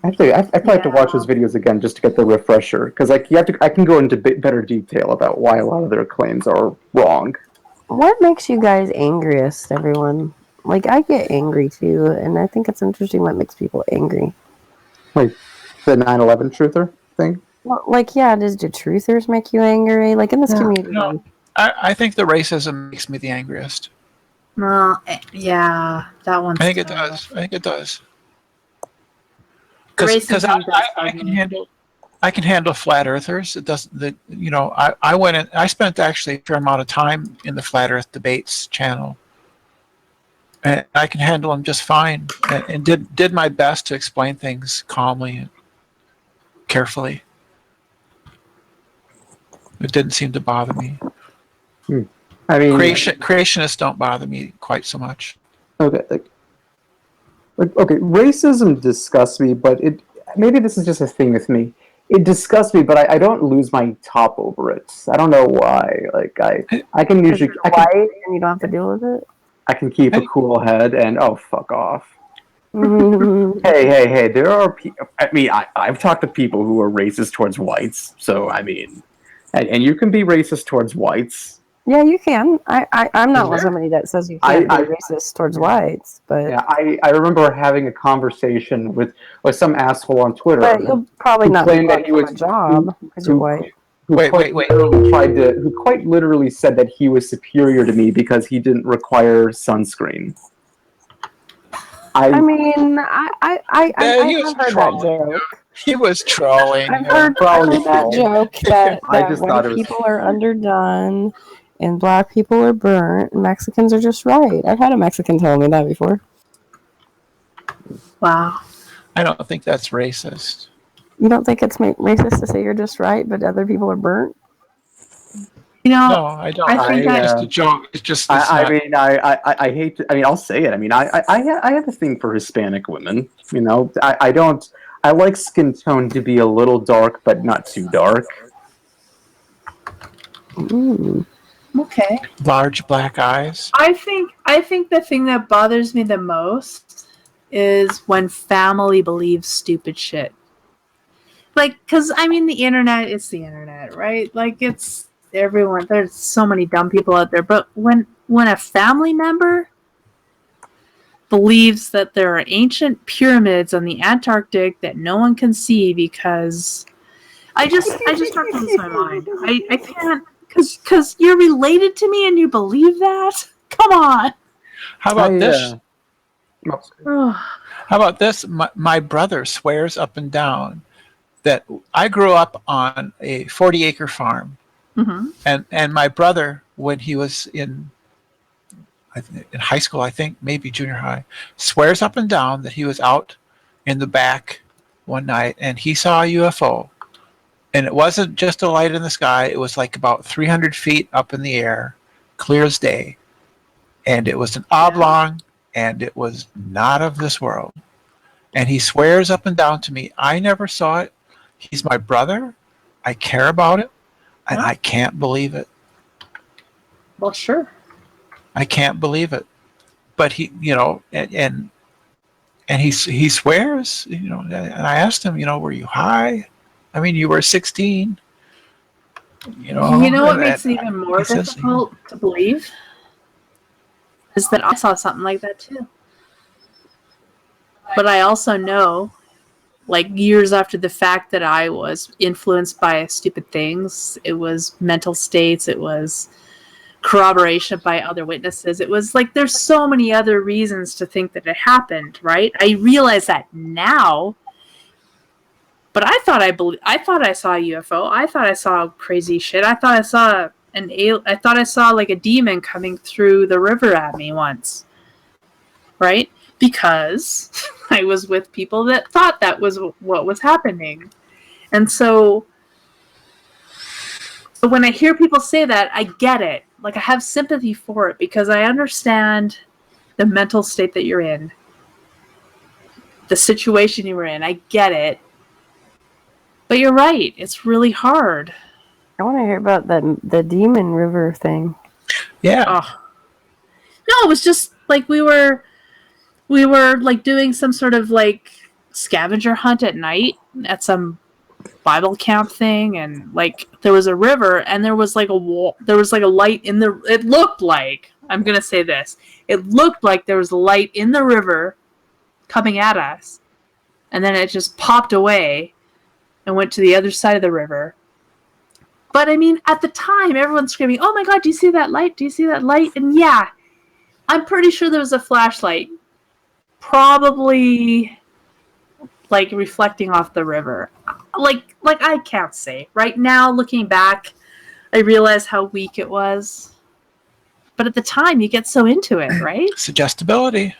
F: Actually, I probably have to watch those videos again just to get the refresher, because like I can go into better detail about why a lot of their claims are wrong.
N: What makes you guys angriest, everyone? Like, I get angry too, and I think it's interesting what makes people angry.
F: Like the 9/11 truther thing?
N: Well, like, yeah, do truthers make you angry? Like, in this community?
Q: No, I think the racism makes me the angriest.
B: Yeah, that one.
Q: I think it does. Because I can handle flat earthers. It doesn't. I went in. I spent actually a fair amount of time in the flat Earth debates channel, and I can handle them just fine. And did my best to explain things calmly and carefully. It didn't seem to bother me.
F: I mean,
Q: creationists don't bother me quite so much.
F: Okay, okay, racism disgusts me, but maybe this is just a thing with me. It disgusts me, but I don't lose my top over it. I don't know why. Like I can usually
N: white and you don't have to deal with it.
F: I can keep a cool head and fuck off. Hey! There are people. I mean, I've talked to people who are racist towards whites. So I mean, and you can be racist towards whites.
N: Yeah, you can. I'm not somebody that says you can't be racist towards whites, but
F: yeah, I remember having a conversation with some asshole on Twitter.
N: But you'll probably not claim that he was a job because you're white.
F: Wait. Who quite literally said that he was superior to me because he didn't require sunscreen.
N: I mean, I heard that joke.
Q: He was trolling.
N: I've heard that joke that white people are underdone and black people are burnt and Mexicans are just right. I've had a Mexican tell me that before.
B: Wow.
Q: I don't think that's racist.
N: You don't think it's racist to say you're just right, but other people are burnt?
Q: No, I don't. I think that's just a joke. It's just.
F: I mean, I hate to. I mean, I'll say it. I mean, I have a thing for Hispanic women. You know, I don't. I like skin tone to be a little dark, but not too dark.
N: Ooh.
B: Okay.
Q: Large black eyes.
B: I think the thing that bothers me the most is when family believes stupid shit. Like, because I mean, the internet is the internet, right? Like, it's everyone. There's so many dumb people out there, but when a family member believes that there are ancient pyramids on the Antarctic that no one can see because I just start to lose my mind. I can't because you're related to me and you believe that? Come on.
Q: How about this? How about this? My brother swears up and down that I grew up on a 40-acre farm. Mm-hmm. And my brother, when he was in high school, I think, maybe junior high, swears up and down that he was out in the back one night and he saw a UFO. And it wasn't just a light in the sky. It was like about 300 feet up in the air, clear as day. And it was an oblong, and it was not of this world. And he swears up and down to me, I never saw it. He's my brother. I care about it. And I can't believe it.
B: Well, sure.
Q: I can't believe it. But he, and he swears, and I asked him, were you high? I mean, you were 16.
B: You know what makes it even more difficult to believe is that I saw something like that too. But I also know, like years after the fact, that I was influenced by stupid things. It was mental states. It was corroboration by other witnesses. It was like there's so many other reasons to think that it happened, right? I realize that now. But I thought I saw a UFO. I thought I saw crazy shit. I thought I saw I thought I saw like a demon coming through the river at me once. Right? Because I was with people that thought that was what was happening. And so when I hear people say that, I get it. Like, I have sympathy for it because I understand the mental state that you're in, the situation you were in. I get it. But you're right. It's really hard.
N: I want to hear about the Demon River thing.
Q: Yeah.
B: Oh. No, it was just like we were like doing some sort of like scavenger hunt at night at some Bible camp thing, and like there was a river and there was like a wall, there was like a light in the, it looked like, I'm gonna say this, it looked like there was a light in the river coming at us, and then it just popped away and went to the other side of the river. But I mean, at the time, everyone's screaming, "Oh my God, do you see that light? Do you see that light?" And yeah, I'm pretty sure there was a flashlight, probably like reflecting off the river. Like I can't say. Right now, looking back, I realize how weak it was. But at the time, you get so into it, right?
Q: Suggestibility,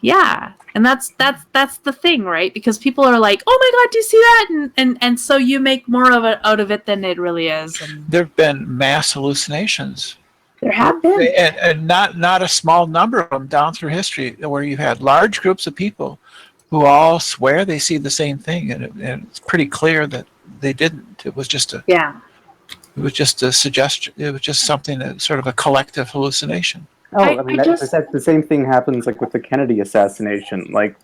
B: yeah. And that's the thing, right? Because people are like, "Oh my God, do you see that?" And so you make more of it out of it than it really is. And
Q: there have been mass hallucinations.
B: There have been,
Q: and not a small number of them down through history, where you've had large groups of people who all swear they see the same thing, and it's pretty clear that they didn't. It was just a It was just a suggestion. It was just something that sort of a collective hallucination.
F: Oh, I mean, that's the same thing happens like with the Kennedy assassination. Like,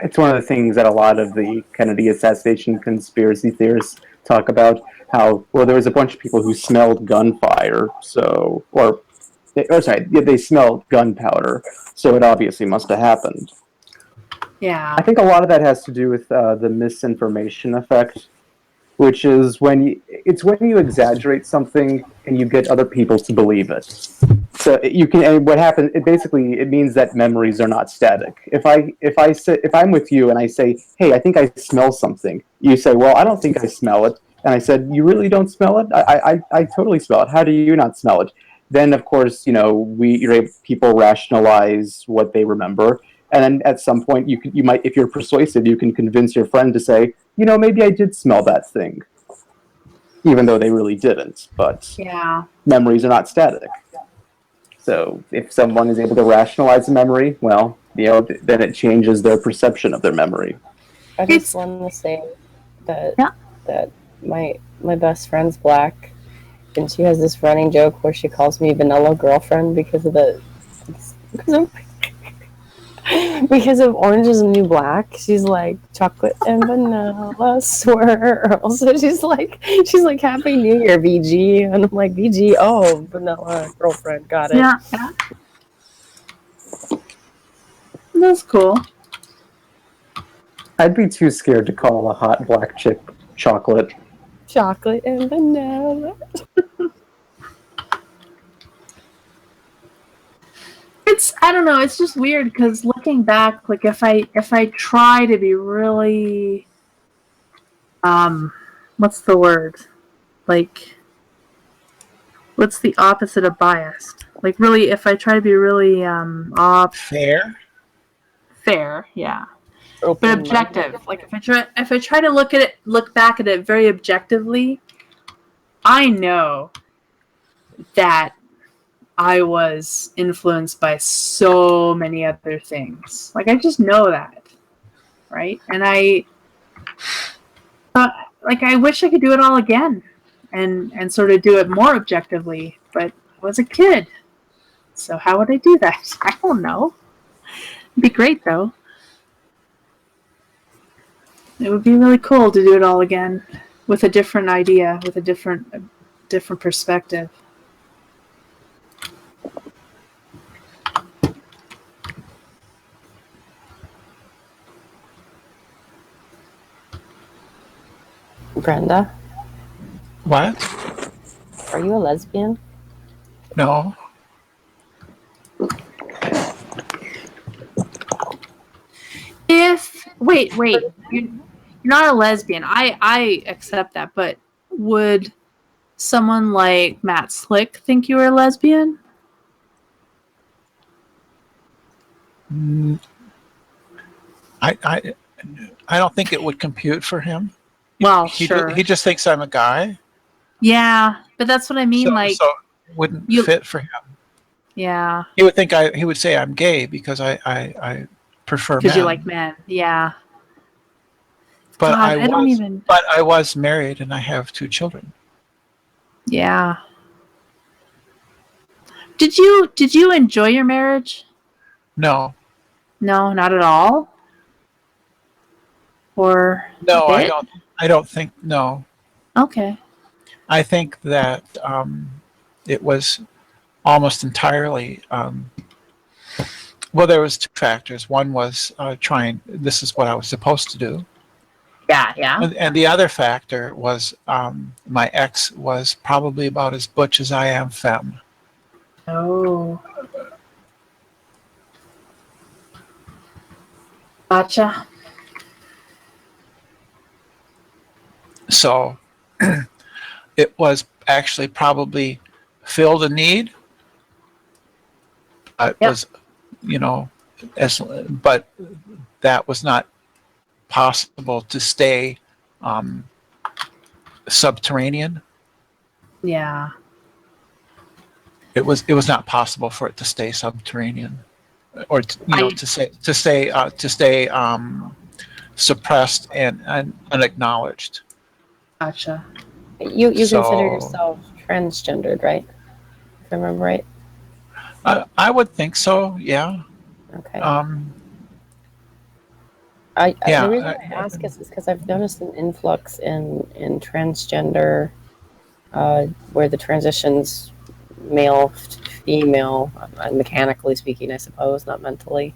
F: it's one of the things that a lot of the Kennedy assassination conspiracy theorists talk about. How, well, there was a bunch of people who smelled gunfire, they smelled gunpowder, so it obviously must have happened.
B: Yeah.
F: I think a lot of that has to do with the misinformation effect, which is when you exaggerate something and you get other people to believe it. So you can, and what happens? It means that memories are not static. If I'm with you and I say, "Hey, I think I smell something," you say, "Well, I don't think I smell it," and I said, "You really don't smell it? I totally smell it. How do you not smell it?" Then, of course, people rationalize what they remember, and then at some point, you might, if you're persuasive, you can convince your friend to say, "Maybe I did smell that thing," even though they really didn't. But memories are not static. So if someone is able to rationalize a memory, well, then it changes their perception of their memory.
N: I just want to say that my best friend's black, and she has this running joke where she calls me Vanilla Girlfriend because of Orange is the New Black. She's like chocolate and vanilla swirl. So she's like Happy New Year, VG, and I'm like, VG, oh, Vanilla Girlfriend, got it.
B: Yeah. That's cool.
F: I'd be too scared to call a hot black chick chocolate.
N: Chocolate and vanilla.
B: I don't know, it's just weird because looking back, like if I try to be really, what's the word? Like, what's the opposite of biased? Like, really, if I try to be really fair, yeah, but objective. Like if I try to look back at it very objectively, I know that I was influenced by so many other things. Like, I just know that, right? And I wish I could do it all again and sort of do it more objectively, but I was a kid. So how would I do that? I don't know. It'd be great, though. It would be really cool to do it all again with a different idea, with a different perspective.
N: Brenda?
Q: What?
N: Are you a lesbian?
Q: No.
B: Wait, you're not a lesbian. I accept that, but would someone like Matt Slick think you were a lesbian?
Q: I don't think it would compute for him.
B: Well,
Q: he
B: sure.
Q: He just thinks I'm a guy.
B: Yeah, but that's what I mean.
Q: So it wouldn't fit for him.
B: Yeah.
Q: He would think he would say I'm gay because I prefer men.
B: Because you like men. Yeah.
Q: But
B: God,
Q: I was married and I have 2 children.
B: Yeah. Did you enjoy your marriage?
Q: No.
B: No, not at all. Or
Q: no, I don't think no.
B: Okay.
Q: I think that it was almost entirely. Well, there was 2 factors. One was this is what I was supposed to do.
B: Yeah.
Q: And the other factor was my ex was probably about as butch as I am femme.
B: Oh. Gotcha.
Q: So it was actually probably filled a need. It was, but that was not possible to stay subterranean.
B: Yeah.
Q: It was not possible for it to stay subterranean, or to stay suppressed and unacknowledged.
N: Gotcha. You consider yourself transgendered, right? If I remember right.
Q: I would think so. Yeah.
N: Okay.
Q: The
N: reason I ask is because I've noticed an influx in transgender, where the transitions male to female, mechanically speaking, I suppose, not mentally,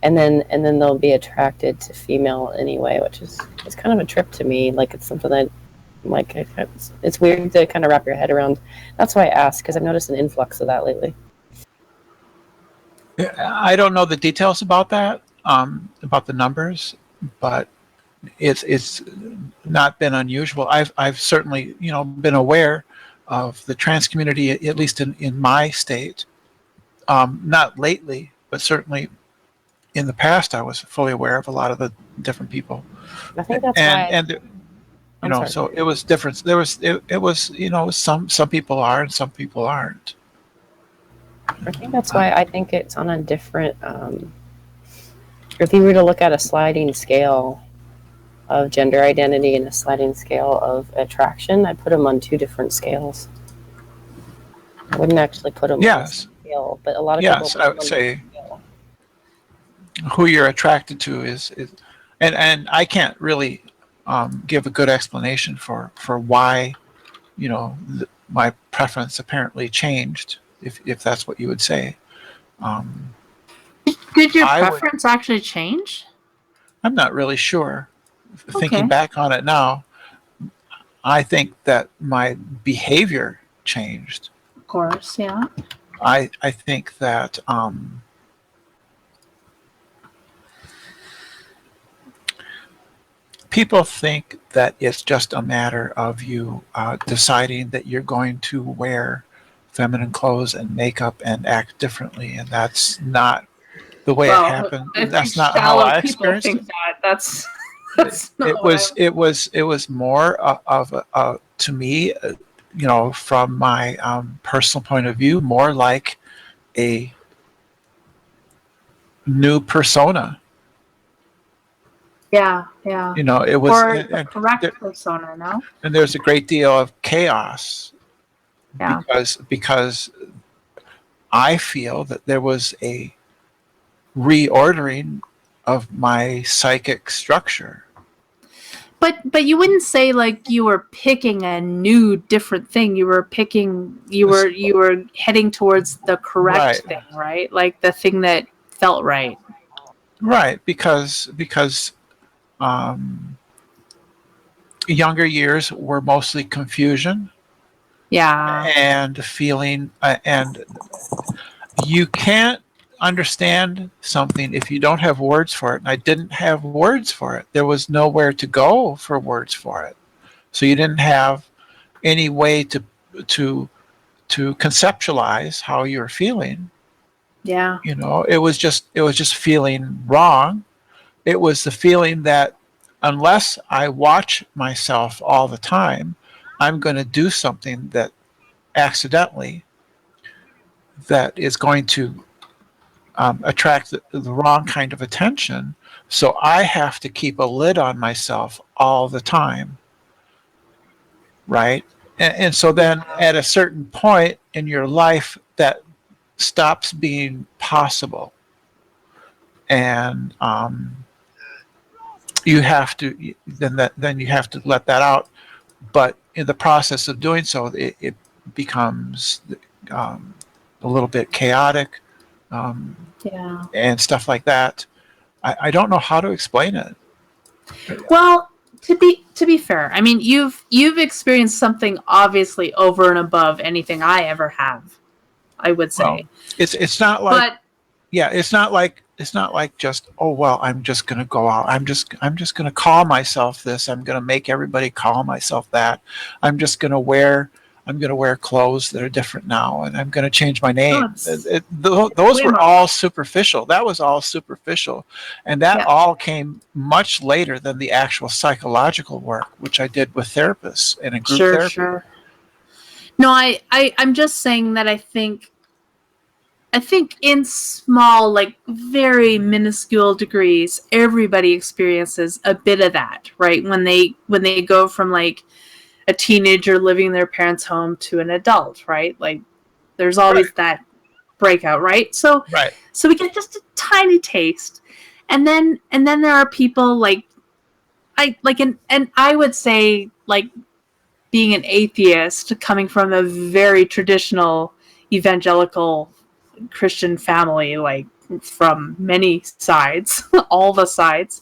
N: and then they'll be attracted to female anyway, which is kind of a trip to me. Like it's something that, like, it's weird to kind of wrap your head around. That's why I asked, because I've noticed an influx of that lately.
Q: I don't know the details about that, about the numbers, but it's not been unusual. I've certainly been aware of the trans community, at least in my state. Not lately, but certainly in the past, I was fully aware of a lot of the different people.
N: I think that's
Q: so it was different. There was it was some people are and some people aren't.
N: I think that's why I think it's on a different. If you were to look at a sliding scale of gender identity and a sliding scale of attraction, I put them on 2 different scales. I wouldn't actually put them on the scale, but a lot of people.
Q: Yes, I would say who you're attracted to is and I can't really give a good explanation for why my preference apparently changed, if that's what you would say.
B: Did your preference actually change?
Q: I'm not really sure. Thinking back on it now, I think that my behavior changed.
B: Of course, yeah.
Q: I think that people think that it's just a matter of you deciding that you're going to wear feminine clothes and makeup and act differently, and that's not the way it happened. That's not how I experienced it.
B: That's not
Q: it was more of a, to me, from my personal point of view, more like a new persona.
B: Yeah.
Q: It was
B: or correct persona, no?
Q: And there's a great deal of chaos.
B: Yeah.
Q: Because I feel that there was a reordering of my psychic structure.
B: But you wouldn't say like you were picking a new different thing. You were heading towards the correct thing, right? Like the thing that felt right.
Q: Right, because younger years were mostly confusion.
B: Yeah.
Q: And feeling, and you can't understand something if you don't have words for it. And I didn't have words for it. There was nowhere to go for words for it. So you didn't have any way to conceptualize how you're feeling.
B: Yeah.
Q: You know, it was just feeling wrong. It was the feeling that unless I watch myself all the time, I'm going to do something that accidentally that is going to attract the wrong kind of attention. So I have to keep a lid on myself all the time. Right? And so then at a certain point in your life, that stops being possible. And you have to then you have to let that out. But in the process of doing so, it becomes a little bit chaotic, and stuff like that. I don't know how to explain it.
B: Well, to be fair, I mean you've experienced something obviously over and above anything I ever have. I would say.
Q: Well, it's not like,
B: but
Q: yeah, it's not like just, oh well, I'm just going to go out. I'm just going to call myself this. I'm going to make everybody call myself that. I'm going to wear clothes that are different now, and I'm going to change my name. Those were all superficial. That was all superficial, and that all came much later than the actual psychological work, which I did with therapists and in group therapy.
B: Sure. No, I'm just saying that I think in small, like very minuscule degrees, everybody experiences a bit of that, right? When they go from like a teenager living in their parents' home to an adult, right? Like there's always that breakout, right? So we get just a tiny taste. And then there are people and I would say like being an atheist coming from a very traditional evangelical Christian family, like from many sides, all the sides.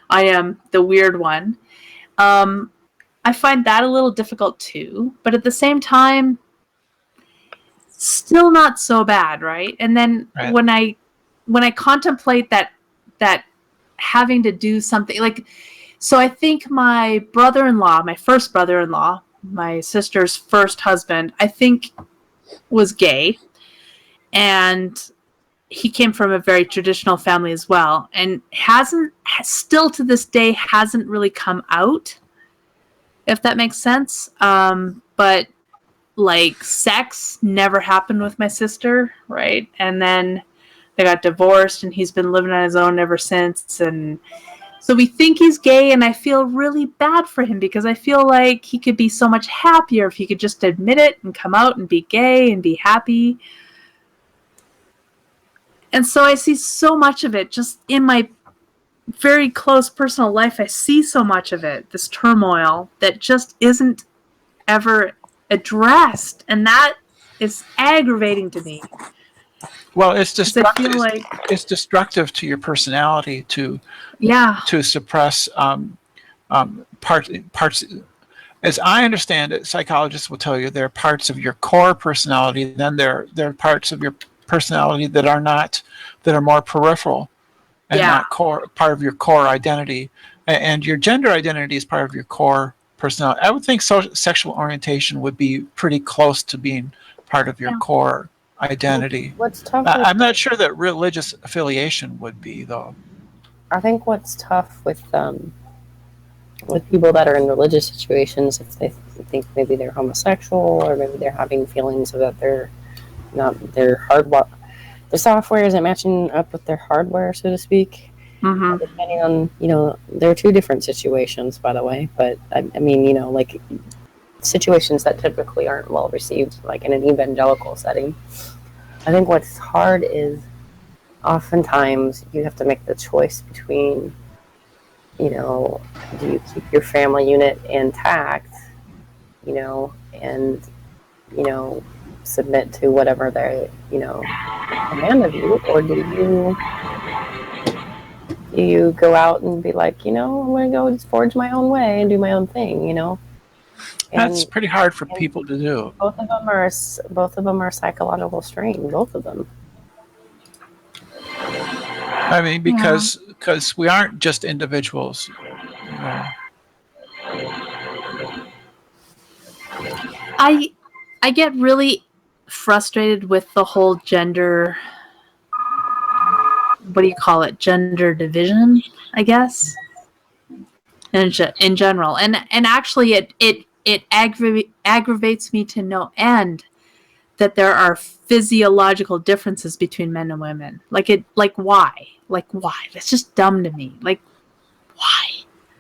B: I am the weird one. I find that a little difficult too, but at the same time, still not so bad, right? And then when I contemplate that having to do something like, so I think my brother-in-law, my first brother-in-law, my sister's first husband, I think was gay. And he came from a very traditional family as well, and still to this day hasn't really come out, if that makes sense. But like sex never happened with my sister, right? And then they got divorced, and he's been living on his own ever since. And so we think he's gay, and I feel really bad for him because I feel like he could be so much happier if he could just admit it and come out and be gay and be happy. And so I see so much of it just in my very close personal life. I see so much of it, this turmoil that just isn't ever addressed. And that is aggravating to me.
Q: Well, it's destructive. It's destructive to your personality to suppress parts. As I understand it, psychologists will tell you there are parts of your core personality, then there are parts of your personality that are more peripheral and not part of your core identity. And your gender identity is part of your core personality. I would think sexual orientation would be pretty close to being part of your core identity.
N: What's tough?
Q: I'm not sure that religious affiliation would be, though.
N: I think what's tough with people that are in religious situations, if they think maybe they're homosexual or maybe they're having feelings that they're not, their hardware, the software isn't matching up with their hardware, so to speak.
B: Mm-hmm.
N: Depending on, there are two different situations, by the way, but I mean, like situations that typically aren't well received, like in an evangelical setting. I think what's hard is oftentimes you have to make the choice between you know, do you keep your family unit intact, you know, and, you know, submit to whatever they, you know, command of you, or do you go out and be like, you know, I'm going to go just forge my own way and do my own thing, you know? And,
Q: That's pretty hard for people to do.
N: Both of them are psychological strain, both of them.
Q: I mean, because we aren't just individuals. You know.
B: I get really frustrated with the whole gender, what do you call it, gender division, I guess, in general, and actually it aggravates me to no end that there are physiological differences between men and women. Why? That's just dumb to me. Like, why?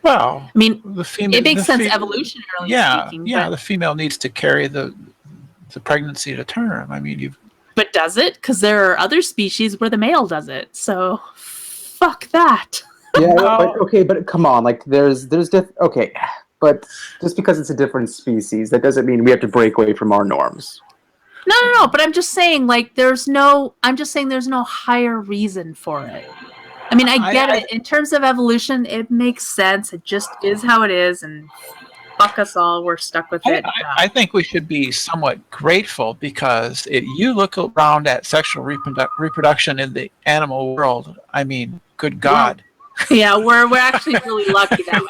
Q: Well,
B: I mean,
Q: it
B: makes sense evolutionarily speaking.
Q: Yeah, the female needs to carry the pregnancy to term. I mean,
B: But does it? Because there are other species where the male does it. So, fuck that.
F: Yeah, but come on, like okay, but just because it's a different species, that doesn't mean we have to break away from our norms.
B: No. But I'm just saying, like, there's no higher reason for it. I mean, I get it. In terms of evolution, it makes sense. It just is how it is, and fuck us all. We're stuck with it.
Q: I think we should be somewhat grateful, because if you look around at sexual reproduction in the animal world, I mean, good God.
B: Yeah, we're actually really lucky that way.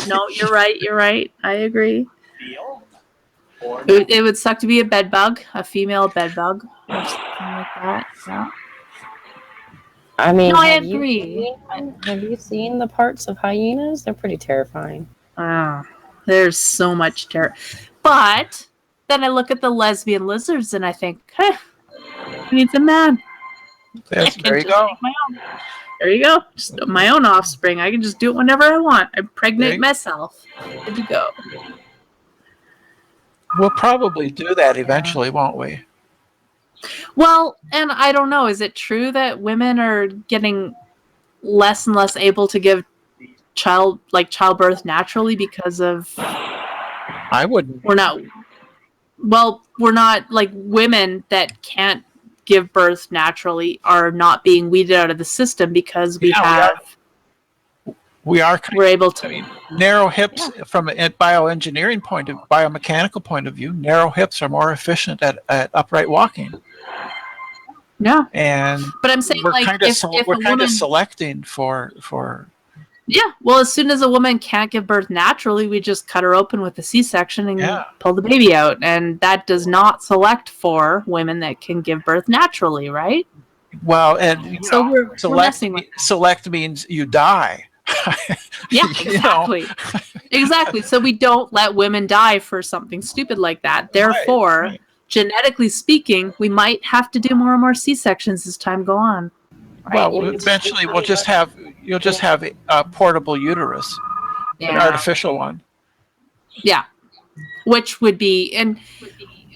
B: No, you're right. I agree. It would suck to be a bed bug, a female bed bug, or something like that. Yeah.
N: I mean,
B: no, I agree.
N: Have you seen the parts of hyenas? They're pretty terrifying.
B: There's so much terror. But then I look at the lesbian lizards and I think, who needs a man?
Q: There you go.
B: There you go. Just my own offspring. I can just do it whenever I want. I impregnate myself. Good to go.
Q: We'll probably do that eventually, won't we?
B: Well, and I don't know. Is it true that women are getting less and less able to give childbirth naturally because of?
Q: I wouldn't.
B: We're not like women that can't give birth naturally are not being weeded out of the system because we're able to
Q: narrow hips from a biomechanical point of view. Narrow hips are more efficient at upright walking.
B: Yeah,
Q: but
B: I'm saying,
Q: we're
B: like,
Q: kind of selecting for.
B: Yeah, well, as soon as a woman can't give birth naturally, we just cut her open with a C-section and pull the baby out, and that does not select for women that can give birth naturally, right?
Q: Well, and
B: so we're messing with that.
Q: Select means you die.
B: Yeah, exactly. Exactly. So we don't let women die for something stupid like that. Therefore, genetically speaking, we might have to do more and more C-sections as time go on.
Q: Right? Well, eventually you'll just have a portable uterus, an artificial one.
B: Yeah, which would be, and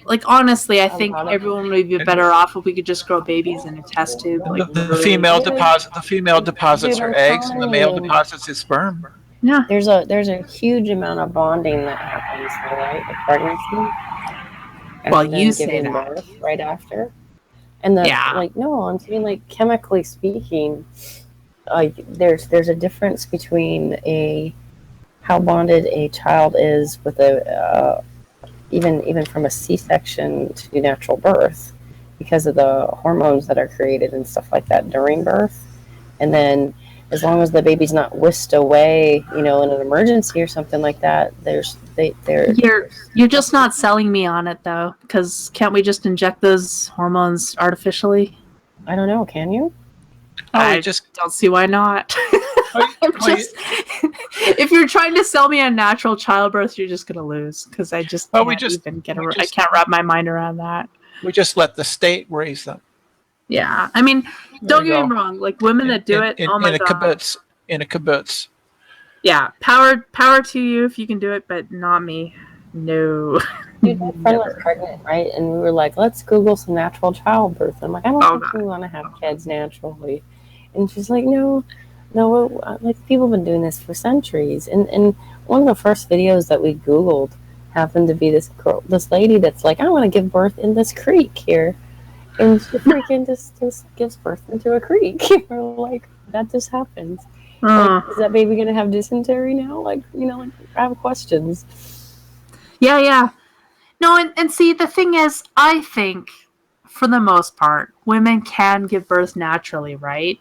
B: like, honestly, I think everyone would be better off if we could just grow babies in a test tube. Like,
Q: the female deposits her eggs, and the male deposits his sperm.
B: Yeah,
N: there's a huge amount of bonding that happens, right, with pregnancy.
B: Well, you say that
N: birth right after, and then like, no, I'm saying, like, chemically speaking, like there's a difference between how bonded a child is with even from a C-section to natural birth, because of the hormones that are created and stuff like that during birth. And then as long as the baby's not whisked away, in an emergency or something like that,
B: you're just not selling me on it, though, because can't we just inject those hormones artificially?
N: I don't know. Can you?
B: I just don't see why not. If you're trying to sell me on natural childbirth, you're just gonna lose, because I can't wrap my mind around that.
Q: We just let the state raise them.
B: Yeah, I mean, don't get me wrong. Like, women that do it, oh my god,
Q: in a kibbutz.
B: Yeah, power to you if you can do it, but not me. No.
N: Dude, my friend was pregnant, right? And we were like, let's Google some natural childbirth. I'm like, I don't think we want to have kids naturally. And she's like, no, No, like people have been doing this for centuries. And one of the first videos that we Googled happened to be this girl, this lady that's like, I want to give birth in this creek here. And she freaking just gives birth into a creek. We're like, that just happens. Like, is that baby gonna have dysentery now? Like, like I have questions.
B: Yeah. No, and see, the thing is, I think, for the most part, women can give birth naturally, right?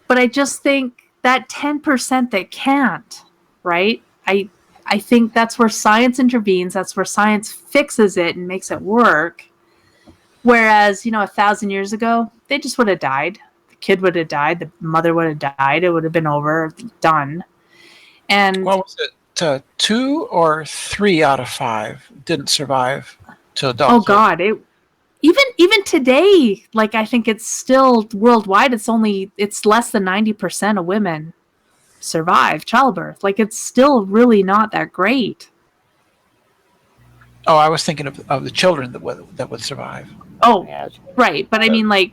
B: But I just think that 10% that can't, right? I think that's where science intervenes. That's where science fixes it and makes it work. Whereas, 1,000 years ago, they just would have died. The kid would have died. The mother would have died. It would have been over, done. And
Q: what was it? 2 or 3 out of 5 didn't survive to adulthood.
B: Oh God, even today, like I think it's still worldwide. It's less than 90% of women survive childbirth. Like it's still really not that great.
Q: Oh, I was thinking of the children that would survive.
B: Oh, right. But I mean, like,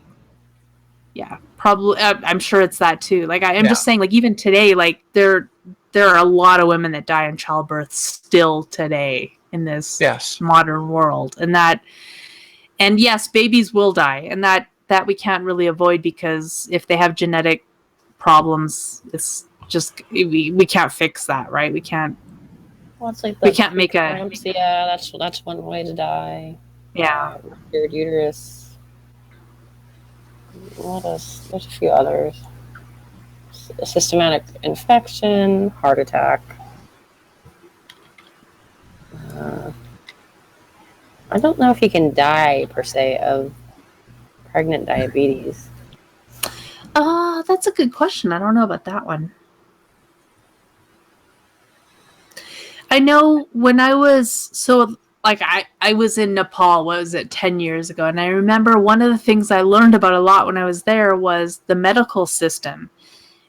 B: yeah, probably. I'm sure it's that too. Like I'm just saying, like even today, like there are a lot of women that die in childbirth still today in this modern world, and yes, babies will die, and that we can't really avoid because if they have genetic problems, it's just we can't fix that, right? We can't.
N: Well, it's like
B: we can't make a.
N: Yeah, that's one way to die.
B: Yeah.
N: Ruptured uterus. What else? There's a few others. A systematic infection, heart attack. I don't know if you can die per se of pregnant diabetes.
B: That's a good question. I don't know about that one. I know when I was I was in Nepal, what was it, 10 years ago, and I remember one of the things I learned about a lot when I was there was the medical system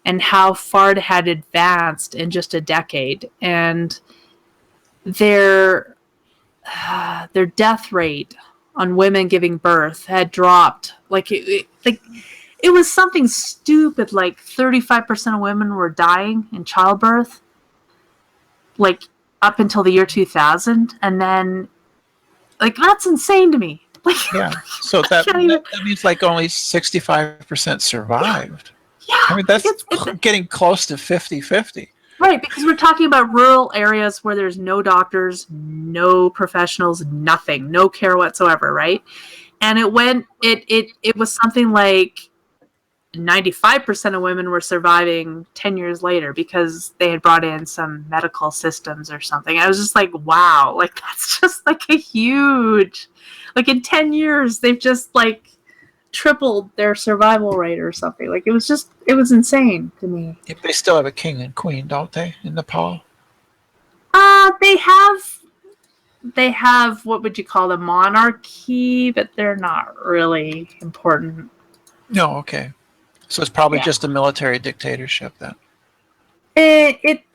B: and how far it had advanced in just a decade, and their death rate on women giving birth had dropped. Like it was something stupid, like 35% of women were dying in childbirth, like up until the year 2000, and then like that's insane to me. Like,
Q: yeah, so that means like only 65% survived.
B: Yeah,
Q: I mean that's getting close to 50-50.
B: Right, because we're talking about rural areas where there's no doctors, no professionals, nothing, no care whatsoever, right? And it was something like 95% of women were surviving 10 years later because they had brought in some medical systems or something. I was just like, wow, like that's just like a huge, like in 10 years, they've just like tripled their survival rate or something. Like it was insane to me.
Q: They still have a king and queen, don't they, in Nepal?
B: They have what would you call a monarchy, but they're not really important.
Q: No, okay. So it's probably just a military dictatorship then.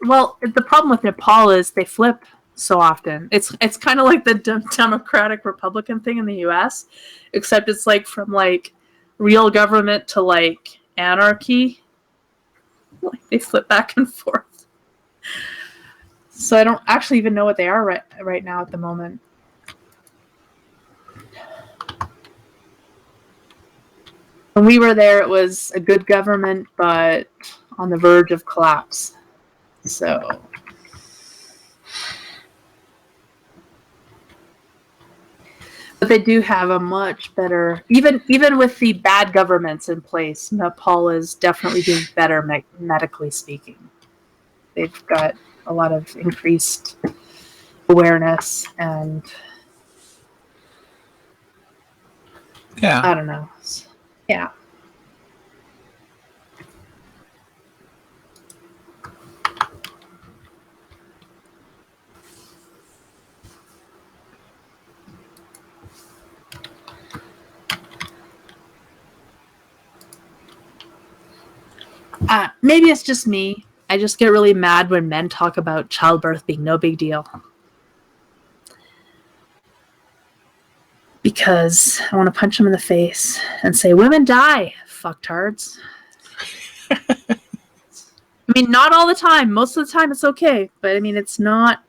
B: Well, the problem with Nepal is they flip so often. It's kind of like the Democratic Republican thing in the U.S., except it's like from like real government to like anarchy. Like they flip back and forth. So I don't actually even know what they are right now at the moment. When we were there, it was a good government, but on the verge of collapse. So, but they do have a much better, even with the bad governments in place, Nepal is definitely doing better medically speaking. They've got a lot of increased awareness and I don't know. Yeah. Maybe it's just me. I just get really mad when men talk about childbirth being no big deal. Because I want to punch them in the face and say, women die, fucktards. I mean, not all the time. Most of the time it's okay. But I mean, it's not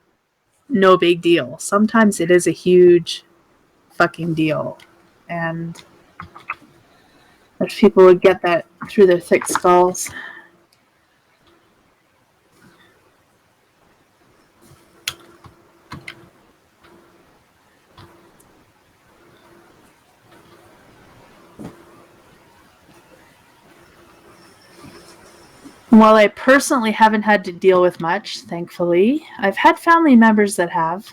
B: no big deal. Sometimes it is a huge fucking deal. And if people would get that through their thick skulls. While I personally haven't had to deal with much, thankfully, I've had family members that have.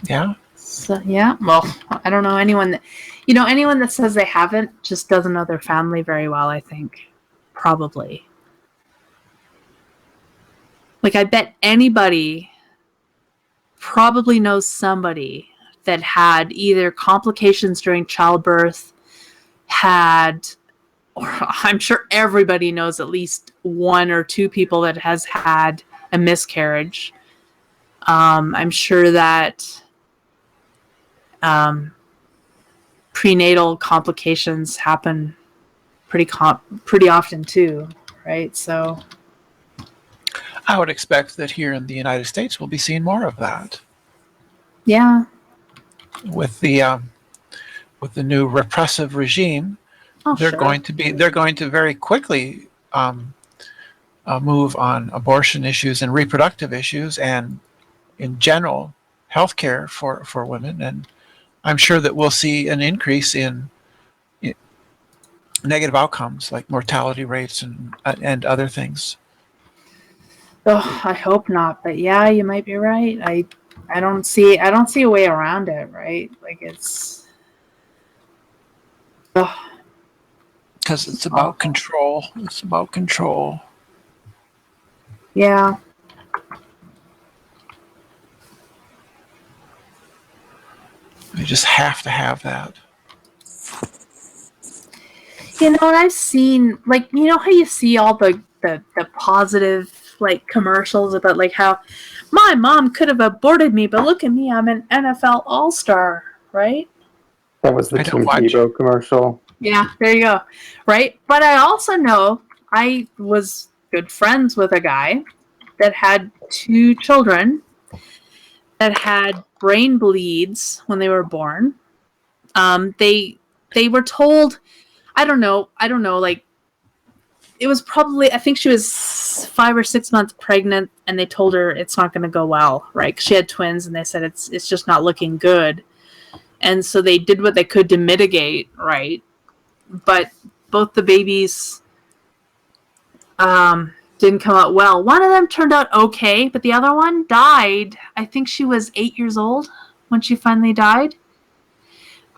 Q: Yeah.
B: So yeah, well, I don't know anyone that, anyone that says they haven't just doesn't know their family very well, I think. Probably. Like, I bet anybody probably knows somebody that had either complications during childbirth, or I'm sure everybody knows at least one or two people that has had a miscarriage. I'm sure that prenatal complications happen pretty often too, right? So
Q: I would expect that here in the United States we'll be seeing more of that.
B: Yeah.
Q: With the new repressive regime, they're going to very quickly move on abortion issues and reproductive issues and in general healthcare for women, and I'm sure that we'll see an increase in negative outcomes like mortality rates and other things.
B: Oh, I hope not, but yeah, you might be right. I don't see a way around it, right? Like it's
Q: because it's about control. It's about control.
B: Yeah.
Q: You just have to have that.
B: And I've seen, like, how you see all the positive, like, commercials about, like, how my mom could have aborted me, but look at me, I'm an NFL All-Star, right?
F: That was the Tim Tebow commercial.
B: Yeah, there you go. Right? But I also know I was good friends with a guy that had 2 children that had brain bleeds when they were born. They were told, I don't know, like, it was probably, I think she was 5 or 6 months pregnant, and they told her it's not going to go well, right? 'Cause she had twins, and they said it's just not looking good. And so they did what they could to mitigate, right? But both the babies didn't come out well. One of them turned out okay, but the other one died. I think she was 8 years old when she finally died,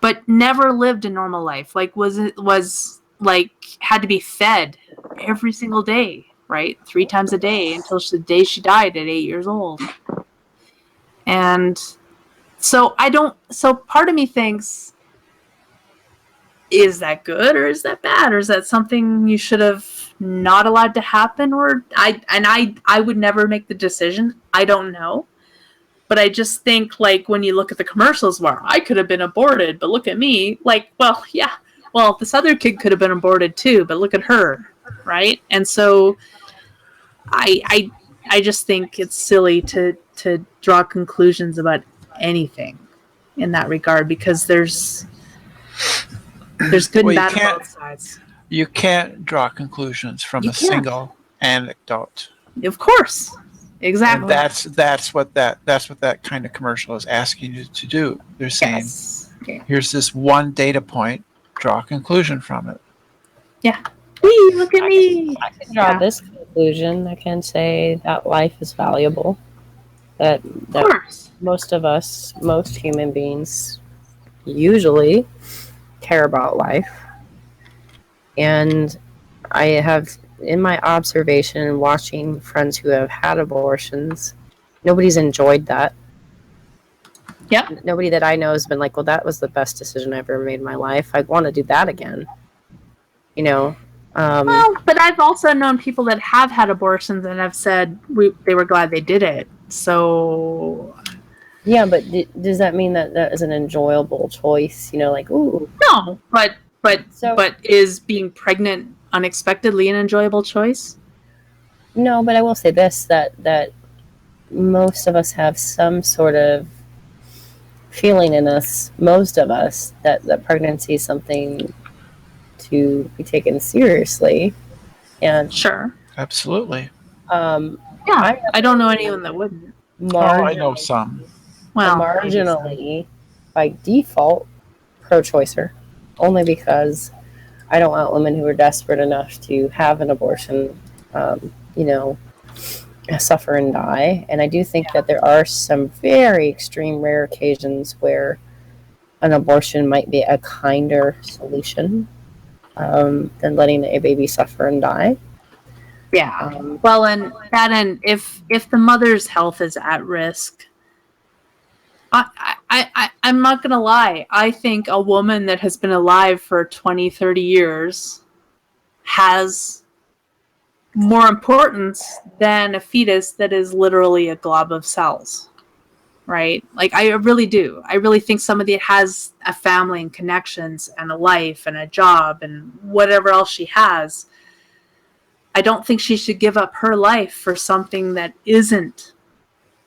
B: but never lived a normal life. Like, had to be fed every single day, right? 3 times a day until the day she died at 8 years old. And so part of me thinks, is that good or is that bad? Or is that something you should have not allowed to happen? Or I would never make the decision. I don't know. But I just think, like, when you look at the commercials where I could have been aborted, but look at me, like, well, yeah, well, this other kid could have been aborted too, but look at her, right? And so I just think it's silly to draw conclusions about anything in that regard, because there's good and bad on both sides.
Q: You can't draw conclusions from a single anecdote.
B: Of course. Exactly.
Q: And that's what that kind of commercial is asking you to do. They're saying, here's this one data point, draw a conclusion from it.
B: Yeah. Wee, look at me.
N: I can draw this conclusion. I can say that life is valuable. That most of us, most human beings, usually care about life. And I have, in my observation, watching friends who have had abortions, nobody's enjoyed that.
B: Yeah.
N: Nobody that I know has been like, well, that was the best decision I ever made in my life. I'd want to do that again.
B: Well, but I've also known people that have had abortions and have said they were glad they did it. So.
N: Yeah, but does that mean that that is an enjoyable choice? Like, ooh.
B: No, but is being pregnant unexpectedly an enjoyable choice?
N: No, but I will say this, that most of us have some sort of feeling in us, most of us, that pregnancy is something to be taken seriously. And
B: sure,
Q: absolutely.
B: Yeah, I don't know anyone that wouldn't.
Q: I know some.
B: Well,
N: marginally, by default, pro-choicer, only because I don't want women who are desperate enough to have an abortion, suffer and die. And I do think that there are some very extreme, rare occasions where an abortion might be a kinder solution than letting a baby suffer and die.
B: Yeah. Well, and if the mother's health is at risk, I'm not going to lie. I think a woman that has been alive for 20, 30 years has more importance than a fetus that is literally a glob of cells. Right? Like, I really do. I really think somebody that has a family and connections and a life and a job and whatever else she has, I don't think she should give up her life for something that isn't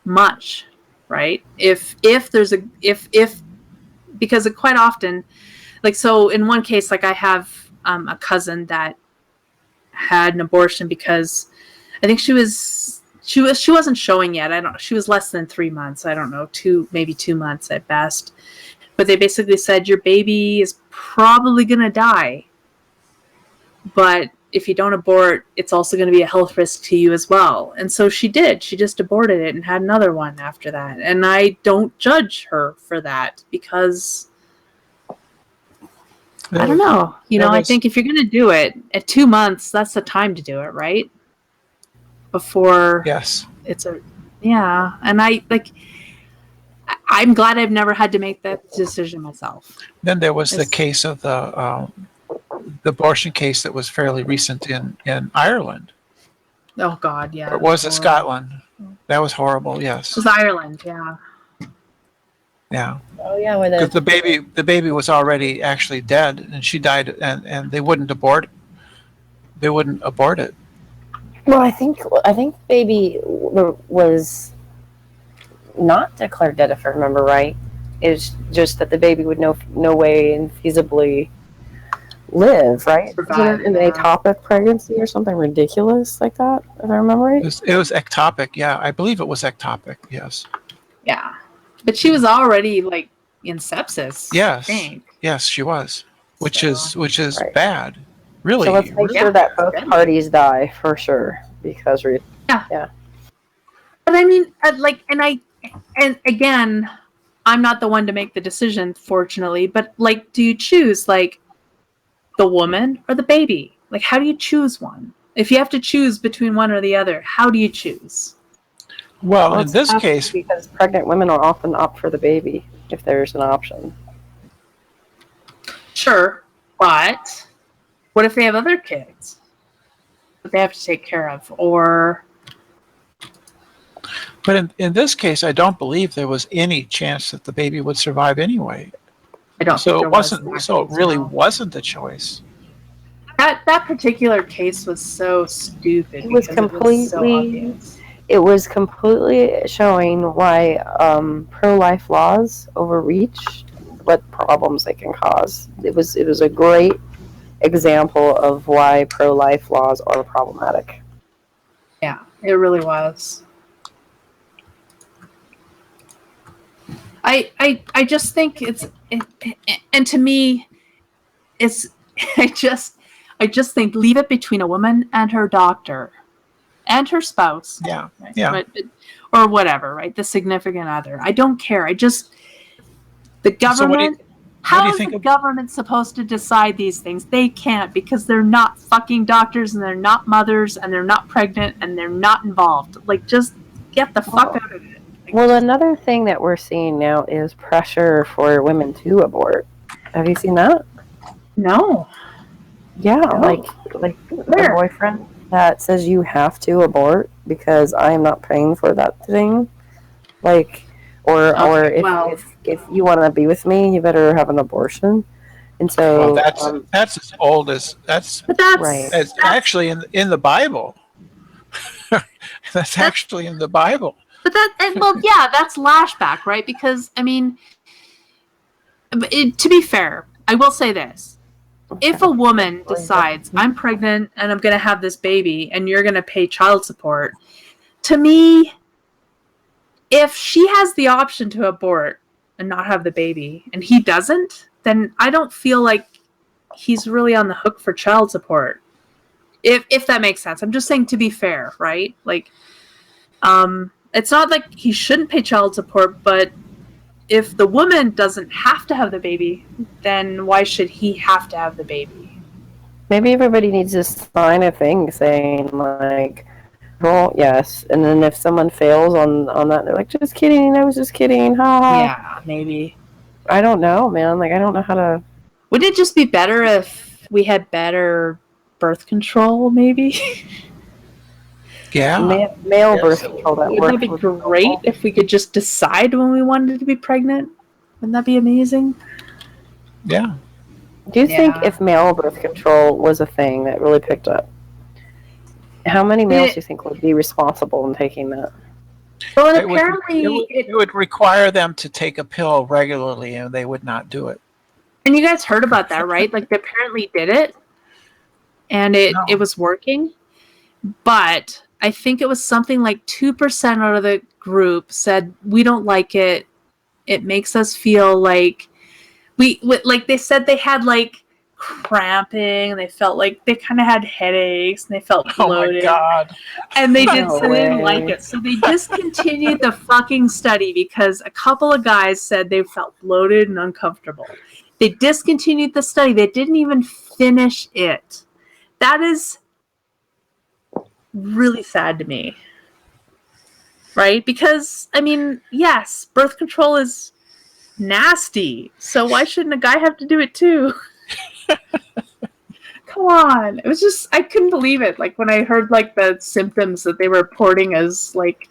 B: much, right? If there's because quite often, like, so in one case, like I have a cousin that had an abortion because I think she wasn't showing yet. She was less than 3 months. I don't know, maybe 2 months at best. But they basically said, your baby is probably going to die. But if you don't abort, it's also going to be a health risk to you as well. And so she did. She just aborted it and had another one after that. And I don't judge her for that because I don't know. I think if you're going to do it at 2 months, that's the time to do it, right? Before it's and I'm glad I've never had to make that decision myself.
Q: Then there was the case of the abortion case that was fairly recent in Ireland.
B: Oh God, yeah.
Q: Or was it Scotland? That was horrible. Yes,
B: it was Ireland. Yeah.
Q: Yeah.
N: Oh yeah,
Q: because the baby was already actually dead, and she died, and they wouldn't abort. They wouldn't abort it.
N: Well, I think baby was not declared dead, if I remember right. It's just that the baby would no way infeasibly live, right? Survive, an ectopic pregnancy or something ridiculous like that, if I remember right.
Q: It was ectopic, yeah. I believe it was ectopic, yes.
B: Yeah. But she was already like in sepsis.
Q: Yes.
B: I think.
Q: Yes, she was. Which is right. Bad. Really.
N: So let's make sure that both parties die for sure, because
B: yeah. But I mean, and again, I'm not the one to make the decision, fortunately. But like, do you choose like the woman or the baby? Like, how do you choose one? If you have to choose between one or the other, how do you choose?
Q: Well, in this case,
N: because pregnant women will often opt for the baby if there's an option.
B: Sure, but what if they have other kids that they have to take care of?
Q: But in this case, I don't believe there was any chance that the baby would survive anyway.
B: I don't.
Q: So it wasn't. So it really wasn't the choice.
B: That particular case was so stupid.
N: It was completely. It was completely showing why pro-life laws overreach, what problems they can cause. It was a great example of why pro-life laws are problematic.
B: Yeah, it really was. I just think and to me, it's I just think leave it between a woman and her doctor. And her spouse.
Q: Yeah.
B: Right?
Q: Yeah.
B: Or whatever, right? The significant other. I don't care. The government.
Q: So
B: how is the government supposed to decide these things? They can't, because they're not fucking doctors, and they're not mothers, and they're not pregnant, and they're not involved. Like, just get the fuck out of it.
N: Well, another thing that we're seeing now is pressure for women to abort. Have you seen that?
B: No.
N: Yeah, like the boyfriend that says you have to abort because I am not paying for that thing. Like, or if you want to be with me, you better have an abortion. And so,
Q: well, that's as old as that's.
B: But that's
N: right.
Q: It's actually in the Bible. That's actually in the Bible.
B: But well, yeah, that's lashback, right? Because I mean, to be fair, I will say this: if a woman decides I'm pregnant and I'm going to have this baby, and you're going to pay child support, to me, if she has the option to abort and not have the baby, and he doesn't, then I don't feel like he's really on the hook for child support. If that makes sense. I'm just saying to be fair, right? Like, it's not like he shouldn't pay child support, but if the woman doesn't have to have the baby, then why should he have to have the baby?
N: Maybe everybody needs to sign a thing saying, like, well, yes. And then if someone fails on that, they're like, just kidding, I was just kidding, ha ha.
B: Yeah, maybe.
N: I don't know, man. Like, I don't know how to...
B: Wouldn't it just be better if we had better birth control, maybe?
Q: Yeah.
N: Male birth control that works.
B: Wouldn't that be great if we could just decide when we wanted to be pregnant? Wouldn't that be amazing?
Q: Yeah.
N: Do you think if male birth control was a thing that really picked up, how many males do you think would be responsible in taking that?
B: Well, and apparently...
Q: It would require them to take a pill regularly, and they would not do it.
B: And you guys heard about that, right? Like, they apparently did it, and it was working. But I think it was something like 2% out of the group said, we don't like it. It makes us feel like... like they said they had, like, cramping, and they felt like they kind of had headaches, and they felt bloated.
Q: Oh my God.
B: And they didn't
N: way.
B: like it. So they discontinued the fucking study because a couple of guys said they felt bloated and uncomfortable. They discontinued the study. They didn't even finish it. That is really sad to me. Right? Because, I mean, yes, birth control is nasty. So why shouldn't a guy have to do it too? Come on. It was just, I couldn't believe it. Like, when I heard, like, the symptoms that they were reporting as, like,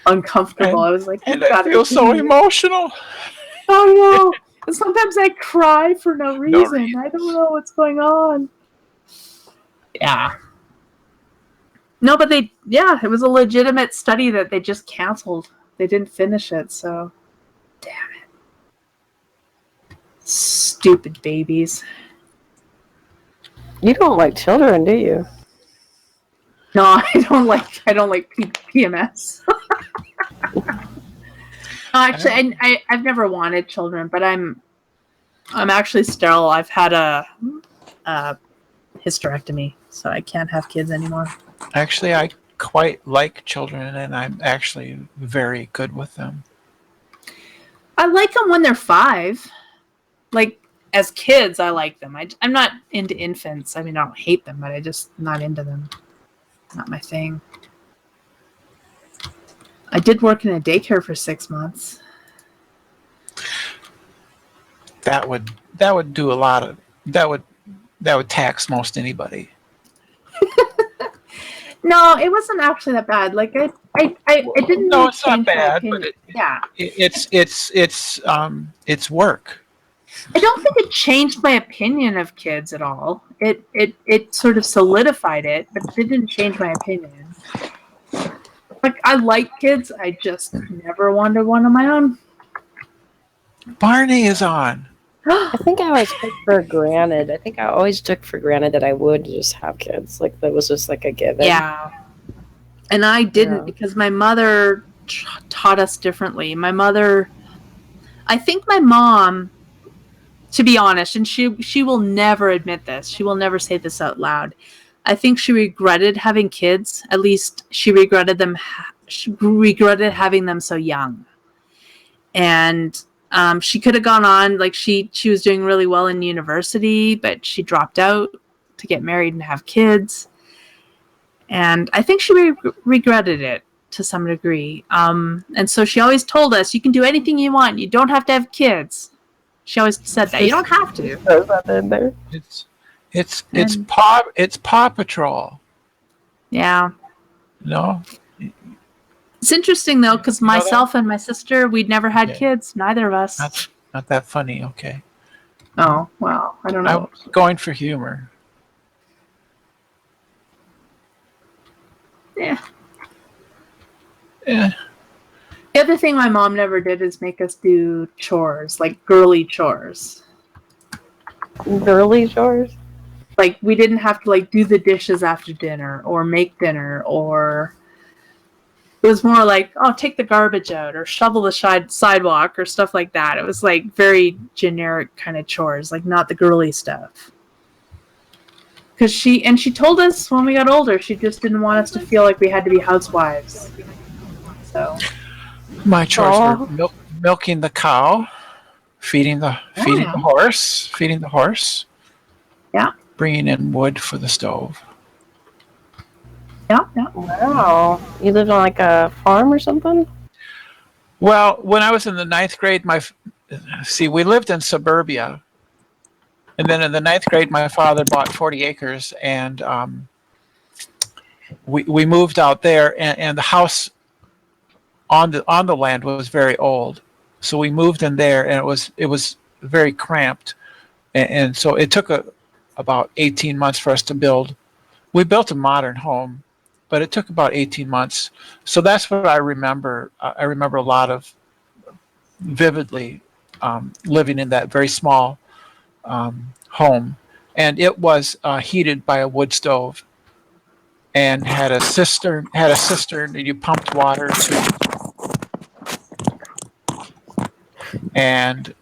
B: uncomfortable, I was like,
Q: and I feel so emotional.
B: Oh, no. And sometimes I cry for no reason. I don't know what's going on. Yeah. No, but it was a legitimate study that they just canceled. They didn't finish it, so. Damn it. Stupid babies.
N: You don't like children, do you?
B: No, I don't like PMS. Actually, I've never wanted children, but I'm actually sterile. I've had a hysterectomy, so I can't have kids anymore.
Q: Actually, I quite like children, and I'm actually very good with them.
B: I like them when they're 5. Like, as kids, I like them. I'm not into infants. I mean, I don't hate them, but I'm just not into them. Not my thing. I did work in a daycare for 6 months.
Q: That would do a lot of that would tax most anybody.
B: No, it wasn't actually that bad. Like I didn't.
Q: No, it's not bad, but it's work.
B: I don't think it changed my opinion of kids at all. It sort of solidified it, but it didn't change my opinion. Like, I like kids, I just never wanted one of my own.
Q: Barney is on.
N: I think I always took for granted. That I would just have kids. Like, that was just like a given.
B: Yeah. And I didn't because my mother taught us differently. I think my mom, to be honest, and she will never admit this. She will never say this out loud. I think she regretted having kids. At least she regretted them. She regretted having them so young. And she could have gone on, like she was doing really well in university, but she dropped out to get married and have kids. And I think she regretted it to some degree. And so she always told us, you can do anything you want. You don't have to have kids. She always said that. You don't have to.
Q: It's Paw Patrol.
B: Yeah.
Q: No.
B: It's interesting though, because myself and my sister, we'd never had kids. Neither of us.
Q: Not that funny. Okay.
B: Oh, well, I don't know.
Q: I'm going for humor.
B: Yeah.
Q: Yeah.
B: The other thing my mom never did is make us do chores, like girly chores.
N: Girly chores?
B: Like, we didn't have to, like, do the dishes after dinner or make dinner, or it was more like, oh, take the garbage out or shovel the sidewalk or stuff like that. It was, like, very generic kind of chores, like, not the girly stuff. Because she told us when we got older, she just didn't want us to feel like we had to be housewives. So
Q: my chores were milking the cow, feeding the horse.
B: Yeah.
Q: Bringing in wood for the stove.
B: Yeah.
N: Wow. You lived on like a farm or something?
Q: Well, when I was in the 9th grade, we lived in suburbia. And then in the 9th grade, my father bought 40 acres, and we moved out there, and the house on the land was very old. So we moved in there, and it was very cramped. And so it took about 18 months for us to build. We built a modern home, but it took about 18 months. So that's what I remember. I remember a lot of vividly living in that very small home. And it was heated by a wood stove and had a cistern that you pumped water to. And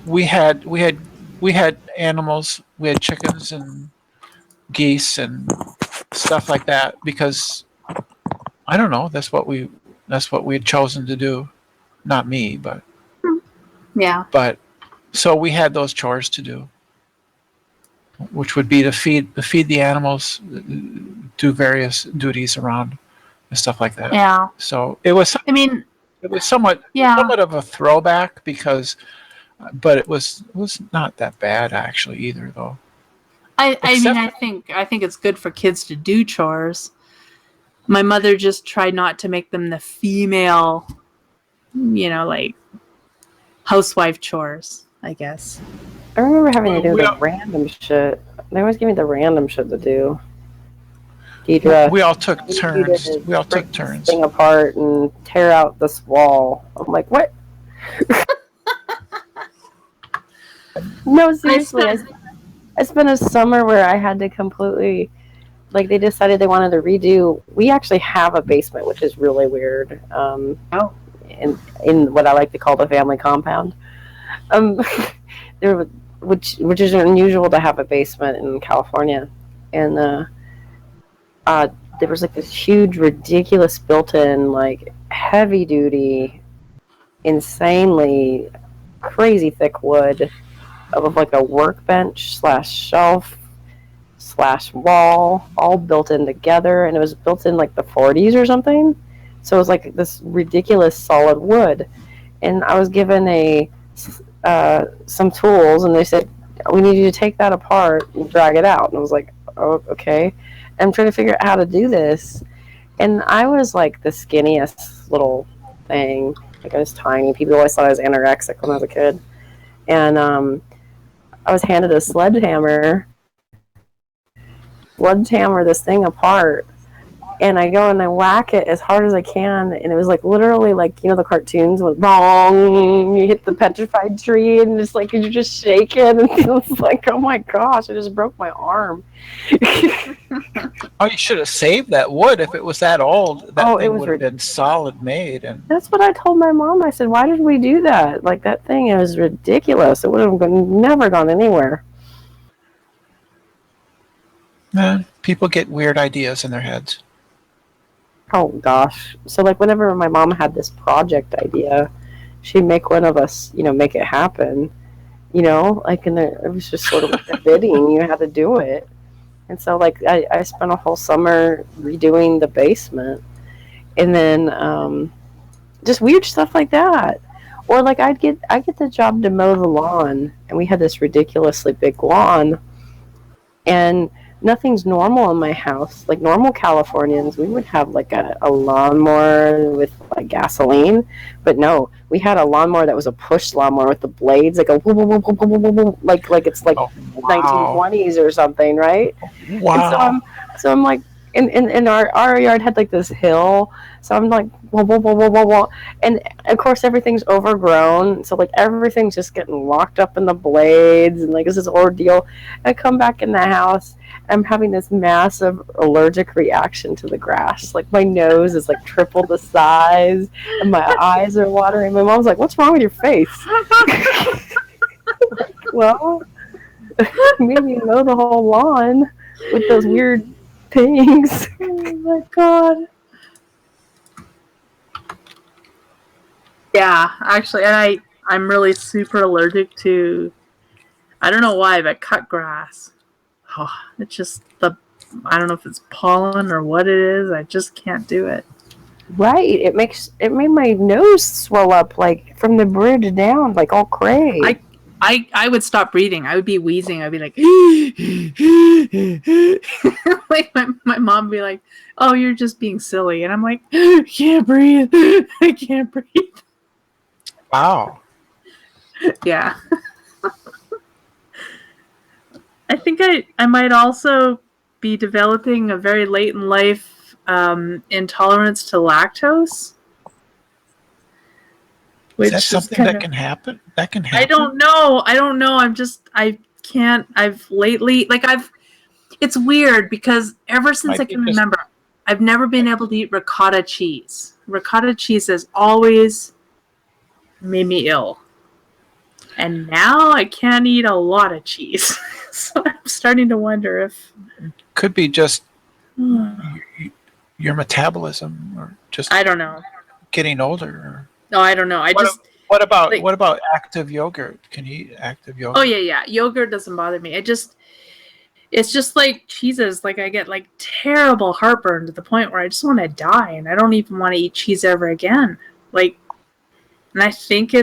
Q: we had animals. We had chickens and geese and stuff like that because I don't know. That's what we had chosen to do. Not me, but
B: yeah.
Q: But so we had those chores to do, which would be to feed the animals, do various duties around and stuff like that.
B: Yeah.
Q: So it was.
B: I mean,
Q: it was somewhat of a throwback but it was not that bad actually either though.
B: I think it's good for kids to do chores. My mother just tried not to make them the female, like housewife chores, I guess.
N: I remember having to do the random shit. They always give me the random shit to do. Deidre,
Q: we all took turns.
N: Thing apart and tear out this wall. I'm like, what? No, seriously. I spent a summer where I had to completely, they decided they wanted to redo. We actually have a basement, which is really weird. In what I like to call the family compound. Which is unusual to have a basement in California, and there was this huge, ridiculous built-in, heavy duty, insanely crazy thick wood of a workbench / shelf / wall, all built in together, and it was built in the 40s or something. So it was this ridiculous solid wood, and I was given some tools, and they said, we need you to take that apart and drag it out. And I was like, oh, okay. And I'm trying to figure out how to do this. And I was the skinniest little thing. I was tiny. People always thought I was anorexic when I was a kid. And I was handed a sledgehammer this thing apart. And I go and I whack it as hard as I can, and it was literally the cartoons with bong, you hit the petrified tree, and it's you're just shaking, and it's oh my gosh, I just broke my arm.
Q: Oh, you should have saved that wood if it was that old. That thing would have been solid made. And
N: that's what I told my mom. I said, why did we do that? That thing, it was ridiculous. It would have never gone anywhere.
Q: Man, people get weird ideas in their heads.
N: Oh gosh. So whenever my mom had this project idea, she'd make one of us, make it happen. And it was just sort of a bidding. You had to do it. And so I spent a whole summer redoing the basement. And then just weird stuff like that. Or I get the job to mow the lawn, and we had this ridiculously big lawn. And nothing's normal in my house. Like normal Californians, we would have like a lawnmower with like gasoline, but no, we had a lawnmower that was a push lawnmower with the blades like a like it's like 1920s or something, right?
Q: Wow.
N: And so I'm like, and our yard had like this hill, so I'm like, whoa, and of course everything's overgrown, so like everything's just getting locked up in the blades, and like it's this ordeal. I come back in the house, I'm having this massive allergic reaction to the grass. Like my nose is like triple the size, and my eyes are watering. My mom's like, "What's wrong with your face?" Like, well, maybe you mow the whole lawn with those weird things.
B: Oh my god. Yeah, actually, and I'm really super allergic to, I don't know why, but cut grass. Oh, it's just I don't know if it's pollen or what it is. I just can't do it.
N: Right. It made my nose swell up like from the bridge down, like all cray.
B: I would stop breathing. I would be wheezing. I'd be like, like my mom would be like, "Oh, you're just being silly," and I'm like, "I can't breathe. I can't breathe."
Q: Wow.
B: Yeah. I think I might also be developing a very late in life intolerance to lactose.
Q: Is that something that can happen? That can happen?
B: I don't know. I can't. It's weird because ever since I can remember, I've never been able to eat ricotta cheese. Ricotta cheese has always made me ill. And now I can't eat a lot of cheese. So I'm starting to wonder if...
Q: Could be just your metabolism or just...
B: I don't know.
Q: Getting older.
B: No, I don't know.
Q: What about active yogurt? Can you eat active yogurt?
B: Oh, yeah. Yogurt doesn't bother me. It's just like cheeses. Like I get like terrible heartburn to the point where I just want to die and I don't even want to eat cheese ever again. Like, and I think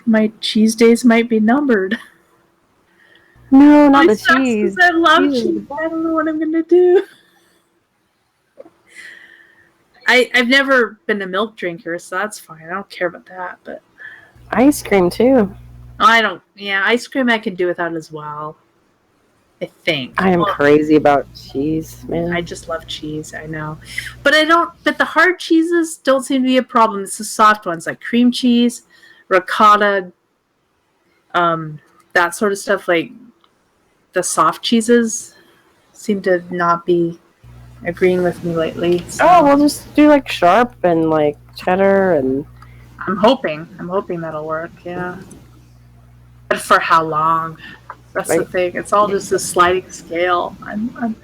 B: my cheese days might be numbered.
N: No, not the cheese.
B: I love cheese. I don't know what I'm gonna do. I've never been a milk drinker, so that's fine. I don't care about that. But
N: ice cream too.
B: I don't. Yeah, ice cream I can do without as well. I think.
N: I am crazy about cheese, man.
B: I just love cheese. I know, but I don't. But the hard cheeses don't seem to be a problem. It's the soft ones like cream cheese, ricotta, that sort of stuff. Like the soft cheeses seem to not be agreeing with me lately. So.
N: Oh, we'll just do like sharp and like cheddar and.
B: I'm hoping that'll work. Yeah, but for how long? That's the thing. It's all just a sliding scale. I'm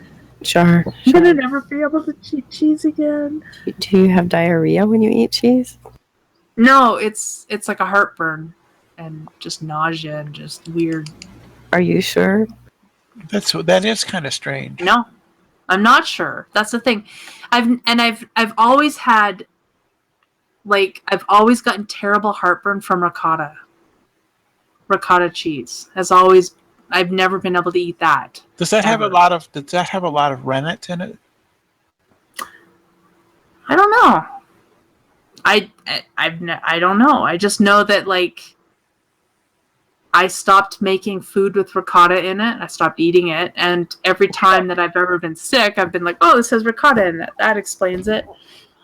N: sure.
B: gonna never be able to eat cheese again.
N: Do you have diarrhea when you eat cheese?
B: No, it's like a heartburn and just nausea and just weird.
N: Are you sure?
Q: That is kind of strange.
B: No, I'm not sure. That's the thing. I've always had I've always gotten terrible heartburn from ricotta. Ricotta cheese has always. I've never been able to eat that.
Q: Does that have a lot of rennet in it?
B: I don't know. I don't know. I just know that I stopped making food with ricotta in it. I stopped eating it, and every time that I've ever been sick, I've been like, "Oh, this has ricotta in it." That explains it.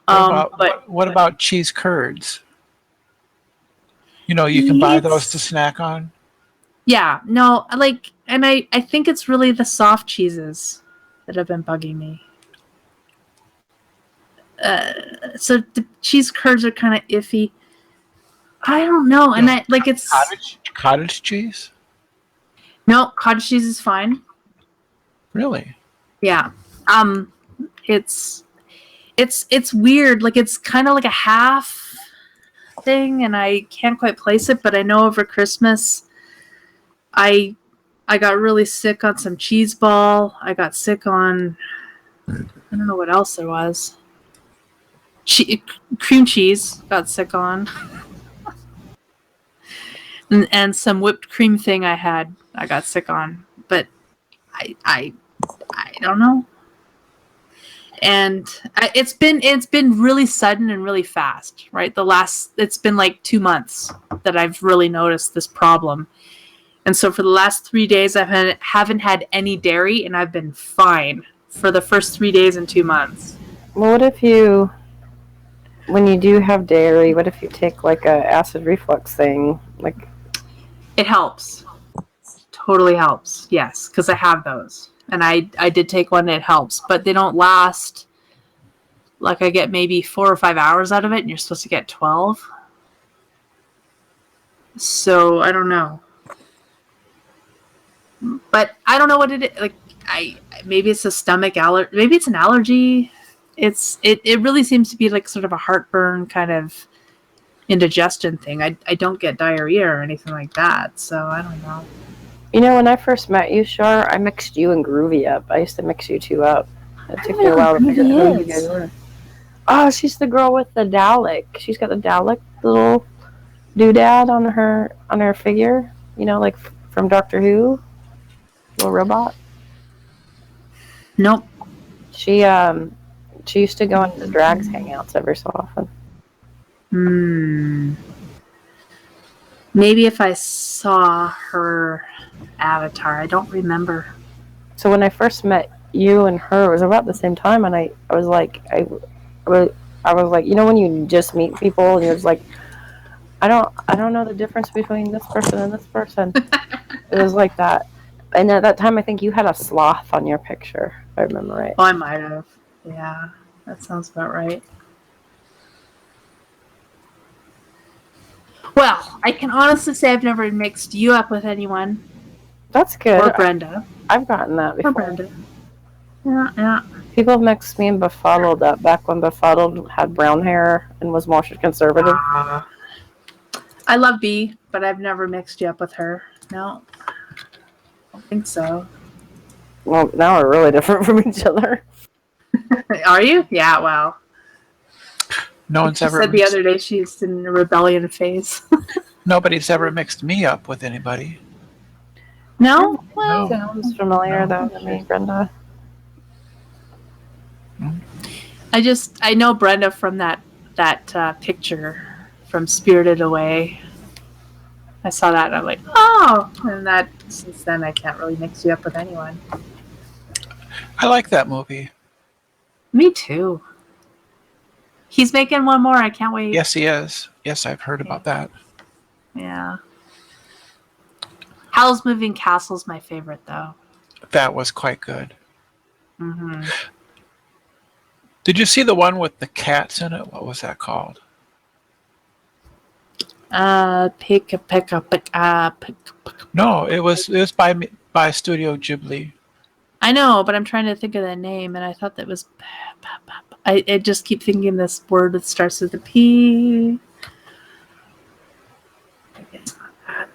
Q: What about cheese curds? You know, you can buy those to snack on.
B: Yeah, no, and I think it's really the soft cheeses that have been bugging me. So the cheese curds are kind of iffy. I don't know, and it's
Q: cottage cheese.
B: No, cottage cheese is fine.
Q: Really?
B: Yeah. It's weird. Like it's kind of like a half thing, and I can't quite place it. But I know over Christmas, I got really sick on some cheese ball. I got sick on I don't know what else there was. Cream cheese got sick on. And some whipped cream thing I got sick on. But I don't know. And it's been really sudden and really fast, right? It's been like 2 months that I've really noticed this problem. And so for the last 3 days, I haven't had any dairy, and I've been fine for the first 3 days in 2 months.
N: Well, what if when you do have dairy, what if you take like a acid reflux thing? Like,
B: it helps. Totally helps. Yes, because I have those. And I did take one, it helps, but they don't last. Like, I get maybe 4 or 5 hours out of it, and you're supposed to get 12. So I don't know. But I don't know what it is. Like, maybe it's a stomach allergy. Maybe it's an allergy. It really seems to be like sort of a heartburn kind of indigestion thing. I don't get diarrhea or anything like that. So I don't know.
N: You know, when I first met you, Shar, I mixed you and Groovy up. I used to mix you two up. It took me a while to figure out who you guys were. Oh, she's the girl with the Dalek. She's got the Dalek little doodad on her figure. You know, like from Doctor Who. Little robot.
B: Nope.
N: She used to go into the drags hangouts every so often.
B: Maybe if I saw her avatar, I don't remember.
N: So when I first met you and her, it was about the same time, and I was like, you know, when you just meet people and you're just like, I don't know the difference between this person and this person. It was like that. And at that time, I think you had a sloth on your picture, if I remember right.
B: Oh, I might have. Yeah, that sounds about right. Well, I can honestly say I've never mixed you up with anyone.
N: That's good.
B: Or Brenda.
N: I've gotten that before.
B: Or Brenda. Yeah.
N: People have mixed me and Befuddled up back when Befuddled had brown hair and was more conservative.
B: I love Bee, but I've never mixed you up with her. No. I don't think so.
N: Well, now we're really different from each other.
B: Are you? Yeah, well.
Q: No one's ever
B: said the other day she's in a rebellion phase.
Q: Nobody's ever mixed me up with anybody.
B: No?
N: Well, sounds familiar though to me, Brenda.
B: I know Brenda from that picture from Spirited Away. I saw that and I'm like, oh! And since then I can't really mix you up with anyone.
Q: I like that movie.
B: Me too. He's making one more. I can't wait.
Q: Yes, he is. Yes, I've heard about that.
B: Yeah. Howl's Moving Castle's my favorite, though.
Q: That was quite good.
B: Mm-hmm.
Q: Did you see the one with the cats in it? What was that called?
B: Pick up.
Q: No, it was by Studio Ghibli.
B: I know, but I'm trying to think of the name, and I thought that was. I just keep thinking this word that starts with a P. It's not that.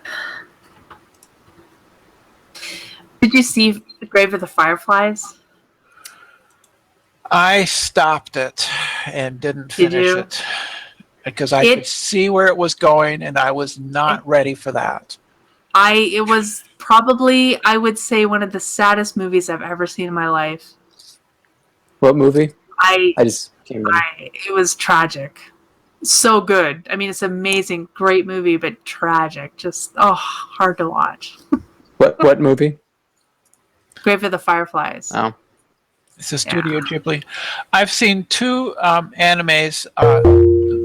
B: Did you see The Grave of the Fireflies?
Q: I stopped it and didn't finish it because I could see where it was going, and I was not ready for that.
B: It was probably, I would say, one of the saddest movies I've ever seen in my life.
F: What movie?
B: It was tragic. So good. I mean, it's amazing, great movie, but tragic. Just hard to watch.
F: What movie?
B: Grave of the Fireflies.
F: Oh.
Q: It's a Studio Ghibli. I've seen 2 animes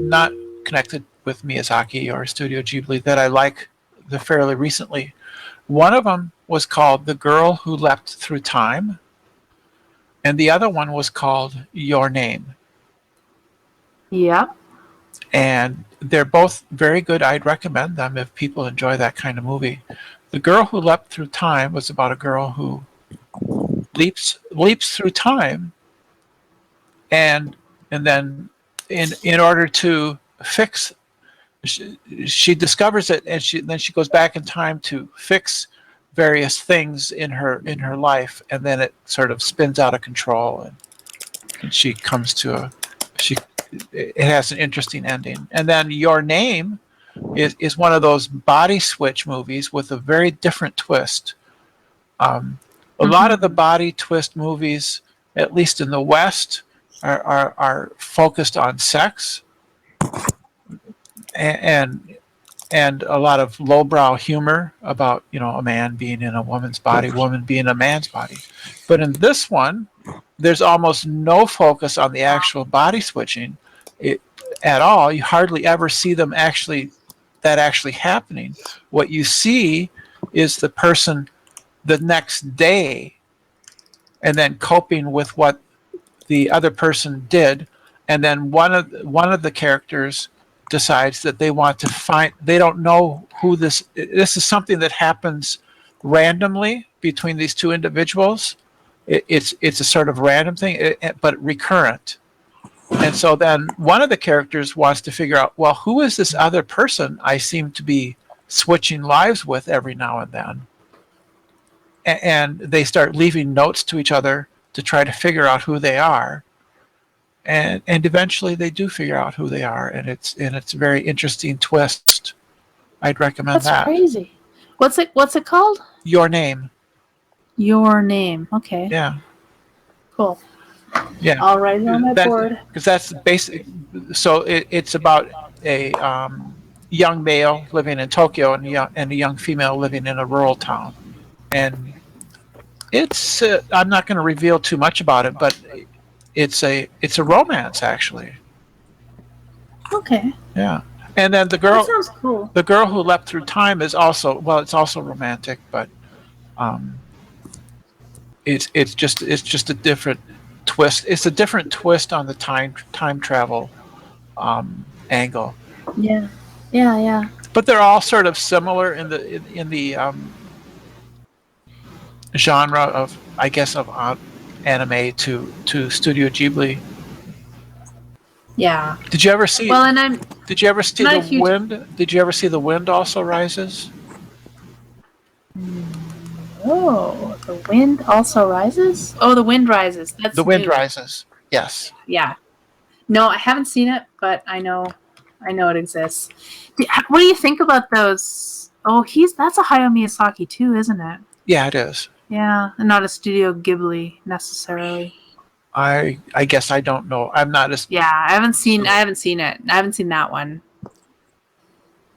Q: not connected with Miyazaki or Studio Ghibli that I like fairly recently. One of them was called The Girl Who Leapt Through Time, and the other one was called Your Name.
B: Yeah.
Q: And they're both very good. I'd recommend them if people enjoy that kind of movie. The Girl Who Leapt Through Time was about a girl who leaps through time, and then in order to fix, she discovers it, and then she goes back in time to fix various things in her life, and then it sort of spins out of control, and she comes to it has an interesting ending. And then Your Name is one of those body switch movies with a very different twist. A lot of the body twist movies, at least in the West, are focused on sex and a lot of lowbrow humor about, you know, a man being in a woman's body, woman being a man's body. But in this one, there's almost no focus on the actual body switching at all. You hardly ever see them actually happening. What you see is the person the next day and then coping with what the other person did, and then one of the characters decides that they want to find, they don't know who this is something that happens randomly between these two individuals. It's a sort of random thing, but recurrent. And so then one of the characters wants to figure out, well, who is this other person I seem to be switching lives with every now and then? And they start leaving notes to each other to try to figure out who they are. And eventually they do figure out who they are, and it's a very interesting twist. I'd recommend that.
B: That's crazy. What's it called?
Q: Your Name.
B: Your Name. Okay.
Q: Yeah.
B: Cool.
Q: Yeah.
B: I'll write it on my board.
Q: Because that's basic. So it's about a young male living in Tokyo and a young female living in a rural town, and it's I'm not going to reveal too much about it, but it's a romance actually.
B: Okay.
Q: Yeah. And then the girl,
B: that sounds cool.
Q: The girl who leapt through time is also, well, it's also romantic, but it's just a different twist. It's a different twist on the time travel angle.
B: Yeah. Yeah.
Q: But they're all sort of similar in the genre of, I guess, of anime to Studio Ghibli.
B: Yeah.
Q: Did you ever see?
B: Well, and
Q: Did you ever see The Wind? Did you ever see The Wind Also Rises?
B: Oh, The Wind Also Rises? Oh, The Wind Rises. That's
Q: The Wind
B: new.
Q: Rises. Yes.
B: Yeah. No, I haven't seen it, but I know it exists. What do you think about those? Oh, that's a Hayao Miyazaki too, isn't it?
Q: Yeah, it is.
B: Yeah, and not a Studio Ghibli necessarily.
Q: I guess I don't know. I'm not as.
B: Yeah, I haven't seen it. I haven't seen that one.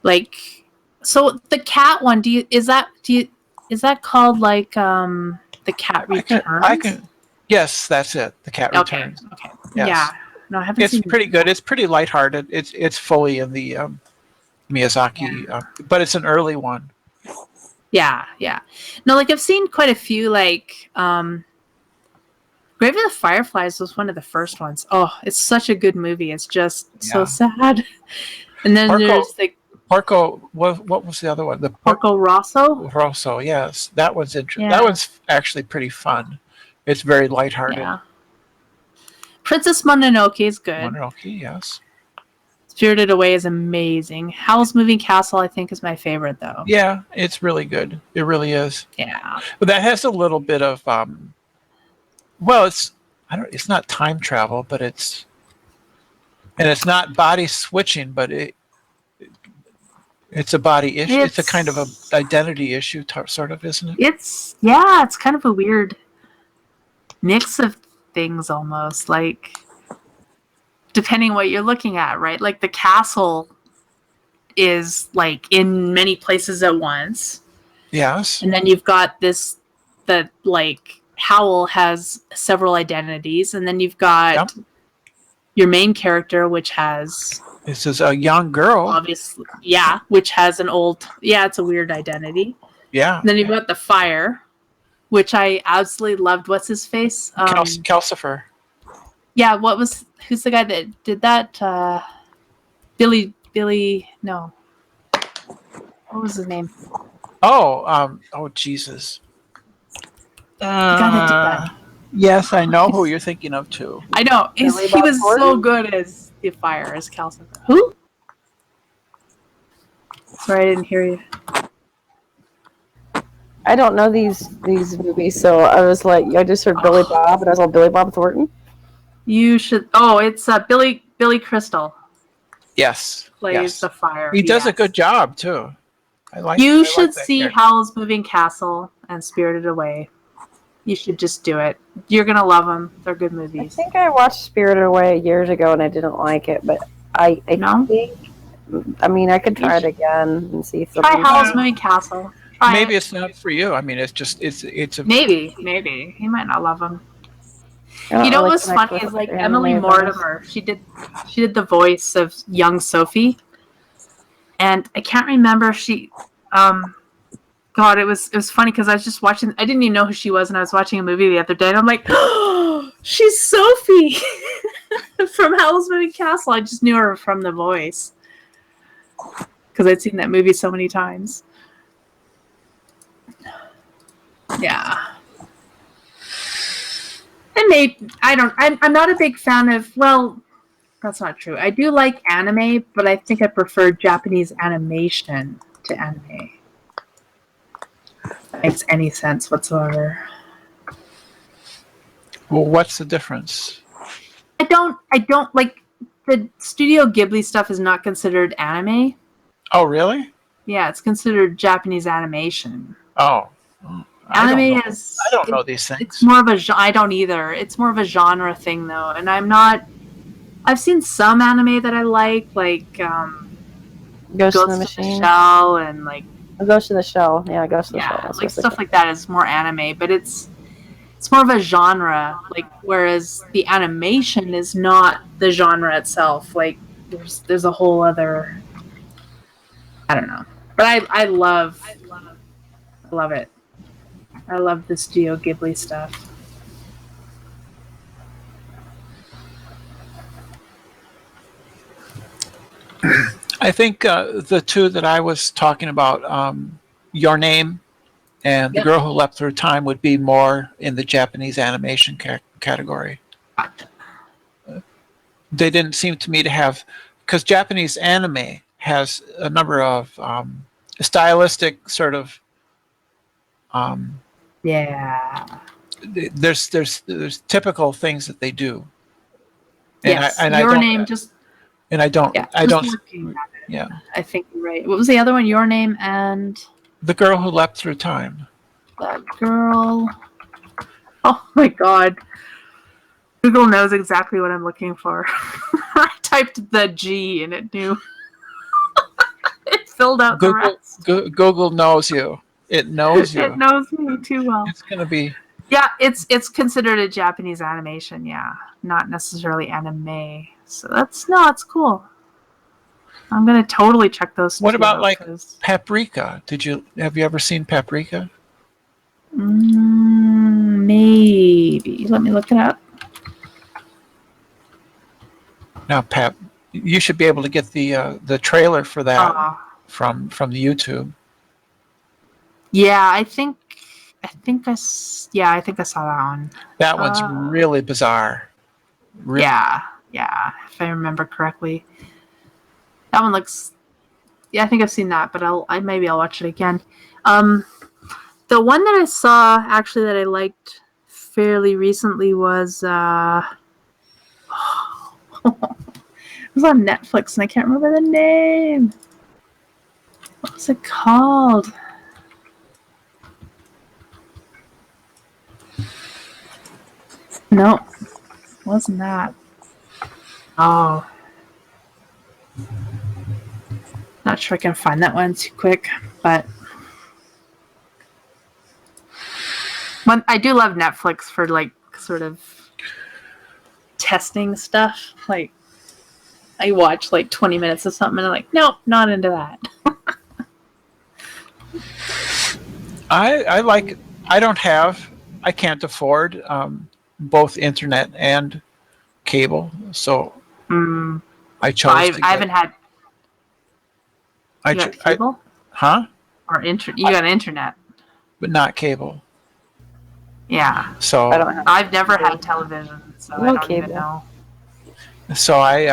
B: Like, so the cat one. Is that called like The Cat Returns?
Q: Yes, that's it. The Cat Returns.
B: Okay.
Q: Yes.
B: Yeah. No, I haven't
Q: It's
B: seen
Q: pretty good. It's pretty lighthearted. It's fully in the Miyazaki, but it's an early one.
B: Yeah. No, like I've seen quite a few. Like Grave of the Fireflies was one of the first ones. Oh, it's such a good movie. It's just so sad. And then there's like
Q: Porco. What was the other one? The
B: Porco Rosso.
Q: Rosso. Yes, that one's interesting. That one's actually pretty fun. It's very lighthearted.
B: Yeah. Princess Mononoke is good.
Q: Mononoke, yes.
B: Spirited Away is amazing. Howl's Moving Castle, I think, is my favorite, though.
Q: Yeah, it's really good. It really is.
B: Yeah.
Q: But that has a little bit of, well, it's not time travel, but it's not body switching, but it's a body issue. It's a kind of a identity issue, sort of, isn't it?
B: It's kind of a weird mix of things almost, like depending what you're looking at, right? Like the castle is like in many places at once.
Q: Yes.
B: And then you've got that like Howl has several identities, and then you've got your main character, which has
Q: this is a young girl,
B: obviously, which has an old, it's a weird identity.
Q: Yeah.
B: And then you've got the fire, which I absolutely loved. What's his face?
Q: Calcifer.
B: Yeah, who's the guy that did that? Billy, no. What was his name?
Q: Oh, Jesus.
B: The guy that did that.
Q: Yes, I know who you're thinking of too.
B: I know. He was so good as the fire, as Calcifer. Who? Sorry, I didn't hear you.
N: I don't know these movies, so I was like, I just heard Billy Bob, and I was like, Billy Bob Thornton.
B: You should. Oh, it's Billy Crystal.
Q: Yes,
B: plays the fire.
Q: He does a good job too.
B: You should see Howl's Moving Castle and Spirited Away. You should just do it. You're gonna love them. They're good movies.
N: I think I watched Spirited Away years ago and I didn't like it, but I think, I mean, I could try it again and see if
B: Try Howl's Moving Castle.
Q: Maybe it's not for you. I mean, it's a
B: maybe he might not love them. You know what's funny is like Emily Mortimer. She did the voice of young Sophie, and I can't remember God, it was funny because I was just watching. I didn't even know who she was, and I was watching a movie the other day, and I'm like, oh, she's Sophie from Howl's Moving Castle. I just knew her from the voice because I'd seen that movie so many times. Yeah. I'm not a big fan of, well, that's not true. I do like anime, but I think I prefer Japanese animation to anime. If that makes any sense whatsoever.
Q: Well, what's the difference?
B: I don't like the Studio Ghibli stuff is not considered anime.
Q: Oh, really?
B: Yeah, it's considered Japanese animation.
Q: Oh.
B: Anime
Q: I don't know these things.
B: It's more of a I don't either. It's more of a genre thing though, and I've seen some anime that I like Ghost in the Shell and like
N: Ghost in the Shell. Yeah, Ghost in the Shell.
B: Like stuff like that is more anime, but it's more of a genre. Like whereas the animation is not the genre itself. Like there's a whole other. I don't know, but I love it. I love the Studio Ghibli stuff.
Q: I think the two that I was talking about, Your Name and The Girl Who Leapt Through Time, would be more in the Japanese animation category. They didn't seem to me to have, because Japanese anime has a number of stylistic sort of. There's typical things that they do.
B: Yes,
Q: and
B: Your Name just.
Q: And I don't.
B: Yeah,
Q: I don't.
B: Yeah, I think you're right. What was the other one? Your Name and
Q: The Girl Who Leapt Through Time.
B: That girl. Oh my God! Google knows exactly what I'm looking for. I typed the G and it knew. It filled out the rest.
Q: Google knows you. It knows you.
B: It knows me too well.
Q: It's gonna be.
B: Yeah, it's considered a Japanese animation. Yeah, not necessarily anime. So it's cool. I'm gonna totally check those.
Q: What about like Paprika? Have you ever seen Paprika?
B: Maybe. Let me look it up.
Q: Now, you should be able to get the trailer for that from the YouTube.
B: Yeah, I think I saw that one.
Q: That one's really bizarre. Really.
B: Yeah, if I remember correctly. That one looks. Yeah, I think I've seen that, but maybe I'll watch it again. The one that I saw actually that I liked fairly recently was it was on Netflix and I can't remember the name. What was it called? No, wasn't that. Oh. Not sure I can find that one too quick, but I do love Netflix for like sort of testing stuff. Like I watch like 20 minutes of something and I'm like, nope, not into that.
Q: I can't afford both internet and cable, so I chose.
B: I haven't had. You got cable?
Q: Huh?
B: Or you got internet,
Q: but not cable.
B: Yeah.
Q: So
B: I've never had television, so I don't even know.
Q: So I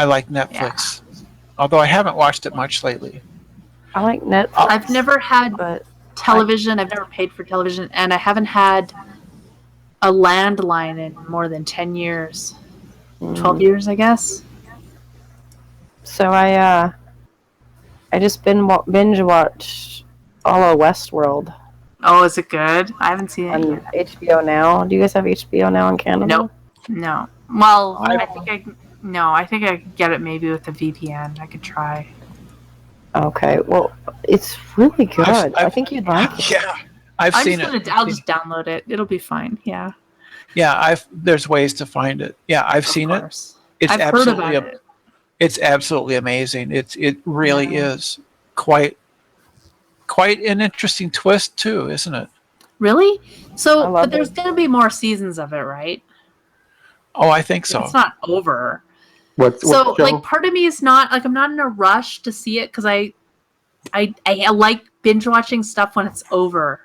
Q: like Netflix, although I haven't watched it much lately.
N: I like Netflix.
B: I've never had television. I've never paid for television, and I haven't had a landline in more than 10 years. 12 years, I guess.
N: So I just binge watched all of Westworld.
B: Oh, is it good? I haven't seen it
N: on
B: yet.
N: HBO Now. Do you guys have HBO Now in Canada?
B: Nope. No. Well,
N: Oh.
B: I think I could get it maybe with a VPN. I could try.
N: Okay. Well, it's really good. I think you'd like it.
Q: Yeah, I've seen it.
B: I'll just download it. It'll be fine. Yeah.
Q: Yeah, there's ways to find it. Yeah, I've seen it. It's
B: I've heard
Q: absolutely
B: about it.
Q: It's absolutely amazing. It really is quite an interesting twist too, isn't it?
B: Really? So, but
N: it.
B: there's going to be more seasons of it, right?
Q: Oh, I think so.
B: It's not over.
F: What
B: So,
F: show?
B: like, part of me is not like I'm not in a rush to see it because I like binge watching stuff when it's over.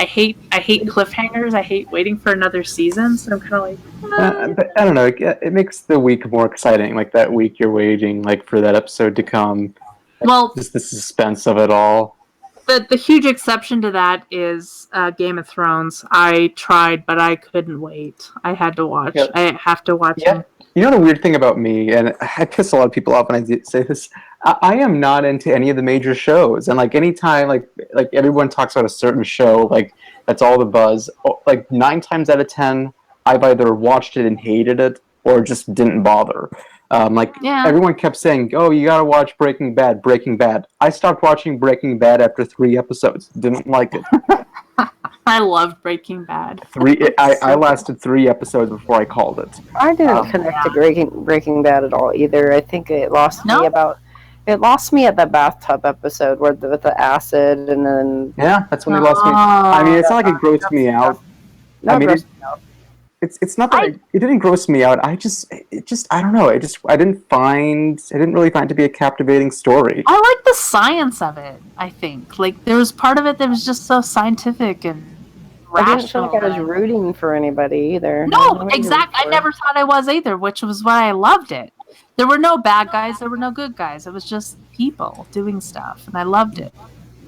B: I hate cliffhangers. I hate waiting for another season. So I'm kind of like,
F: But I don't know. It makes the week more exciting. Like that week you're waiting, like for that episode to come.
B: Well,
F: just the suspense of it all.
B: the huge exception to that is Game of Thrones. I tried, but I couldn't wait. I had to watch.
F: Yeah.
B: I have to watch it.
F: You know the weird thing about me, and I piss a lot of people off when I say this. I am not into any of the major shows, and like anytime, like everyone talks about a certain show, like that's all the buzz. Like 9 times out of 10, I've either watched it and hated it, or just didn't bother. Everyone kept saying, "Oh, you gotta watch Breaking Bad." Breaking Bad. I stopped watching Breaking Bad after 3 episodes. Didn't like it.
B: I loved Breaking Bad.
F: I lasted 3 episodes before I called it.
N: I didn't connect to Breaking Bad at all either. I think it lost me It lost me at the bathtub episode with the acid, and then
F: that's when they lost me. I mean, it's not like it grossed me out. It's not that it didn't gross me out. I don't know. I didn't really find it to be a captivating story.
B: I like the science of it. I think like there was part of it that was just so scientific and rational.
N: I didn't feel like I was rooting for anybody either.
B: No, exactly. I never thought I was either, which was why I loved it. There were no bad guys. There were no good guys. It was just people doing stuff, and I loved it.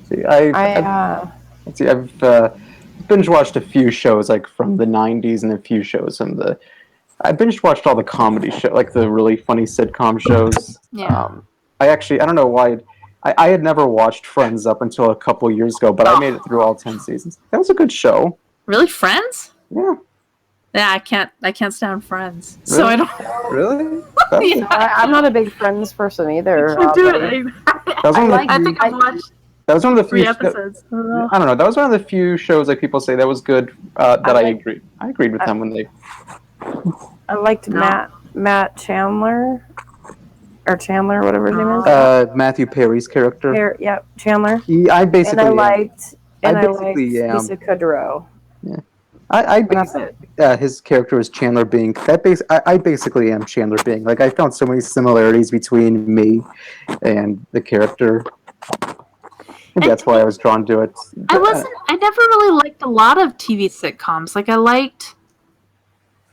F: See, I've binge watched a few shows like from the '90s and a few shows from the. I binge watched all the comedy show, like the really funny sitcom shows.
B: Yeah.
F: I don't know why. I had never watched Friends up until a couple years ago, but I made it through all 10 seasons. That was a good show.
B: Really, Friends?
F: Yeah.
B: Yeah, I can't stand Friends, so I don't.
F: Really?
B: Yeah.
N: I'm not a big Friends person either.
B: I think I've watched.
F: That was one of the few
B: 3 episodes.
F: I don't know. That was one of the few shows like people say that was good. I agreed. I agreed with them when they.
N: I liked Matt Chandler, or Chandler, whatever his name is.
F: Matthew Perry's character.
N: Chandler.
F: I basically.
N: And I liked
F: am.
N: Lisa Kudrow.
F: Yeah. I basically, his character is Chandler Bing. I basically am Chandler Bing. Like I found so many similarities between me and the character. And that's why I was drawn to it.
B: I never really liked a lot of TV sitcoms. Like I liked,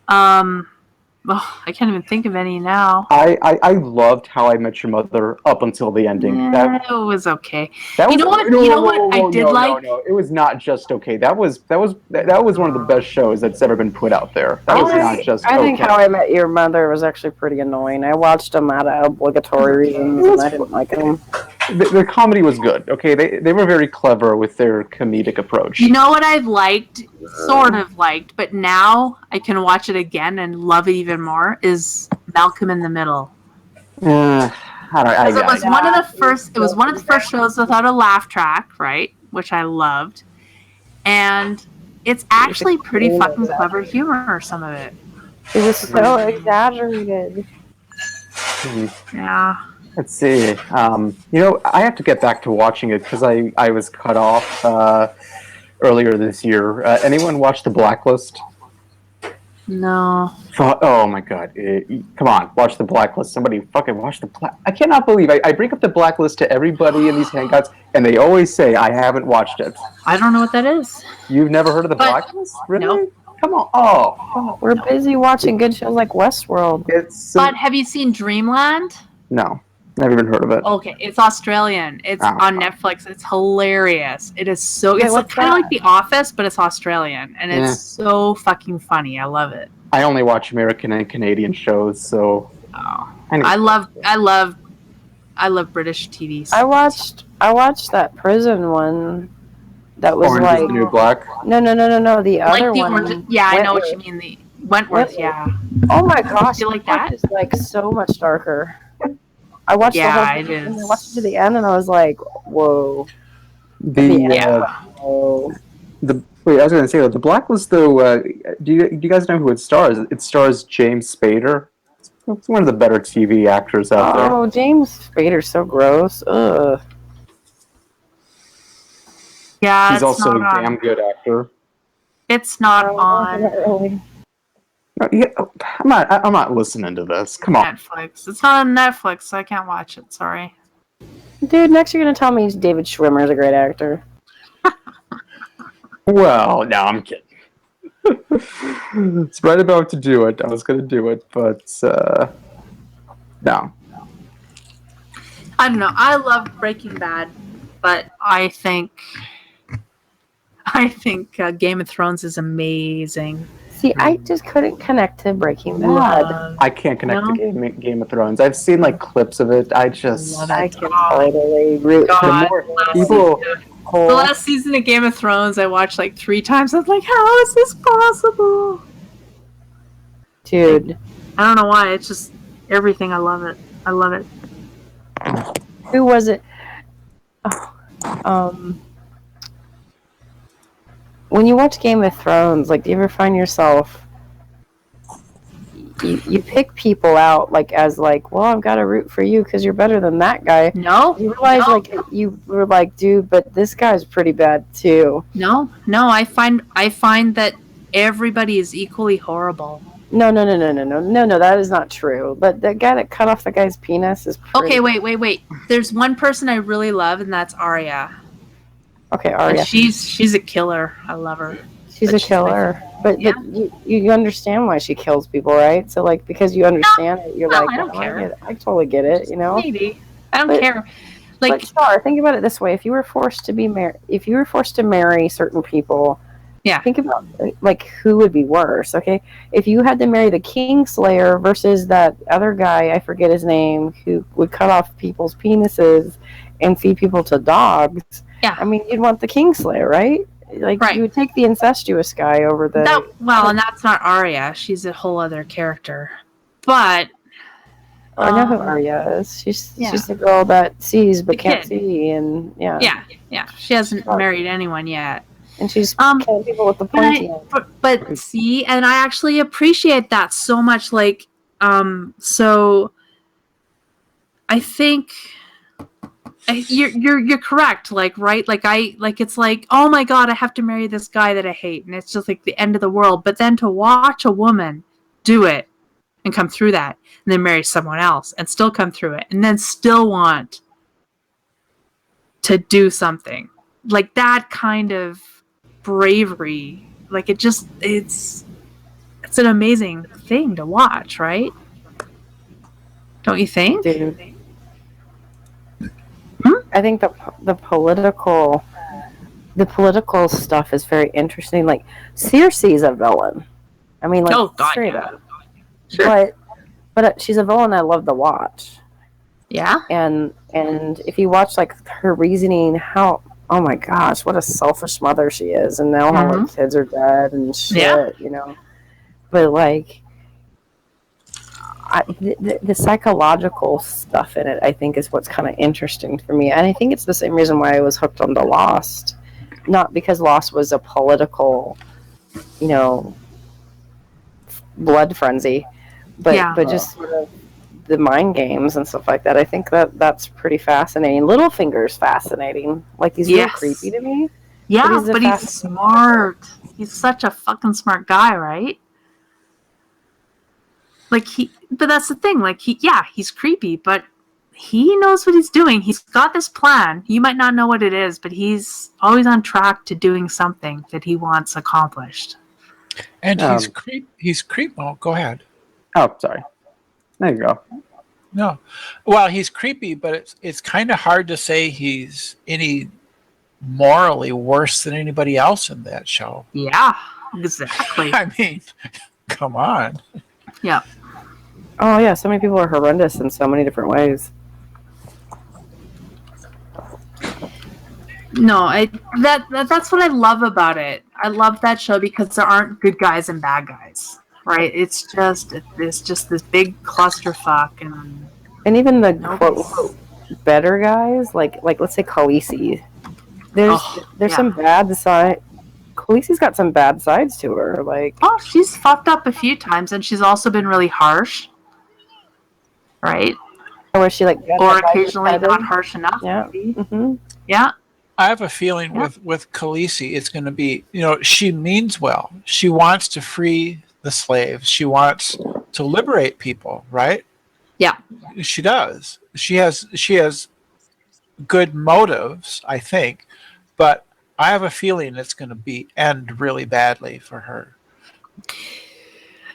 B: I can't even think of any now.
F: I loved How I Met Your Mother up until the ending.
B: Yeah, it was okay.
F: That was,
B: you know what? I did like.
F: No, it was not just okay. That was one of the best shows that's ever been put out there. That was not just.
N: I think How I Met Your Mother was actually pretty annoying. I watched them out of obligatory reasons, and I didn't like them.
F: The comedy was good. Okay, they were very clever with their comedic approach.
B: You know what I've liked, sort of liked, but now I can watch it again and love it even more. Is Malcolm in the Middle.
F: It was
B: one of the first. It was one of the first shows without a laugh track, right? Which I loved, and it's actually pretty fucking clever humor. Some of it.
N: It was so exaggerated.
B: Yeah.
F: Let's see. I have to get back to watching it because I was cut off earlier this year. Anyone watch The Blacklist?
B: No.
F: Oh my god. Come on, watch The Blacklist. Somebody fucking watch The Blacklist. I cannot believe I bring up The Blacklist to everybody in these hangouts, and they always say I haven't watched it.
B: I don't know what that is.
F: You've never heard of The Blacklist? Really?
B: Nope.
F: Come on. Oh.
N: We're busy watching good shows like Westworld.
B: But have you seen Dreamland?
F: No. Never even heard of it.
B: Okay, it's Australian. It's on Netflix. It's hilarious. It is so.
N: Yeah,
B: it's kind of like The Office, but it's Australian, and it's so fucking funny. I love it.
F: I only watch American and Canadian shows, so.
B: I love British TV.
N: I watched that prison one. That was
F: Orange
N: like
F: is the New Black.
N: No. The
B: Like
N: other
B: the
N: one.
B: orange. Yeah, I know what you mean. The Wentworth. Yeah.
N: Oh my gosh,
B: You like that?
N: It's like so much darker. I watched the
B: Yeah,
N: whole
B: it
N: thing and I
B: is.
N: watched it to the end, and I was like, "Whoa."
F: Wait, I was gonna say the Black was the. Do you guys know who it stars? It stars James Spader. It's one of the better TV actors out there.
N: Oh, James Spader's so gross. Ugh.
B: Yeah,
F: He's also a damn good actor.
B: It's not on
F: Yeah, I'm not listening to this. Come on.
B: Netflix. It's not on Netflix, so I can't watch it. Sorry.
N: Dude, next you're gonna tell me David Schwimmer's a great actor.
F: Well, no, I'm kidding. It's right about to do it. I was gonna do it, but no.
B: I don't know. I love Breaking Bad, but I think Game of Thrones is amazing.
N: See, I just couldn't connect to Breaking Bad.
F: I can't connect to Game of Thrones. I've seen like clips of it. I can
N: totally root for people.
B: The last season of Game of Thrones, I watched like 3 times. I was like, how is this possible?
N: Dude.
B: I don't know why. It's just everything. I love it. I love it.
N: Who was it? When you watch Game of Thrones, like, do you ever find yourself you pick people out like as like, well, I've got to root for you because you're better than that guy.
B: No,
N: you realize like you were like, dude, but this guy's pretty bad too.
B: No. I find that everybody is equally horrible.
N: No. That is not true. But the guy that cut off the guy's penis is pretty...
B: Okay, wait. There's one person I really love, and that's Arya.
N: Okay, Arya.
B: And she's a killer. I love her.
N: She's a killer. But you understand why she kills people, right? So like because you understand it, you're like,
B: I don't care.
N: I totally get it, you know.
B: Maybe I don't care.
N: Like, Star, think about it this way: if you were forced to marry certain people, think about like who would be worse. Okay, if you had to marry the Kingslayer versus that other guy, I forget his name, who would cut off people's penises and feed people to dogs.
B: Yeah,
N: I mean, you'd want the Kingslayer, right? Like you would take the incestuous guy over the
B: and that's not Arya. She's a whole other character. But
N: I know who Arya is. She's the girl that sees but can't see, and
B: yeah. She hasn't married anyone yet,
N: and she's killing people with the pointy end.
B: But see, and I actually appreciate that so much. Like, so I think. You're correct, like, right? Like it's like, oh my god, I have to marry this guy that I hate, and it's just like the end of the world. But then to watch a woman do it and come through that, and then marry someone else and still come through it, and then still want to do something like that kind of bravery, like it's an amazing thing to watch, right? Don't you think?
N: Dude. I think the political stuff is very interesting. Like Cersei's a villain. I mean, like straight up. Sure. But she's a villain I love to watch.
B: Yeah.
N: And if you watch like her reasoning, how oh my gosh, what a selfish mother she is, and now how her kids are dead and shit, you know. But like. The psychological stuff in it, I think, is what's kind of interesting for me. And I think it's the same reason why I was hooked onto Lost. Not because Lost was a political, you know, blood frenzy, but just sort of the mind games and stuff like that. I think that's pretty fascinating. Littlefinger's fascinating. Like, he's real creepy to me.
B: Yeah, but he's smart. He's such a fucking smart guy, right? Like but that's the thing. Like he's creepy, but he knows what he's doing. He's got this plan. You might not know what it is, but he's always on track to doing something that he wants accomplished.
Q: And he's creep. Oh, go ahead.
F: Oh, sorry. There you go.
Q: No, well, he's creepy, but it's kind of hard to say he's any morally worse than anybody else in that show.
B: Yeah, exactly.
Q: I mean, come on.
B: Yeah.
N: Oh yeah, so many people are horrendous in so many different ways.
B: No, that's what I love about it. I love that show because there aren't good guys and bad guys, right? It's just this big clusterfuck,
N: and even the quote better guys, like let's say Khaleesi. There's some bad side. Khaleesi's got some bad sides to her. Like,
B: oh, she's fucked up a few times, and she's also been really harsh, right?
N: Or she like,
B: or occasionally not harsh enough.
N: Yeah.
B: Mm-hmm. Yeah.
Q: I have a feeling with Khaleesi, it's going to be, she means well. She wants to free the slaves. She wants to liberate people, right?
B: Yeah.
Q: She does. She has good motives, I think, but I have a feeling it's going to end really badly for her.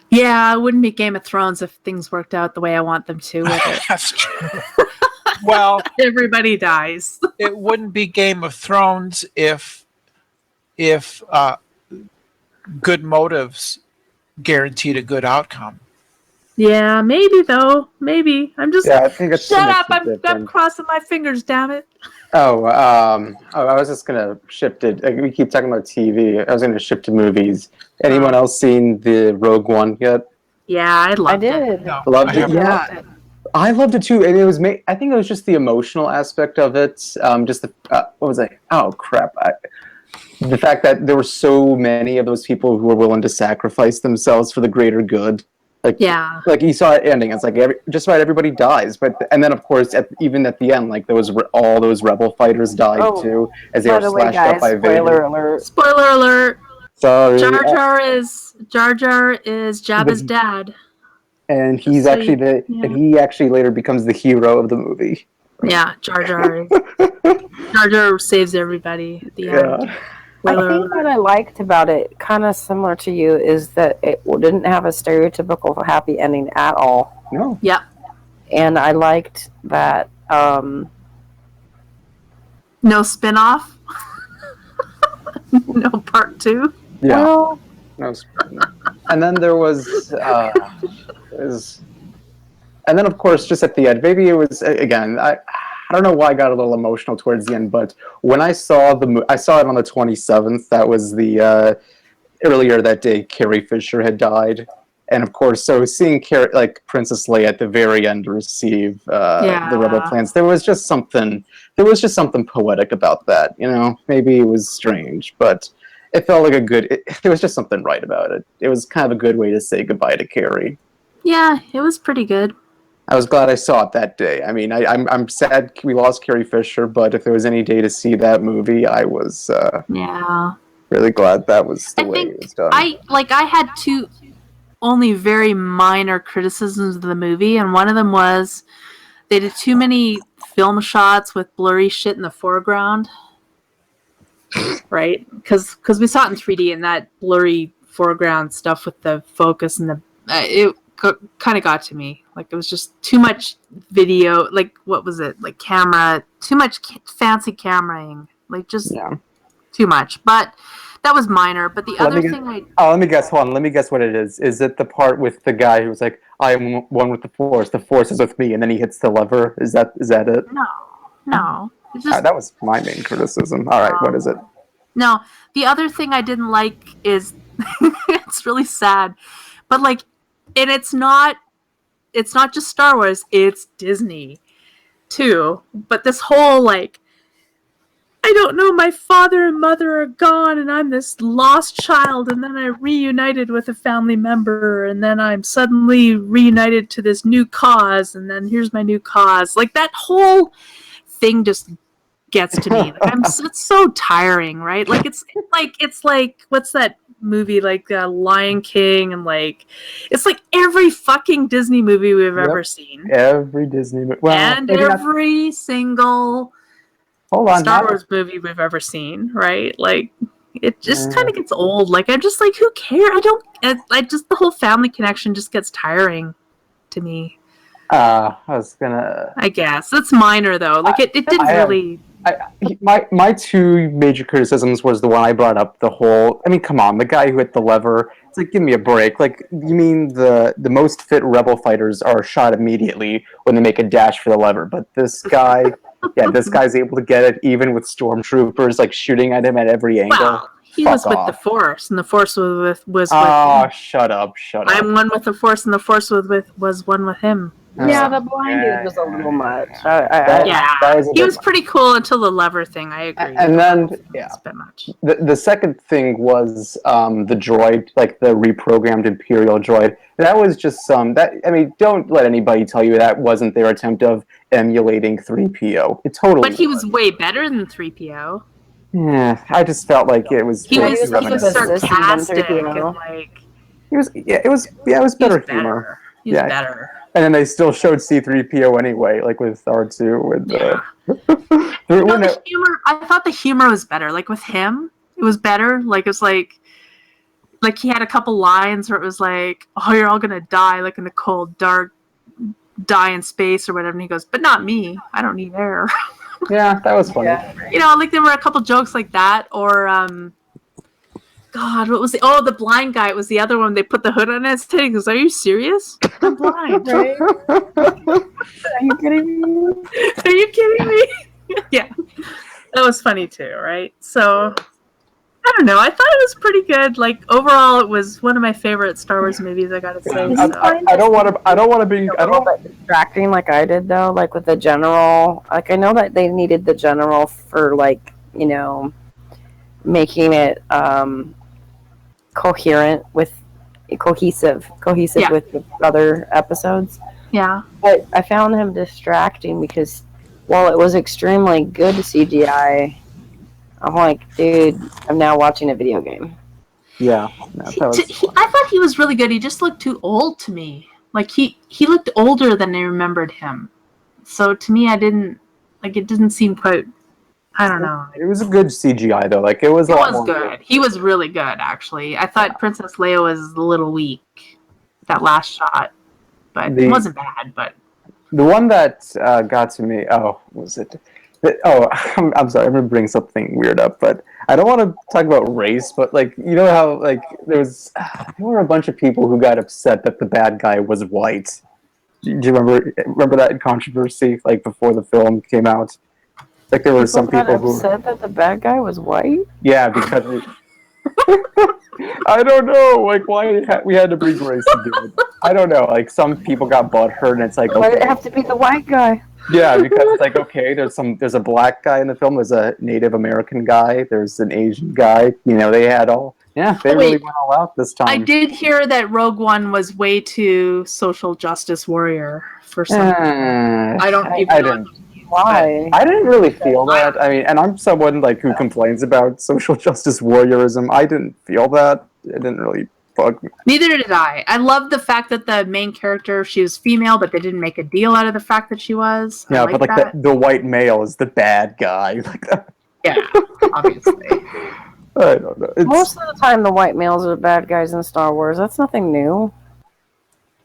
B: Yeah, it wouldn't be Game of Thrones if things worked out the way I want them to with it.
Q: That's true. Well,
B: everybody dies.
Q: It wouldn't be Game of Thrones if good motives guaranteed a good outcome.
B: Yeah, maybe though. Maybe. I'm just
F: I think it's
B: shut up. I'm crossing my fingers, damn it.
F: I was just gonna shift it. We keep talking about TV. I was gonna shift to movies. Anyone else seen the Rogue One yet?
B: Yeah, I did.
F: it. Loved it. Yeah, I loved it too, and it was. I think it was just the emotional aspect of it. Just the what was it? Oh crap! The fact that there were so many of those people who were willing to sacrifice themselves for the greater good. Like you saw it ending. It's like just about everybody dies, and then of course even at the end, like all those rebel fighters died too, as they were slashed up by Vader.
N: Alert!
B: Spoiler alert!
F: Sorry.
B: Jar Jar is Jabba's dad,
F: and he's actually and he actually later becomes the hero of the movie.
B: Yeah, Jar Jar. Jar Jar saves everybody at the end.
N: I think what I liked about it, kind of similar to you, is that it didn't have a stereotypical happy ending at all.
F: No.
B: Yeah.
N: And I liked that.
B: No spin-off? No part 2?
F: Yeah.
N: Well,
F: no. And then there was, and then of course, just at the end, maybe it was again. I don't know why I got a little emotional towards the end, but when I saw I saw it on the 27th. That was the earlier that day. Carrie Fisher had died, and of course, so seeing Princess Leia at the very end receive the rebel plans, there was just something poetic about that. Maybe it was strange, but it felt like there was just something right about it. It was kind of a good way to say goodbye to Carrie.
B: Yeah, it was pretty good.
F: I was glad I saw it that day. I mean, I'm sad we lost Carrie Fisher, but if there was any day to see that movie, I was really glad that was the way it was done.
B: I had two only very minor criticisms of the movie, and one of them was they did too many film shots with blurry shit in the foreground. Right? Because we saw it in 3D, and that blurry foreground stuff with the focus and it kind of got to me. Like, it was just too much video. Like, what was it? Like, too much fancy cameraing. Like, just too much. But that was minor. But the other thing
F: let me guess. Hold on. Let me guess what it is. Is it the part with the guy who was like, I am one with the Force. The Force is with me. And then he hits the lever. Is that it?
B: No.
F: That was my main criticism. All right. What is it?
B: No. The other thing I didn't like is it's really sad. But, like, and it's not just Star Wars, it's Disney too. But this whole, like, I don't know, my father and mother are gone and I'm this lost child, and then I reunited with a family member, and then I'm suddenly reunited to this new cause, and then here's my new cause. Like, that whole thing just gets to me. Like, it's so tiring, right? Like, it's like what's that movie, like Lion King, and like it's like every fucking Disney movie we've ever seen.
F: Every Disney movie,
B: and every single Star Wars movie we've ever seen, right? Like, it just kind of gets old. Like, I'm just like, who cares? I just the whole family connection just gets tiring to me. I guess it's minor though. Like, it didn't really.
F: My two major criticisms was the one I brought up. I mean, come on, the guy who hit the lever. It's like, give me a break. Like, you mean the most fit rebel fighters are shot immediately when they make a dash for the lever, but this guy, yeah, this guy's able to get it even with stormtroopers like shooting at him at every angle.
B: Well, he was with the Force, and the Force was with
F: Oh,
B: him.
F: shut up.
B: I'm one with the Force, and the Force was one with him.
N: Yeah, the blind dude was a little much.
B: He was pretty cool until the lever thing. I agree.
F: And then, the second thing was the droid, like the reprogrammed Imperial droid. That was just don't let anybody tell you that wasn't their attempt of emulating 3PO. It totally.
B: But he was way better than 3PO.
F: Yeah, I just felt like it was.
B: He was sarcastic and like.
F: It was better humor.
B: He was better.
F: And then they still showed C-3PO anyway, like with R2. With
B: the humor, I thought the humor was better. Like with him, it was better. Like it was like he had a couple lines where it was like, "Oh, you're all gonna die, like in the cold, dark, die in space or whatever." And he goes, "But not me. I don't need air."
F: Yeah, that was funny.
B: You know, like there were a couple jokes like that, or God, what was the blind guy? It was the other one. They put the hood on his head. He goes, "Are you serious? I'm blind, right? Are you kidding me? Are you kidding me?" Yeah, that was funny too, right? So I don't know. I thought it was pretty good. Like overall, it was one of my favorite Star Wars movies. I gotta say.
F: I don't want to be. I don't.
N: Distracting like I did though. Like with the general. Like I know that they needed the general for like making it cohesive with the other episodes.
B: Yeah.
N: But I found him distracting because while it was extremely good CGI, I'm like, dude, I'm now watching a video game.
F: Yeah.
B: I thought he was really good. He just looked too old to me. Like he looked older than I remembered him. So to me, it didn't seem quite. I don't know.
F: It was a good CGI though. Like it was
B: good. He was really good, actually. I thought Princess Leia was a little weak, that last shot, but it wasn't bad. But
F: the one that got to me, was it? I'm sorry, I'm gonna bring something weird up, but I don't want to talk about race. But like, you know how like there were a bunch of people who got upset that the bad guy was white. Do you remember that controversy like before the film came out? Like there were some people who
N: said that the bad guy was white.
F: Yeah, because I don't know, like why we had to bring race to do it. I don't know, like some people got butthurt, and it's like,
N: why did it have to be the white guy?
F: Yeah, because it's like, okay, there's a black guy in the film, there's a Native American guy, there's an Asian guy. You know, they had all. Yeah, they really went all out this time.
B: I did hear that Rogue One was way too social justice warrior for some. I don't.
N: Why?
F: I didn't really feel that. I mean, and I'm someone like who complains about social justice warriorism. I didn't feel that. It didn't really bug me.
B: Neither did I. I love the fact that the main character, she was female, but they didn't make a deal out of the fact that she was.
F: Yeah, but like the white male is the bad guy. Like that.
B: Yeah, obviously.
F: I don't know.
N: Most of the time, the white males are the bad guys in Star Wars. That's nothing new.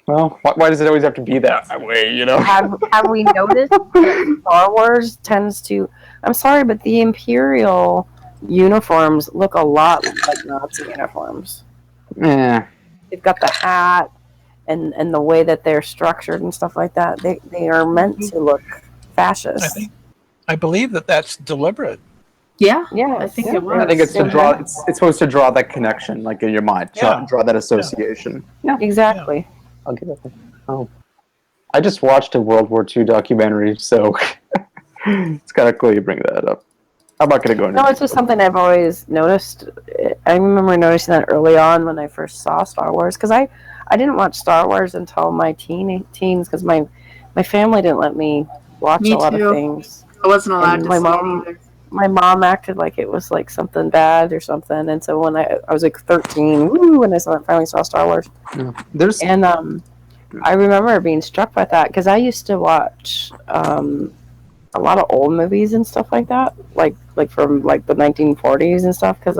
F: Well, why does it always have to be that way, you know?
N: Have we noticed that Star Wars tends to... I'm sorry, but the Imperial uniforms look a lot like Nazi uniforms.
F: Yeah.
N: They've got the hat and the way that they're structured and stuff like that. They are meant to look fascist.
Q: I believe that's deliberate.
B: Yeah,
N: I think
B: it was.
F: I think it's to draw. It's supposed to draw that connection, like in your mind, draw that association.
N: Yeah, exactly.
F: I'll give it. Oh, I just watched a World War II documentary, so it's kind of cool you bring that up. I'm not going to go into.
N: No, it's just something I've always noticed. I remember noticing that early on when I first saw Star Wars, because I didn't watch Star Wars until my teens, because my family didn't let me watch a lot of things.
B: I wasn't allowed to see it either.
N: My mom acted like it was like something bad or something, and so when I was like 13, when I finally saw Star Wars, I remember being struck by that because I used to watch a lot of old movies and stuff like that, like from like the 1940s and stuff, because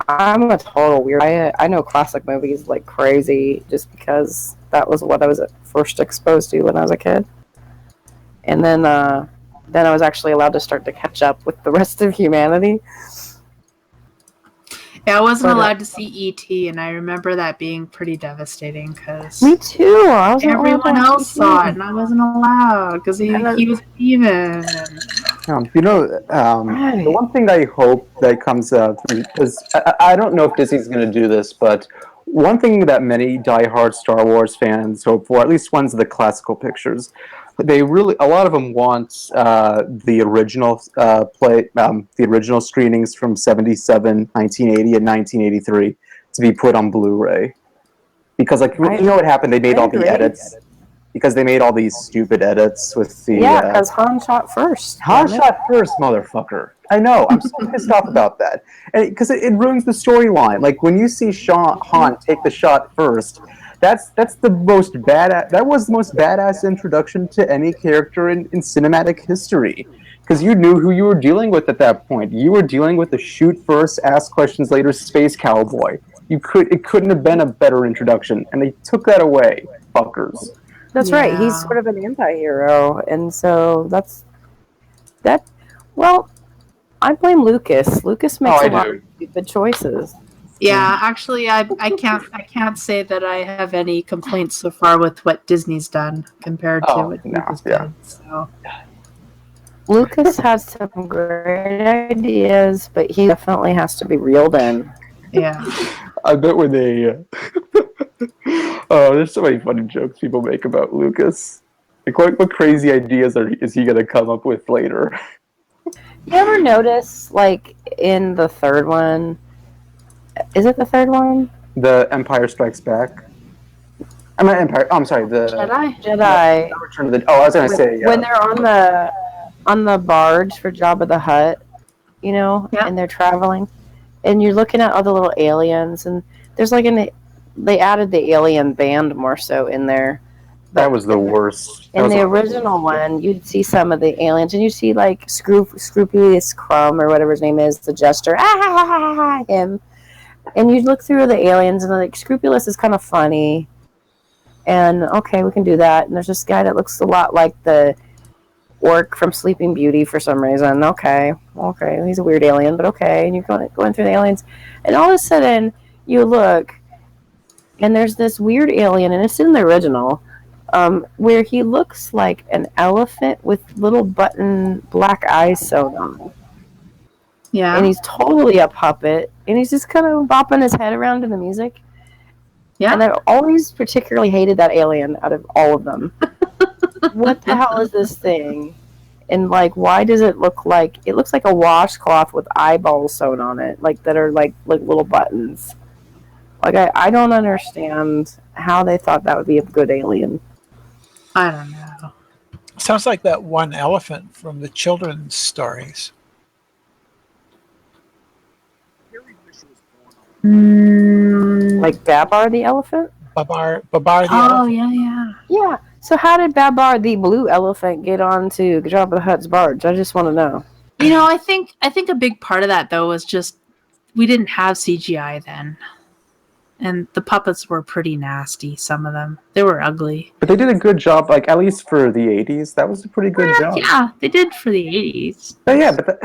N: I'm a total weird. I know classic movies like crazy just because that was what I was first exposed to when I was a kid, and then I was actually allowed to start to catch up with the rest of humanity.
B: Yeah, I wasn't allowed to see E.T., and I remember that being pretty devastating because
N: Me too. I wasn't
B: everyone
N: allowed to
B: else
N: watch
B: saw
N: E.T.
B: it, and I wasn't allowed because he was a demon. And...
F: The one thing I hope that comes out, because I don't know if Disney's going to do this, but one thing that many diehard Star Wars fans hope for, at least ones of the classical pictures, a lot of them want the original the original screenings from 77, 1980, and 1983 to be put on Blu-ray. Because, like, you know what happened? They made all the edits. Because they made all these stupid edits with the...
N: Yeah, because Han shot first.
F: Han shot first, motherfucker. I know. I'm so pissed off about that. Because it ruins the storyline. Like, when you see Han take the shot first, that was the most badass introduction to any character in cinematic history. Because you knew who you were dealing with at that point. You were dealing with the shoot first, ask questions later space cowboy. It couldn't have been a better introduction, and they took that away, fuckers.
N: That's right. He's sort of an anti-hero, and so that. Well, I blame Lucas. Lucas makes a lot of stupid choices.
B: Yeah, actually, I can't say that I have any complaints so far with what Disney's done compared to what Lucas did. So.
N: Lucas has some great ideas, but he definitely has to be reeled in.
B: Yeah.
F: I bet when they... oh, there's so many funny jokes people make about Lucas. Like, what crazy ideas is he going to come up with later?
N: You ever notice, like, in the third one... Is it the third one?
F: The Empire Strikes Back. I'm not Empire... Oh, I'm sorry, the...
N: Jedi.
F: Return of the... Oh, I was going to say...
N: When they're on the barge for Jabba the Hutt, you know, and they're traveling, and you're looking at all the little aliens, and there's like they added the alien band more so in there.
F: That was the worst.
N: In the original one, you'd see some of the aliens, and you'd see like Scrupulous Crumb or whatever his name is, the jester, him, and you'd look through the aliens, and like Scrupulous is kind of funny, and okay, we can do that. And there's this guy that looks a lot like the orc from Sleeping Beauty for some reason. Okay, he's a weird alien, but okay. And you're going through the aliens, and all of a sudden you look, and there's this weird alien, and it's in the original, where he looks like an elephant with little button black eyes sewn on.
B: Yeah,
N: and he's totally a puppet, and he's just kind of bopping his head around to the music. Yeah, and I've always particularly hated that alien out of all of them. What the hell is this thing? And like, why does it look like a washcloth with eyeballs sewn on it, like that are like little buttons? Like I don't understand how they thought that would be a good alien.
B: I don't know.
Q: Sounds like that one elephant from the children's stories.
N: Like Babar the elephant?
Q: Babar the elephant.
B: Oh, yeah.
N: Yeah. So how did Babar the blue elephant get onto Jabba the Hutt's barge? I just want to know.
B: You know, I think a big part of that though was just we didn't have CGI then. And the puppets were pretty nasty, some of them. They were ugly.
F: But they did a good job, like, at least for the 80s. That was a pretty good job.
B: Yeah, they did for the 80s.
F: But yeah, but...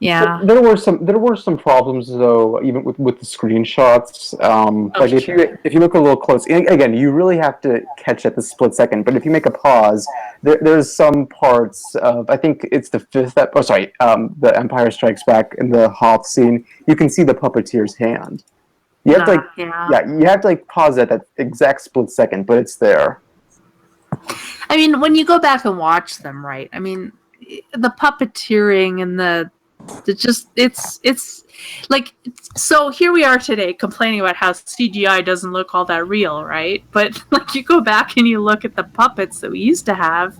B: yeah.
F: There were some problems, though, even with the screenshots. Like, if you look a little close... Again, you really have to catch at the split second. But if you make a pause, there's some parts of... I think it's the the Empire Strikes Back in the Hoth scene. You can see the puppeteer's hand. You have to you have to pause at that exact split second, but it's there.
B: I mean, when you go back and watch them, right? I mean, the puppeteering and it's like, so here we are today complaining about how CGI doesn't look all that real, right? But like, you go back and you look at the puppets that we used to have.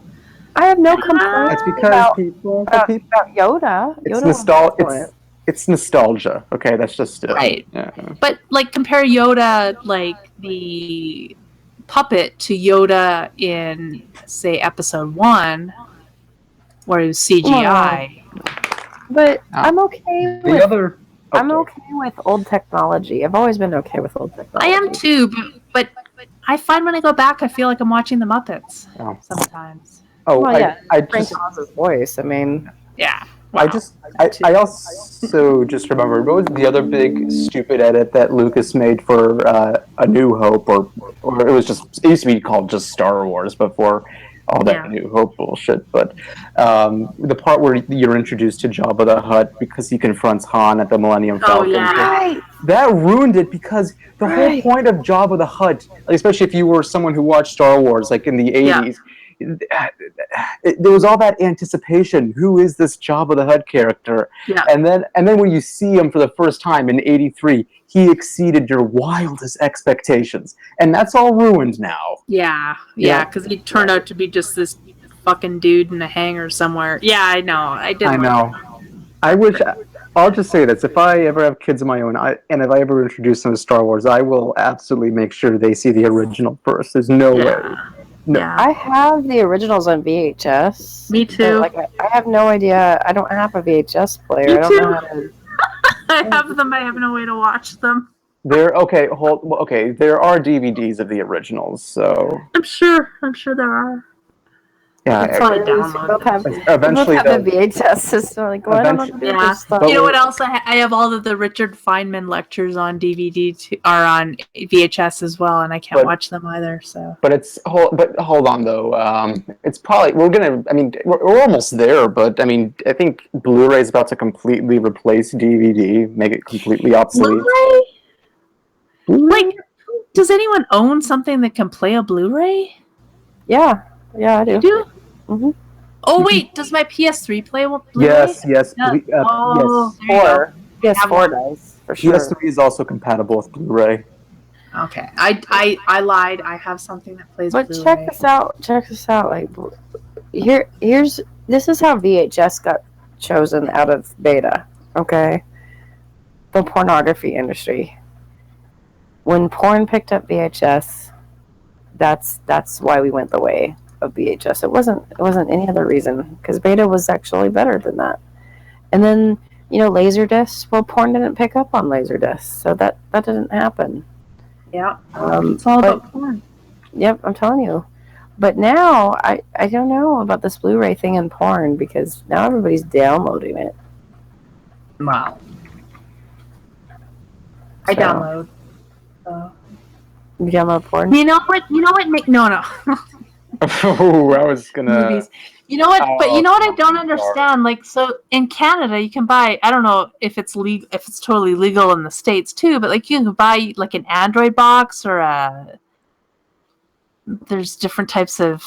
N: I have no complaints.
F: That's because
N: about
F: Yoda. It's nostalgia. Okay, that's just it.
B: Right.
F: Yeah.
B: But like, compare Yoda, like the puppet, to Yoda in, say, Episode 1, where it was CGI.
N: But I'm okay with I'm okay with old technology. I've always been okay with old technology.
B: I am too, but I find when I go back, I feel like I'm watching the Muppets sometimes.
F: Oh,
N: well, yeah, Frank Oz's voice. I mean,
B: yeah.
F: Wow. I also just remembered, what was the other big stupid edit that Lucas made for A New Hope, or it used to be called just Star Wars before all that New Hope bullshit. But the part where you're introduced to Jabba the Hutt because he confronts Han at the Millennium Falcon.
N: Right.
F: That ruined it, because the whole point of Jabba the Hutt, especially if you were someone who watched Star Wars like in the 80s, there was all that anticipation. Who is this Jabba the Hutt character?
B: Yeah.
F: And then when you see him for the first time in '83, he exceeded your wildest expectations, and that's all ruined now.
B: Yeah,
F: Yeah.
B: because he turned out to be just this fucking dude in a hangar somewhere. Yeah, I know. I
F: know. I wish. I'll just say this: if I ever have kids of my own, and if I ever introduce them to Star Wars, I will absolutely make sure they see the original first. There's no way. No.
B: Yeah.
N: I have the originals on VHS.
B: Me too.
N: Like, I have no idea. I don't have a VHS player.
B: Me
N: I don't
B: too.
N: know how to.
B: I have them. I have no way to watch them.
F: There are DVDs of the originals, so
B: I'm sure there are.
F: yeah.
N: That's why both have
F: Eventually,
N: the VHS. So like, well, I don't know how to do this stuff.
B: You know what else? I have all of the Richard Feynman lectures on DVD are on VHS as well, and I can't watch them either. So,
F: but hold on though. It's probably we're almost there, but I mean, I think Blu-ray is about to completely replace DVD, make it completely obsolete.
B: Blu-ray? Like, does anyone own something that can play a Blu-ray?
N: Yeah, I do.
B: You do?
N: Mm-hmm.
B: Oh wait, does my PS3 play a Blu-ray?
F: Yes.
B: Yes.
N: PS4 does for sure.
F: PS3 is also compatible with Blu-ray.
B: Okay, I lied. I have something that plays
N: But
B: Blu-ray.
N: check this out. Like, this is how VHS got chosen out of beta. Okay, the pornography industry. When porn picked up VHS, that's why we went the way of VHS. It wasn't any other reason, because beta was actually better than that. And then Laserdisc. Well, porn didn't pick up on Laserdisc, so that didn't happen.
B: Yeah, it's all about porn.
N: Yep, I'm telling you. But now I don't know about this Blu-ray thing and porn, because now everybody's downloading it.
B: Wow. I download.
N: You download porn?
B: You know what? No.
F: Oh, I was gonna.
B: Movies. You know what? But you know what I don't understand? Like, so in Canada, you can buy. I don't know if it's legal, if it's totally legal in the States too. But like, you can buy like an Android box or there's different types of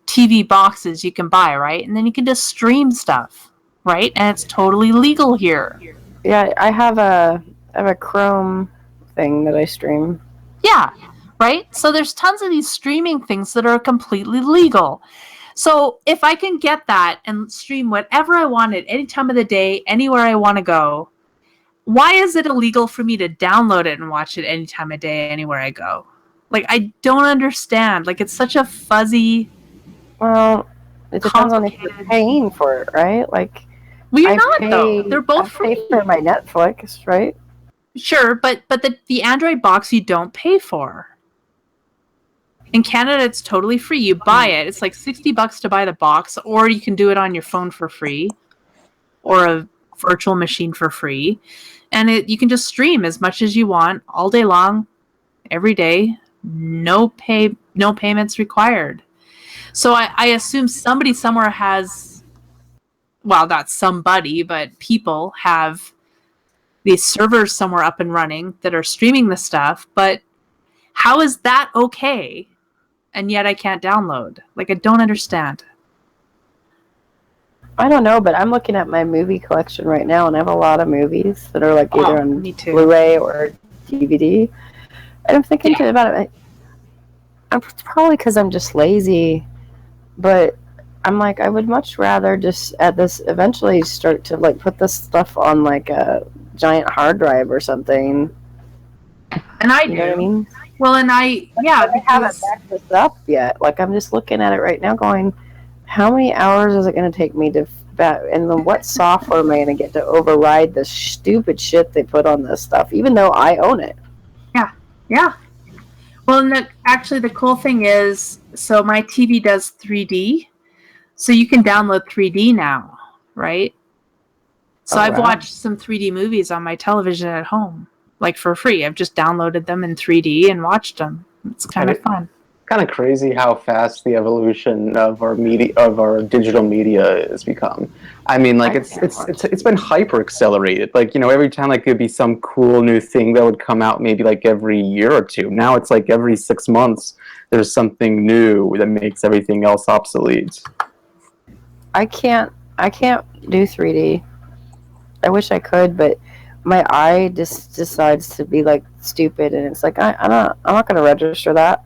B: TV boxes you can buy, right? And then you can just stream stuff, right? And it's totally legal here.
N: Yeah, I have a Chrome thing that I stream.
B: Yeah, right? So there's tons of these streaming things that are completely legal. So if I can get that and stream whatever I want at any time of the day, anywhere I want to go, why is it illegal for me to download it and watch it any time of day, anywhere I go? Like, I don't understand. Like, it's such a fuzzy...
N: Well, it depends on if you're paying for it, right? Like,
B: well, you're not, though. They're both free.
N: I pay for my Netflix, right?
B: Sure, but the Android box you don't pay for. In Canada, it's totally free. You buy it. It's like $60 to buy the box, or you can do it on your phone for free, or a virtual machine for free, and you can just stream as much as you want all day long, every day. No payments required. So I assume somebody somewhere has, well, not somebody, but people have these servers somewhere up and running that are streaming the stuff. But how is that okay? And yet I can't download. Like, I don't understand.
N: I don't know, but I'm looking at my movie collection right now, and I have a lot of movies that are like either on Blu-ray or DVD. And I'm thinking about it. It's probably because I'm just lazy, but I'm like, I would much rather just eventually start to like put this stuff on like a giant hard drive or something.
B: And I
N: do. You know what I mean?
B: Well, and I
N: haven't backed this up yet. Like, I'm just looking at it right now going, how many hours is it going to take me to and then what software am I going to get to override the stupid shit they put on this stuff, even though I own it?
B: Yeah. Well, and actually the cool thing is, so my TV does 3D, so you can download 3D now, right? So I've watched some 3D movies on my television at home, like for free. I've just downloaded them in 3D and watched them. It's kind of fun.
F: Kind of crazy how fast the evolution of our digital media has become. I mean, like it's been hyper accelerated. Like, you know, every time like there'd be some cool new thing that would come out, maybe like every year or two. Now it's like every 6 months there's something new that makes everything else obsolete.
N: I can't do 3D. I wish I could, but my eye just decides to be like stupid, and it's like I'm not going to register that.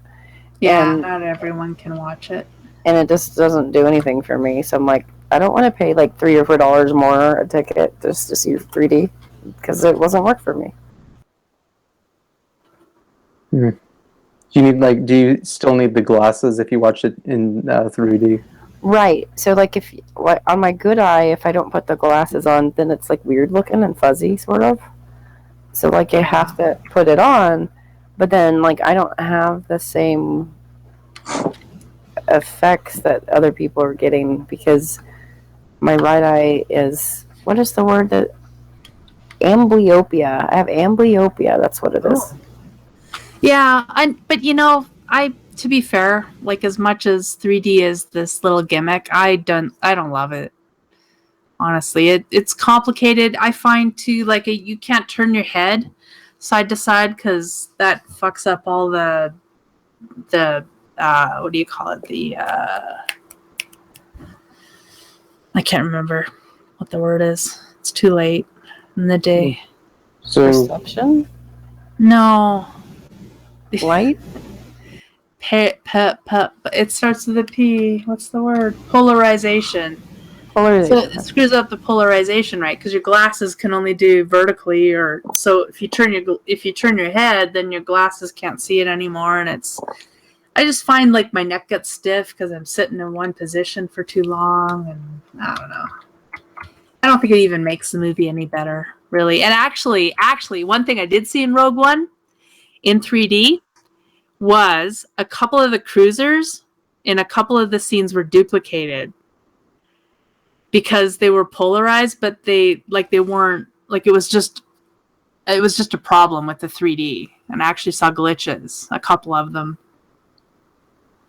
B: Yeah,
N: and,
B: not everyone can watch it,
N: and it just doesn't do anything for me. So I'm like, I don't want to pay like $3 or $4 more a ticket just to see 3D because it wasn't work for me.
F: Do you still need the glasses if you watch it in 3D?
N: Right. So like if on my good eye, if I don't put the glasses on, then it's like weird looking and fuzzy sort of. So like I have to put it on, but then like I don't have the same effects that other people are getting because my right eye is, what is the word that, amblyopia. I have amblyopia. That's what it is.
B: Yeah, but you know, to be fair, like as much as 3D is this little gimmick, I don't love it. Honestly, it's complicated. I find too, like you can't turn your head side to side because that fucks up all the what do you call it? I can't remember what the word is. It's too late in the day.
F: So
N: perception?
B: No.
N: Light?
B: It starts with a P. What's the word? Polarization. So it screws up the polarization, right? Because your glasses can only do vertically, or so if you turn your head, then your glasses can't see it anymore, and I just find like my neck gets stiff because I'm sitting in one position for too long, and I don't know. I don't think it even makes the movie any better, really. And actually, one thing I did see in Rogue One in 3D was a couple of the cruisers in a couple of the scenes were duplicated because they were polarized, but they weren't, like it was just a problem with the 3D, and I actually saw glitches, a couple of them.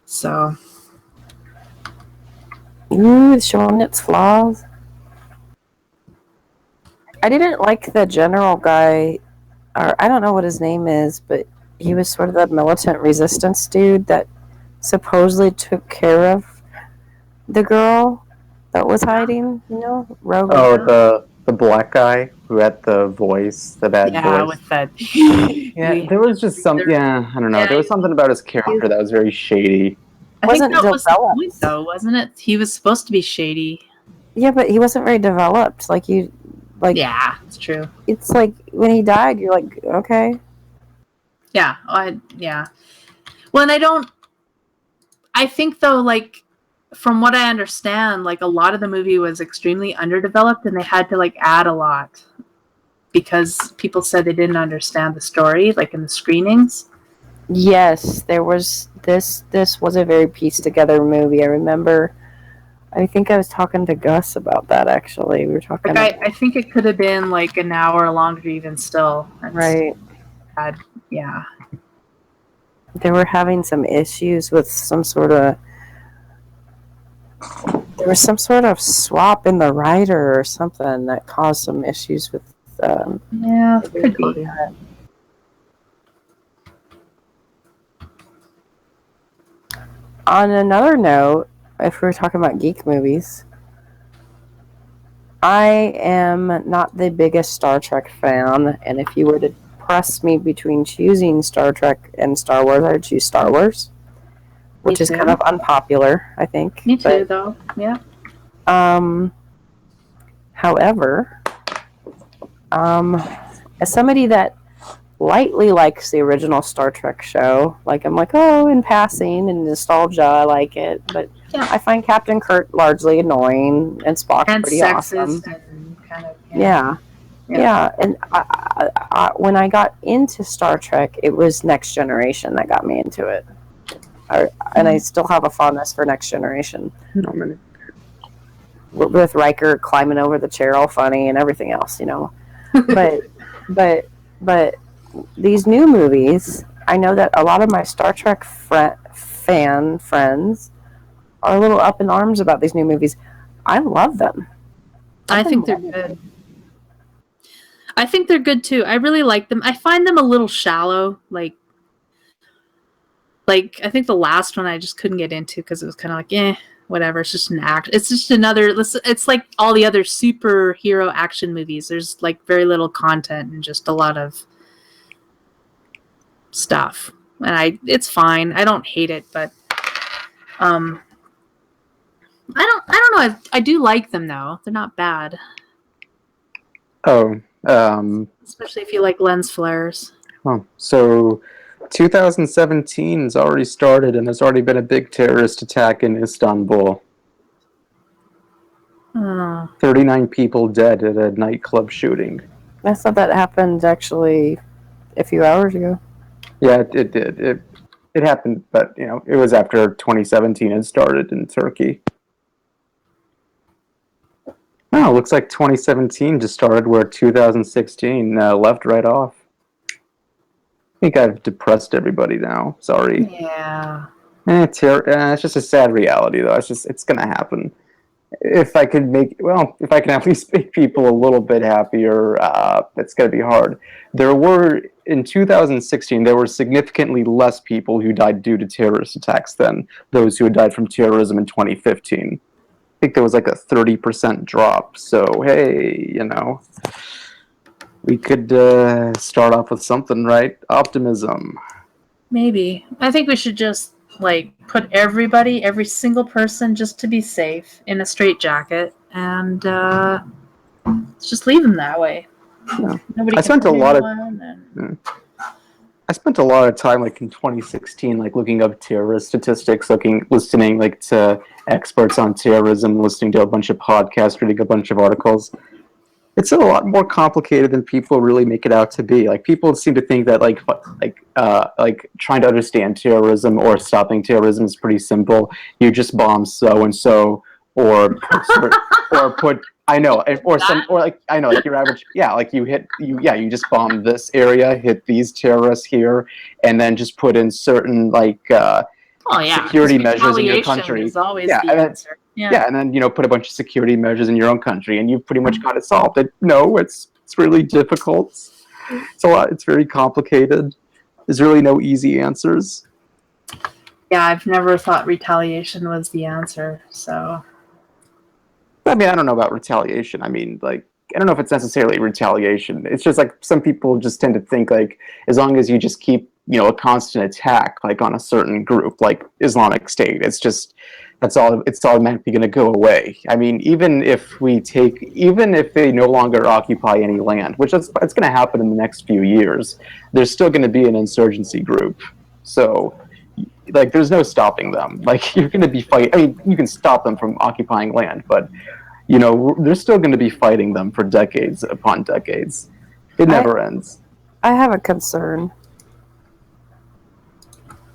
B: So,
N: it's showing its flaws. I didn't like the general guy, or I don't know what his name is, but he was sort of the militant resistance dude that supposedly took care of the girl that was hiding, you know? Rogue.
F: Oh, the black guy who had the voice, the bad voice.
B: Yeah, with that.
F: Yeah, there was just some. Yeah, I don't know. There was something about his character that was very shady.
B: I think that was the point, though, wasn't it? He was supposed to be shady.
N: Yeah, but he wasn't very developed.
B: Yeah, it's true.
N: It's like when he died, you're like, okay.
B: Yeah, yeah. Well, and I think though, like from what I understand, like a lot of the movie was extremely underdeveloped, and they had to like add a lot because people said they didn't understand the story, like in the screenings.
N: Yes, there was this was a very pieced together movie. I remember. I think I was talking to Gus about that, actually. We were talking.
B: Like, I think it could have been like an hour longer, even still.
N: Right.
B: Yeah.
N: They were having some issues with some sort of. There was some sort of swap in the writer or something that caused some issues with.
B: Yeah, could be.
N: On another note, if we're talking about geek movies, I am not the biggest Star Trek fan, and if you were to press me between choosing Star Trek and Star Wars, I would choose Star Wars, which is kind of unpopular, I think.
B: Me too, though. Yeah.
N: However, as somebody that lightly likes the original Star Trek show, like I'm like, oh, in passing and nostalgia, I like it, but I find Captain Kirk largely annoying and Spock pretty awesome.
B: And kind of,
N: yeah. And I, when I got into Star Trek, it was Next Generation that got me into it, and I still have a fondness for Next Generation. with Riker climbing over the chair, all funny and everything else, you know. but these new movies, I know that a lot of my Star Trek fan friends are a little up in arms about these new movies. I love them.
B: I think they're good. I think they're good too. I really like them. I find them a little shallow. Like I think the last one I just couldn't get into because it was kind of like, whatever. It's just an act. It's just another. It's like all the other superhero action movies. There's like very little content and just a lot of stuff. And it's fine. I don't hate it, but I don't know. I do like them though. They're not bad.
F: Oh.
B: Especially if you like lens flares.
F: Oh, so 2017 has already started, and there's already been a big terrorist attack in Istanbul. 39 people dead at a nightclub shooting.
N: I thought that happened actually a few hours ago.
F: Yeah, it did. It happened, but you know, it was after 2017 had started in Turkey. Oh, it looks like 2017 just started where 2016 left right off. I think I've depressed everybody now. Sorry.
B: Yeah.
F: It's just a sad reality, though. It's gonna happen. If I can at least make people a little bit happier, it's gonna be hard. In 2016, there were significantly less people who died due to terrorist attacks than those who had died from terrorism in 2015. I think there was like a 30% drop. So, hey, you know, we could start off with something, right? Optimism.
B: Maybe. I think we should just like put every single person, just to be safe, in a straitjacket, and just leave them that way.
F: Yeah.
B: Nobody
F: I spent a lot of time like in 2016, like looking up terrorist statistics, listening like to experts on terrorism, listening to a bunch of podcasts, reading a bunch of articles. It's a lot more complicated than people really make it out to be. Like people seem to think that like trying to understand terrorism or stopping terrorism is pretty simple. You just bomb so and so, or put like your average, like you just bomb this area, hit these terrorists here, and then just put in certain security measures in your country.
B: Is always the answer.
F: And then put a bunch of security measures in your own country, and you've pretty much got it solved. It's really difficult. It's a lot. It's very complicated. There's really no easy answers.
B: Yeah, I've never thought retaliation was the answer. So.
F: I mean, I don't know about retaliation. I mean, like, I don't know if it's necessarily retaliation. It's just like some people just tend to think like as long as you just keep, a constant attack like on a certain group, like Islamic State, it's automatically going to go away. I mean, even if they no longer occupy any land, which it's going to happen in the next few years, there's still going to be an insurgency group. So, like, there's no stopping them. Like, you're going to be fighting. I mean, you can stop them from occupying land, but they're still going to be fighting them for decades upon decades. It never ends.
N: I have a concern.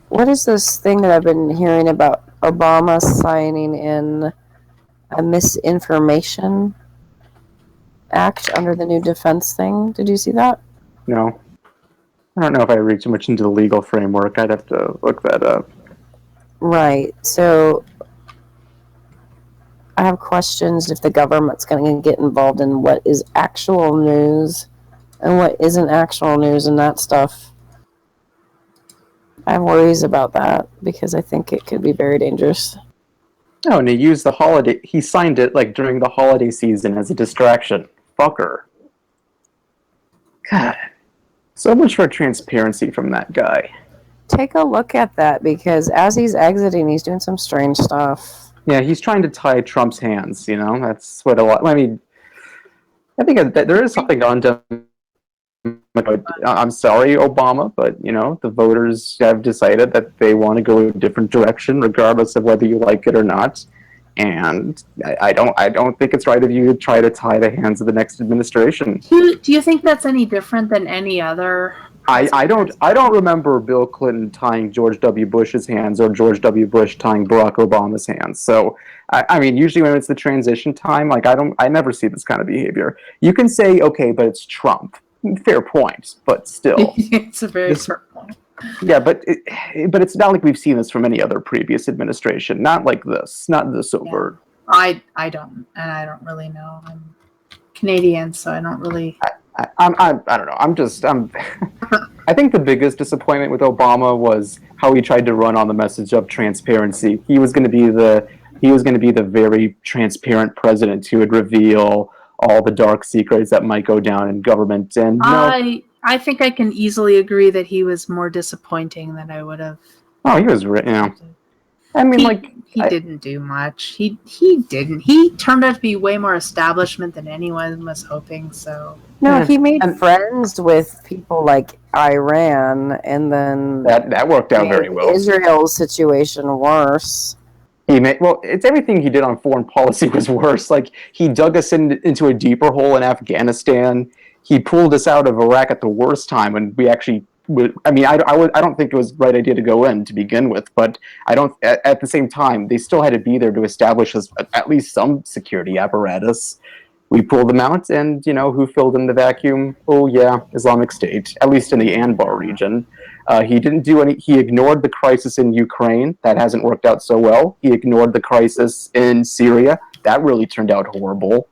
N: What is this thing that I've been hearing about Obama signing in a misinformation act under the new defense thing? Did you see that?
F: No. I don't know if I read too much into the legal framework. I'd have to look that up.
N: Right. So I have questions if the government's going to get involved in what is actual news and what isn't actual news and that stuff. I have worries about that because I think it could be very dangerous.
F: Oh, and he signed it like during the holiday season as a distraction. Fucker. God. So much for transparency from that guy.
N: Take a look at that because as he's exiting, he's doing some strange stuff.
F: Yeah, he's trying to tie Trump's hands, That's what I think that there is something on to. I'm sorry, Obama, but the voters have decided that they want to go a different direction, regardless of whether you like it or not. And I don't think it's right of you to try to tie the hands of the next administration.
B: Do you think that's any different than any other
F: I don't remember Bill Clinton tying George W. Bush's hands or George W. Bush tying Barack Obama's hands. So I mean, usually when it's the transition time, like I never see this kind of behavior. You can say, okay, but it's Trump. Fair point, but still,
B: it's a very fair point.
F: Yeah, but it's not like we've seen this from any other previous administration. Not like this. Not this overt.
B: I don't, and I don't really know. I'm Canadian, so I don't really.
F: I don't know. I think the biggest disappointment with Obama was how he tried to run on the message of transparency. He was going to be the very transparent president who would reveal all the dark secrets that might go down in government. And
B: I think I can easily agree that he was more disappointing than I would have.
F: Oh, he was, I mean,
B: he didn't do much. He didn't. He turned out to be way more establishment than anyone was hoping. So
N: no, he made friends with people like Iran, and then
F: that worked out very well.
N: Israel's situation worse.
F: It's everything he did on foreign policy was worse. Like he dug us into a deeper hole in Afghanistan. He pulled us out of Iraq at the worst time when we actually. I mean, I don't think it was the right idea to go in to begin with, but I don't. At the same time, they still had to be there to establish at least some security apparatus. We pulled them out, and who filled in the vacuum? Oh yeah, Islamic State, at least in the Anbar region. He didn't do any. He ignored the crisis in Ukraine. That hasn't worked out so well. He ignored the crisis in Syria. That really turned out horrible.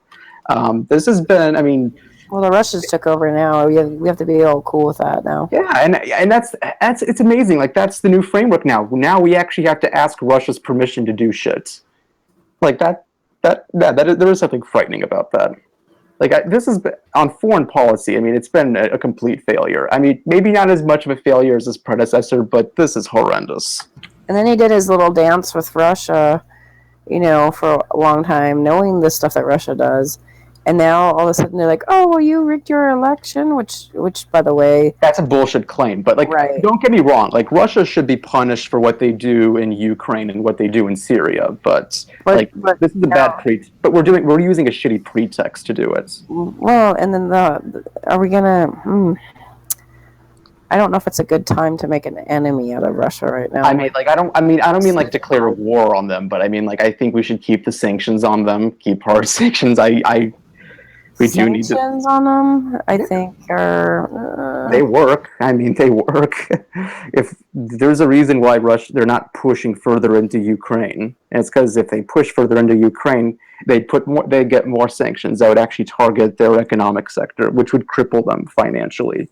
F: This has been. I mean.
N: Well, the Russians took over now. We have to be all cool with that now.
F: Yeah, and that's it's amazing. Like that's the new framework now. Now we actually have to ask Russia's permission to do shit. Like there is something frightening about that. Like this is on foreign policy. I mean, it's been a complete failure. I mean, maybe not as much of a failure as his predecessor, but this is horrendous.
N: And then he did his little dance with Russia, for a long time, knowing the stuff that Russia does. And now all of a sudden they're like, "Oh, well, you rigged your election," which, by the way,
F: that's a bullshit claim. But don't get me wrong. Like Russia should be punished for what they do in Ukraine and what they do in Syria. But this is a bad But we're using a shitty pretext to do it.
N: Well, and then are we gonna? I don't know if it's a good time to make an enemy out of Russia right now.
F: I mean, I don't mean like declare a war on them, but I mean I think we should keep the sanctions on them. Keep hard sanctions. We do need
N: sanctions on them. I think are
F: they work. I mean, they work. If there's a reason why they're not pushing further into Ukraine, and it's because if they push further into Ukraine, they get more sanctions that would actually target their economic sector, which would cripple them financially.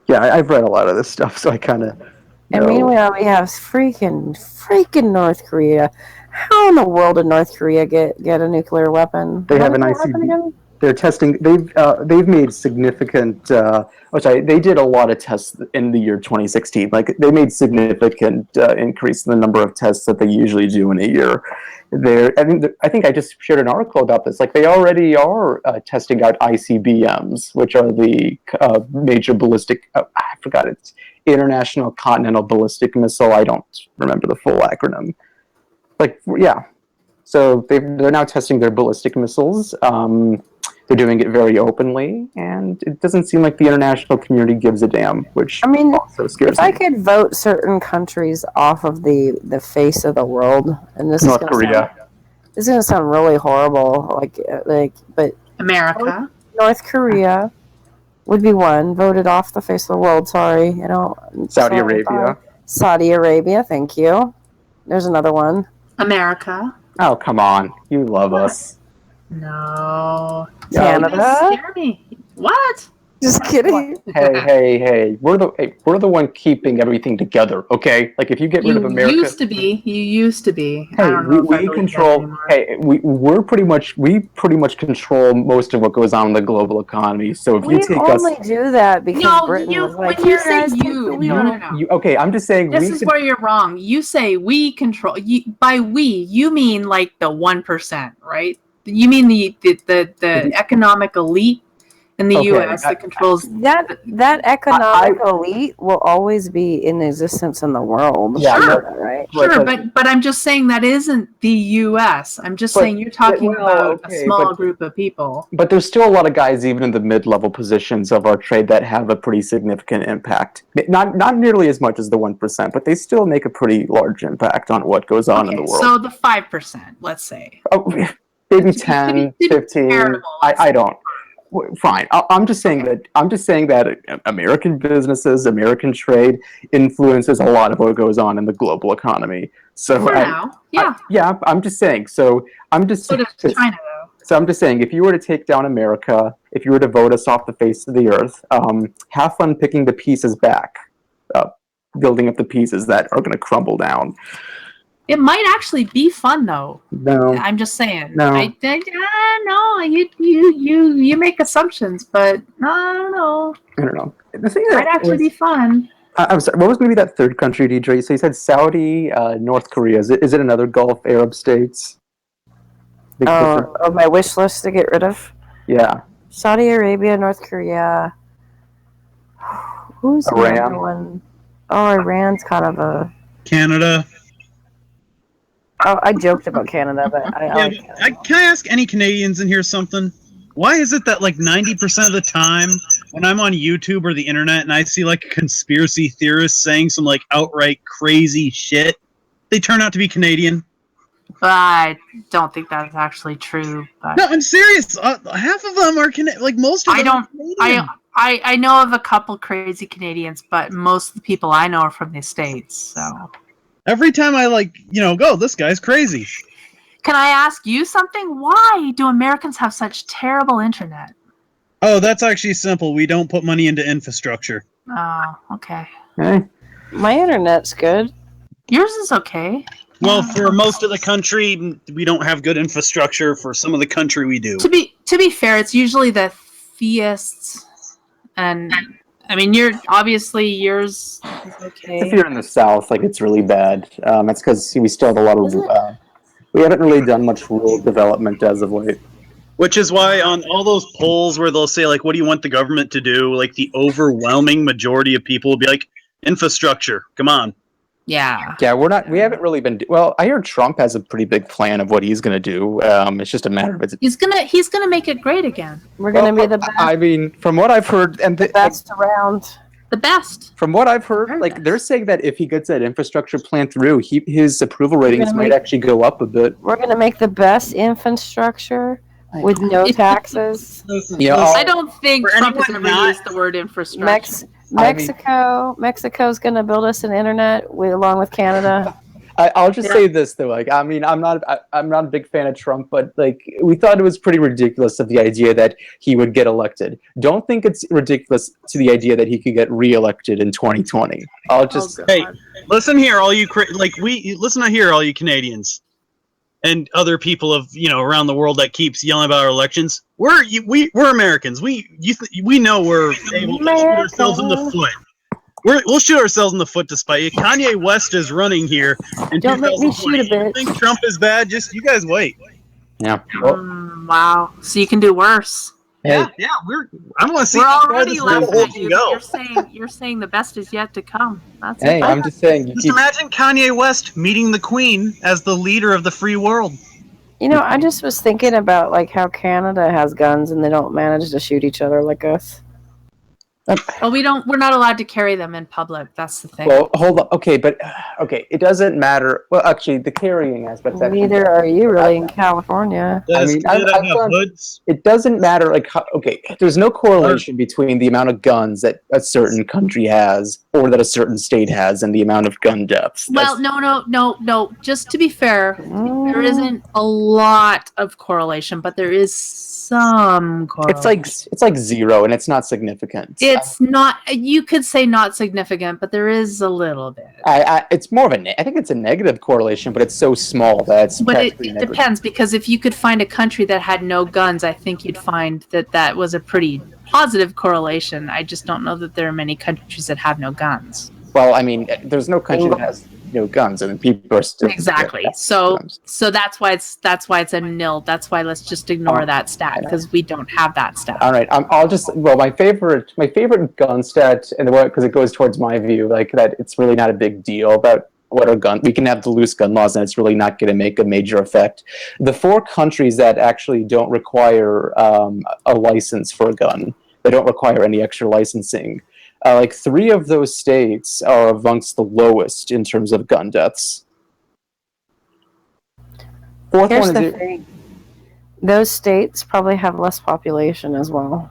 F: Yeah, I've read a lot of this stuff, so I kind of.
N: And meanwhile, we have freaking North Korea. How in the world did North Korea get a nuclear weapon?
F: They have an ICB. They're testing. They've made significant. They did a lot of tests in the year 2016. Like they made significant increase in the number of tests that they usually do in a year. I think I just shared an article about this. Like they already are testing out ICBMs, which are the major ballistic. I forgot it's International Continental Ballistic Missile. I don't remember the full acronym. So they're now testing their ballistic missiles. They're doing it very openly, and it doesn't seem like the international community gives a damn, which also scares me.
N: If I could vote certain countries off of the face of the world, and this
F: North Korea.
N: This is going to sound really horrible, but
B: America,
N: North Korea would be one voted off the face of the world. Sorry,
F: Saudi Arabia.
N: Saudi Arabia, thank you. There's another one.
B: America.
F: Oh, come on. You love us.
B: No.
N: Canada?
B: You scare me. What?
N: Just kidding.
F: Hey. We're the one keeping everything together, okay? Like if you get rid of America.
B: You used to be.
F: Hey,
B: I don't know
F: we control. Hey, we pretty much control most of what goes on in the global economy. So if you take us.
N: We only do that because Britain was like,
B: when you say no.
F: Okay, I'm just saying.
B: This is where you're wrong. You say we control. By we, you mean like the 1%, right? You mean the economic elite in the U.S. that controls
N: that economic elite will always be in existence in the world.
F: Yeah,
B: sure,
N: right?
B: Sure, but I'm just saying that isn't the U.S. I'm just saying you're talking about a small group of people.
F: But there's still a lot of guys, even in the mid-level positions of our trade, that have a pretty significant impact. Not nearly as much as the 1%, but they still make a pretty large impact on what goes on in the world.
B: So the 5%, let's say.
F: Oh, maybe 10, 15. I don't. Fine. I'm just saying that American businesses, American trade influences a lot of what goes on in the global economy. So
B: for now, yeah.
F: I'm just saying. So I'm just.
B: So does China, though.
F: So I'm just saying, if you were to take down America, if you were to vote us off the face of the earth, have fun picking the pieces back, building up the pieces that are going to crumble down.
B: It might actually be fun, though.
F: No,
B: I'm just saying.
F: No,
B: no. You make assumptions, but I don't know.
F: I don't know. The thing
B: It might actually be fun.
F: I'm sorry. What was maybe that third country, DJ? So you said Saudi, North Korea. Is it another Gulf Arab states?
N: Of my wish list to get rid of?
F: Yeah.
N: Saudi Arabia, North Korea. Who's
F: Iran?
N: another one? Oh, Iran's kind of a...
O: Canada.
N: Oh, I joked about Canada, but
O: can I ask any Canadians in here something? Why is it that like 90% of the time when I'm on YouTube or the internet and I see like a conspiracy theorist saying some like outright crazy shit, they turn out to be Canadian?
B: I don't think that's actually true. But
O: No, I'm serious. Half of them are like most of them. Are Canadian.
B: I know of a couple crazy Canadians, but most of the people I know are from the States. So
O: every time I go, this guy's crazy.
B: Can I ask you something? Why do Americans have such terrible internet?
O: Oh, that's actually simple. We don't put money into infrastructure.
B: Oh, okay.
N: My internet's good.
B: Yours is okay.
O: Well, for most of the country, we don't have good infrastructure. For some of the country, we do.
B: To be fair, it's usually the theists, and I mean, yours is okay.
F: If you're in the South, like it's really bad. It's because we still have a lot of. We haven't really done much rural development as of late.
O: Which is why on all those polls where they'll say, like, what do you want the government to do? Like, the overwhelming majority of people will be like, infrastructure, come on.
B: Yeah.
F: Yeah, we haven't really been, well, I hear Trump has a pretty big plan of what he's going to do. It's just a matter of
B: He's gonna make it great again.
N: We're gonna be the best.
F: I mean, from what I've heard, and
N: the best around.
B: The best.
F: From what I've heard, like they're saying that if he gets that infrastructure plan through, his approval ratings might actually go up a bit.
N: We're gonna make the best infrastructure with no taxes.
F: Yeah,
B: I don't think Trump has ever used the word infrastructure.
N: Mexico's gonna build us an internet along with Canada.
F: I'll just say this though, like I mean, I'm not a big fan of Trump, but like we thought it was pretty ridiculous of the idea that he would get elected. Don't think it's ridiculous to the idea that he could get reelected in 2020.
O: Hey, listen here, all you listen here, all you Canadians and other people of around the world that keeps yelling about our elections. We're Americans. We know we're able to shoot ourselves in the foot. We'll shoot ourselves in the foot despite it. Kanye West is running here in 2020.
N: Don't make me shoot a bit.
O: You think Trump is bad? Just you guys wait.
F: Yeah.
B: Wow. So you can do worse.
O: Yeah. I want to see.
B: We're already
O: left.
B: You're saying the best is yet to come. That's
F: hey, I'm just saying.
O: Just imagine Kanye West meeting the Queen as the leader of the free world.
N: I just was thinking about like how Canada has guns and they don't manage to shoot each other like us.
B: Well, we're not allowed to carry them in public. That's the thing.
F: Well, hold on. Okay, it doesn't matter. Well, actually, the carrying aspect.
N: Neither are you really in California.
F: I mean, it doesn't matter. Like, there's no correlation between the amount of guns that a certain country has or that a certain state has and the amount of gun deaths.
B: Well, no. Just to be fair, there isn't a lot of correlation, but there is some correlation.
F: It's like zero, and it's not significant.
B: It's not. You could say not significant, but there is a little bit.
F: It's more of I think it's a negative correlation, but it's so small that it's.
B: But it depends, because if you could find a country that had no guns, I think you'd find that was a pretty positive correlation. I just don't know that there are many countries that have no guns.
F: Well, I mean, there's no country that has. guns. I mean, people are still
B: exactly. So that's why it's a nil. That's why let's just ignore that stat because we don't have that stat.
F: All right, my favorite gun stat, and because it goes towards my view, like that it's really not a big deal about what are gun. We can have the loose gun laws, and it's really not going to make a major effect. The 4 countries that actually don't require a license for a gun, they don't require any extra licensing. Like 3 of those states are amongst the lowest in terms of gun deaths.
N: Here's the thing. Those states probably have less population as well.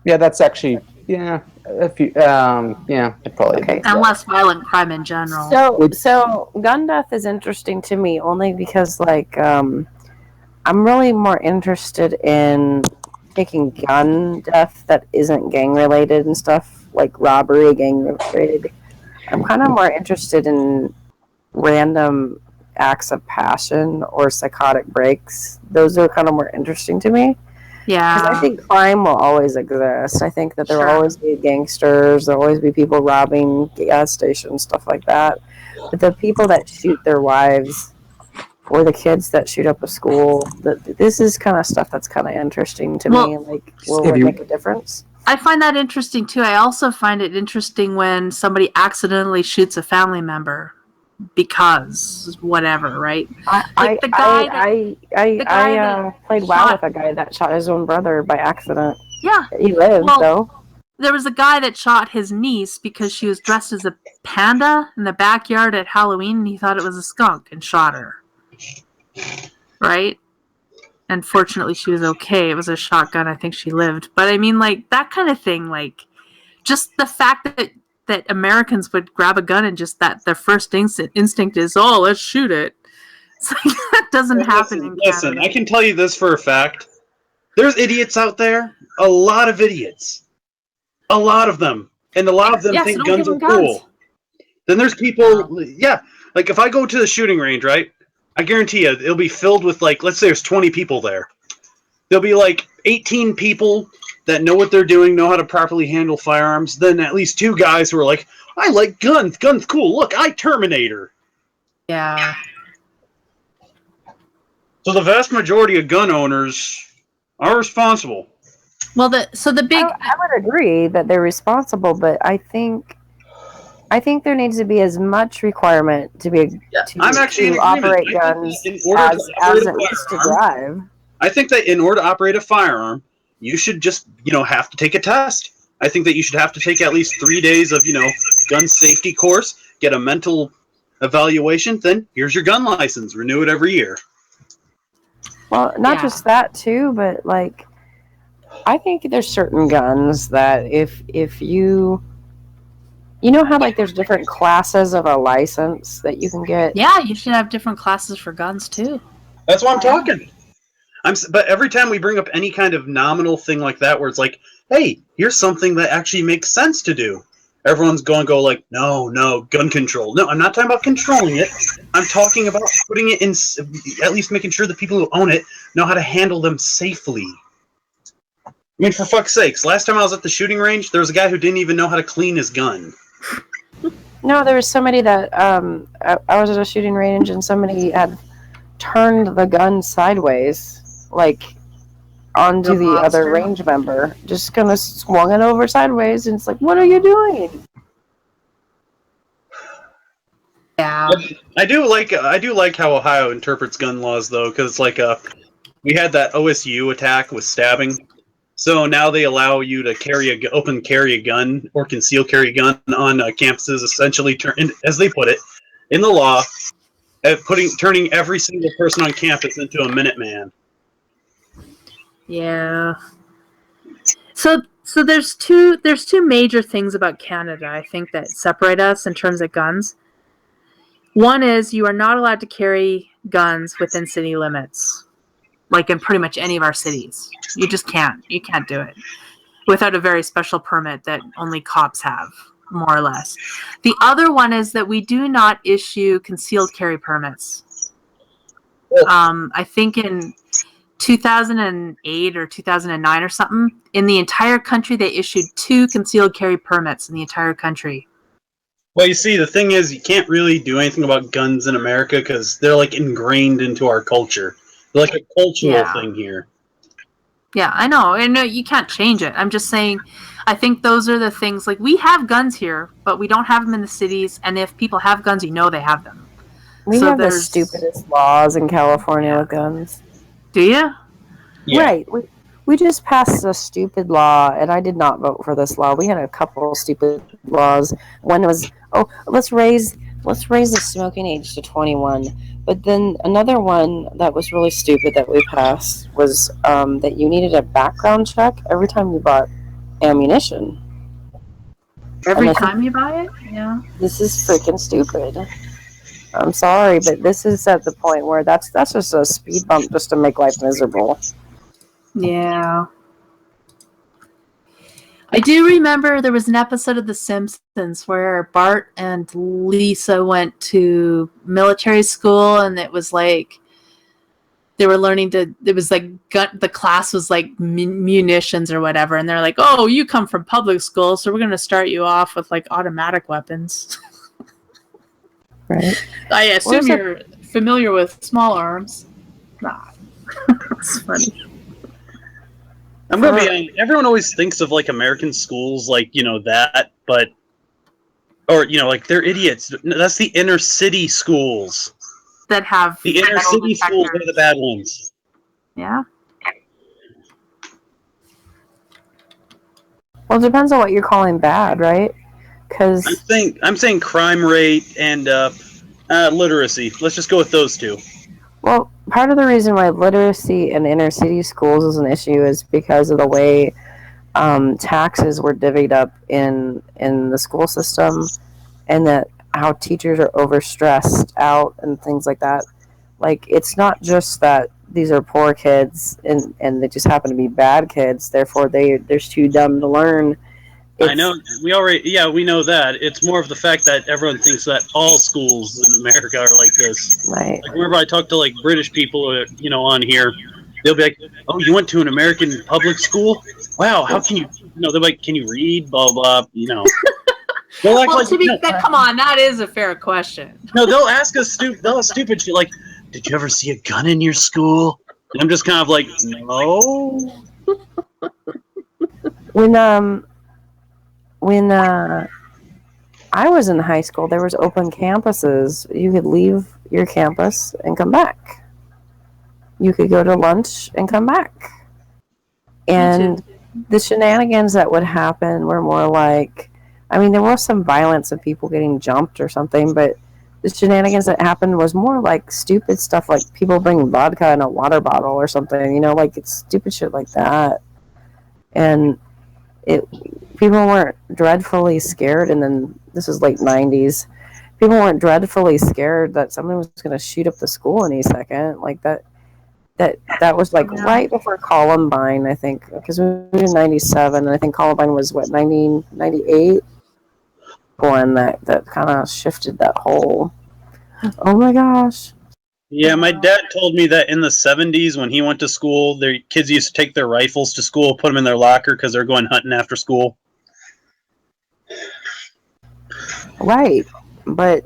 F: Yeah, that's actually a few. It probably
N: okay.
B: And less violent crime in general.
N: So gun death is interesting to me only because I'm really more interested in taking gun death that isn't gang related and stuff like robbery, gang related. I'm kind of more interested in random acts of passion or psychotic breaks. Those are kind of more interesting to me.
B: Yeah.
N: Because I think crime will always exist. I think that there will always be gangsters, there will always be people robbing gas stations, stuff like that. But the people that shoot their wives or the kids that shoot up a school, this is kind of stuff that's kind of interesting to me. Like, will it make a difference?
B: I find that interesting too. I also find it interesting when somebody accidentally shoots a family member because whatever, right?
N: I played WoW with a guy that shot his own brother by accident.
B: Yeah,
N: he lived though.
B: There was a guy that shot his niece because she was dressed as a panda in the backyard at Halloween, and he thought it was a skunk and shot her. Right? And fortunately, she was okay. It was a shotgun. I think she lived. But I mean, like, that kind of thing, like, just the fact that Americans would grab a gun and just that their first instinct is, oh, let's shoot it. It's like, that doesn't happen in Canada.
O: Listen, I can tell you this for a fact. There's idiots out there. A lot of idiots. A lot of them. And a lot of them think guns are cool. Then there's people, like if I go to the shooting range, right? I guarantee you, it'll be filled with, like, let's say there's 20 people there. There'll be, like, 18 people that know what they're doing, know how to properly handle firearms. Then at least 2 guys who are like, I like guns. Guns cool. Look, I Terminator.
B: Yeah.
O: So the vast majority of gun owners are responsible.
B: Well, I
N: would agree that they're responsible, but I think there needs to be as much requirement to operate guns as it is to drive.
O: I think that in order to operate a firearm, you should just, have to take a test. I think that you should have to take at least 3 days of, gun safety course, get a mental evaluation, then here's your gun license. Renew it every year.
N: Well, not just that too, but like, I think there's certain guns that if you know how like there's different classes of a license that you can get.
B: Yeah, you should have different classes for guns too.
O: That's what I'm talking. But every time we bring up any kind of nominal thing like that, where it's like, hey, here's something that actually makes sense to do, everyone's going to go like, no, gun control. No, I'm not talking about controlling it. I'm talking about putting it in, at least making sure the people who own it know how to handle them safely. I mean, for fuck's sakes, last time I was at the shooting range, there was a guy who didn't even know how to clean his gun.
N: No, there was somebody that I was at a shooting range and somebody had turned the gun sideways, like onto the other range member, just kind of swung it over sideways, and it's like, what are you doing?
B: Yeah,
O: I do like how Ohio interprets gun laws though, because like we had that OSU attack with stabbing. So now they allow you to open carry a gun or conceal carry a gun on campuses, essentially, as they put it, in the law, turning every single person on campus into a Minuteman.
B: Yeah. So there's two major things about Canada, I think, that separate us in terms of guns. One is you are not allowed to carry guns within city limits. Like in pretty much any of our cities. You just can't. You can't do it without a very special permit that only cops have, more or less. The other one is that we do not issue concealed carry permits. I think in 2008 or 2009 or something, in the entire country, they issued 2 concealed carry permits in the entire country.
O: Well, you see, the thing is, you can't really do anything about guns in America because they're like ingrained into our culture. They're like a cultural thing here.
B: Yeah, I know. And you can't change it. I'm just saying, I think those are the things. Like, we have guns here, but we don't have them in the cities. And if people have guns, you know they have them.
N: We have the stupidest laws in California with guns.
B: Do you?
O: Yeah.
N: Right. We just passed a stupid law, and I did not vote for this law. We had a couple of stupid laws. One was, let's raise the smoking age to 21. But then another one that was really stupid that we passed was that you needed a background check every time you bought ammunition.
B: Every time you buy it? Yeah.
N: This is freaking stupid. I'm sorry, but this is at the point where that's just a speed bump just to make life miserable.
B: Yeah. I do remember there was an episode of The Simpsons where Bart and Lisa went to military school, and it was like they were learning it was like the class was like munitions or whatever, and they're like, oh, you come from public school, so we're going to start you off with like automatic weapons.
N: Right.
B: I assume you're familiar with small arms. Nah. It's funny.
O: I'm gonna be honest, everyone always thinks of like American schools like, that, but like they're idiots. That's the inner city schools.
B: That have
O: the inner city schools are the bad ones.
B: Yeah.
N: Well, it depends on what you're calling bad, right? Because
O: I'm saying crime rate and literacy. Let's just go with those two.
N: Well, part of the reason why literacy in inner city schools is an issue is because of the way taxes were divvied up in the school system, and that how teachers are overstressed out and things like that. Like, it's not just that these are poor kids and they just happen to be bad kids, therefore they're too dumb to learn.
O: I know we know that. It's more of the fact that everyone thinks that all schools in America are like this.
N: Right.
O: Like, whenever I talk to like British people, on here, they'll be like, "Oh, you went to an American public school? Wow, how can you? They're like, can you read? Blah blah. They'll act like,
B: come on, that is a fair question.
O: No, they'll ask us stupid shit like, "Did you ever see a gun in your school?" And I'm just kind of like, no.
N: When I was in high school, there was open campuses. You could leave your campus and come back. You could go to lunch and come back. And the shenanigans that would happen were more like, there was some violence of people getting jumped or something, but the shenanigans that happened was more like stupid stuff, like people bringing vodka in a water bottle or something, like it's stupid shit like that. And people weren't dreadfully scared, and then this is late 90s. People weren't dreadfully scared that someone was going to shoot up the school any second. Like that was like right before Columbine, I think, because we were in 97, and I think Columbine was 1998, when that kind of shifted that whole. Oh my gosh.
O: Yeah, my dad told me that in the 70s when he went to school, their kids used to take their rifles to school, put them in their locker because they're going hunting after school.
N: Right, but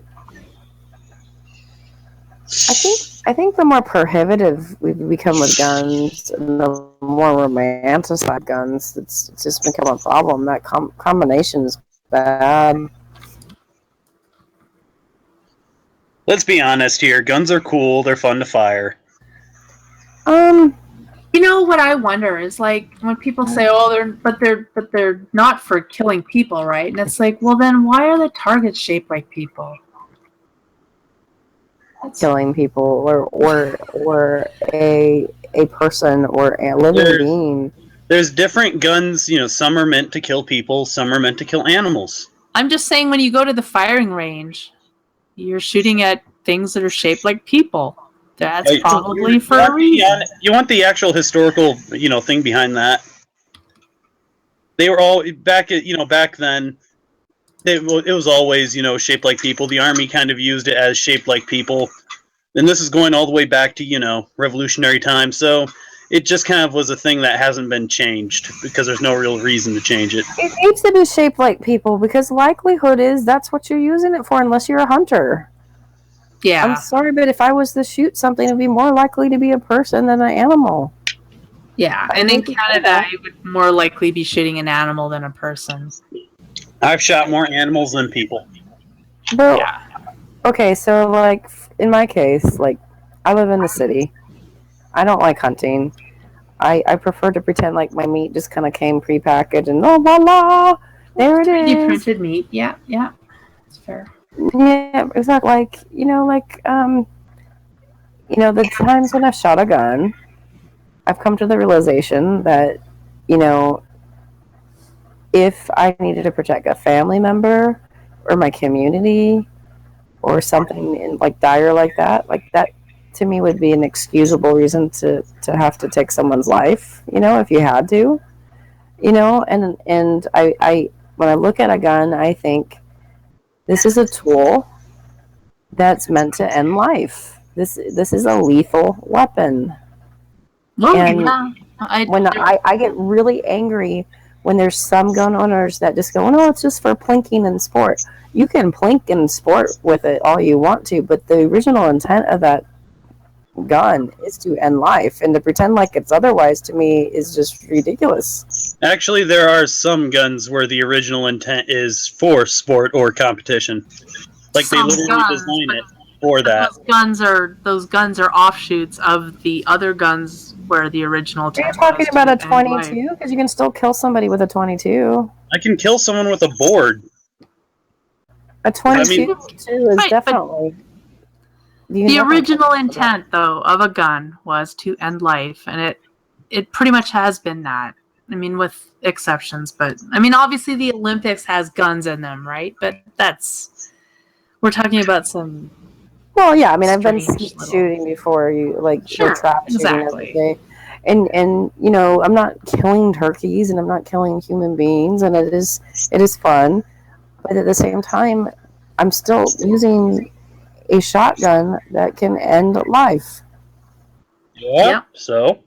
N: I think the more prohibitive we've become with guns and the more romanticized guns, it's just become a problem. That combination is bad.
O: Let's be honest here. Guns are cool. They're fun to fire.
B: What I wonder is like when people say, "Oh, they're not for killing people, right?" And it's like, well, then why are the targets shaped like people?
N: Killing people or a person or a living being.
O: There's different guns. Some are meant to kill people. Some are meant to kill animals.
B: I'm just saying, when you go to the firing range, you're shooting at things that are shaped like people. That's probably for a reason.
O: You want the actual historical, thing behind that. They were all back then. It was always, shaped like people. The army kind of used it as shaped like people. And this is going all the way back to, revolutionary times. So it just kind of was a thing that hasn't been changed because there's no real reason to change it.
N: It needs to be shaped like people because likelihood is that's what you're using it for unless you're a hunter.
B: Yeah.
N: I'm sorry, but if I was to shoot something, it would be more likely to be a person than an animal.
B: Yeah, and in Canada, you would more likely be shooting an animal than a person.
O: I've shot more animals than people.
N: But, okay, so, like, in my case, like, I live in the city. I don't like hunting. I prefer to pretend like my meat just kind of came prepackaged and voila, there it is.
B: 3D printed meat, yeah, it's fair.
N: Yeah, it's not like, the times when I've shot a gun, I've come to the realization that, if I needed to protect a family member or my community or something like dire like that to me would be an excusable reason to have to take someone's life, if you had to, and I when I look at a gun, I think this is a tool that's meant to end life. This is a lethal weapon. And I get really angry when there's some gun owners that just go, no, it's just for plinking in sport. You can plink in sport with it all you want to, but the original intent of that gun is to end life, and to pretend like it's otherwise to me is just ridiculous.
O: Actually, there are some guns where the original intent is for sport or competition. Like
B: Some
O: they literally
B: guns,
O: design it for that.
B: Those guns are offshoots of the other guns where the original
N: Are you
B: intent
N: talking
B: was
N: about
B: to
N: a
B: end
N: 22? Because you can still kill somebody with a 22.
O: I can kill someone with a board.
N: A 22 is
B: Right,
N: definitely.
B: The original intent, though, of a gun was to end life, and it pretty much has been that. I mean, with exceptions, but I mean, obviously the Olympics has guns in them, right? But we're talking about some.
N: Well, yeah, I mean, I've been shooting before. Trap shooting every day, and I'm not killing turkeys and I'm not killing human beings, and it is fun, but at the same time, I'm still using a shotgun that can end life.
O: Yep. So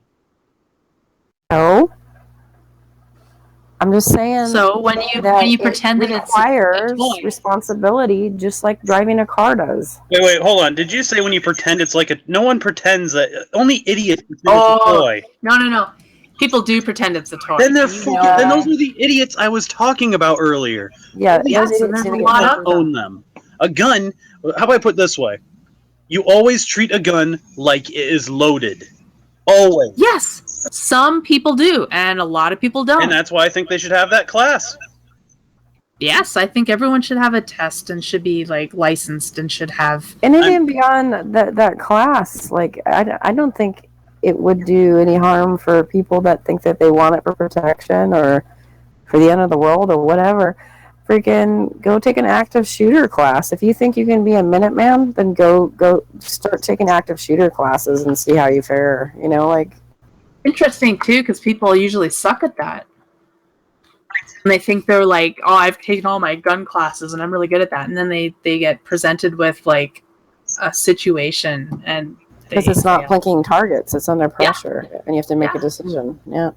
N: I'm just saying.
B: So when you pretend that it
N: requires responsibility, just like driving a car does.
O: Wait, hold on. Did you say when you pretend it's like a? No one pretends that. Only idiots pretend it's a toy.
B: No. People do pretend it's a toy.
O: Then they're then those are the idiots I was talking about earlier.
N: Yeah,
B: yes, and there's a lot of
O: own them. A gun. How about I put it this way? You always treat a gun like it is loaded. Always.
B: Yes, some people do, and a lot of people don't.
O: And that's why I think they should have that class.
B: Yes, I think everyone should have a test and should be licensed and should have.
N: And even beyond that class, I don't think it would do any harm for people that think that they want it for protection or for the end of the world or whatever. Freaking go take an active shooter class. If you think you can be a Minuteman, then go start taking active shooter classes and see how you fare.
B: Interesting too, because people usually suck at that, and they think they're like, "Oh, I've taken all my gun classes and I'm really good at that," and then they get presented with a situation and
N: because it's not plinking targets, it's under pressure, and you have to make a decision. Yeah.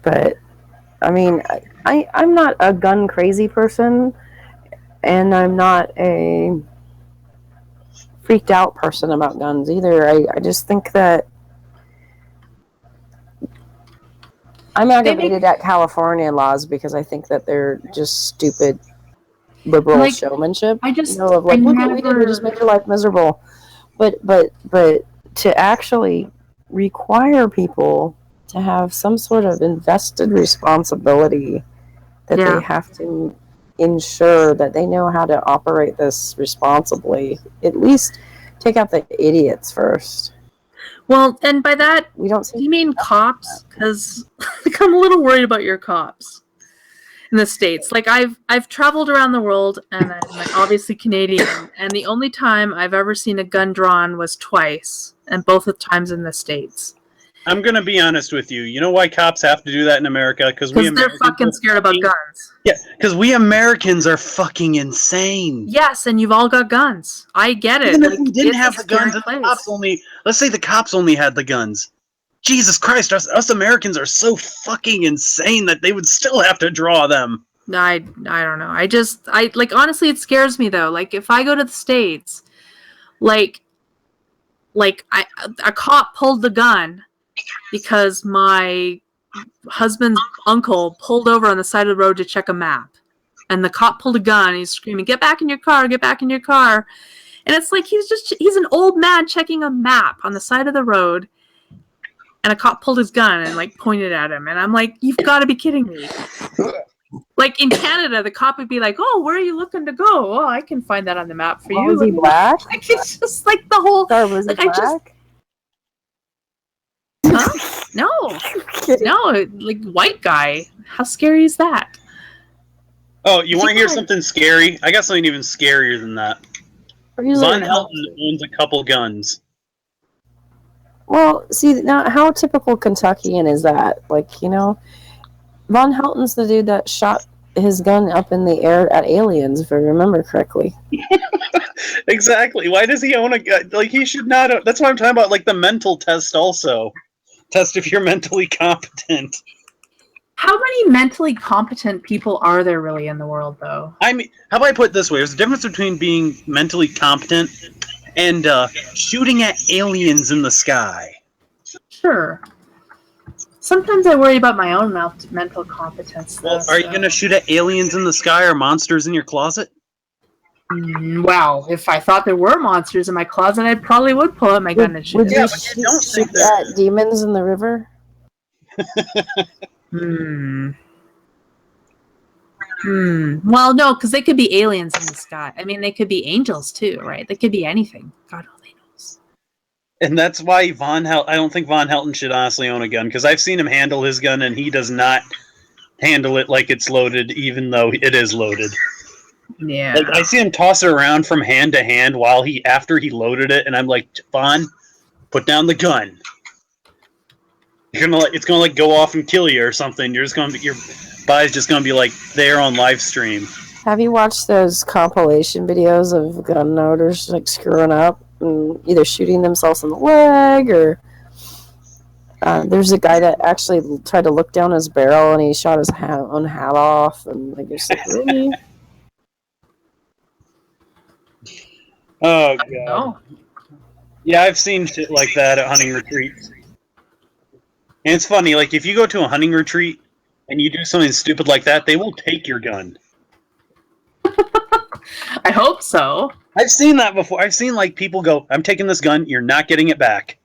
N: But, I mean, I'm not a gun crazy person, and I'm not a freaked out person about guns either. I just think that I'm aggravated at California laws because I think that they're just stupid liberal showmanship.
B: I just
N: look what we did, we just made your life miserable. But to actually require people to have some sort of invested responsibility that they have to ensure that they know how to operate this responsibly. At least take out the idiots first.
B: Well, and by that,
N: we don't.
B: Do you mean cops? Because I'm a little worried about your cops in the States. I've traveled around the world, and I'm obviously Canadian, and the only time I've ever seen a gun drawn was twice, and both the times in the States.
O: I'm gonna be honest with you. You know why cops have to do that in America? Because
B: they're fucking scared about guns.
O: Yeah, because we Americans are fucking insane.
B: Yes, and you've all got guns. I get it.
O: Even if we didn't have the guns,
B: and
O: the cops only. Let's say the cops only had the guns. Jesus Christ, us Americans are so fucking insane that they would still have to draw them.
B: I don't know. I like honestly, it scares me though. Like if I go to the States, a cop pulled the gun because my husband's uncle pulled over on the side of the road to check a map, and the cop pulled a gun. And he's screaming, "Get back in your car! Get back in your car!" And it's like he's an old man checking a map on the side of the road. And a cop pulled his gun and like pointed at him, and I'm like, "You've got to be kidding me!" Like in Canada, the cop would be like, "Oh, where are you looking to go? Oh, I can find that on the map for you."
N: Was he black?
B: Like, it's just like the whole.
N: Sorry, was he black?
B: Huh? No, no, like white guy. How scary is that?
O: Oh, you want to hear something scary? I got something even scarier than that. Von Helton owns a couple guns.
N: Well, see, now how typical Kentuckian is that? Like, you know, Von Helton's the dude that shot his gun up in the air at aliens, if I remember correctly.
O: Exactly. Why does he own a gun? Like, he should not. That's what I'm talking about. Like the mental test, also. Test if you're mentally competent.
B: How many mentally competent people are there really in the world, though?
O: I mean, how about I put it this way? There's a difference between being mentally competent and shooting at aliens in the sky.
B: Sure. Sometimes I worry about my own mental competence, though.
O: Well, are you going to shoot at aliens in the sky or monsters in your closet?
B: Well, if I thought there were monsters in my closet, I probably would pull out my gun and shoot
N: Would
B: them.
N: you shoot at demons in the river?
B: Well, no, because they could be aliens in the sky. I mean, they could be angels too, right? They could be anything. God only knows.
O: And that's why I don't think Von Helton should honestly own a gun, because I've seen him handle his gun, and he does not handle it like it's loaded, even though it is loaded.
B: Yeah.
O: Like, I see him toss it around from hand to hand after he loaded it, and I'm like, Von, put down the gun. It's gonna go off and kill you or something. Your body's just gonna be like there on live stream.
N: Have you watched those compilation videos of gun owners like screwing up and either shooting themselves in the leg or there's a guy that actually tried to look down his barrel and he shot his own hat off and like you're like, really?
O: Oh god. Yeah, I've seen shit like that at hunting retreats. And it's funny, like if you go to a hunting retreat and you do something stupid like that, they will take your gun.
B: I hope so.
O: I've seen that before. I've seen like people go, "I'm taking this gun, you're not getting it back."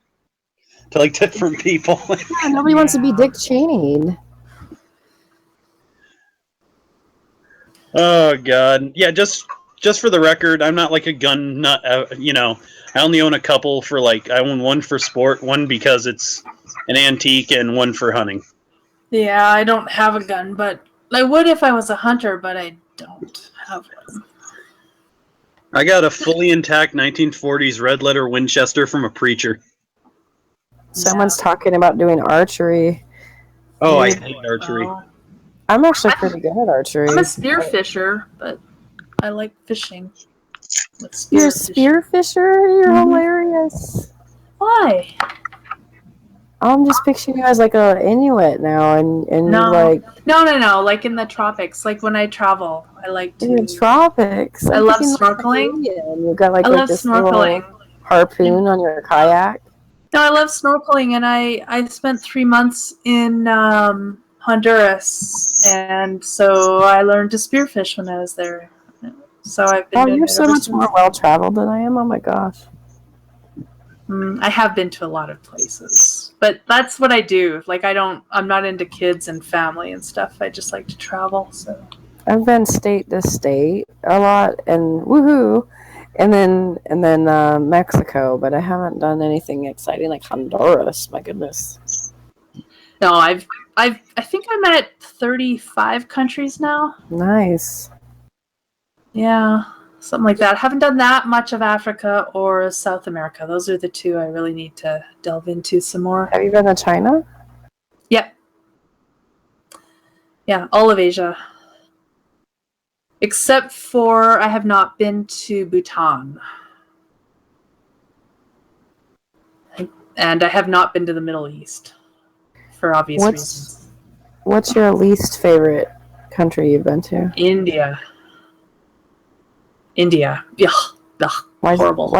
O: To like different people.
N: Yeah, nobody wants to be Dick Cheney.
O: Oh god. Yeah, just for the record, I'm not like a gun nut, I only own a couple for I own one for sport, one because it's an antique, and one for hunting.
B: Yeah, I don't have a gun, but I would if I was a hunter, but I don't have one.
O: I got a fully intact 1940s red letter Winchester from a preacher.
N: Someone's talking about doing archery.
O: Oh, I hate archery.
N: I'm actually pretty good at archery.
B: I'm a spear fisher, but I like fishing.
N: You're a spear fisher? You're hilarious.
B: Why?
N: I'm just picturing you as like a Inuit now, and
B: No.
N: like
B: No. Like in the tropics, like when I travel, I like to.
N: in the tropics.
B: I love snorkeling.
N: And you've got like
B: I love
N: this
B: snorkeling.
N: little harpoon on your kayak.
B: No, I love snorkeling, and I spent 3 months in Honduras, and so I learned to spearfish when I was there. So I've been.
N: Oh, you're so much more well traveled than I am. Oh my gosh.
B: I have been to a lot of places, but that's what I do. Like I'm not into kids and family and stuff. I just like to travel. So
N: I've been state to state a lot, and woohoo, and then Mexico, but I haven't done anything exciting like Honduras. My goodness.
B: No, I think I'm at 35 countries now.
N: Nice.
B: Yeah. Something like that. Haven't done that much of Africa or South America. Those are the two I really need to delve into some more.
N: Have you been to China?
B: Yep. Yeah, all of Asia. Except for I have not been to Bhutan. And I have not been to the Middle East. For obvious reasons.
N: What's your least favorite country you've been to?
B: India. Yeah. Horrible.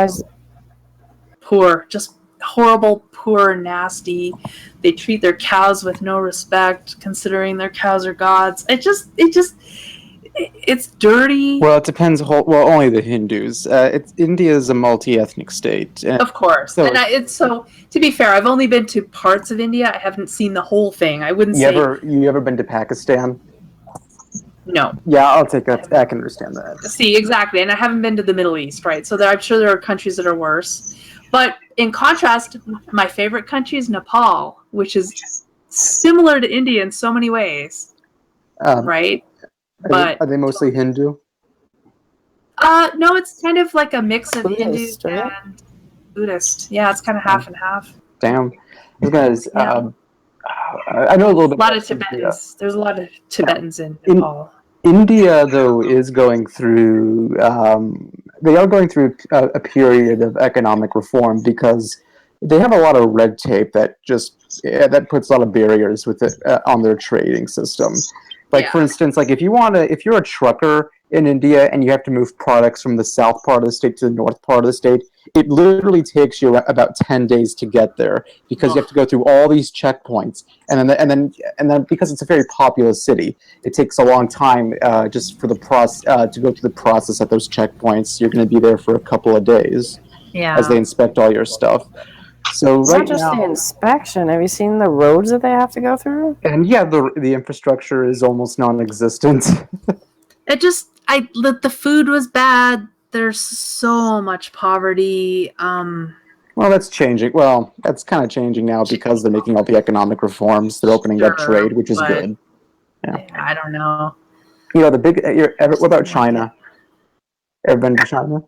B: Poor. Just horrible, poor, nasty. They treat their cows with no respect, considering their cows are gods. It's dirty.
F: Well, it depends. Well, only the Hindus. India is a multi-ethnic state.
B: Of course.
F: So,
B: And so, to be fair, I've only been to parts of India. I haven't seen the whole thing. I wouldn't say...
F: You ever been to Pakistan?
B: No.
F: Yeah, I'll take that. I can understand that.
B: See, exactly. And I haven't been to the Middle East, right? So I'm sure there are countries that are worse. But in contrast, my favorite country is Nepal, which is similar to India in so many ways. Right?
F: Are they mostly Hindu?
B: No, it's kind of like a mix of
N: Buddhist,
B: Hindu
N: right?
B: and Buddhist. Yeah, it's kind of half and half.
F: Damn. Because I know a little bit.
B: A lot of Tibetans. There's a lot of Tibetans in Nepal.
F: India, though, is going through. They are going through a period of economic reform because they have a lot of red tape that that puts a lot of barriers with it on their trading system. Like for instance, like if you're a trucker in India and you have to move products from the south part of the state to the north part of the state, it literally takes you about 10 days to get there because you have to go through all these checkpoints, and then because it's a very populous city, it takes a long time just for the to go through the process at those checkpoints. You're going to be there for a couple of days as they inspect all your stuff. So
N: it's not just the inspection. Have you seen the roads that they have to go through?
F: And yeah, the infrastructure is almost non-existent.
B: The food was bad. There's so much poverty.
F: Well, that's changing. Well, that's kind of changing now because they're making all the economic reforms. They're opening up trade, which is good. Yeah.
B: I don't know.
F: You know, what about China? Ever been to China?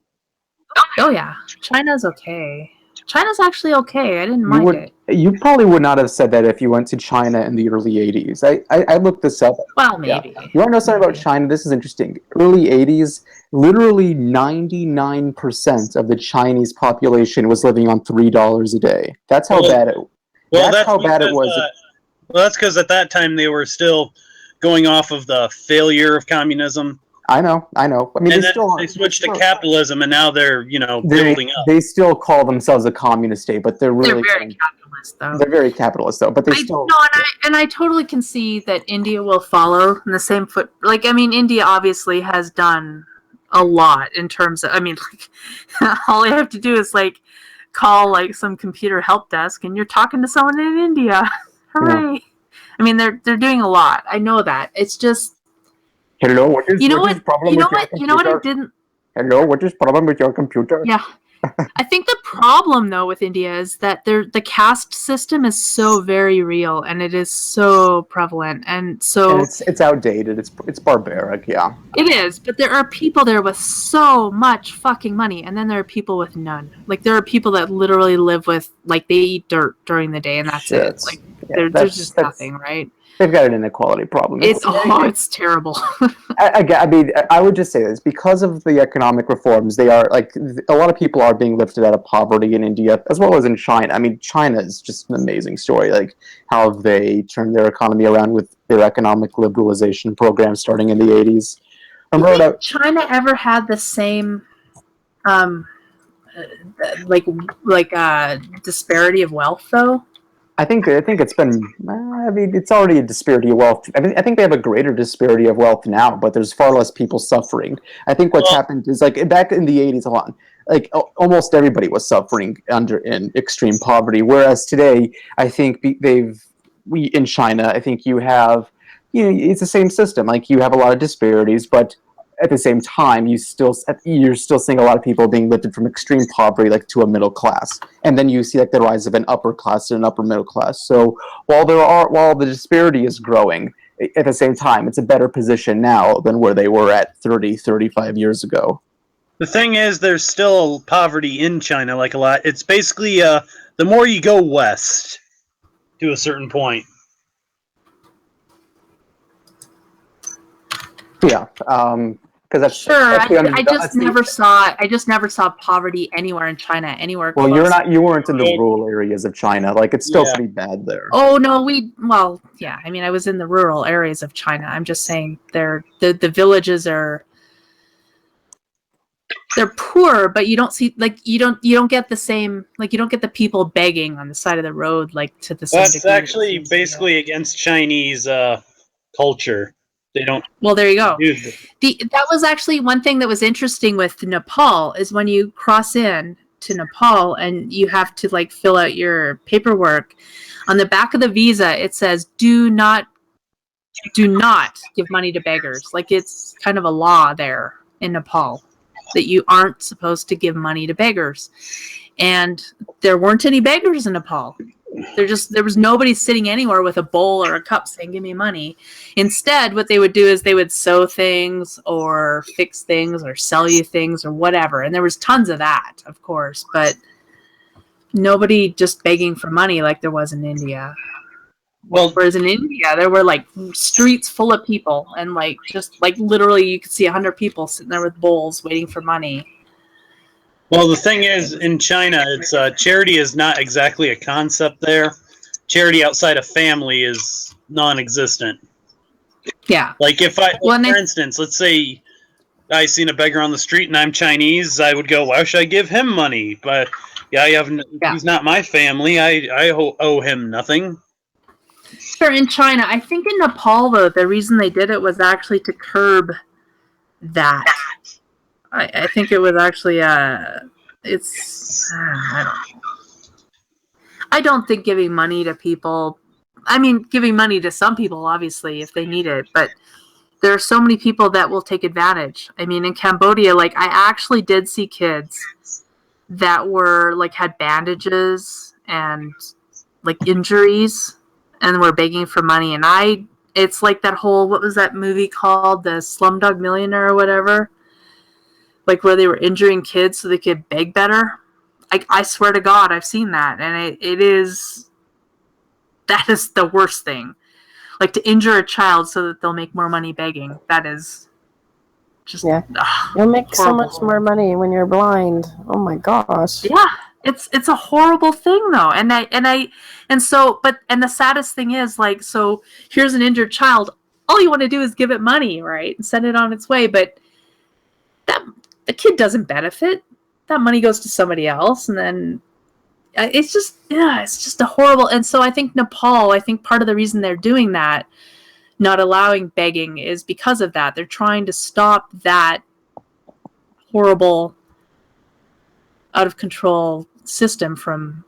B: Oh yeah, China's okay. China's actually okay. I didn't mind it.
F: You probably would not have said that if you went to China in the early 80s. I looked this up.
B: Well, maybe.
F: Yeah. You want to know something about China? This is interesting. Early 80s, literally 99% of the Chinese population was living on $3 a day. That's how bad it was. That's how bad it was.
O: Well, that's because at that time they were still going off of the failure of communism.
F: I know. I mean,
O: and they switched to capitalism, and now they're building up.
F: They still call themselves a communist state, but they're really
B: very capitalist, though.
F: They're very capitalist, though. But they still.
B: No, and I totally can see that India will follow in the same foot. Like, I mean, India obviously has done a lot in terms of. I mean, like, all you have to do is call some computer help desk, and you're talking to someone in India. Hooray! Yeah. I mean, they're doing a lot. I know that. It's just.
F: Hello, what is problem with your computer?
B: You know what I didn't...
F: Hello, what is problem with your computer?
B: Yeah. I think the problem, though, with India is that the caste system is so very real, and it is so prevalent, and so...
F: And it's outdated. It's barbaric, yeah.
B: It is, but there are people there with so much fucking money, and then there are people with none. Like, there are people that literally live with, they eat dirt during the day, and that's it. Like, there's just nothing, right?
F: They've got an inequality problem.
B: It's terrible.
F: I mean, I would just say this. Because of the economic reforms, they are, a lot of people are being lifted out of poverty in India, as well as in China. I mean, China is just an amazing story, how they turned their economy around with their economic liberalization program starting in the 80s.
B: Do you think China ever had the same, disparity of wealth, though?
F: I think it's been. I mean, it's already a disparity of wealth. I think they have a greater disparity of wealth now, but there's far less people suffering. I think what's happened is back in the 80s, almost everybody was suffering in extreme poverty. Whereas today, I think in China, I think you have, it's the same system. You have a lot of disparities, but at the same time, you're still seeing a lot of people being lifted from extreme poverty to a middle class, and then you see the rise of an upper class and an upper middle class. So while the disparity is growing, at the same time, it's a better position now than where they were at 35 years ago.
O: The thing is, there's still poverty in China, like a lot. It's basically the more you go west to a certain point.
F: Yeah, because that's
B: sure. I just never saw poverty anywhere in China, anywhere.
F: Well,
B: close.
F: you weren't in the rural areas of China. Like, it's still pretty bad there.
B: Oh no, yeah. I mean, I was in the rural areas of China. I'm just saying, the villages are. They're poor, but you don't see you don't get the same, like, you don't get the people begging on the side of the road like to the same
O: That's
B: degree.
O: actually basically against Chinese culture. They don't.
B: Well, there you go. That was actually one thing that was interesting with Nepal is when you cross in to Nepal and you have to like fill out your paperwork. On the back of the visa, it says do not give money to beggars. Like, it's kind of a law there in Nepal that you aren't supposed to give money to beggars. And there weren't any beggars in Nepal. There was nobody sitting anywhere with a bowl or a cup saying, give me money. Instead, what they would do is they would sew things or fix things or sell you things or whatever. And there was tons of that, of course, but nobody just begging for money like there was in India.
O: Well,
B: whereas in India, there were like streets full of people, and like just like literally you could see 100 people sitting there with bowls waiting for money.
O: Well, the thing is, in China, it's charity is not exactly a concept there. Charity outside of family is non-existent.
B: Yeah.
O: Like if for instance, let's say I seen a beggar on the street and I'm Chinese, I would go, why should I give him money? But he's not my family. I owe him nothing.
B: Sure, in China. I think in Nepal, though, the reason they did it was actually to curb that. I think it was actually, I don't think giving money to people, I mean, giving money to some people, obviously, if they need it, but there are so many people that will take advantage. I mean, in Cambodia, like, I actually did see kids that were, like, had bandages and, like, injuries, and were begging for money. And it's like that whole, what was that movie called? The Slumdog Millionaire or whatever? Like, where they were injuring kids so they could beg better. I swear to God, I've seen that. And that is the worst thing. Like, to injure a child so that they'll make more money begging. That is just,
N: you'll make so much more money when you're blind. Oh my gosh.
B: Yeah. It's a horrible thing, though, and the saddest thing is, like, so here's an injured child. All you want to do is give it money, right, and send it on its way. But the kid doesn't benefit. That money goes to somebody else, and then it's just a horrible. And so I think Nepal. I think part of the reason they're doing that, not allowing begging, is because of that. They're trying to stop that horrible, out of control system from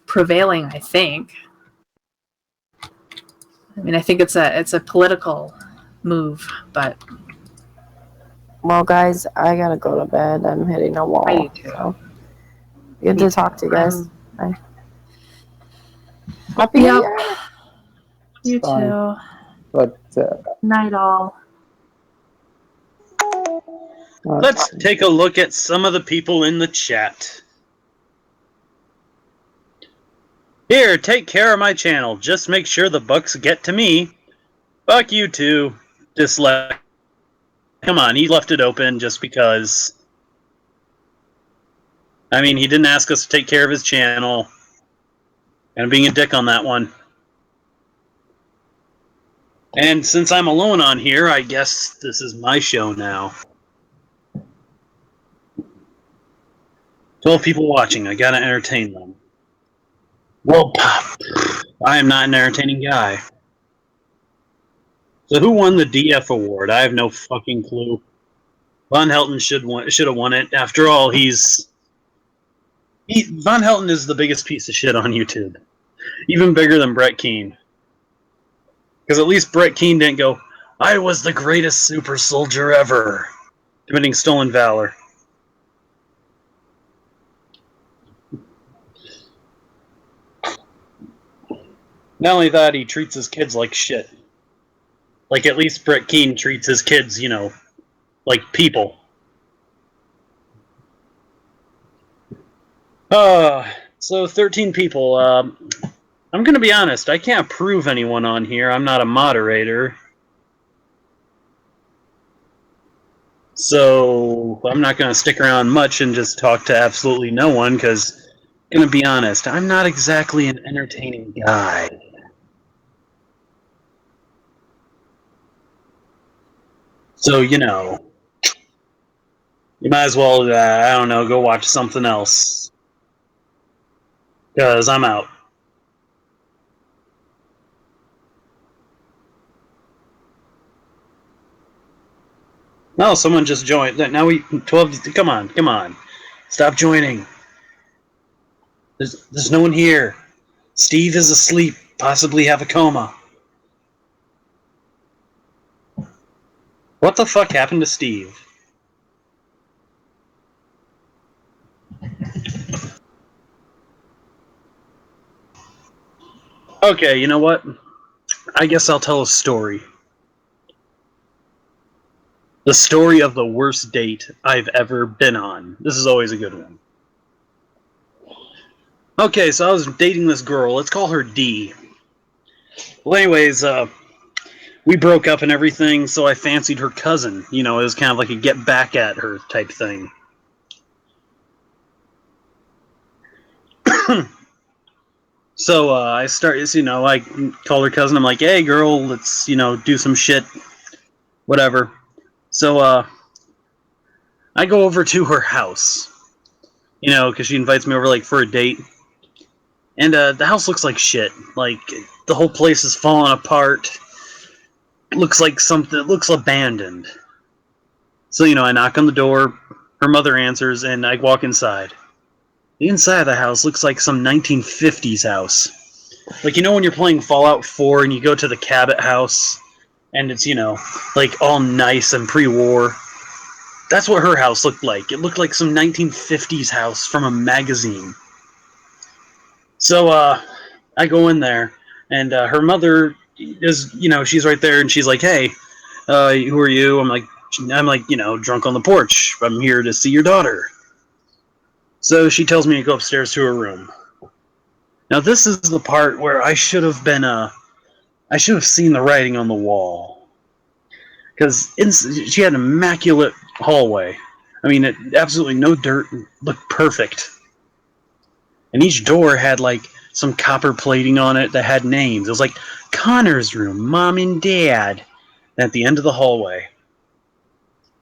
B: prevailing, I think. I mean, I think it's a political move, but
N: well, guys, I gotta go to bed. I'm hitting a wall.
B: I do.
N: So good to talk to you guys. Bye. Happy New Year.
B: You too.
F: But
B: night all.
O: Let's take a look at some of the people in the chat. Here, take care of my channel. Just make sure the bucks get to me. Fuck you too. Dislike. Come on, he left it open just because. I mean, he didn't ask us to take care of his channel. And I'm being a dick on that one. And since I'm alone on here, I guess this is my show now. 12 people watching. I gotta entertain them. Well, I am not an entertaining guy. So who won the DF award? I have no fucking clue. Von Helton should have won it. After all, Von Helton is the biggest piece of shit on YouTube. Even bigger than Brett Keane. Because at least Brett Keane didn't go, I was the greatest super soldier ever, committing stolen valor. Not only that, he treats his kids like shit. Like, at least Brett Keane treats his kids, like people. So 13 people. I'm going to be honest. I can't prove anyone on here. I'm not a moderator. So I'm not going to stick around much and just talk to absolutely no one because, going to be honest, I'm not exactly an entertaining guy. So, you know, you might as well, I don't know, go watch something else. Because I'm out. No, someone just joined. Now we 12. Come on. Stop joining. There's no one here. Steve is asleep, possibly have a coma. What the fuck happened to Steve? Okay, you know what? I guess I'll tell a story. The story of the worst date I've ever been on. This is always a good one. Okay, so I was dating this girl. Let's call her D. Well, anyways, we broke up and everything, so I fancied her cousin. You know, it was kind of like a get back at her type thing. So I start, you know, I call her cousin. I'm like, hey, girl, let's, you know, do some shit. Whatever. So I go over to her house. You know, because she invites me over, like, for a date. And the house looks like shit. Like, the whole place is falling apart. It looks like something, it looks abandoned. So, you know, I knock on the door. Her mother answers, and I walk inside. The inside of the house looks like some 1950s house. Like, you know when you're playing Fallout 4 and you go to the Cabot house, and it's, you know, like, all nice and pre-war? That's what her house looked like. It looked like some 1950s house from a magazine. So, I go in there, and her mother is, you know, she's right there, and she's like, hey, who are you? I'm like, you know, drunk on the porch. I'm here to see your daughter. So she tells me to go upstairs to her room. Now, this is the part where I should have been, I should have seen the writing on the wall. Because she had an immaculate hallway. I mean, absolutely no dirt, looked perfect. And each door had, like, some copper plating on it that had names. It was like, Connor's room, Mom and Dad. And at the end of the hallway,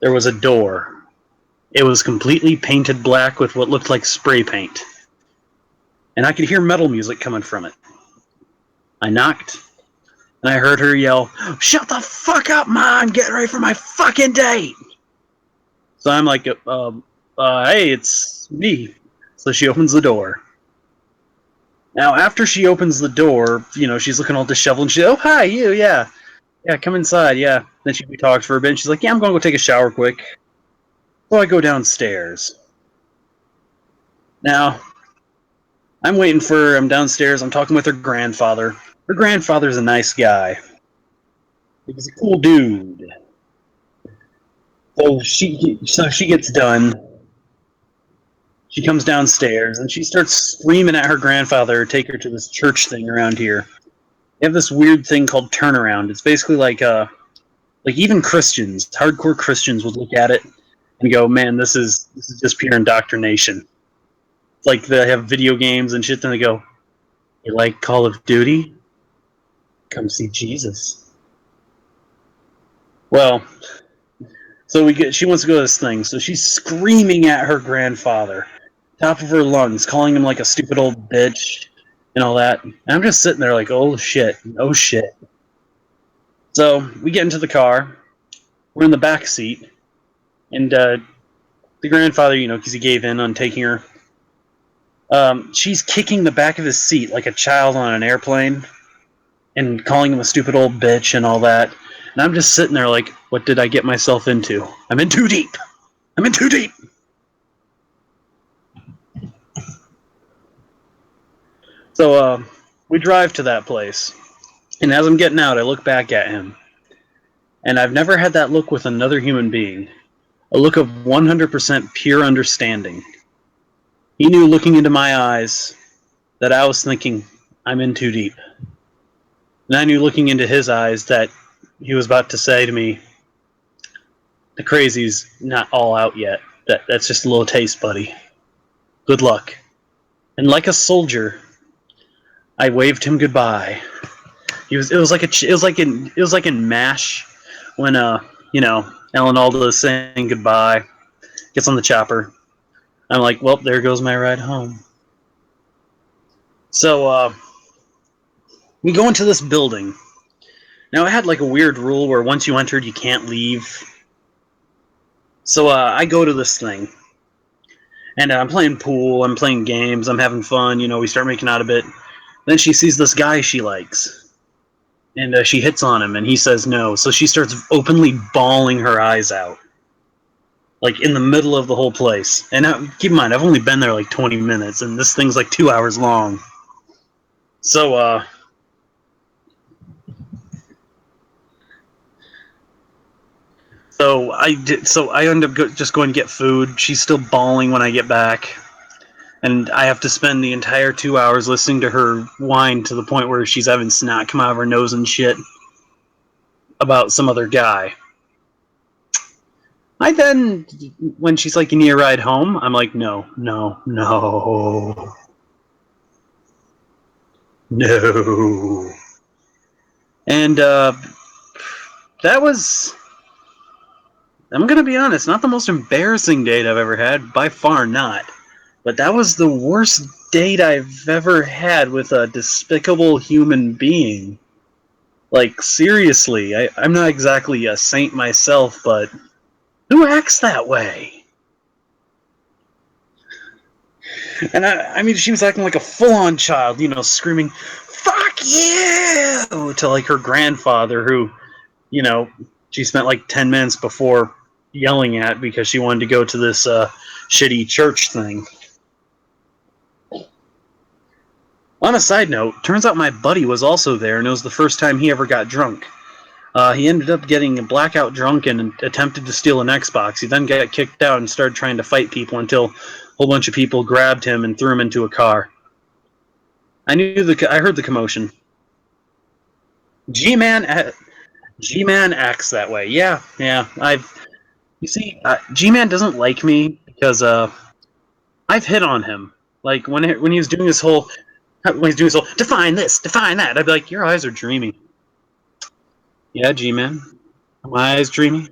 O: there was a door. It was completely painted black with what looked like spray paint. And I could hear metal music coming from it. I knocked, and I heard her yell, shut the fuck up, Mom! Get ready for my fucking date! So I'm like, hey, it's me. So she opens the door. Now, after she opens the door, you know, she's looking all disheveled, and she's oh, hi, you, yeah. Yeah, come inside, yeah. Then we talked for a bit, and she's like, yeah, I'm going to go take a shower quick. So I go downstairs. Now, I'm waiting for her, I'm downstairs, I'm talking with her grandfather. Her grandfather's a nice guy. He's a cool dude. So she gets done. She comes downstairs, and she starts screaming at her grandfather to take her to this church thing around here. They have this weird thing called turnaround. It's basically like even Christians, hardcore Christians would look at it and go, man, this is just pure indoctrination. It's like they have video games and shit, and they go, you like Call of Duty? Come see Jesus. Well, so she wants to go to this thing, so she's screaming at her grandfather, top of her lungs, calling him like a stupid old bitch and all that. And I'm just sitting there like, oh shit. So we get into the car. We're in the back seat. And the grandfather, you know, because he gave in on taking her, she's kicking the back of his seat like a child on an airplane and calling him a stupid old bitch and all that. And I'm just sitting there like, what did I get myself into? I'm in too deep. So we drive to that place. And as I'm getting out, I look back at him. And I've never had that look with another human being. A look of 100% pure understanding. He knew looking into my eyes that I was thinking, I'm in too deep. And I knew looking into his eyes that he was about to say to me, the crazy's not all out yet. That's just a little taste, buddy. Good luck. And like a soldier, I waved him goodbye. It was like in MASH when Alan Alda is saying goodbye, gets on the chopper. I'm like, well, there goes my ride home. So we go into this building. Now it had like a weird rule where once you entered, you can't leave. So I go to this thing, and I'm playing pool, I'm playing games, I'm having fun. We start making out a bit. Then she sees this guy she likes, and she hits on him, and he says no. So she starts openly bawling her eyes out, like in the middle of the whole place. And keep in mind, I've only been there like 20 minutes, and this thing's like 2 hours long. So I end up just going to get food. She's still bawling when I get back. And I have to spend the entire 2 hours listening to her whine to the point where she's having snot come out of her nose and shit about some other guy. I then, when she's like, you need a ride home? I'm like, no. And that was, I'm going to be honest, not the most embarrassing date I've ever had. By far not. But that was the worst date I've ever had with a despicable human being. Like, seriously, I'm not exactly a saint myself, but who acts that way? And I mean, she was acting like a full-on child, screaming, "Fuck you!" to like her grandfather, who, she spent like 10 minutes before yelling at because she wanted to go to this shitty church thing. On a side note, turns out my buddy was also there, and it was the first time he ever got drunk. He ended up getting blackout drunk and attempted to steal an Xbox. He then got kicked out and started trying to fight people until a whole bunch of people grabbed him and threw him into a car. I heard the commotion. G-Man acts that way. Yeah. You see, G-Man doesn't like me because I've hit on him. Like when he was doing his whole. When he's doing his whole, define this, define that, I'd be like, your eyes are dreamy. Yeah, G-Man. My eyes dreamy?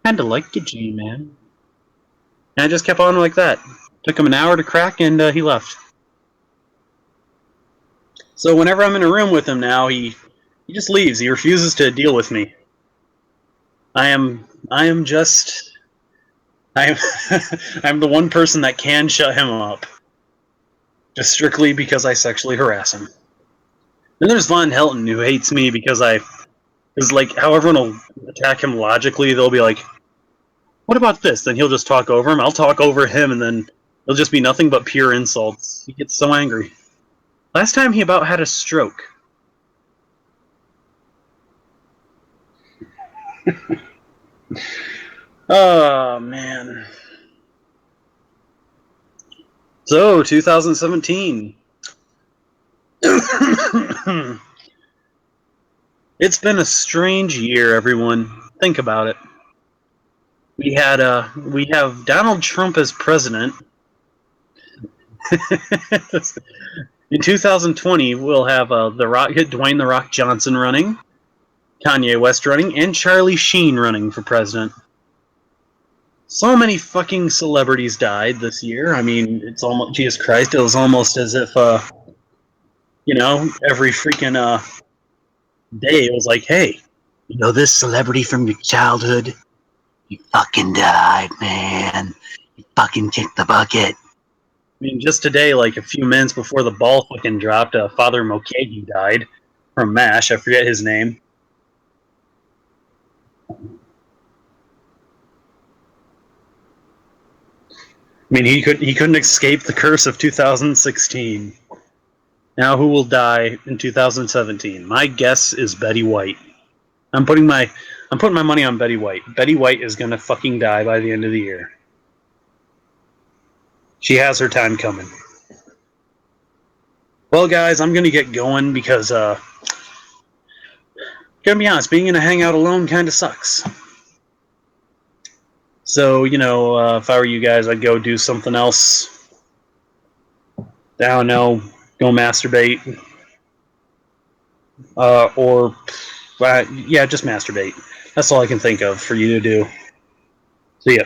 O: Kinda like you, G-Man. And I just kept on like that. Took him an hour to crack, and he left. So whenever I'm in a room with him now, he just leaves. He refuses to deal with me. I'm the one person that can shut him up. Just strictly because I sexually harass him. Then there's Von Helton, who hates me because like how everyone will attack him logically. They'll be like, what about this? Then he'll just talk over him. I'll talk over him, and then it'll just be nothing but pure insults. He gets so angry. Last time he about had a stroke. Oh, man. So, 2017. It's been a strange year, everyone. Think about it. We have Donald Trump as president. In 2020, we'll have Dwayne "The Rock" Johnson running, Kanye West running, and Charlie Sheen running for president. So many fucking celebrities died this year. I mean, it's almost, Jesus Christ, it was almost as if, every freaking day it was like, hey, this celebrity from your childhood, you fucking died, man. You fucking kicked the bucket. I mean, just today, like a few minutes before the ball fucking dropped, Father Mulcahy died from MASH. I forget his name. I mean, he couldn't escape the curse of 2016. Now, who will die in 2017? My guess is Betty White. I'm putting my money on Betty White. Betty White is gonna fucking die by the end of the year. She has her time coming. Well, guys, I'm gonna get going because, gonna be honest, being in a hangout alone kind of sucks. So, you know, if I were you guys, I'd go do something else. I don't know, go masturbate. Yeah, just masturbate. That's all I can think of for you to do. See ya.